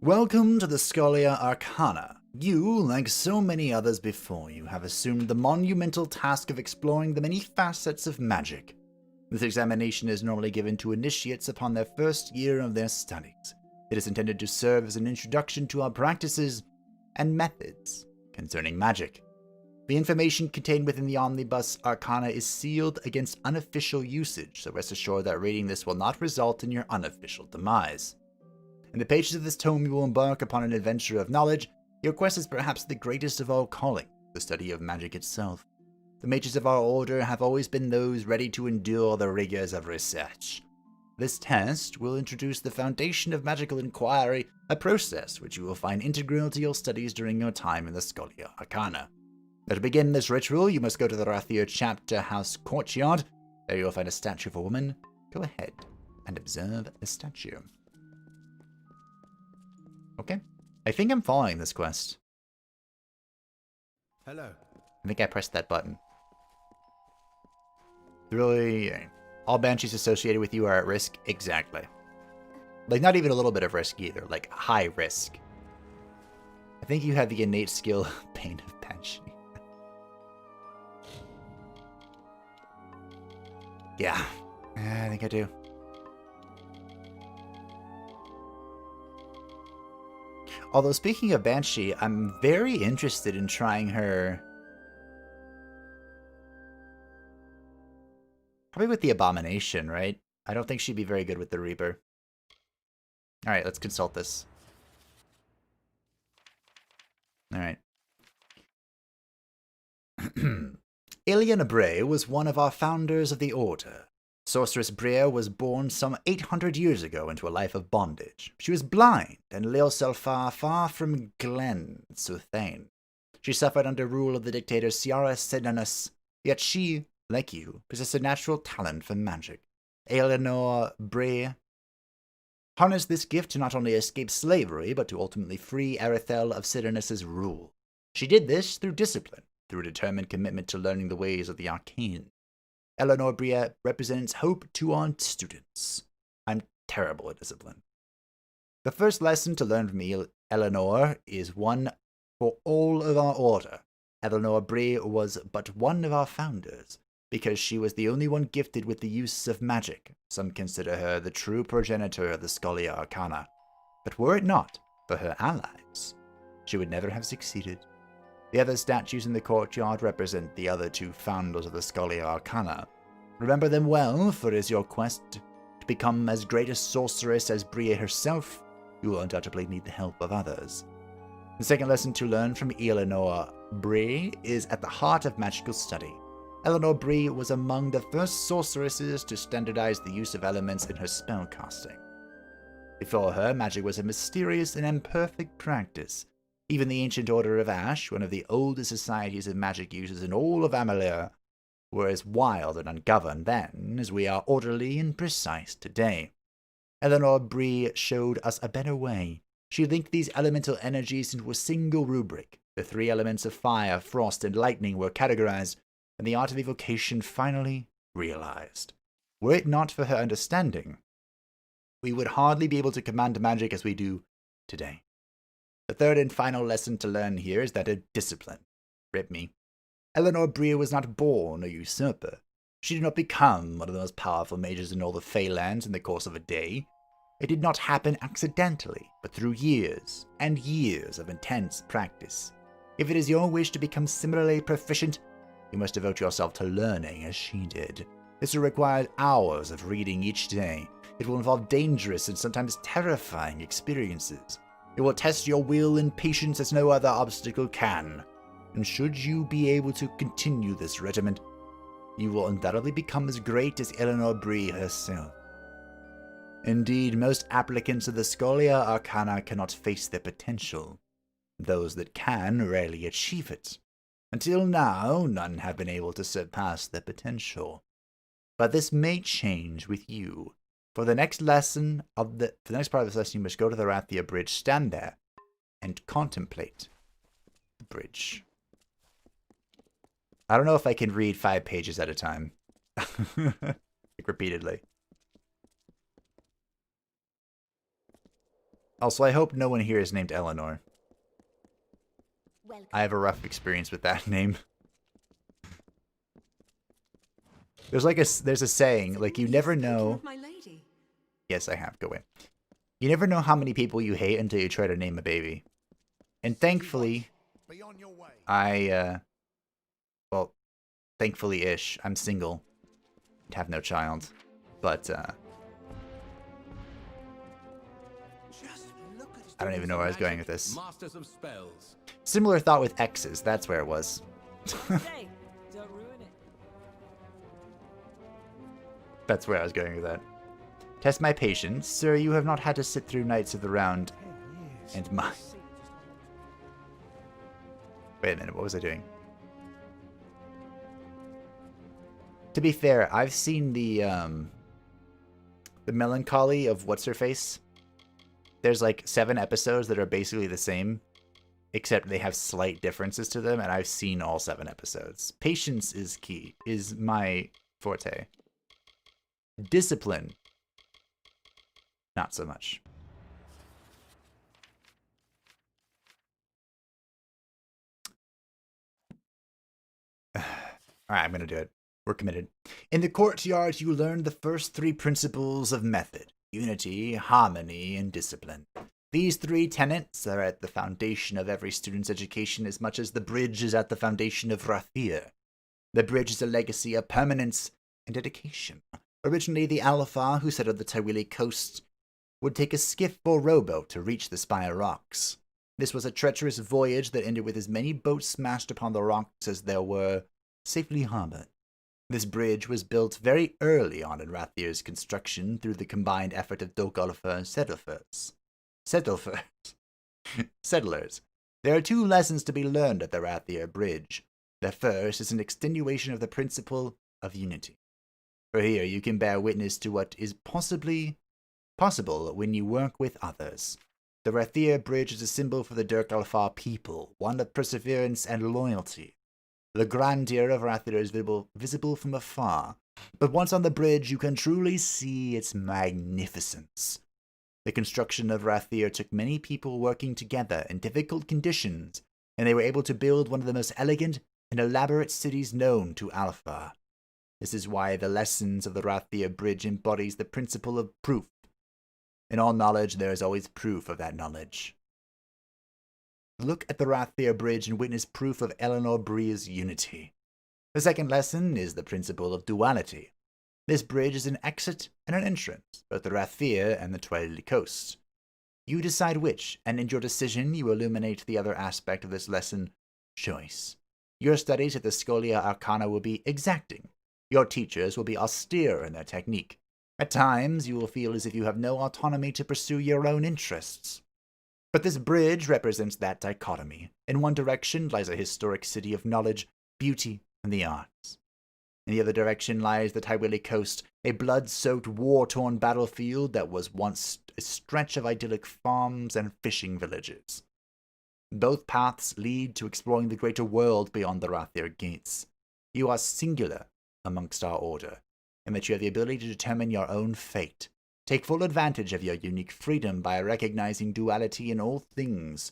Welcome to the Scholia Arcana. You, like so many others before you, have assumed the monumental task of exploring the many facets of magic. This examination is normally given to initiates upon their first year of their studies. It is intended to serve as an introduction to our practices and methods concerning magic. The information contained within the Omnibus Arcana is sealed against unofficial usage, so rest assured that reading this will not result in your unofficial demise. In the pages of this tome, you will embark upon an adventure of knowledge. Your quest is perhaps the greatest of all calling, the study of magic itself. The mages of our order have always been those ready to endure the rigors of research. This test will introduce the foundation of magical inquiry, a process which you will find integral to your studies during your time in the Scholia Arcana. Now, to begin this ritual, you must go to the Rathir Chapter House Courtyard. There you will find a statue of a woman. Go ahead and observe the statue. Okay. I think I'm following this quest. Hello. I think I pressed that button. Really, all banshees associated with you are at risk? Exactly. Like, not even a little bit of risk either. Like, high risk. I think you have the innate skill of Bane of Banshee. Yeah, I think I do. Although, speaking of Banshee, I'm very interested in trying her. Probably with the Abomination, right? I don't think she'd be very good with the Reaper. Alright, let's consult this. Alright. Ileana Bray was one of our founders of the Order. Sorceress Brea was born some 800 years ago into a life of bondage. She was blind and Leosel far from Glen Suthane. She suffered under rule of the dictator Ciara Sedanus, yet she, like you, possessed a natural talent for magic. Eleanor Bray harnessed this gift to not only escape slavery, but to ultimately free Arethel of Sedanus' rule. She did this through discipline, through a determined commitment to learning the ways of the arcane. Eleanor Brea represents hope to our students. I'm terrible at discipline. The first lesson to learn from Eleanor is one for all of our order. Eleanor Brea was but one of our founders, because she was the only one gifted with the use of magic. Some consider her the true progenitor of the Scholia Arcana. But were it not for her allies, she would never have succeeded. The other statues in the courtyard represent the other two founders of the Scholia Arcana. Remember them well, for it is your quest to become as great a sorceress as Brea herself. You will undoubtedly need the help of others. The second lesson to learn from Eleanor Brea is at the heart of magical study. Eleanor Brea was among the first sorceresses to standardize the use of elements in her spellcasting. Before her, magic was a mysterious and imperfect practice. Even the ancient Order of Ash, one of the oldest societies of magic users in all of Amalur, were as wild and ungoverned then as we are orderly and precise today. Eleanor Brea showed us a better way. She linked these elemental energies into a single rubric. The three elements of fire, frost, and lightning were categorized, and the art of evocation finally realized. Were it not for her understanding, we would hardly be able to command magic as we do today. The third and final lesson to learn here is that of discipline. Rip me. Eleanor Brea was not born a usurper. She did not become one of the most powerful mages in all the Feylands in the course of a day. It did not happen accidentally, but through years and years of intense practice. If it is your wish to become similarly proficient, you must devote yourself to learning as she did. This will require hours of reading each day. It will involve dangerous and sometimes terrifying experiences. It will test your will and patience as no other obstacle can. And should you be able to continue this regimen, you will undoubtedly become as great as Eleanor Brea herself. Indeed, most applicants of the Scholia Arcana cannot face their potential. Those that can rarely achieve it. Until now, none have been able to surpass their potential. But this may change with you. For the next lesson for the next part of this lesson, you must go to the Rathia Bridge, stand there, and contemplate the bridge. I don't know if I can read 5 pages at a time. Like repeatedly. Also, I hope no one here is named Eleanor. I have a rough experience with that name. There's a saying, like, you never know. Yes, I have. Go away. You never know how many people you hate until you try to name a baby. And thankfully, well, thankfully-ish, I'm single. Have no child. But, I don't even know where I was going with this. Masters of spells. Similar thought with X's. That's where it was. Hey, don't ruin it. That's where I was going with that. Test my patience. Sir, you have not had to sit through Knights of the Round and my... Wait a minute, what was I doing? To be fair, I've seen the Melancholy of What's-Her-Face. There's like 7 episodes that are basically the same, except they have slight differences to them, and I've seen all 7 episodes. Patience is key, is my forte. Discipline, not so much. Alright, I'm gonna do it. were committed. In the courtyard, you learned the first 3 principles of method: unity, harmony, and discipline. These 3 tenets are at the foundation of every student's education as much as the bridge is at the foundation of Rathir. The bridge is a legacy of permanence and dedication. Originally, the Alpha who settled the Tywili coast would take a skiff or rowboat to reach the Spire Rocks. This was a treacherous voyage that ended with as many boats smashed upon the rocks as there were safely harbored. This bridge was built very early on in Rathir's construction through the combined effort of Dogolfer settlers. There are 2 lessons to be learned at the Rathir Bridge. The first is an extenuation of the principle of unity. For here you can bear witness to what is possible when you work with others. The Rathir Bridge is a symbol for the Dirk Alfar people, one of perseverance and loyalty. The grandeur of Rathir is visible from afar, but once on the bridge you can truly see its magnificence. The construction of Rathir took many people working together in difficult conditions, and they were able to build one of the most elegant and elaborate cities known to Alpha. This is why the lessons of the Rathir Bridge embodies the principle of proof. In all knowledge, there is always proof of that knowledge. Look at the Rathir Bridge and witness proof of Eleanor Bree's unity. The second lesson is the principle of duality. This bridge is an exit and an entrance, both the Rathir and the Tywili coast. You decide which, and in your decision you illuminate the other aspect of this lesson: choice. Your studies at the Scholia Arcana will be exacting. Your teachers will be austere in their technique. At times, you will feel as if you have no autonomy to pursue your own interests. But this bridge represents that dichotomy. In one direction lies a historic city of knowledge, beauty, and the arts. In the other direction lies the Tywili coast, a blood-soaked, war-torn battlefield that was once a stretch of idyllic farms and fishing villages. Both paths lead to exploring the greater world beyond the Rathir gates. You are singular amongst our order, and that you have the ability to determine your own fate. Take full advantage of your unique freedom by recognizing duality in all things.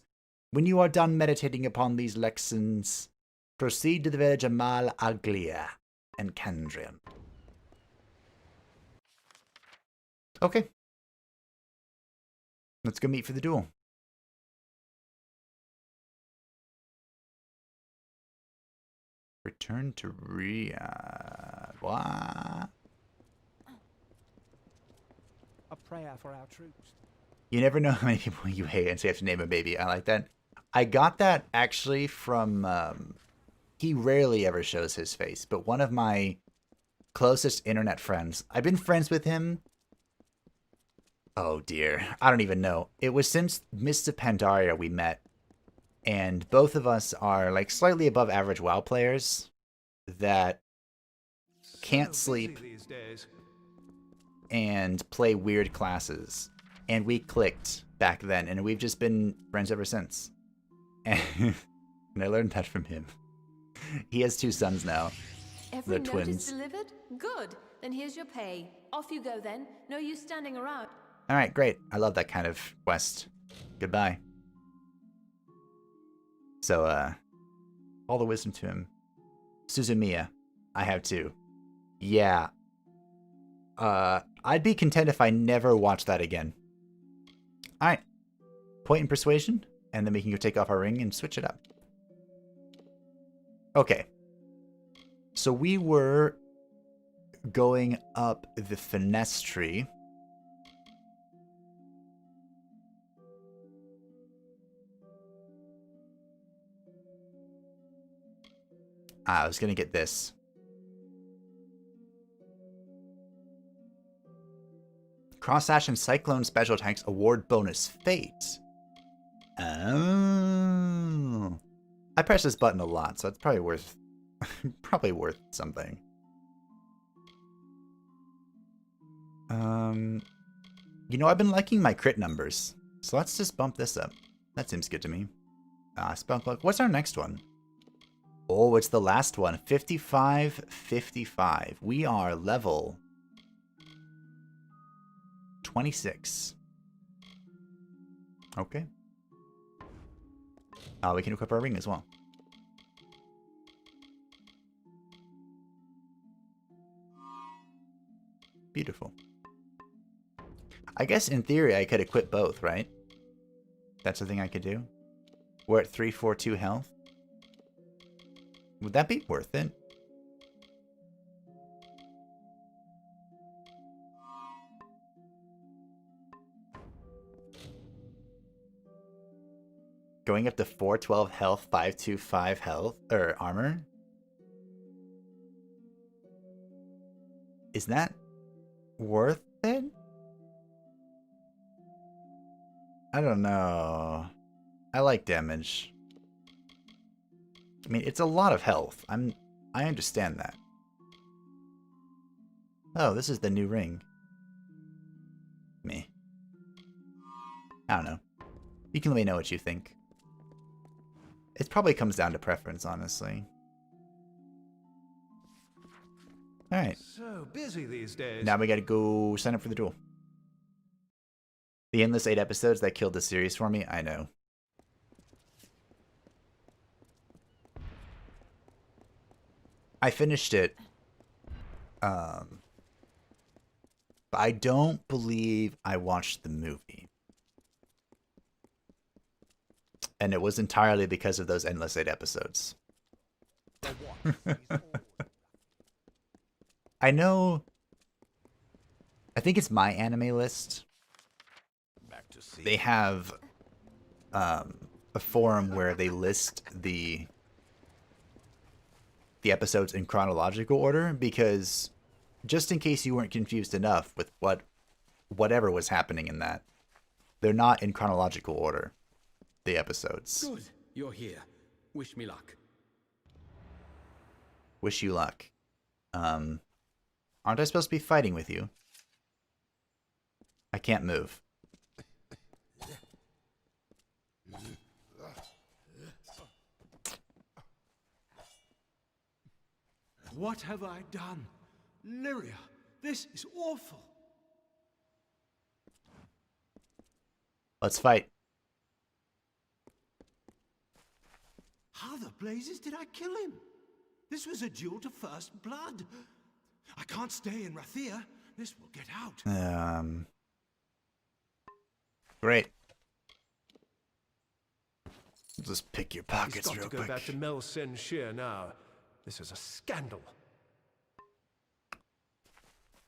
When you are done meditating upon these lessons, proceed to the village of Mal Aglia and Candrian. Okay. Let's go meet for the duel. Return to Riyadh. What? A prayer for our troops. You never know how many people you hate and so you have to name a baby. I like that. I got that actually from, he rarely ever shows his face, but one of my closest internet friends. I've been friends with him. Oh dear. I don't even know. It was since Mists of Pandaria we met. And both of us are like slightly above average WoW players that can't sleep and play weird classes. And we clicked back then, and we've just been friends ever since. And I learned that from him. He has 2 sons now. Every the note twins. is delivered? Good. Then here's your pay. Off you go then. No use standing around. Alright, great. I love that kind of quest. Goodbye. So, all the wisdom to him. Suzumiya, I have 2. Yeah. I'd be content if I never watched that again. Alright. Point in persuasion, and then we can go take off our ring and switch it up. Okay. So we were going up the finesse tree. I was going to get this. Cross-Ash and Cyclone special attacks award bonus fate. Oh. I press this button a lot, so it's probably worth something. You know, I've been liking my crit numbers, so let's just bump this up. That seems good to me. Spell Cloak. What's our next one? Oh, it's the last one. 55. We are level 26. Okay. We can equip our ring as well. Beautiful. I guess in theory I could equip both, right? That's the thing I could do. We're at 342 health. Would that be worth it? Going up to 412 health, 525 health, or armor? Is that worth it? I don't know. I like damage. I mean, it's a lot of health. I understand that. Oh, this is the new ring. Me. I don't know. You can let me know what you think. It probably comes down to preference, honestly. Alright. So busy these days. Now we gotta go sign up for the duel. The endless 8 episodes that killed the series for me, I know. I finished it. But I don't believe I watched the movie. And it was entirely because of those endless 8 episodes. I know. I think it's my anime list. They have a forum where they list the episodes in chronological order, because just in case you weren't confused enough with whatever was happening in that, they're not in chronological order, the episodes. Good. You're here. Wish me luck. Wish you luck. Aren't I supposed to be fighting with you? I can't move. What have I done? Lyria, this is awful. Let's fight. How the blazes did I kill him? This was a duel to first blood. I can't stay in Rathia. This will get out. Great. Just pick your pockets He's got real to go quick. back to Mel Sen Shear now. This is a scandal.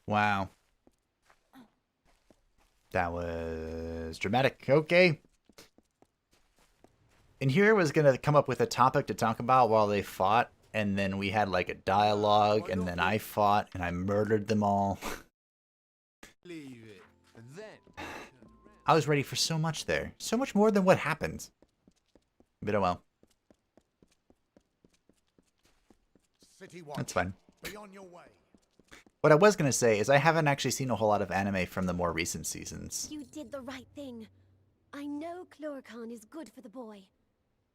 Wow. That was dramatic. Okay. And here was going to come up with a topic to talk about while they fought, and then we had like a dialogue, and then I fought, and I murdered them all. Leave it. And then I was ready for so much there. So much more than what happened. But oh well. That's fine. Be on your way. What I was going to say is I haven't actually seen a whole lot of anime from the more recent seasons. You did the right thing. I know Chlorocan is good for the boy.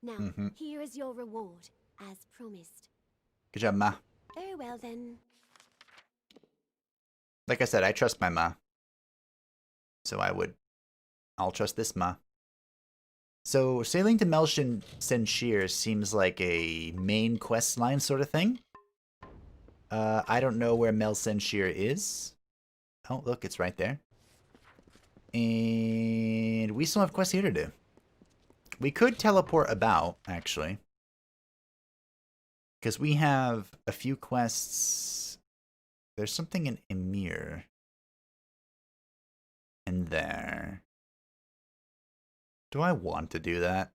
Now, here is your reward, as promised. Good job, Ma. Very well, then. Like I said, I trust my Ma. So I'll trust this Ma. So, sailing to Melsen Shear seems like a main quest line sort of thing. I don't know where Melsen Shear is. Oh, look, it's right there. And we still have quests here to do. We could teleport about, actually. Because we have a few quests. There's something in Emir. In there. Do I want to do that?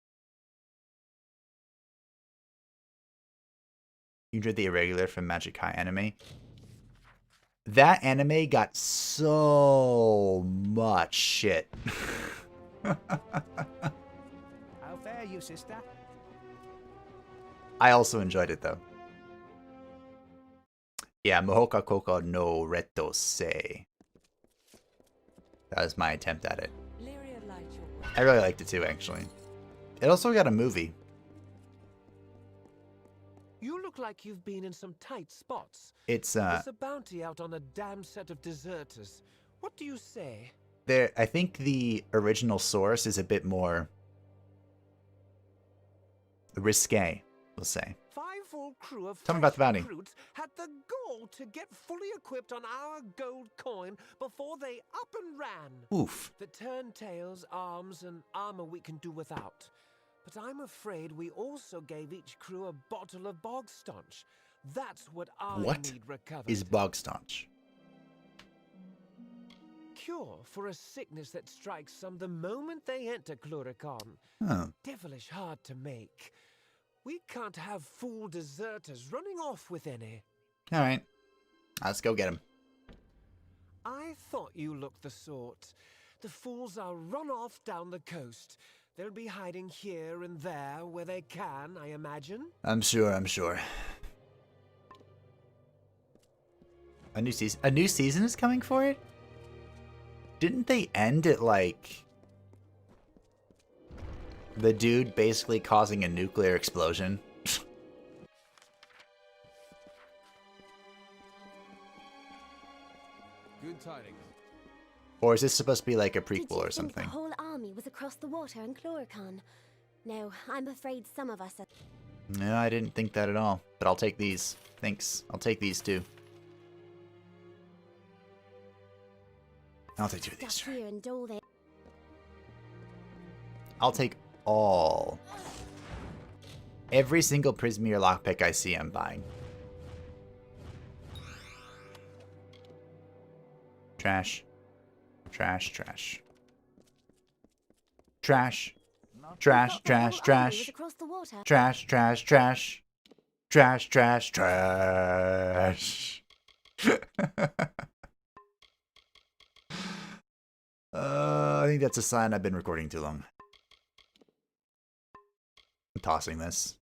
You did the irregular from Magic High anime. That anime got so much shit. How fare you, sister? I also enjoyed it though. Yeah, Mohoka Koko no Reto Se. That was my attempt at it. I really liked it too, actually. It also got a movie. You look like you've been in some tight spots. It's There's a bounty out on a damn set of deserters. What do you say? there. I think the original source is a bit more risque, we'll say. rival crew of Tell me about the bounty. recruits had the gall to get fully equipped on our gold coin before they up and ran. Oof. The turntails, arms, and armor we can do without. But I'm afraid we also gave each crew a bottle of bog staunch. That's what I What need recovered. is bog staunch? Cure for a sickness that strikes some the moment they enter Cluricon. Oh. Devilish hard to make. We can't have fool deserters running off with any. All right. Let's go get him. I thought you looked the sort. The fools are run off down the coast. They'll be hiding here and there where they can, I imagine. I'm sure. A new season is coming for it? Didn't they end it like the dude basically causing a nuclear explosion? Good tidings. Or is this supposed to be like a prequel or The something? whole army was across the water in Cluricon. No, I'm afraid some of us are... No, I didn't think that at all. But I'll take these. Thanks. I'll take these too. I'll take two of these. Stuck here and Dole there. I'll take all. Every single Prismeer lockpick I see, I'm buying. Trash. Trash, trash. Trash. Trash, trash, trash. Trash, trash, trash. Trash, trash, trash. I think that's a sign I've been recording too long. I'm tossing this.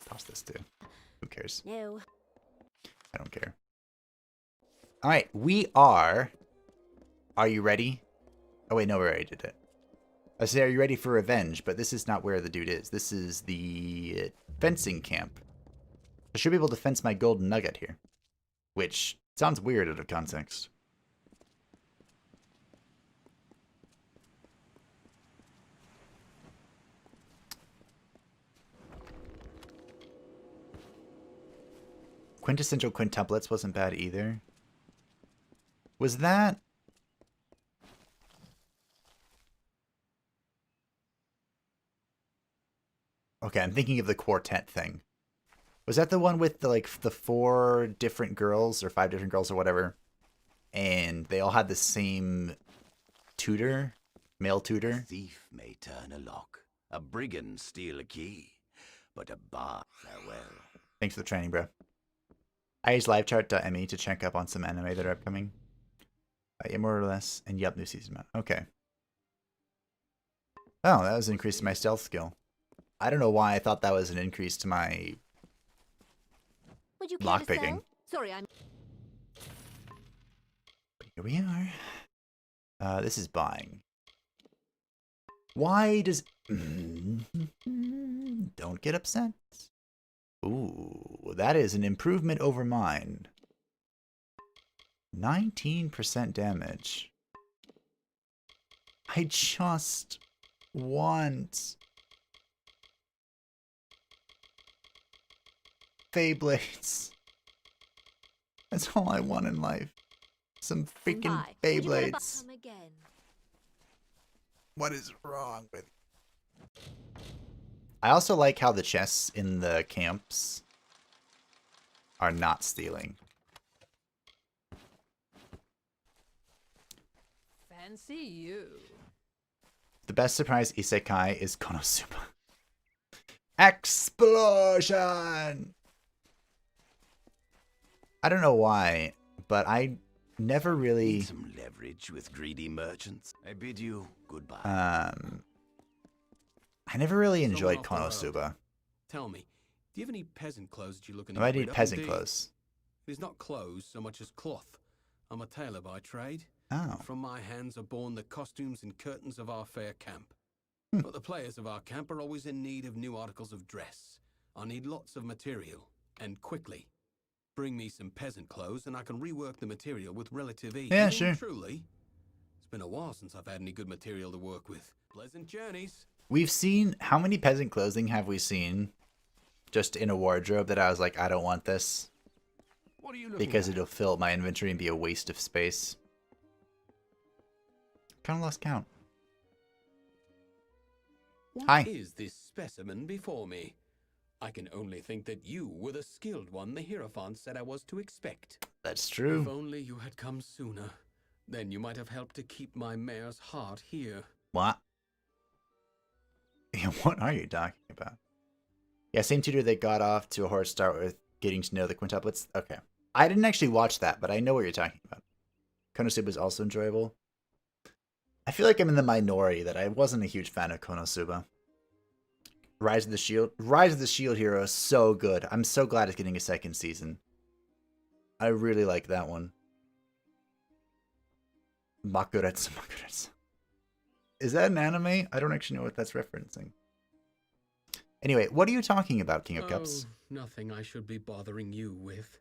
Toss this too. Who cares? No. I don't care. Alright, we are... Are you ready? Oh wait, no, we already did it. I say, are you ready for revenge? But this is not where the dude is. This is the fencing camp. I should be able to fence my golden nugget here. Which sounds weird out of context. Quintessential quintuplets wasn't bad either. Was that... Okay, I'm thinking of the quartet thing. Was that the one with the, like, the 4 different girls or 5 different girls or whatever? And they all had the same tutor? Male tutor? A thief may turn a lock, a brigand steal a key, but a bard farewell. Thanks for the training, bro. I use livechart.me to check up on some anime that are upcoming. Yeah, more or less. And yep, new season. Okay. Oh, that was an increase to my stealth skill. I don't know why I thought that was an increase to my lockpicking. Sorry, I'm... Here we are. This is buying. Why does... Don't get upset. Ooh, that is an improvement over mine. 19% damage. I just want... Beyblades. That's all I want in life. Some freaking Beyblades. What is wrong with you? I also like how the chests in the camps are not stealing. Fancy you. The best surprise isekai is Konosuba. Explosion! I don't know why, but I never really... Need some leverage with greedy merchants. I bid you goodbye. I never really enjoyed Konosuba. Tell me, do you have any peasant clothes that you look No, I need peasant clothes. It is not clothes so much as cloth. I'm a tailor by trade. Oh. From my hands are born the costumes and curtains of our fair camp. But the players of our camp are always in need of new articles of dress. I need lots of material, and quickly. Bring me some peasant clothes, and I can rework the material with relative ease. Yeah, And sure. truly, It's been a while since I've had any good material to work with. Pleasant journeys. We've seen, how many peasant clothing have we seen just in a wardrobe that I was like, I don't want this. What are you looking Because at? it'll fill my inventory and be a waste of space. Kind of lost count. What Hi. is this specimen before me? I can only think that you were the skilled one the Hierophant said I was to expect. That's true. If only you had come sooner. Then you might have helped to keep my mare's heart here. What? What are you talking about? Yeah, same tutor that got off to a horse start with getting to know the quintuplets. Okay. I didn't actually watch that, but I know what you're talking about. Konosuba is also enjoyable. I feel like I'm in the minority that I wasn't a huge fan of Konosuba. Rise of the Shield. Rise of the Shield Hero is so good. I'm so glad it's getting a second season. I really like that one. Makuretsu. Is that an anime? I don't actually know what that's referencing. Anyway, what are you talking about, King of Cups? Nothing I should be bothering you with.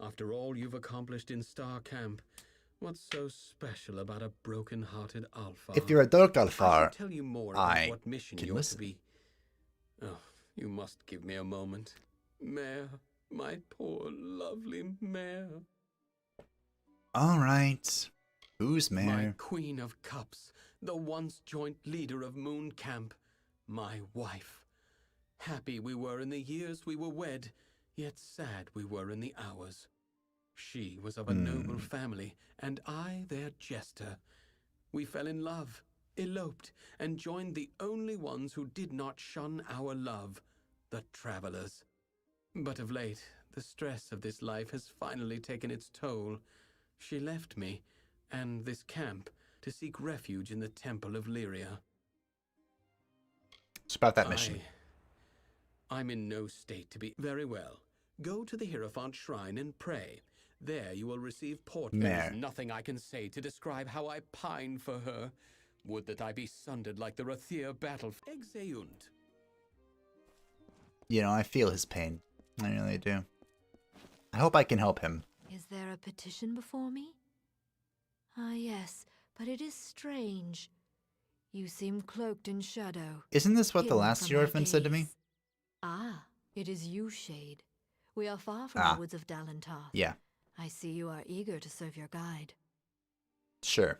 After all you've accomplished in Star Camp, what's so special about a broken-hearted Alpha? If you're a dark I Alpha, should tell you more about what mission can you're listen. to be. Oh, you must give me a moment. Mare, my poor, lovely mare. All right. Who's My Mare? Queen of Cups, the once joint leader of Moon Camp, my wife. Happy we were in the years we were wed, yet sad we were in the hours. She was of a noble family, and I their jester. We fell in love, eloped, and joined the only ones who did not shun our love, the travelers. But of late, the stress of this life has finally taken its toll. She left me, and this camp, to seek refuge in the Temple of Lyria. It's about that mission. I'm in no state to be... Very well. Go to the Hierophant Shrine and pray. There you will receive port. There Mare. is nothing I can say to describe how I pine for her. Would that I be sundered like the Rathir battle. Exeunt. You know, I feel his pain. I really do. I hope I can help him. Is there a petition before me? Ah, yes, but it is strange. You seem cloaked in shadow. Isn't this what the hidden last from my Hierophant said to me? gaze. Ah, it is you, Shade. We are far from the woods of Dalentarth. Yeah, I see you are eager to serve your guide. sure.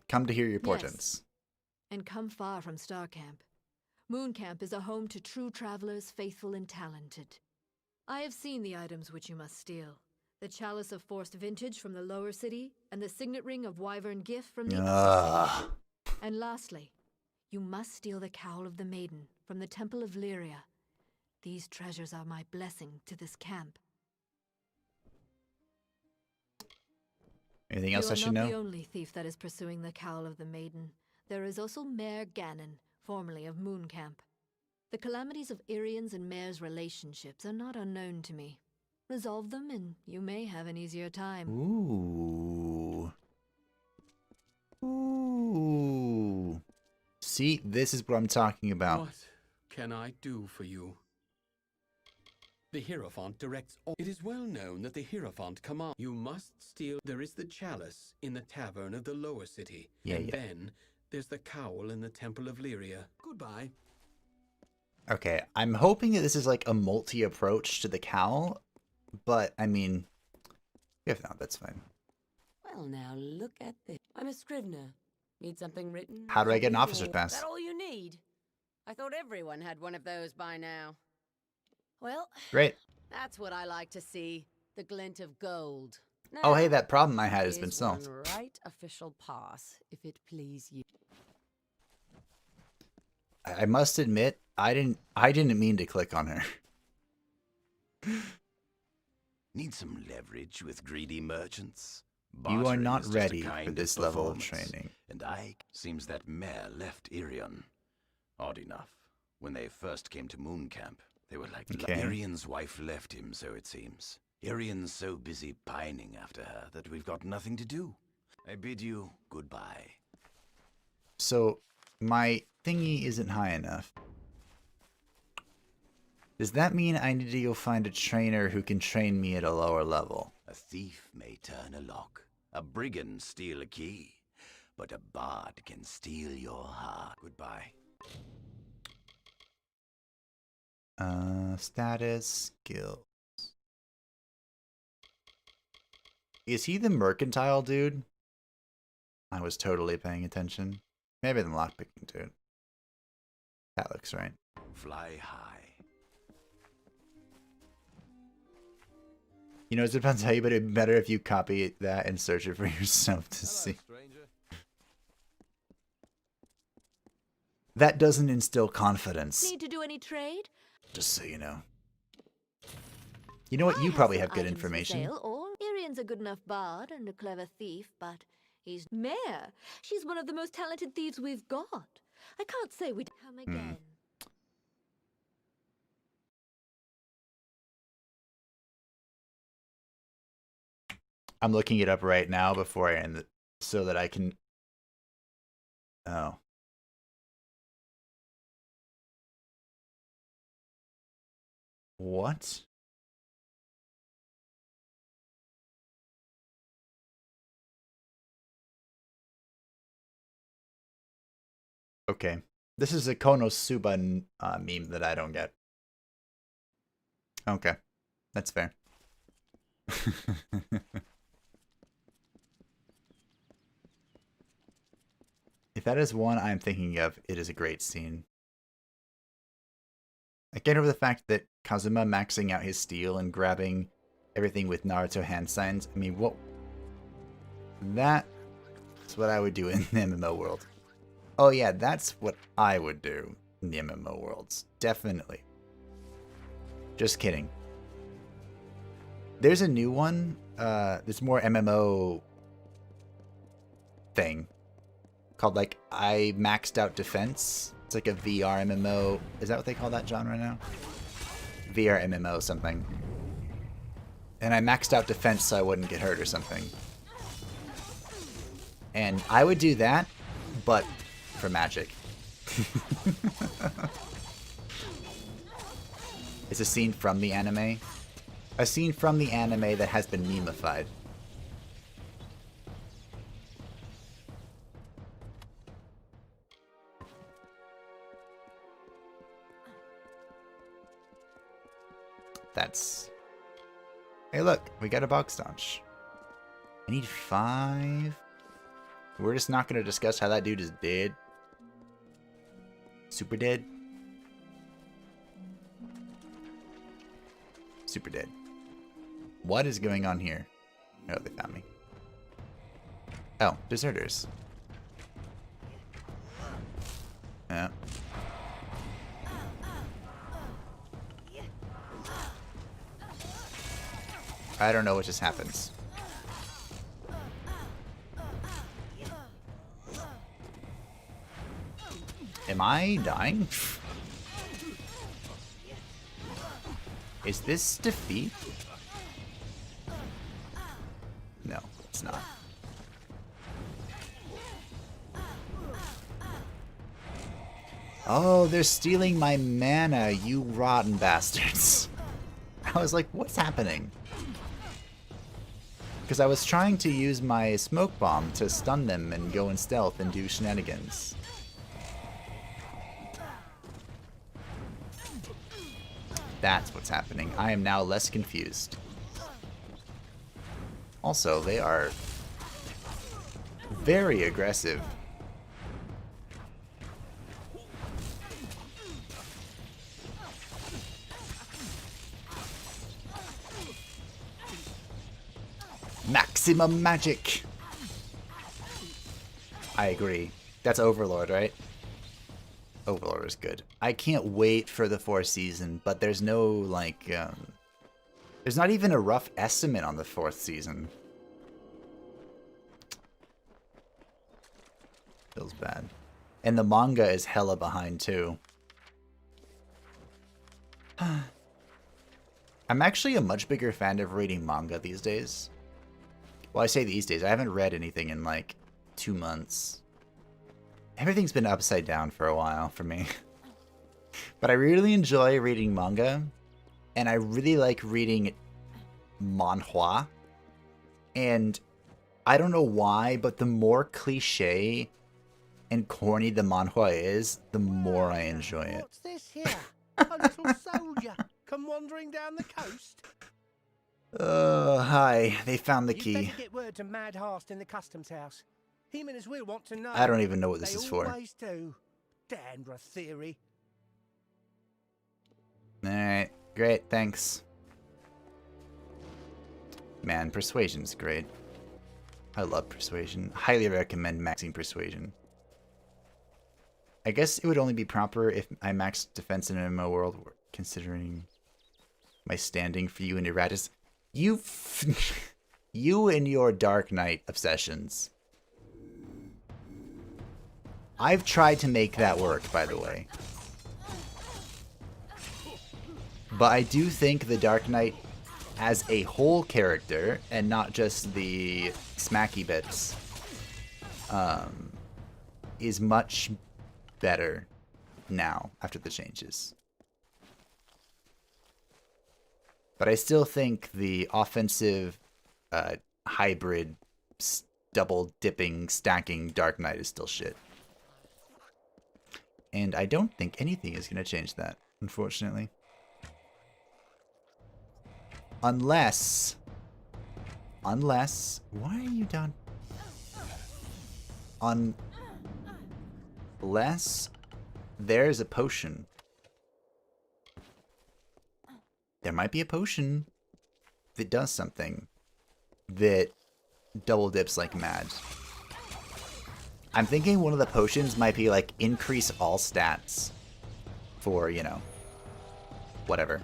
Come to hear your portents. And come far from Star Camp. Moon Camp is a home to true travelers, faithful and talented. I have seen the items which you must steal. The Chalice of Forced Vintage from the lower city, and the Signet Ring of Wyvern Gift from the upper city. And lastly, you must steal the Cowl of the Maiden from the Temple of Lyria. These treasures are my blessing to this camp. Anything else I should You are know? not the only thief that is pursuing the Cowl of the Maiden. There is also Mare Ganon, formerly of Moon Camp. The calamities of Irian's and Mare's relationships are not unknown to me. Resolve them and you may have an easier time. Ooh. Ooh. See, this is what I'm talking about. What can I do for you? The Hierophant directs all. It is well known that the Hierophant commands. You must steal. There is the chalice in the tavern of the lower city. Yeah, and yeah. then there's the cowl in the Temple of Lyria. Goodbye. Okay, I'm hoping that this is like a multi-approach to the cowl, but I mean, if not, that's fine. Well, now look at this. I'm a scrivener. Need something written? How do I get an something officer's drawn? pass? That all you need? I thought everyone had one of those by now. Well, Great. that's what I like to see. The glint of gold. Oh, hey, Now, that problem I had has been here's solved. one right official pass, if it please you. I must admit, I didn't mean to click on her. Need some leverage with greedy merchants? You are Bartering not is just a ready kind for of this level of performance. training. And seems that Mare left Irion. Odd enough. When they first came to Moon Camp, they were like, Okay. Irion's wife left him, so it seems. Irion's so busy pining after her that we've got nothing to do. I bid you goodbye. So, my thingy isn't high enough. Does that mean I need to go find a trainer who can train me at a lower level? A thief may turn a lock, a brigand steal a key, but a bard can steal your heart. Goodbye. Status, skills. Is he the mercantile dude? I was totally paying attention. Maybe the lockpicking dude. That looks right. Fly high. You know, it depends how you, but it'd be better if you copy that and search it for yourself to see. That doesn't instill confidence. Need to do any trade? Just so you know. You know what? You probably have good Items for information. sale, or Irian's a good enough bard and a clever thief, but he's Mayor. She's one of the most talented thieves we've got. I can't say we'd come again. I'm looking it up right now before I end it, so that I can... Oh. What? Okay. This is a Konosuba meme that I don't get. Okay. That's fair. If that is one I'm thinking of, it is a great scene. I get over the fact that Kazuma maxing out his steel and grabbing everything with Naruto hand signs. I mean, what? That's what I would do in the MMO world. Oh yeah, that's what I would do in the MMO worlds. Definitely. Just kidding. There's a new one. There's more MMO thing called like I maxed out defense. It's like a VR MMO. Is that what they call that genre now? VR MMO something. And I maxed out defense so I wouldn't get hurt or something. And I would do that, but for magic. It's a scene from the anime. A scene from the anime that has been memified. That's... Hey look, we got a bog staunch. I need 5. We're just not going to discuss how that dude is dead. Super dead. Super dead. What is going on here? Oh, they found me. Oh, deserters. Yeah. I don't know what just happens. Am I dying? Is this defeat? No, it's not. Oh, they're stealing my mana, you rotten bastards. I was like, what's happening? Because I was trying to use my smoke bomb to stun them and go in stealth and do shenanigans. That's what's happening. I am now less confused. Also, they are very aggressive. Maximum magic! I agree. That's Overlord, right? Overlord is good. I can't wait for the 4th season, but there's no, like, there's not even a rough estimate on the 4th season. Feels bad. And the manga is hella behind, too. I'm actually a much bigger fan of reading manga these days. Well, I say these days. I haven't read anything in, like, 2 months. Everything's been upside down for a while for me. But I really enjoy reading manga. And I really like reading manhwa. And I don't know why, but the more cliche and corny the manhwa is, the more I enjoy it. What's this here? A little soldier come wandering down the coast? Hi. They found the You key. better get word to Mad Harst in the customs house. Him and his will want to know. I don't even know what this They is for. always do. Dandra theory. Alright, great, thanks. Man, persuasion's great. I love persuasion. Highly recommend maxing persuasion. I guess it would only be proper if I maxed defense in an MMO world, considering my standing for you and Erratus. You and your Dark Knight obsessions. I've tried to make that work, by the way. But I do think the Dark Knight as a whole character, and not just the smacky bits, is much better now after the changes. But I still think the offensive, hybrid, double dipping, stacking Dark Knight is still shit. And I don't think anything is going to change that, unfortunately. Unless, why are you down? Unless there's a potion. There might be a potion that does something that double dips like mad. I'm thinking one of the potions might be like increase all stats for, you know, whatever.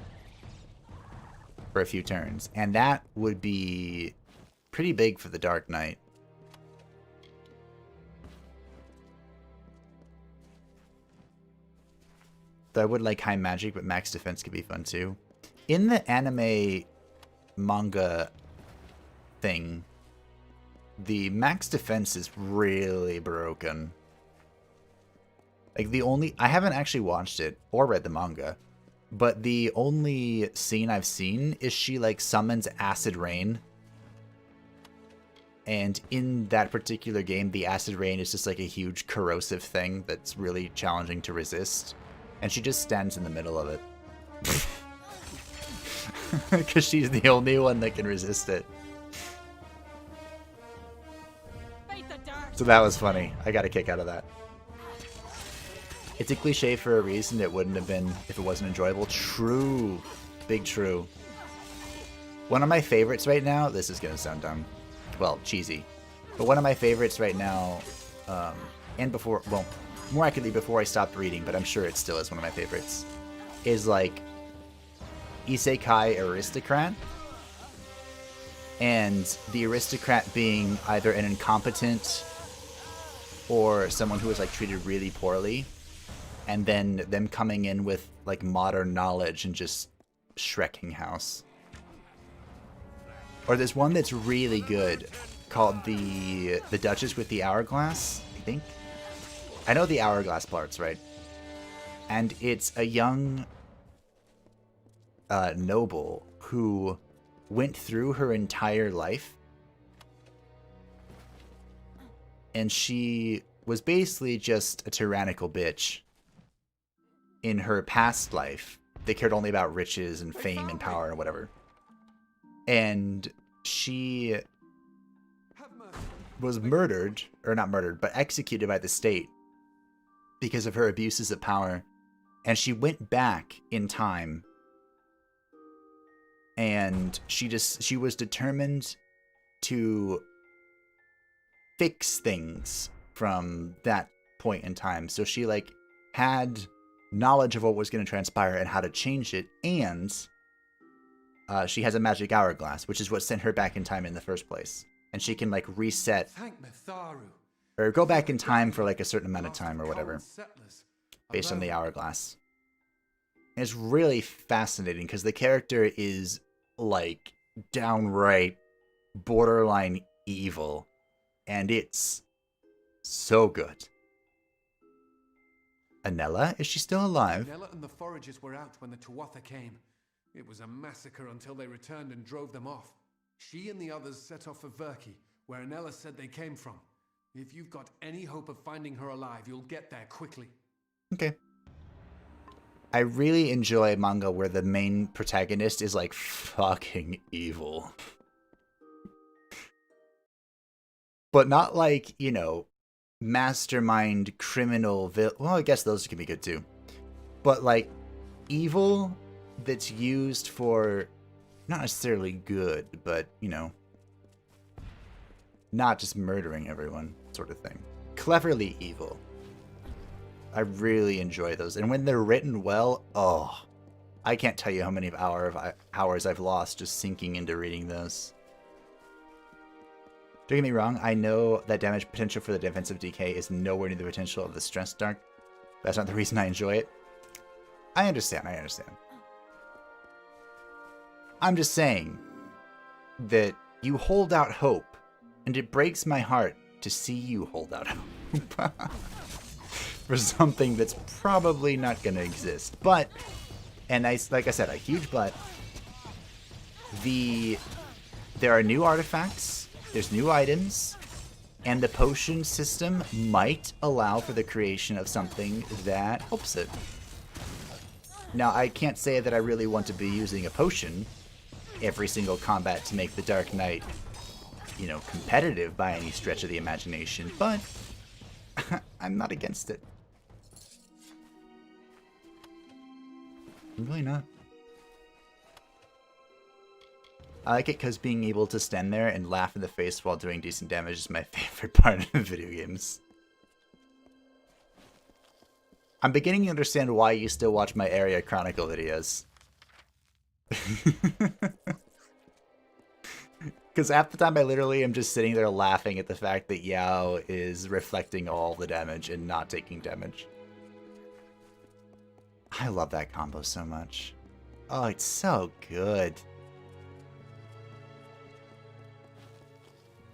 For a few turns. And that would be pretty big for the Dark Knight. Though I would like high magic, but max defense could be fun too. In the anime manga thing, the max defense is really broken. Like I haven't actually watched it or read the manga, but the only scene I've seen is she like summons acid rain. And in that particular game, the acid rain is just like a huge corrosive thing that's really challenging to resist. And she just stands in the middle of it. Because she's the only one that can resist it. So that was funny. I got a kick out of that. It's a cliche for a reason. It wouldn't have been if it wasn't enjoyable. True. Big true. One of my favorites right now, this is going to sound dumb. Well, cheesy. But one of my favorites right now, and before, well, more accurately before I stopped reading, but I'm sure it still is one of my favorites, is like Isekai Aristocrat. And the aristocrat being either an incompetent or someone who was like treated really poorly, and then them coming in with like modern knowledge and just shrekking house. Or there's one that's really good called the Duchess with the Hourglass, I think. I know the hourglass parts, right? And it's a young noble who went through her entire life, and she was basically just a tyrannical bitch in her past life. They cared only about riches and fame and power and whatever. And she was murdered, or not murdered, but executed by the state because of her abuses of power. And she went back in time, and she was determined to fix things from that point in time. So she like had knowledge of what was going to transpire and how to change it, and she has a magic hourglass, which is what sent her back in time in the first place. And she can like reset or go back in time for like a certain amount of time or whatever based on the hourglass. And it's really fascinating because the character is like downright borderline evil, and it's so good. Anella, is she still alive? Anella and the foragers were out when the Tuatha came. It was a massacre until they returned and drove them off. She and the others set off for Verki, where Nella said they came from. If you've got any hope of finding her alive, you'll get there quickly. Okay. I really enjoy manga where the main protagonist is like fucking evil. But not like, you know, mastermind, criminal, well, I guess those can be good too. But like evil that's used for not necessarily good, but, you know, not just murdering everyone sort of thing. Cleverly evil. I really enjoy those. And when they're written well, oh, I can't tell you how many hours I've lost just sinking into reading those. Don't get me wrong, I know that damage potential for the defensive DK is nowhere near the potential of the Stress Dark. That's not the reason I enjoy it. I understand. I'm just saying that you hold out hope, and it breaks my heart to see you hold out hope for something that's probably not going to exist. But, and like I said, a huge but, there are new artifacts, there's new items, and the potion system might allow for the creation of something that helps it. Now, I can't say that I really want to be using a potion every single combat to make the Dark Knight, you know, competitive by any stretch of the imagination, but I'm not against it. I'm really not. I like it because being able to stand there and laugh in the face while doing decent damage is my favorite part of video games. I'm beginning to understand why you still watch my Area Chronicle videos. Because half the time I literally am just sitting there laughing at the fact that Yao is reflecting all the damage and not taking damage. I love that combo so much. Oh, it's so good.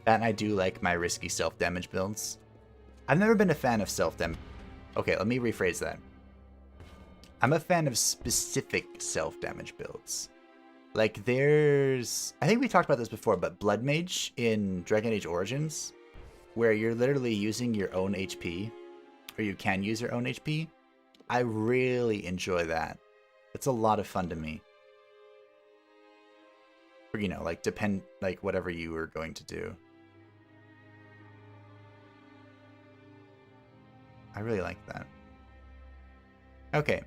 That and I do like my risky self-damage builds. I've never been a fan of self-damage. Okay, let me rephrase that. I'm a fan of specific self-damage builds. Like there's... I think we talked about this before, but Blood Mage in Dragon Age Origins, where you're literally using your own HP, or you can use your own HP. I really enjoy that. It's a lot of fun to me. Or, you know, like like whatever you were going to do. I really like that. Okay.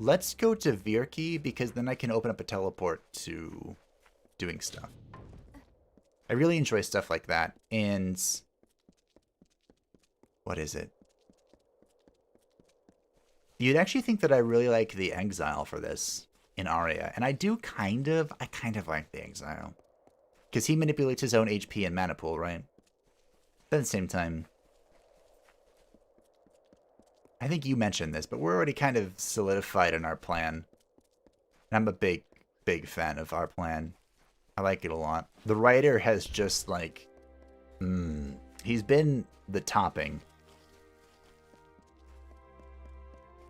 Let's go to Virki, because then I can open up a teleport to doing stuff. I really enjoy stuff like that. And what is it? You'd actually think that I really like the Exile for this in Aria. And I kind of like the Exile. Because he manipulates his own HP and mana pool, right? But at the same time, I think you mentioned this, but we're already kind of solidified in our plan. And I'm a big fan of our plan. I like it a lot. The writer has just like, he's been the topping.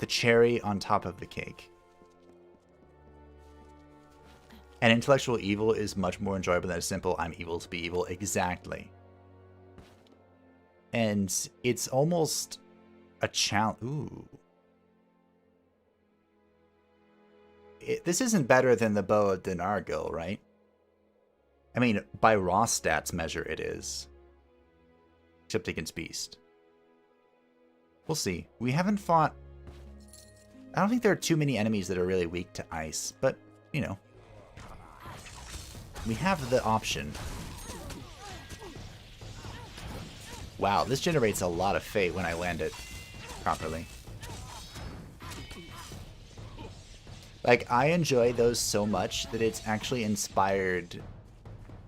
The cherry on top of the cake. And intellectual evil is much more enjoyable than a simple, I'm evil to be evil. Exactly. And it's almost a challenge. Ooh. This isn't better than the Bow of Denargil, right? I mean, by raw stats measure, it is. Except against Beast. We'll see. We haven't fought... I don't think there are too many enemies that are really weak to ice, but, you know. We have the option. Wow, this generates a lot of fate when I land it properly. Like, I enjoy those so much that it's actually inspired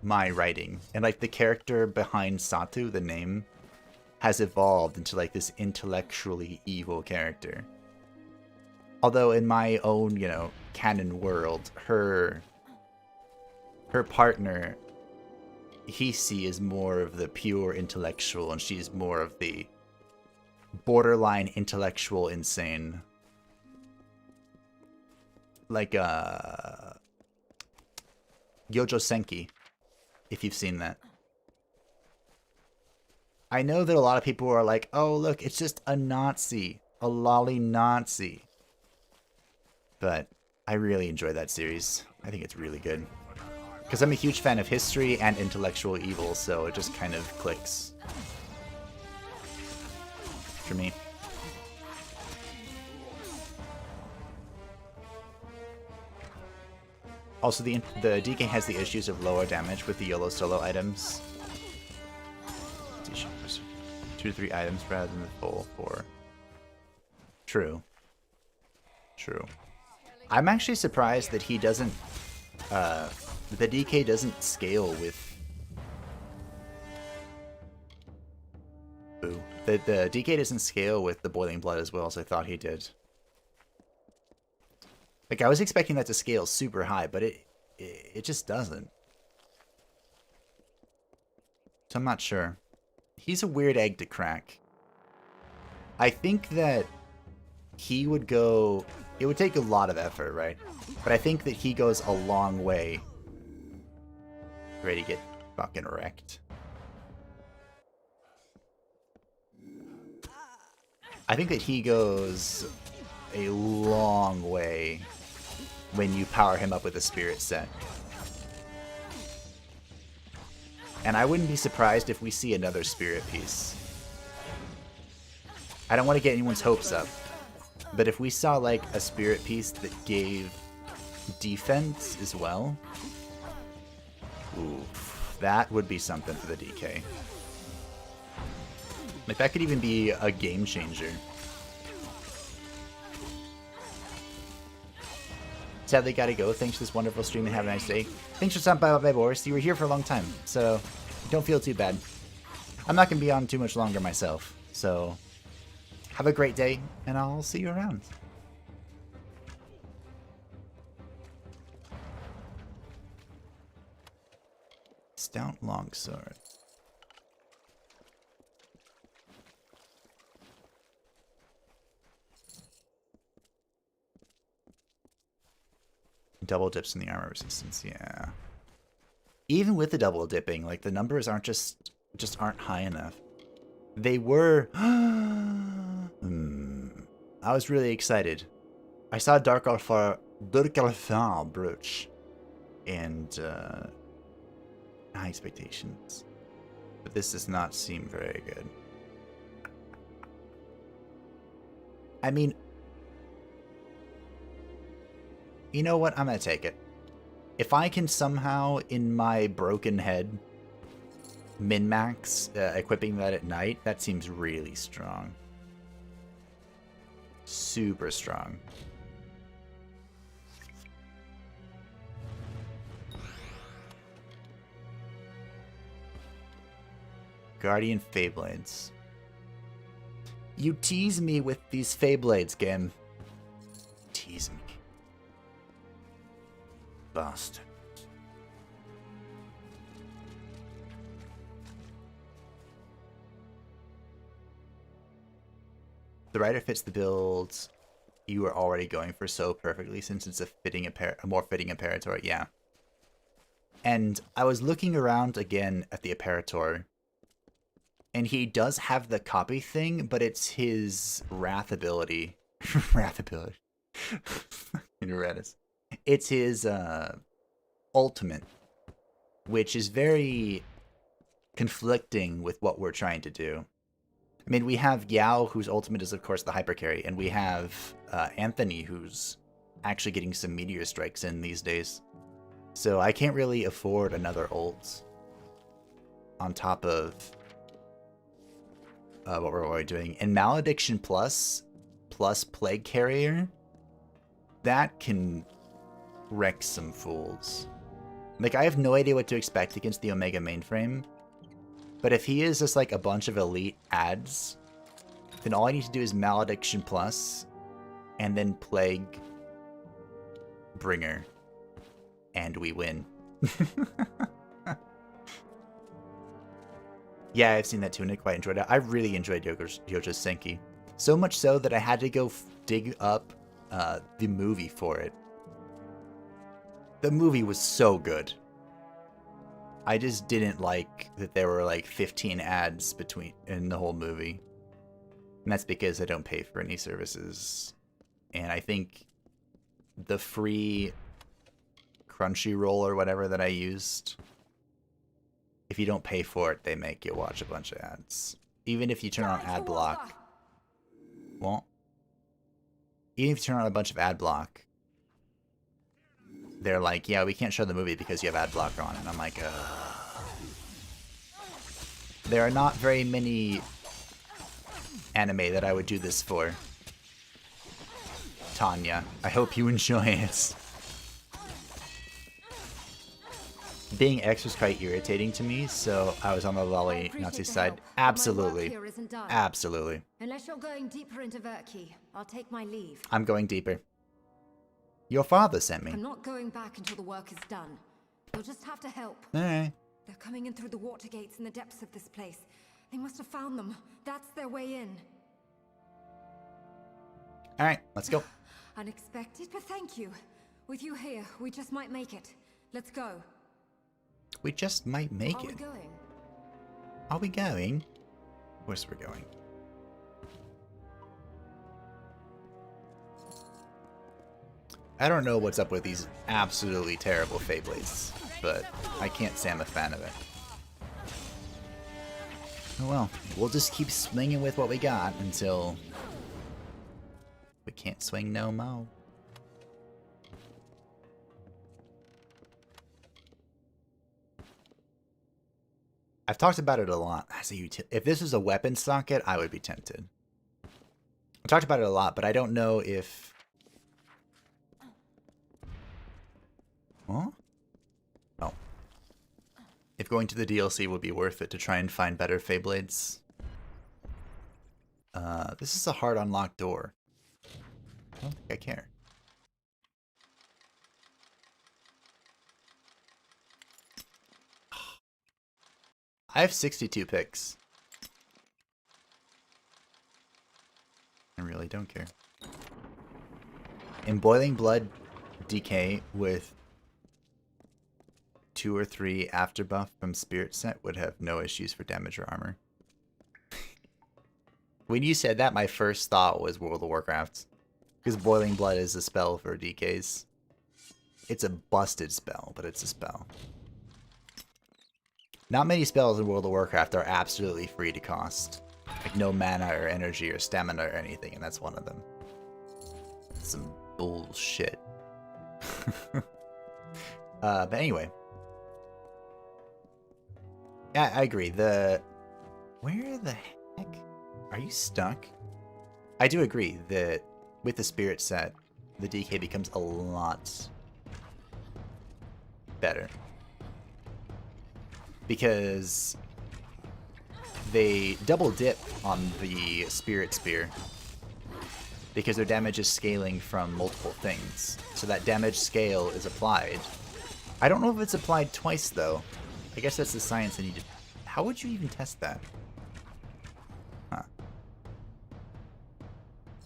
my writing. And, like, the character behind Satu, the name, has evolved into, like, this intellectually evil character. Although in my own, you know, canon world, her partner, Hisi, is more of the pure intellectual, and she's more of the borderline intellectual insane. Like, Yojo Senki, if you've seen that. I know that a lot of people are like, oh, look, it's just a Nazi. A lolly Nazi. But I really enjoy that series. I think it's really good. Because I'm a huge fan of history and intellectual evil, so it just kind of clicks. For me. Also, the DK has the issues of lower damage with the YOLO solo items. 2 to 3 items rather than the full 4. True. True. I'm actually surprised that he doesn't, the DK doesn't scale with... Boo. The DK doesn't scale with the Boiling Blood as well as I thought he did. Like, I was expecting that to scale super high, but it just doesn't. So I'm not sure. He's a weird egg to crack. I think that he would go... It would take a lot of effort, right? But I think that he goes a long way. Ready to get fucking wrecked. I think that he goes a long way when you power him up with a spirit set. And I wouldn't be surprised if we see another spirit piece. I don't want to get anyone's hopes up, but if we saw like a spirit piece that gave defense as well, ooh, that would be something for the DK. Like, that could even be a game changer. Sadly, gotta go. Thanks for this wonderful stream and have a nice day. Thanks for stopping by, Boris. You were here for a long time, so don't feel too bad. I'm not gonna be on too much longer myself, so have a great day, and I'll see you around. Stout longsword. Double dips in the armor resistance, yeah. Even with the double dipping, like, the numbers aren't just aren't high enough. They were... I was really excited. I saw Dark Alpha brooch, and high expectations. But this does not seem very good. I mean... You know what? I'm gonna take it. If I can somehow, in my broken head, min-max equipping that at night, that seems really strong. Super strong. Guardian Feyblades. You tease me with these Feyblades, game. Tease me. Bastard. The rider fits the build you were already going for so perfectly, since it's a more fitting Imperator, yeah. And I was looking around again at the Imperator, and he does have the copy thing, but it's his Wrath ability. Wrath ability. It's his ultimate, which is very conflicting with what we're trying to do. I mean, we have Yao, whose ultimate is, of course, the hypercarry, and we have Anthony, who's actually getting some meteor strikes in these days. So I can't really afford another ult on top of what we're already doing. And Malediction plus Plague Carrier, that can wreck some fools. Like, I have no idea what to expect against the Omega mainframe, but if he is just like a bunch of elite ads, then all I need to do is Malediction plus and then Plague Bringer, and we win. Yeah, I've seen that too, and I quite enjoyed it. I really enjoyed Yojo's Senki. So much so that I had to go dig up the movie for it. The movie was so good. I just didn't like that there were like 15 ads in the whole movie. And that's because I don't pay for any services. And I think the free Crunchyroll or whatever that I used, if you don't pay for it, they make you watch a bunch of ads. Even if you turn on ad block. Well, even if you turn on a bunch of ad block, they're like, yeah, we can't show the movie because you have ad block on. And I'm like, there are not very many anime that I would do this for. Tanya, I hope you enjoy it. Being X was quite irritating to me, so I was on the lolly Nazi side. Absolutely. Absolutely. Unless you're going deeper into Verkey, I'll take my leave. I'm going deeper. Your father sent me. I'm not going back until the work is done. You'll just have to help. Alright. They're coming in through the water gates in the depths of this place. They must have found them. That's their way in. Alright, let's go. Unexpected, but thank you. With you here, we just might make it. Let's go. We just might make it. Are we going? Are we going? Of course we're going. I don't know what's up with these absolutely terrible Feyblades, but I can't say I'm a fan of it. Oh well, we'll just keep swinging with what we got until we can't swing no more. I've talked about it a lot as a if this was a weapon socket, I would be tempted. I talked about it a lot, but I don't know if... Huh? Oh. If going to the DLC would be worth it to try and find better Feyblades. This is a hard unlocked door. I don't think I care. I have 62 picks. I really don't care. In Boiling Blood DK with 2 or 3 after buff from Spirit Set would have no issues for damage or armor. When you said that, my first thought was World of Warcraft. Because Boiling Blood is a spell for DKs. It's a busted spell, but it's a spell. Not many spells in World of Warcraft are absolutely free to cost. Like no mana or energy or stamina or anything, and that's one of them. Some bullshit. But anyway. Yeah, I agree. Where the heck? Are you stuck? I do agree that with the Spirit Set, the DK becomes a lot better. Because they double dip on the Spirit Spear. Because their damage is scaling from multiple things. So that damage scale is applied. I don't know if it's applied twice though. I guess that's the science I need to... How would you even test that? Huh.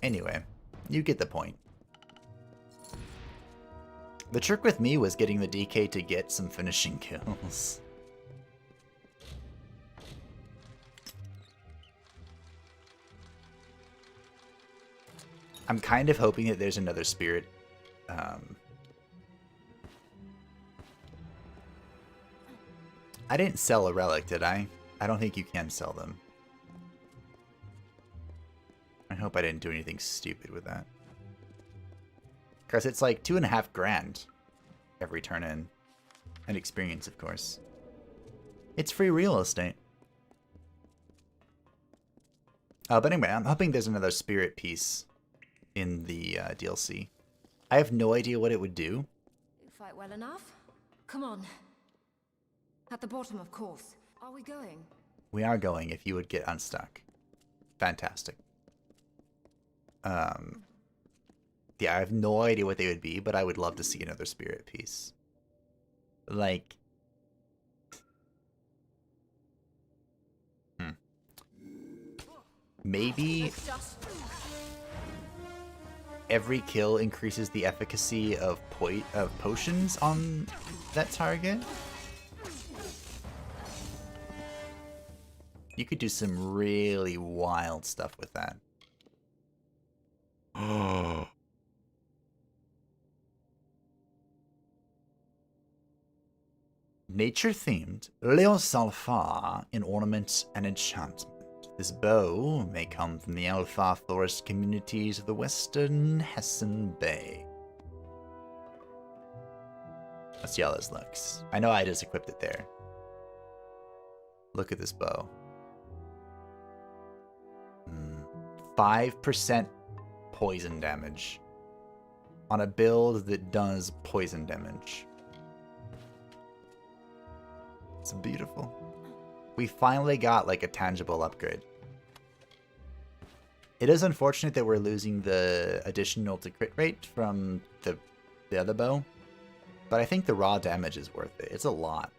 Anyway, you get the point. The trick with me was getting the DK to get some finishing kills. I'm kind of hoping that there's another spirit. I didn't sell a relic, did I? I don't think you can sell them. I hope I didn't do anything stupid with that. Because it's like 2.5 grand every turn in. And experience, of course. It's free real estate. But anyway, I'm hoping there's another spirit piece in the DLC. I have no idea what it would do. You fight well enough? Come on. At the bottom, of course. Are we going? We are going if you would get unstuck. Fantastic. Yeah, I have no idea what they would be, but I would love to see another spirit piece. Like... Maybe... every kill increases the efficacy of potions on that target. You could do some really wild stuff with that. Oh. Nature-themed Leos Alpha in ornament and enchantment. This bow may come from the Alpha forest communities of the western Hessen Bay. Let's see how this looks. I know I just equipped it there. Look at this bow. 5% poison damage on a build that does poison damage. It's beautiful. We finally got like a tangible upgrade. It is unfortunate that we're losing the additional to crit rate from the other bow, but I think the raw damage is worth it. It's a lot.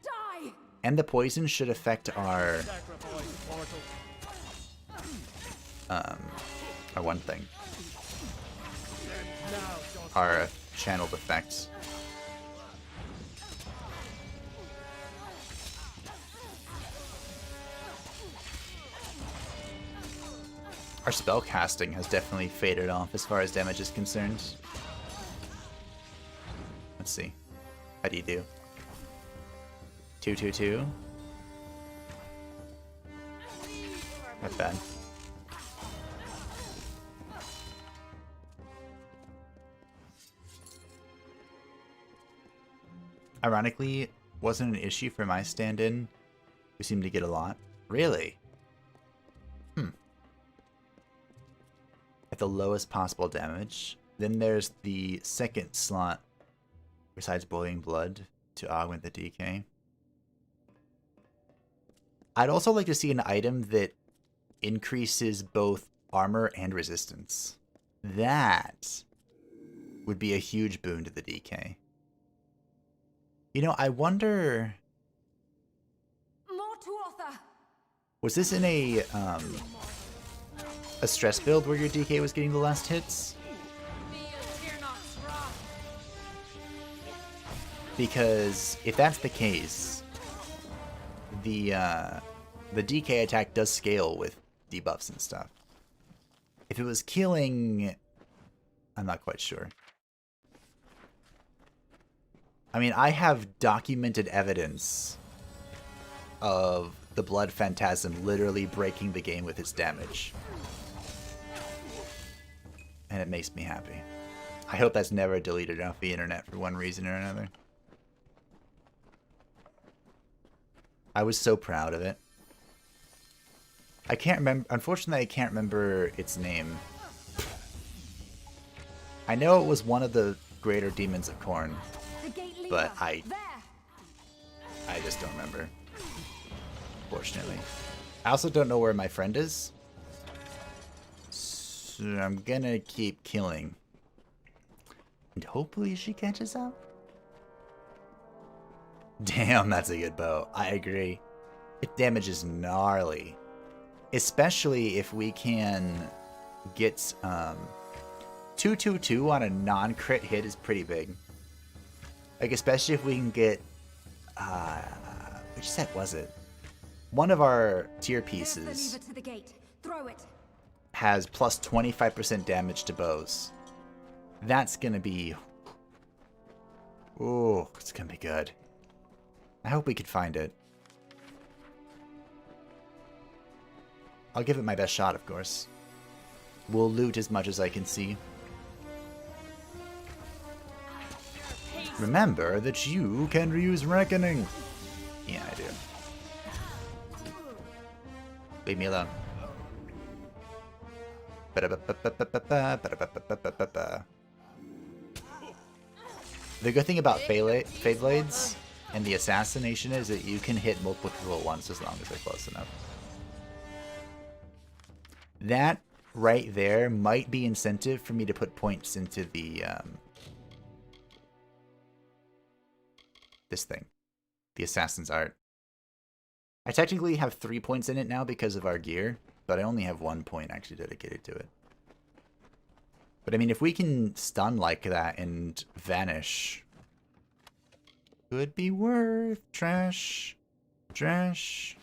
Die! And the poison should affect our one thing. Our channeled effects. Our spell casting has definitely faded off as far as damage is concerned. Let's see. How do you do? 222. Not bad. Ironically, wasn't an issue for my stand-in. We seem to get a lot. Really? At the lowest possible damage. Then there's the second slot, besides boiling blood, to augment the DK. I'd also like to see an item that increases both armor and resistance. That would be a huge boon to the DK. You know, I wonder... More to author. Was this in a stress build where your DK was getting the last hits? Because if that's the case, the DK attack does scale with debuffs and stuff. If it was killing, I'm not quite sure. I mean, I have documented evidence of the Blood Phantasm literally breaking the game with its damage. And it makes me happy. I hope that's never deleted off the internet for one reason or another. I was so proud of it. I can't remember, unfortunately I can't remember its name. I know it was one of the greater demons of Khorne, but I just don't remember. Fortunately. I also don't know where my friend is. So I'm gonna keep killing. And hopefully she catches up. Damn, that's a good bow. I agree. It damages gnarly. Especially if we can get 222 on a non-crit hit is pretty big. Like, especially if we can get which set was it? One of our tier pieces To the gate. Throw it. has plus 25% damage to bows. That's gonna be... Oh, it's gonna be good. I hope we could find it. I'll give it my best shot, of course. We'll loot as much as I can see. Remember that you can reuse Reckoning. Yeah, I do. Leave me alone. The good thing about Fade Blades and the assassination is that you can hit multiple people at once as long as they're close enough. That right there might be incentive for me to put points into the this thing, the Assassin's Art. I technically have 3 points in it now because of our gear, but I only have 1 point actually dedicated to it. But I mean, if we can stun like that and vanish, could be worth trash. Trash.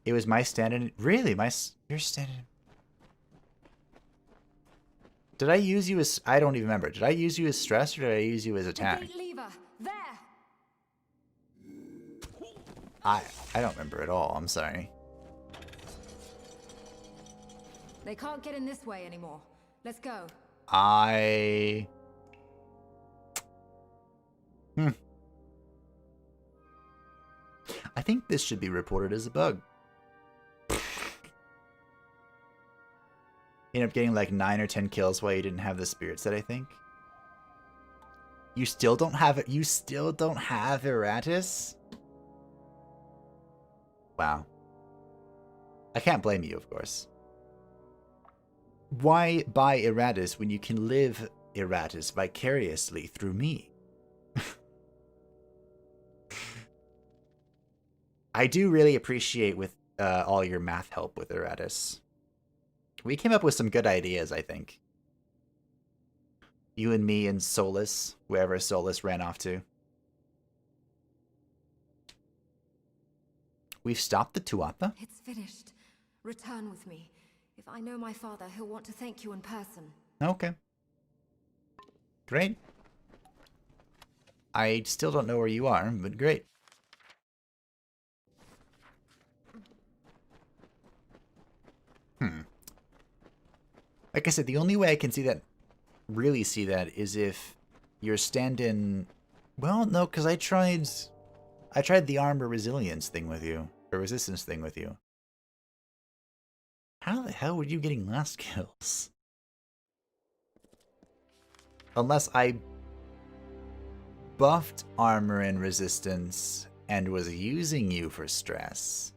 It was my stand-in. Really? Your stand-in. Did I use you as... I don't even remember. Did I use you as stress or did I use you as attack? The gate lever. There. I don't remember at all. I'm sorry. They can't get in this way anymore. Let's go. I think this should be reported as a bug. You end up getting like 9 or 10 kills while you didn't have the spirit set, I think. You still don't have it. You still don't have Erratus? Wow. I can't blame you, of course. Why buy Erratus when you can live Erratus vicariously through me? I do really appreciate with all your math help with Erratus. We came up with some good ideas, I think. You and me and Solus, wherever Solus ran off to. We've stopped the Tuatha? It's finished. Return with me. If I know my father, he'll want to thank you in person. Okay. Great. I still don't know where you are, but great. Like I said, the only way I can see that, really see that, is if you're stand-in... Well, no, because I tried the armor resilience thing with you, or resistance thing with you. How the hell were you getting last kills? Unless I buffed armor and resistance and was using you for stress.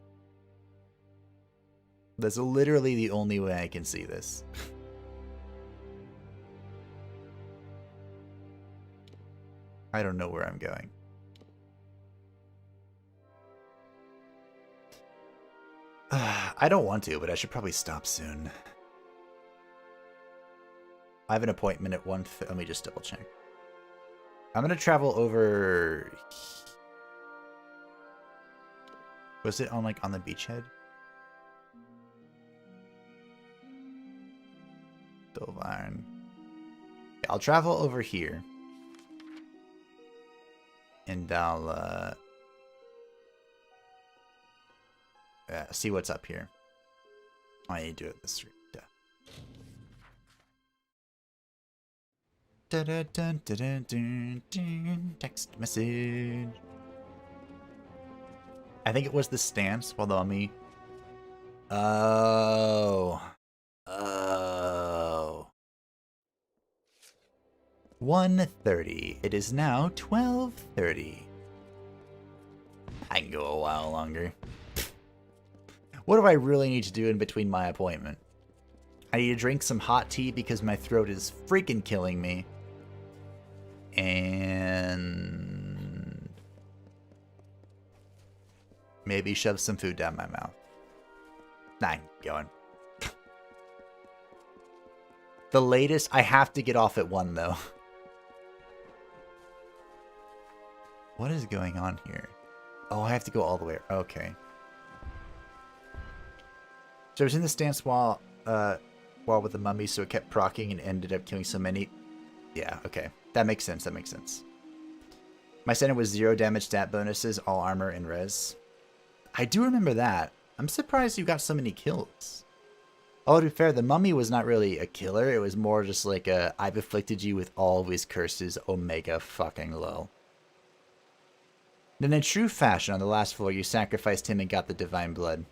That's literally the only way I can see this. I don't know where I'm going. I don't want to, but I should probably stop soon. I have an appointment at 1. Let me just double check. I'm gonna travel over. Was it on on the beachhead? Dovarn. Yeah, I'll travel over here. And I'll see what's up here. I need to do it this route. Text message. I think it was the stance while the mummy. Oh. 1:30. It is now 12:30. I can go a while longer. What do I really need to do in between my appointment? I need to drink some hot tea because my throat is freaking killing me. And maybe shove some food down my mouth. Nah, I'm going. The latest, I have to get off at 1 though. What is going on here? Oh, I have to go all the way. Okay. So I was in the stance while with the mummy, so it kept proccing and ended up killing so many. Yeah, okay. That makes sense. That makes sense. My center was 0 damage stat bonuses, all armor and res. I do remember that. I'm surprised you got so many kills. Oh, to be fair, the mummy was not really a killer. It was more just like a, I've afflicted you with all of his curses, omega fucking low. Then in true fashion, on the last floor, you sacrificed him and got the divine blood.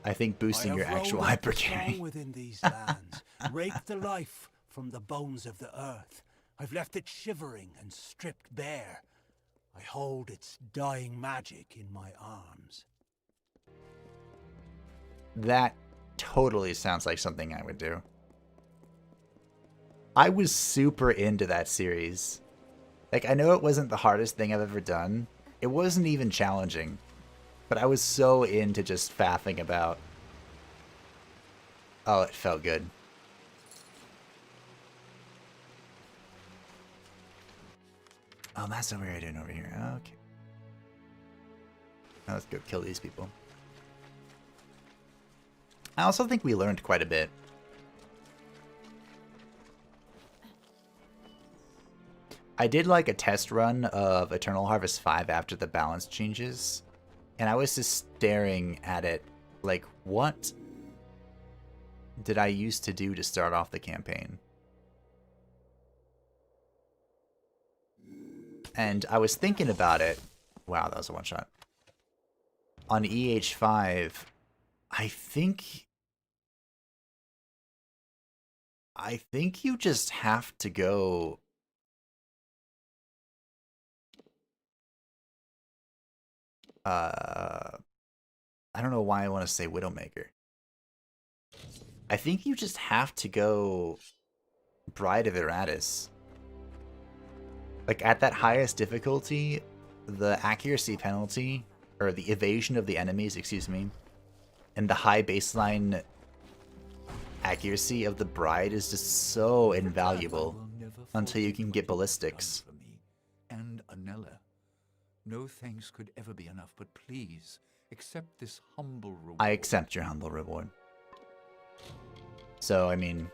I think boosting your actual hyper carry. Within these lands, raked the life from the bones of the earth. I've left it shivering and stripped bare. I hold its dying magic in my arms. That totally sounds like something I would do. I was super into that series. Like, I know it wasn't the hardest thing I've ever done. It wasn't even challenging. But I was so into just faffing about. Oh, it felt good. Oh, that's what we were doing over here. Okay. Now let's go kill these people. I also think we learned quite a bit. I did like a test run of Eternal Harvest 5 after the balance changes, and I was just staring at it like, what did I used to do to start off the campaign? And I was thinking about it. Wow, that was a one-shot. On EH5, I think you just have to go... I don't know why I want to say Widowmaker. I think you just have to go Bride of Iratus. Like, at that highest difficulty, the accuracy penalty, or the evasion of the enemies, excuse me, and the high baseline accuracy of the Bride is just so invaluable until you can get ballistics. And Anella. No thanks could ever be enough, but please, accept this humble reward. I accept your humble reward. So, I mean...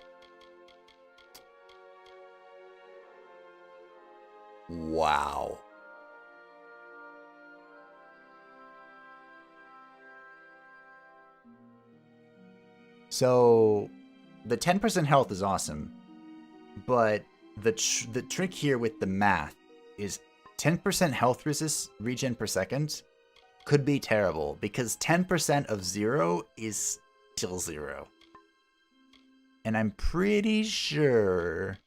Wow. So, the 10% health is awesome, but the trick here with the math is 10% health resist regen per second could be terrible, because 10% of 0 is still 0. And I'm pretty sure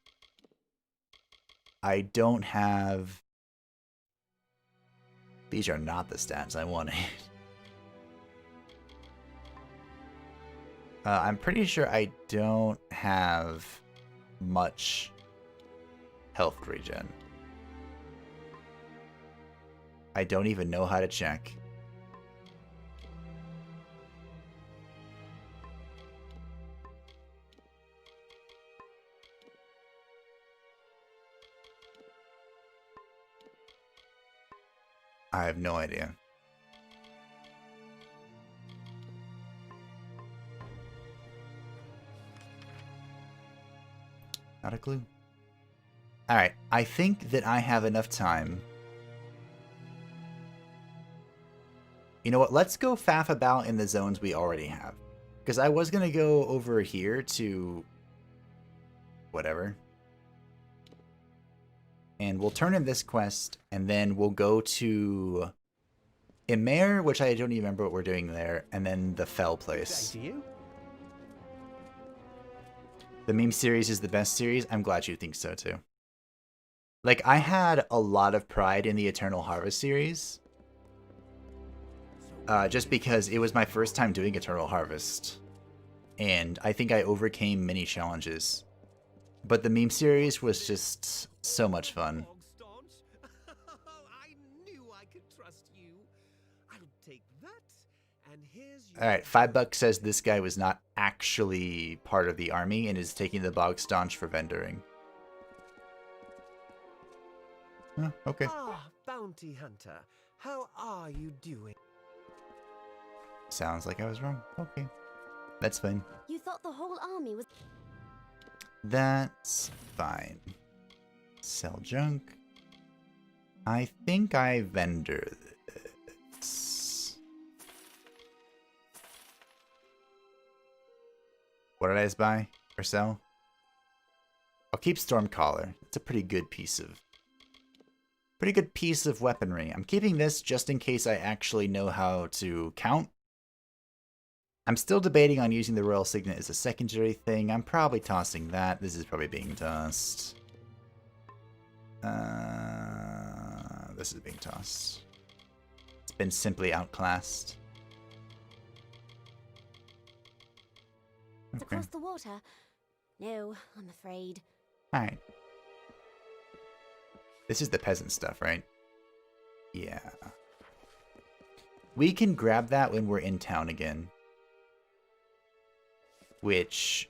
I don't have... These are not the stats I wanted. I'm pretty sure I don't have much health regen. I don't even know how to check. I have no idea. Not a clue. Alright, I think that I have enough time. You know what, let's go faff about in the zones we already have. Because I was going to go over here to... whatever. And we'll turn in this quest, and then we'll go to Imer, which I don't even remember what we're doing there, and then the Fell place. The meme series is the best series. I'm glad you think so too. Like, I had a lot of pride in the Eternal Harvest series. Just because it was my first time doing Eternal Harvest. And I think I overcame many challenges. But the meme series was just so much fun. Alright, $5 says this guy was not actually part of the army and is taking the bog staunch for vendoring. Oh, okay. Ah, bounty hunter, how are you doing? Sounds like I was wrong. Okay. That's fine. You thought the whole army was... That's fine. Sell junk. I think I vendor this. What did I just buy or sell? I'll keep Stormcaller. It's a pretty good piece of weaponry. I'm keeping this just in case I actually know how to count. I'm still debating on using the Royal Signet as a secondary thing. I'm probably tossing that. This is probably being tossed. This is being tossed. It's been simply outclassed. Okay. Across the water? No, I'm afraid. Alright. This is the peasant stuff, right? Yeah. We can grab that when we're in town again. Which...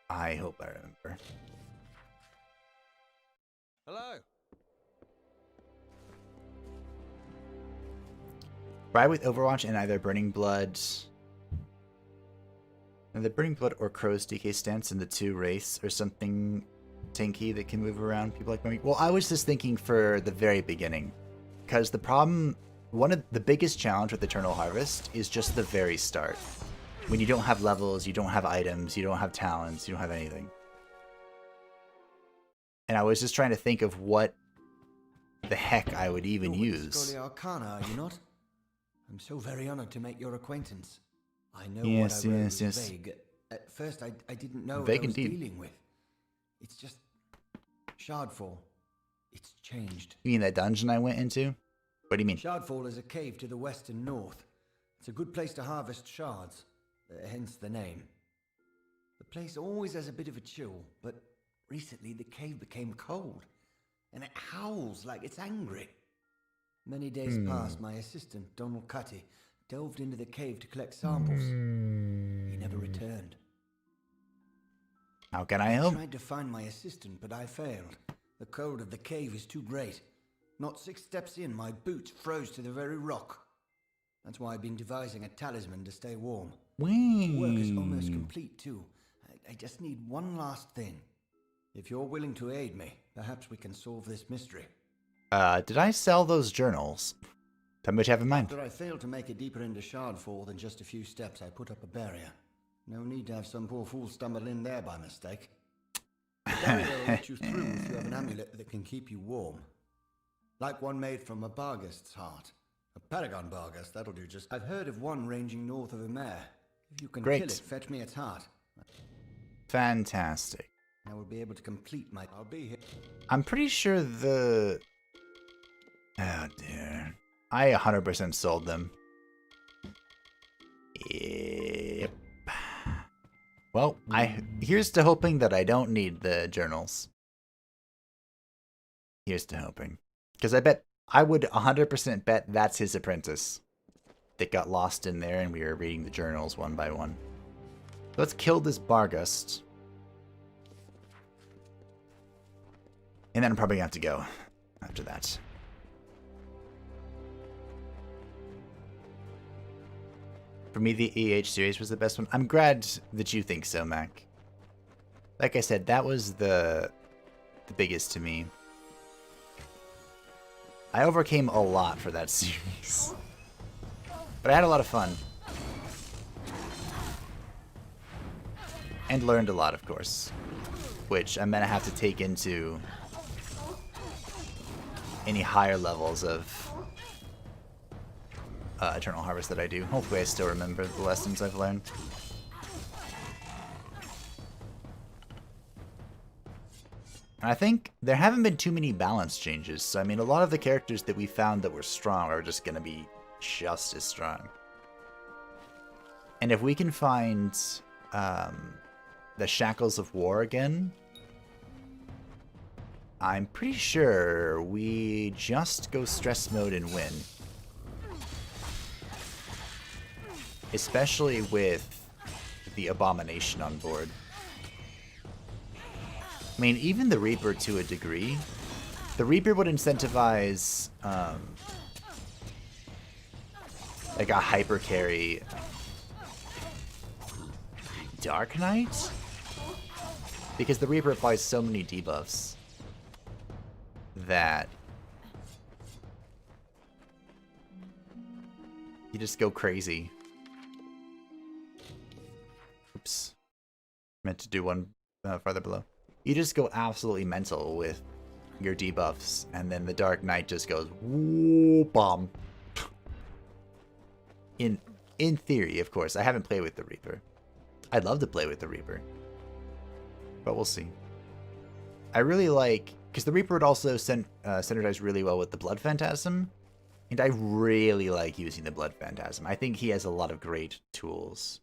I hope I remember. Hello. Try with Overwatch and either Burning Blood. Either Burning Blood or Crow's DK stance in the 2 race or something tanky that can move around people like me. Well, I was just thinking for the very beginning. Because the problem, one of the biggest challenge with Eternal Harvest is just the very start. When you don't have levels, you don't have items, you don't have talents, you don't have anything. And I was just trying to think of what the heck I would even use. Scholia Arcana, are you not? I'm so very honored to make your acquaintance. I know Yes, what I wrote yes, was yes. vague. At first, I didn't know Vague what I was indeed. dealing with. It's just Shardfall. It's changed. You mean that dungeon I went into? What do you mean? Shardfall is a cave to the west and north. It's a good place to harvest shards, hence the name. The place always has a bit of a chill, but recently the cave became cold, and it howls like it's angry. Many days past, my assistant, Donald Cutty, delved into the cave to collect samples. He never returned. How can I help? I tried to find my assistant, but I failed. The cold of the cave is too great. Not 6 steps in, my boots froze to the very rock. That's why I've been devising a talisman to stay warm. The work is almost complete, too. I just need one last thing. If you're willing to aid me, perhaps we can solve this mystery. Did I sell those journals? How much you have in mind? After I failed to make it deeper into Shardfall than just a few steps, I put up a barrier. No need to have some poor fool stumble in there by mistake. The barrier will let you through if you have an amulet that can keep you warm. Like one made from a Barghest's heart. A Paragon Barghest, that'll do just... I've heard of one ranging north of Amalur. If you can kill it, fetch me its heart. Fantastic. I will be able to complete my... I'll be here. I'm pretty sure the... Oh dear. I 100% sold them. Yep. Well, here's to hoping that I don't need the journals. Here's to hoping. Because I would 100% bet that's his apprentice that got lost in there and we were reading the journals one by one. Let's kill this Barghest. And then I'm probably going to have to go after that. For me, the EH series was the best one. I'm glad that you think so, Mac. Like I said, that was the biggest to me. I overcame a lot for that series. But I had a lot of fun. And learned a lot, of course. Which I'm going to have to take into any higher levels of Eternal Harvest that I do. Hopefully I still remember the lessons I've learned. And I think there haven't been too many balance changes. So, I mean, a lot of the characters that we found that were strong are just going to be just as strong. And if we can find the Shackles of War again, I'm pretty sure we just go stress mode and win. Especially with the Abomination on board. I mean, even the Reaper to a degree. The Reaper would incentivize like a hyper carry Dark Knight? Because the Reaper applies so many debuffs that you just go crazy. Oops. Meant to do one farther below. You just go absolutely mental with your debuffs, and then the Dark Knight just goes woo bomb. In theory, of course. I haven't played with the Reaper. I'd love to play with the Reaper. But we'll see. I really like... Because the Reaper would also synergize really well with the Blood Phantasm. And I really like using the Blood Phantasm. I think he has a lot of great tools.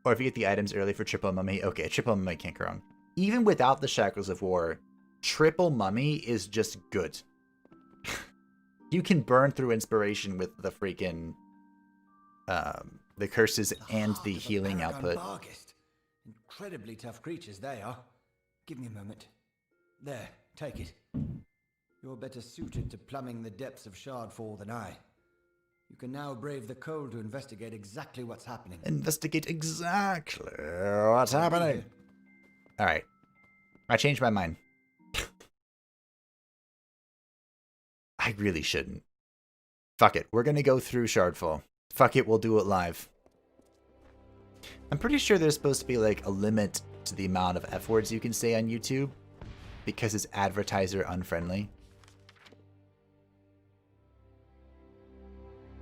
Or if you get the items early for Triple Mummy. Okay, Triple Mummy can't go wrong. Even without the Shackles of War, Triple Mummy is just good. You can burn through inspiration with the freaking... the curses and the healing output. Barghest. Incredibly tough creatures they are. Give me a moment. There, take it. You're better suited to plumbing the depths of Shardfall than I. You can now brave the cold to investigate exactly what's happening. Investigate exactly what's happening. Alright. I changed my mind. I really shouldn't. Fuck it. We're gonna go through Shardfall. Fuck it, we'll do it live. I'm pretty sure there's supposed to be like a limit to the amount of F words you can say on YouTube because it's advertiser unfriendly.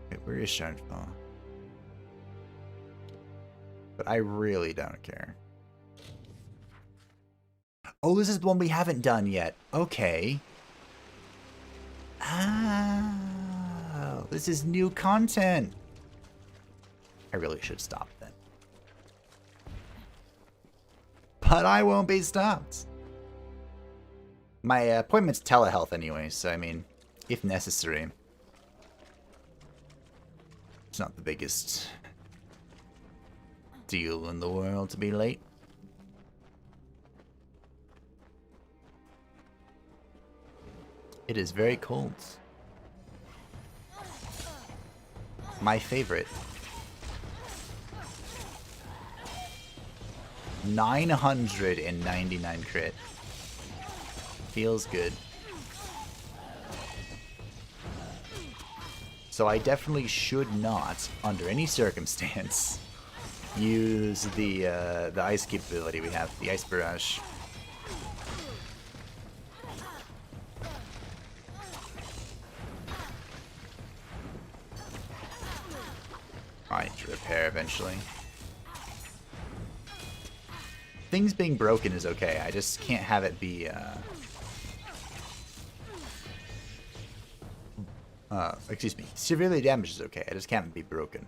Wait, where is Shardfall? But I really don't care. Oh, this is the one we haven't done yet. Okay. Oh, this is new content. I really should stop then. But I won't be stopped. My appointment's telehealth anyway, so I mean, if necessary. It's not the biggest deal in the world to be late. It is very cold. My favorite. 999 crit. Feels good. So I definitely should not, under any circumstance, use the ice capability we have, the ice barrage. I need to repair eventually. Things being broken is okay. I just can't have it be excuse me, severely damaged is okay. I just can't be broken.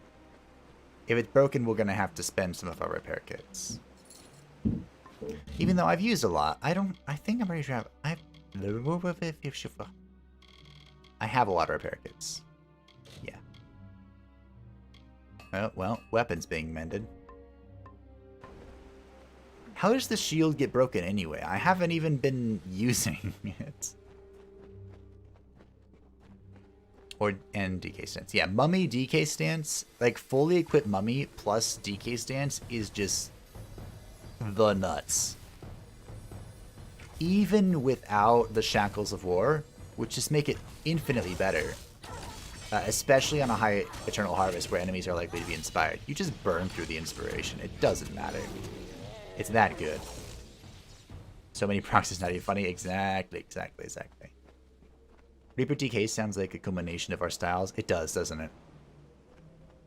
If it's broken, we're gonna have to spend some of our repair kits. Even though I've used a lot, I think I'm pretty sure I have a lot of repair kits. Yeah. Oh, well, weapons being mended. How does the shield get broken anyway? I haven't even been using it. And DK stance. Yeah, mummy DK stance, like fully equipped mummy plus DK stance is just the nuts. Even without the shackles of war, which just make it infinitely better. Especially on a high Eternal Harvest where enemies are likely to be inspired. You just burn through the inspiration. It doesn't matter. It's that good. So many procs is not even funny. Exactly. Reaper DK sounds like a combination of our styles. It does, doesn't it?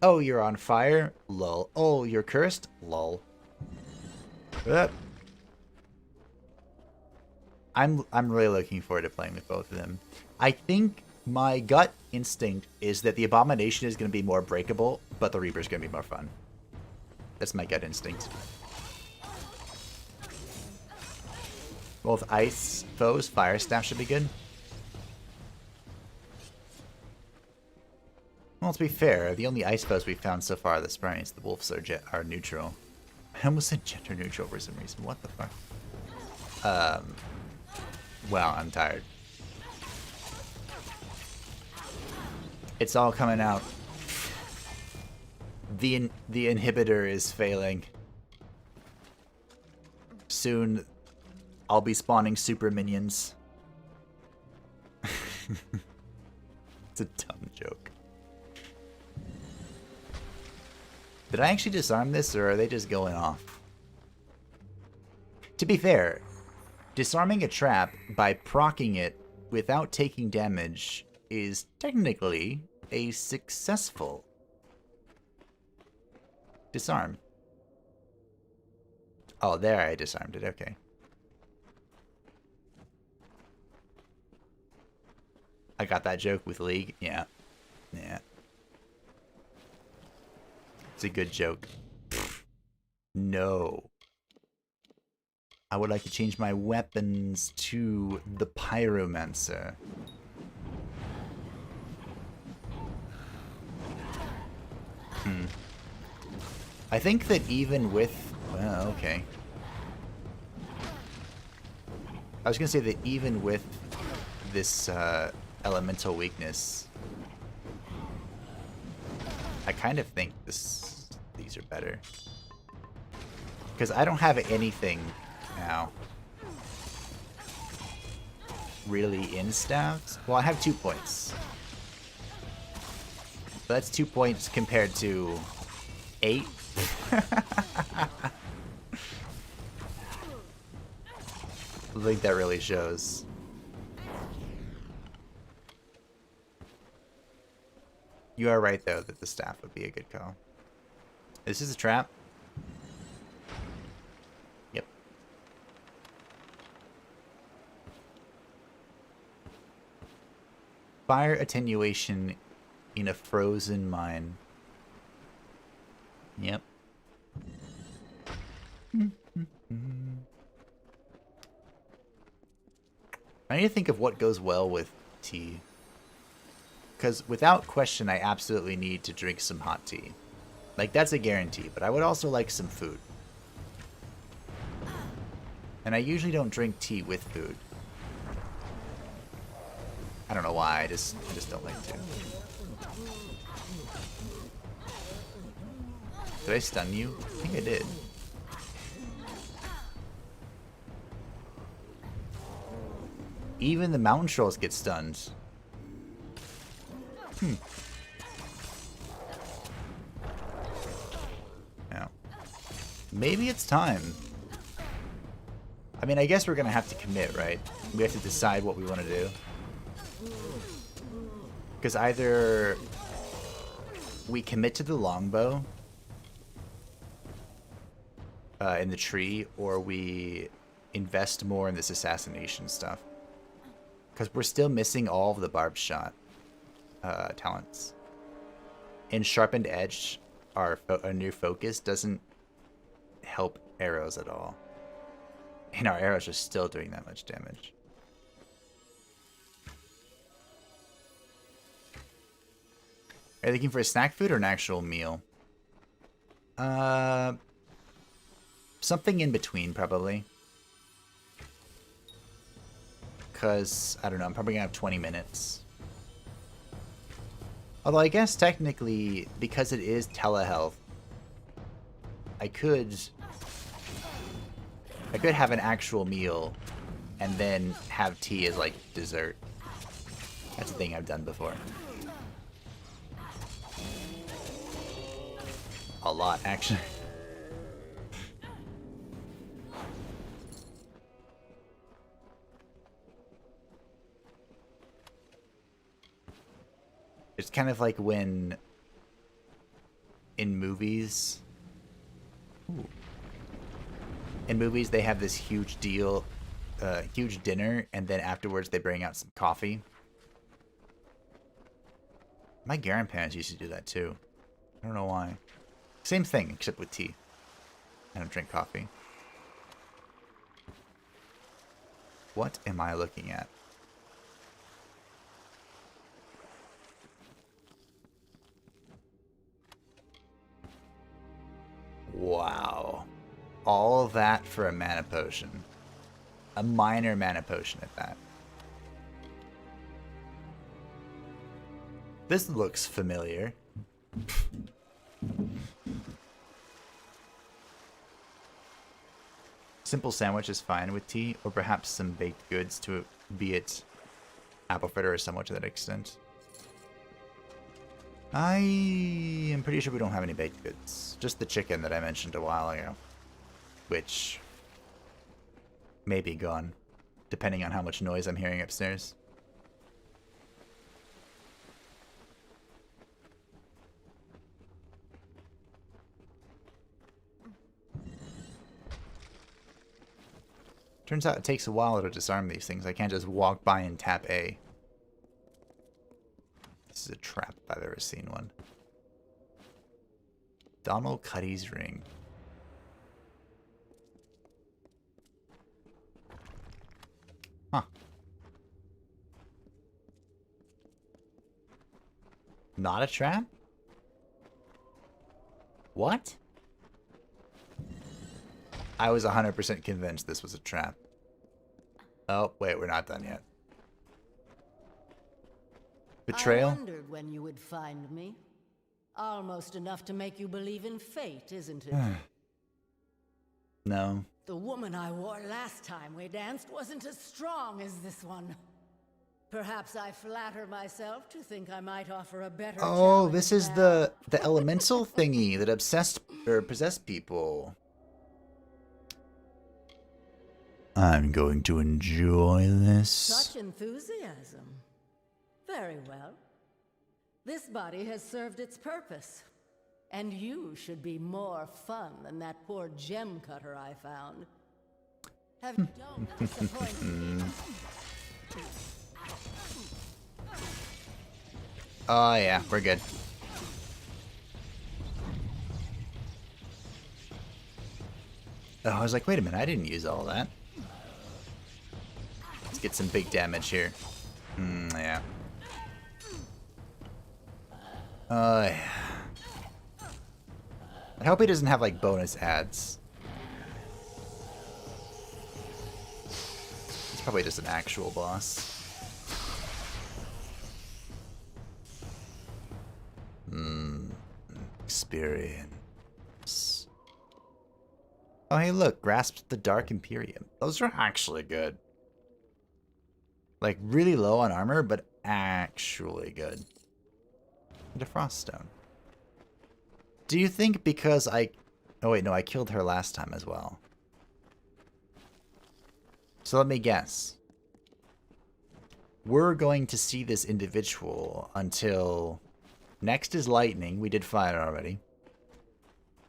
Oh, you're on fire? Lol. Oh, you're cursed? Lol. I'm really looking forward to playing with both of them. I think my gut instinct is that the Abomination is going to be more breakable, but the Reaper is going to be more fun. That's my gut instinct. Both ice foes, fire staff should be good. Well, to be fair, the only ice foes we've found so far this sprite, the wolves are neutral. I almost said gender neutral for some reason. What the fuck? Well, I'm tired. It's all coming out. The inhibitor is failing. Soon, I'll be spawning super minions. It's a dumb joke. Did I actually disarm this, or are they just going off? To be fair, disarming a trap by proccing it without taking damage is technically a successful disarm. Oh, there I disarmed it, okay. I got that joke with League, yeah. It's a good joke. No. I would like to change my weapons to the Pyromancer. I think that even with... Well, okay. I was going to say that even with this elemental weakness, I kind of think these are better. Because I don't have anything now really in staffs. Well, I have 2 points. So that's 2 points compared to 8. I think that really shows. You are right, though, that the staff would be a good call. This is a trap. Yep. Fire attenuation in a frozen mine. Yep. I need to think of what goes well with tea. Because without question, I absolutely need to drink some hot tea. Like, that's a guarantee, but I would also like some food. And I usually don't drink tea with food. I don't know why, I just don't like to. Did I stun you? I think I did. Even the mountain trolls get stunned. Now, maybe it's time. I mean, I guess we're gonna have to commit, right? We have to decide what we want to do. Because either we commit to the longbow in the tree, or we invest more in this assassination stuff. Because we're still missing all of the barbed shot talents. In Sharpened Edge, our new focus doesn't help arrows at all. And our arrows are still doing that much damage. Are you looking for a snack food or an actual meal? Something in between, probably. Because, I don't know, I'm probably going to have 20 minutes. Although I guess technically, because it is telehealth, I could have an actual meal and then have tea as, like, dessert. That's a thing I've done before. A lot, actually. It's kind of like when in movies, they have this huge deal, huge dinner, and then afterwards they bring out some coffee. My grandparents used to do that too. I don't know why. Same thing, except with tea. I don't drink coffee. What am I looking at? Wow. All that for a mana potion. A minor mana potion at that. This looks familiar. Simple sandwich is fine with tea, or perhaps some baked goods, to be it apple fritter or somewhat to that extent. I am pretty sure we don't have any baked goods. Just the chicken that I mentioned a while ago. Which may be gone, depending on how much noise I'm hearing upstairs. Turns out it takes a while to disarm these things. I can't just walk by and tap A. This is a trap if I've ever seen one. Donald Cuddy's ring. Huh. Not a trap? What? I was 100% convinced this was a trap. Oh, wait, we're not done yet. Betrayal? I wondered when you would find me. Almost enough to make you believe in fate, isn't it? No. The woman I wore last time we danced wasn't as strong as this one. Perhaps I flatter myself to think I might offer a better Oh, this challenge is now. the elemental thingy that obsessed or possessed people. I'm going to enjoy this. Such enthusiasm. Very well. This body has served its purpose. And you should be more fun than that poor gem cutter I found. Have you don't disappoint me. Oh yeah, we're good. Oh, I was like, wait a minute, I didn't use all that. Let's get some big damage here. Yeah. Yeah. I hope he doesn't have like bonus ads. It's probably just an actual boss. Experience. Oh, hey, look, grasp the Dark Imperium. Those are actually good. Like, really low on armor, but actually good. And a Frost Stone. Do you think because I... Oh, wait, no, I killed her last time as well. So let me guess. We're going to see this individual until... Next is lightning. We did fire already.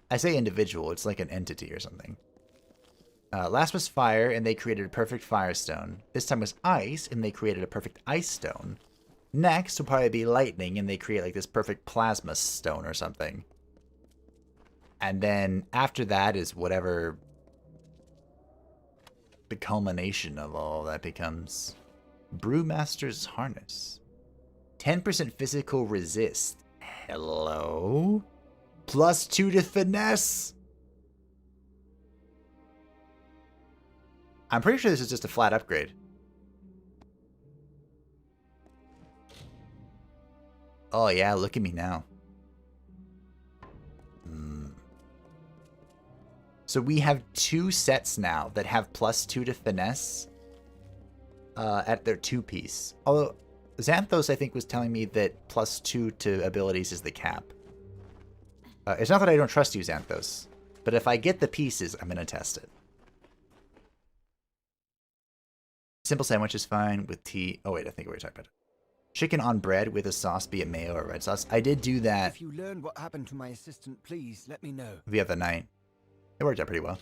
I say individual. It's like an entity or something. Last was fire, and they created a perfect firestone. This time was ice, and they created a perfect ice stone. Next will probably be lightning, and they create like this perfect plasma stone or something. And then after that is whatever the culmination of all that becomes. Brewmaster's Harness. 10% physical resist. Hello? +2 to finesse. I'm pretty sure this is just a flat upgrade. Oh yeah, look at me now. So we have 2 sets now that have +2 to finesse at their 2-piece. Although Xanthos, I think, was telling me that +2 to abilities is the cap. It's not that I don't trust you, Xanthos, but if I get the pieces, I'm going to test it. Simple sandwich is fine with tea. Oh, wait, I think we were talking about it. Chicken on bread with a sauce, be it mayo or red sauce. I did do that. If you learn what happened to my assistant, please let me know. The other night. It worked out pretty well.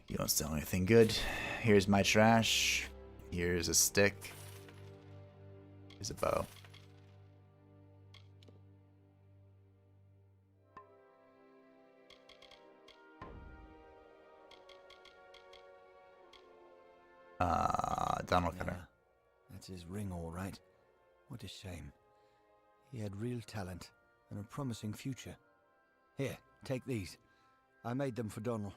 You don't sell anything good. Here's my trash. Here's a stick. Here's a bow. Donald Cutter. That's his ring, all right. What a shame. He had real talent and a promising future. Here, take these. I made them for Donald.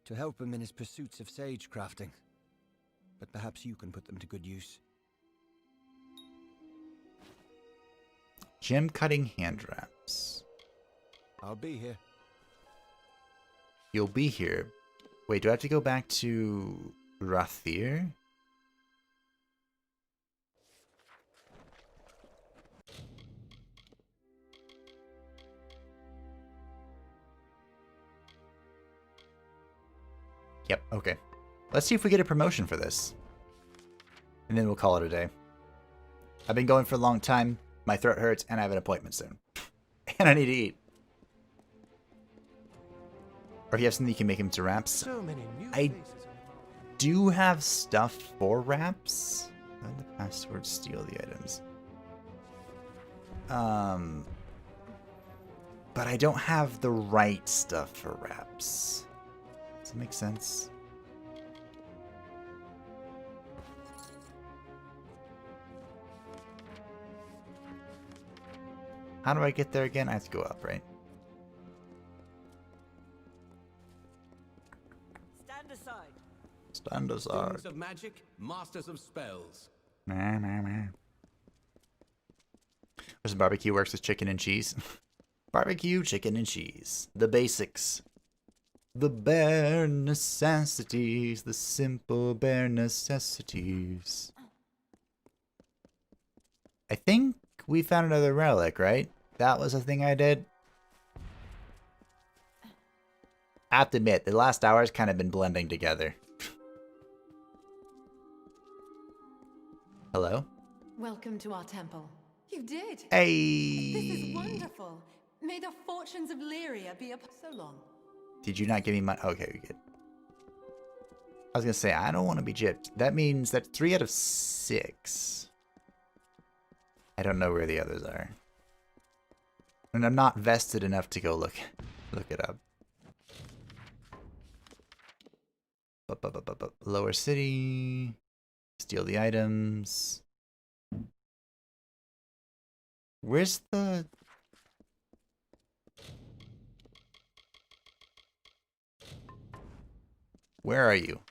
To help him in his pursuits of sage crafting. But perhaps you can put them to good use. Gem cutting hand wraps. I'll be here. You'll be here. Wait, do I have to go back to Rathir? Yep, okay. Let's see if we get a promotion for this. And then we'll call it a day. I've been going for a long time. My throat hurts, and I have an appointment soon. And I need to eat. Or if you have something you can make him to wraps. So many new I faces. do have stuff for wraps. Find the password, steal the items. But I don't have the right stuff for wraps. Does that make sense? How do I get there again? I have to go up, right? Stand aside. Stand aside. Students of magic, masters of spells. There's barbecue works with chicken and cheese. Barbecue, chicken, and cheese. The basics. The bare necessities. The simple bare necessities. I think we found another relic, right? That was a thing I did. I have to admit, the last hour's kind of been blending together. Hello? Welcome to our temple. You did. Hey. This is wonderful. May the fortunes of Lyria be upon so long. Did you not give me my... Okay, we good. I was going to say, I don't want to be gypped. That means that's 3 out of 6. I don't know where the others are. And I'm not vested enough to go look it up. Lower city. Steal the items. Where's the... Where are you?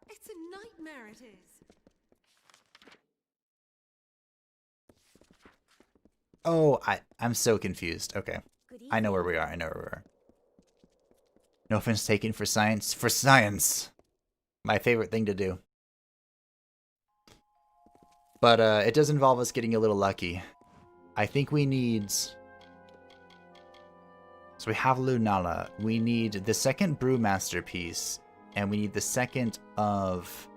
It's a nightmare, it is. Oh, I'm so confused. Okay. I know where we are. I know where we are. No offense taken for science. For science. My favorite thing to do. But it does involve us getting a little lucky. I think we need... So we have Lunala. We need the second Brewmaster piece. And we need the second of...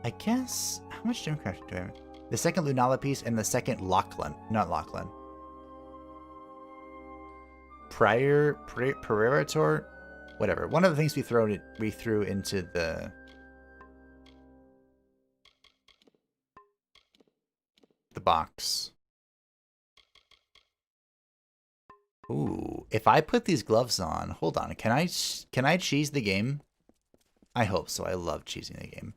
I guess... How much Gemcraft do I have? The second Lunala piece and the second Lachlan. Not Lachlan. Prerator? Whatever. One of the things we threw into the... box. Ooh. If I put these gloves on... Hold on. Can I cheese the game? I hope so. I love cheesing the game.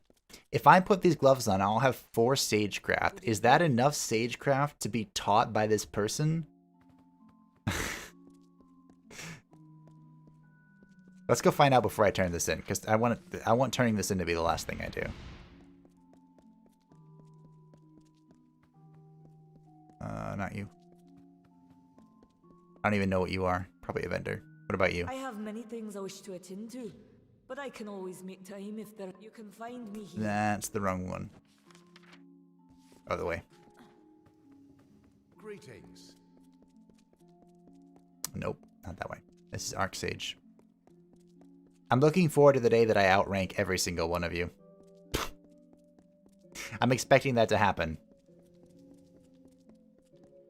If I put these gloves on, I'll have 4 sagecraft. Is that enough sagecraft to be taught by this person? Let's go find out before I turn this in, because I want turning this in to be the last thing I do. Not you. I don't even know what you are. Probably a vendor. What about you? I have many things I wish to attend to, but I can always make time if there. You can find me here. That's the wrong one. Other way. Greetings. Nope, not that way. This is Arcsage. I'm looking forward to the day that I outrank every single one of you. I'm expecting that to happen.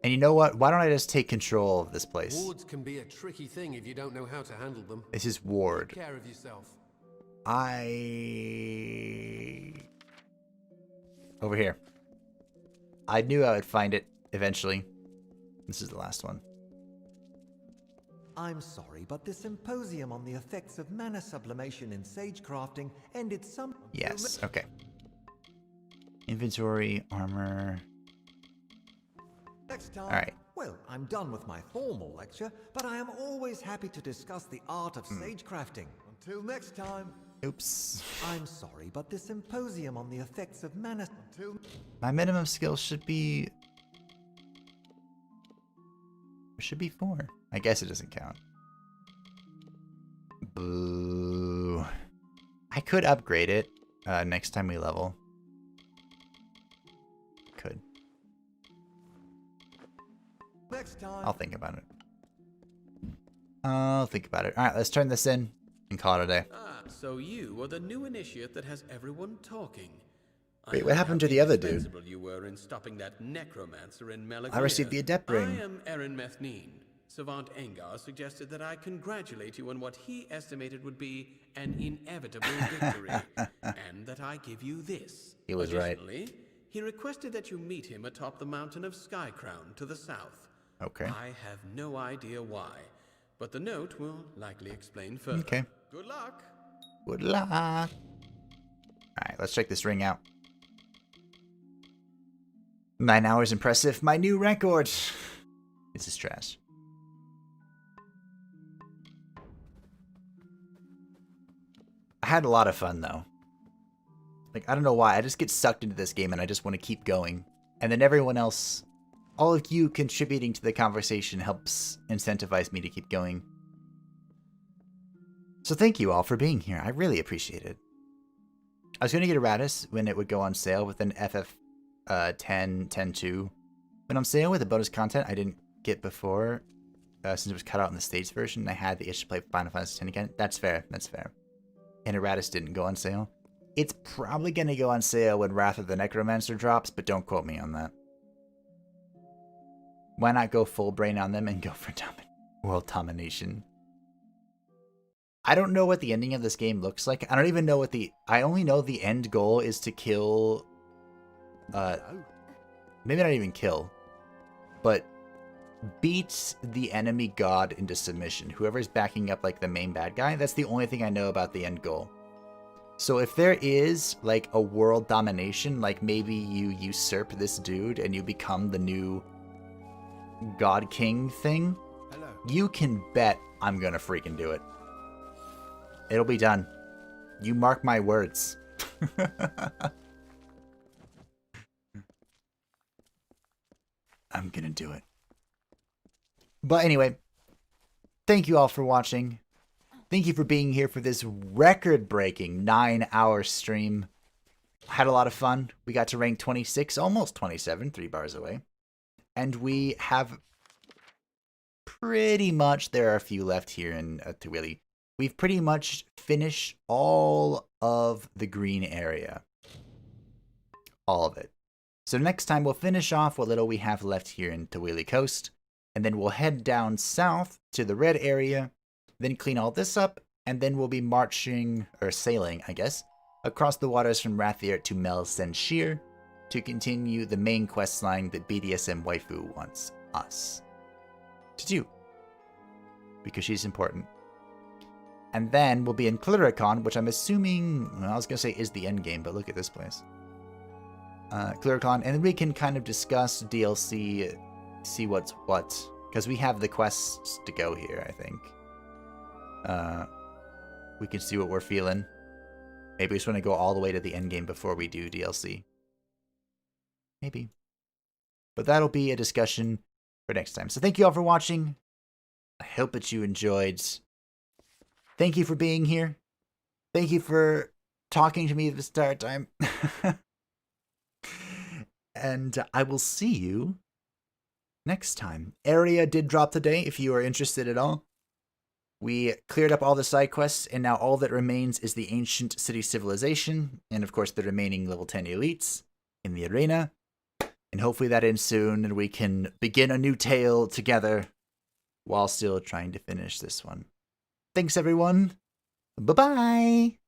And you know what? Why don't I just take control of this place? Wards can be a tricky thing if you don't know how to handle them. This is Ward. Take care of yourself. Over here. I knew I would find it eventually. This is the last one. I'm sorry, but the symposium on the effects of mana sublimation in sage crafting ended some... Yes, okay. Inventory, armor... Next time. All right. Well, I'm done with my formal lecture, but I am always happy to discuss the art of sage crafting. Until next time. Oops. I'm sorry, but the symposium on the effects of mana... My minimum skill should be... Should be 4. I guess it doesn't count. Boo. I could upgrade it next time we level. Could. Next time. I'll think about it. I'll think about it. Alright, let's turn this in and call it a day. Ah, so you are the new initiate that has everyone talking. Wait, what happened to the other dude? Indispensable you were in stopping that necromancer in Melagria. I received the Adept Ring. I am Aaron Methnine. Savant Engar suggested that I congratulate you on what he estimated would be an inevitable victory, and that I give you this. He was right. Additionally, he requested that you meet him atop the mountain of Skycrown to the south. Okay. I have no idea why, but the note will likely explain further. Okay. Good luck. Good luck. Alright, let's check this ring out. 9 hours impressive. My new record. This is trash. I had a lot of fun though. Like, I don't know why. I just get sucked into this game and I just want to keep going. And then everyone else, all of you contributing to the conversation helps incentivize me to keep going. So thank you all for being here. I really appreciate it. I was going to get Erratus when it would go on sale with an FF 10.2. Went on sale with the bonus content I didn't get before, since it was cut out in the States version. I had the itch to play Final Fantasy X again. That's fair. That's fair. And Erratus didn't go on sale. It's probably going to go on sale when Wrath of the Necromancer drops, but don't quote me on that. Why not go full brain on them and go for world domination? I don't know what the ending of this game looks like. I don't even know what I only know the end goal is to kill... maybe not even kill, but beat the enemy god into submission. Whoever's backing up like the main bad guy, that's the only thing I know about the end goal. So if there is like a world domination, like maybe you usurp this dude and you become the new god king thing, you can bet I'm gonna freaking do it. It'll be done. You mark my words. I'm gonna do it. But anyway, thank you all for watching. Thank you for being here for this record-breaking 9-hour stream. I had a lot of fun. We got to rank 26, almost 27, 3 bars away. And we have pretty much, there are a few left here in Tuwili. We've pretty much finished all of the green area. All of it. So next time we'll finish off what little we have left here in Tuwili Coast. And then we'll head down south to the red area. Then clean all this up. And then we'll be marching, or sailing, I guess, across the waters from Rathir to Mel Senshir to continue the main quest line that BDSM Waifu wants us to do. Because she's important. And then we'll be in Cluricon, which I'm assuming, well, I was going to say is the end game, but look at this place. Cluricon, and then we can kind of discuss DLC, see what's what. Because we have the quests to go here, I think. We can see what we're feeling. Maybe we just want to go all the way to the end game before we do DLC. Maybe. But that'll be a discussion for next time. So thank you all for watching. I hope that you enjoyed. Thank you for being here. Thank you for talking to me at the start time. And I will see you next time. Area did drop today if you are interested at all. We cleared up all the side quests, and now all that remains is the ancient city civilization, and of course the remaining level 10 elites in the arena. And hopefully that ends soon, and we can begin a new tale together while still trying to finish this one. Thanks, everyone. Bye-bye.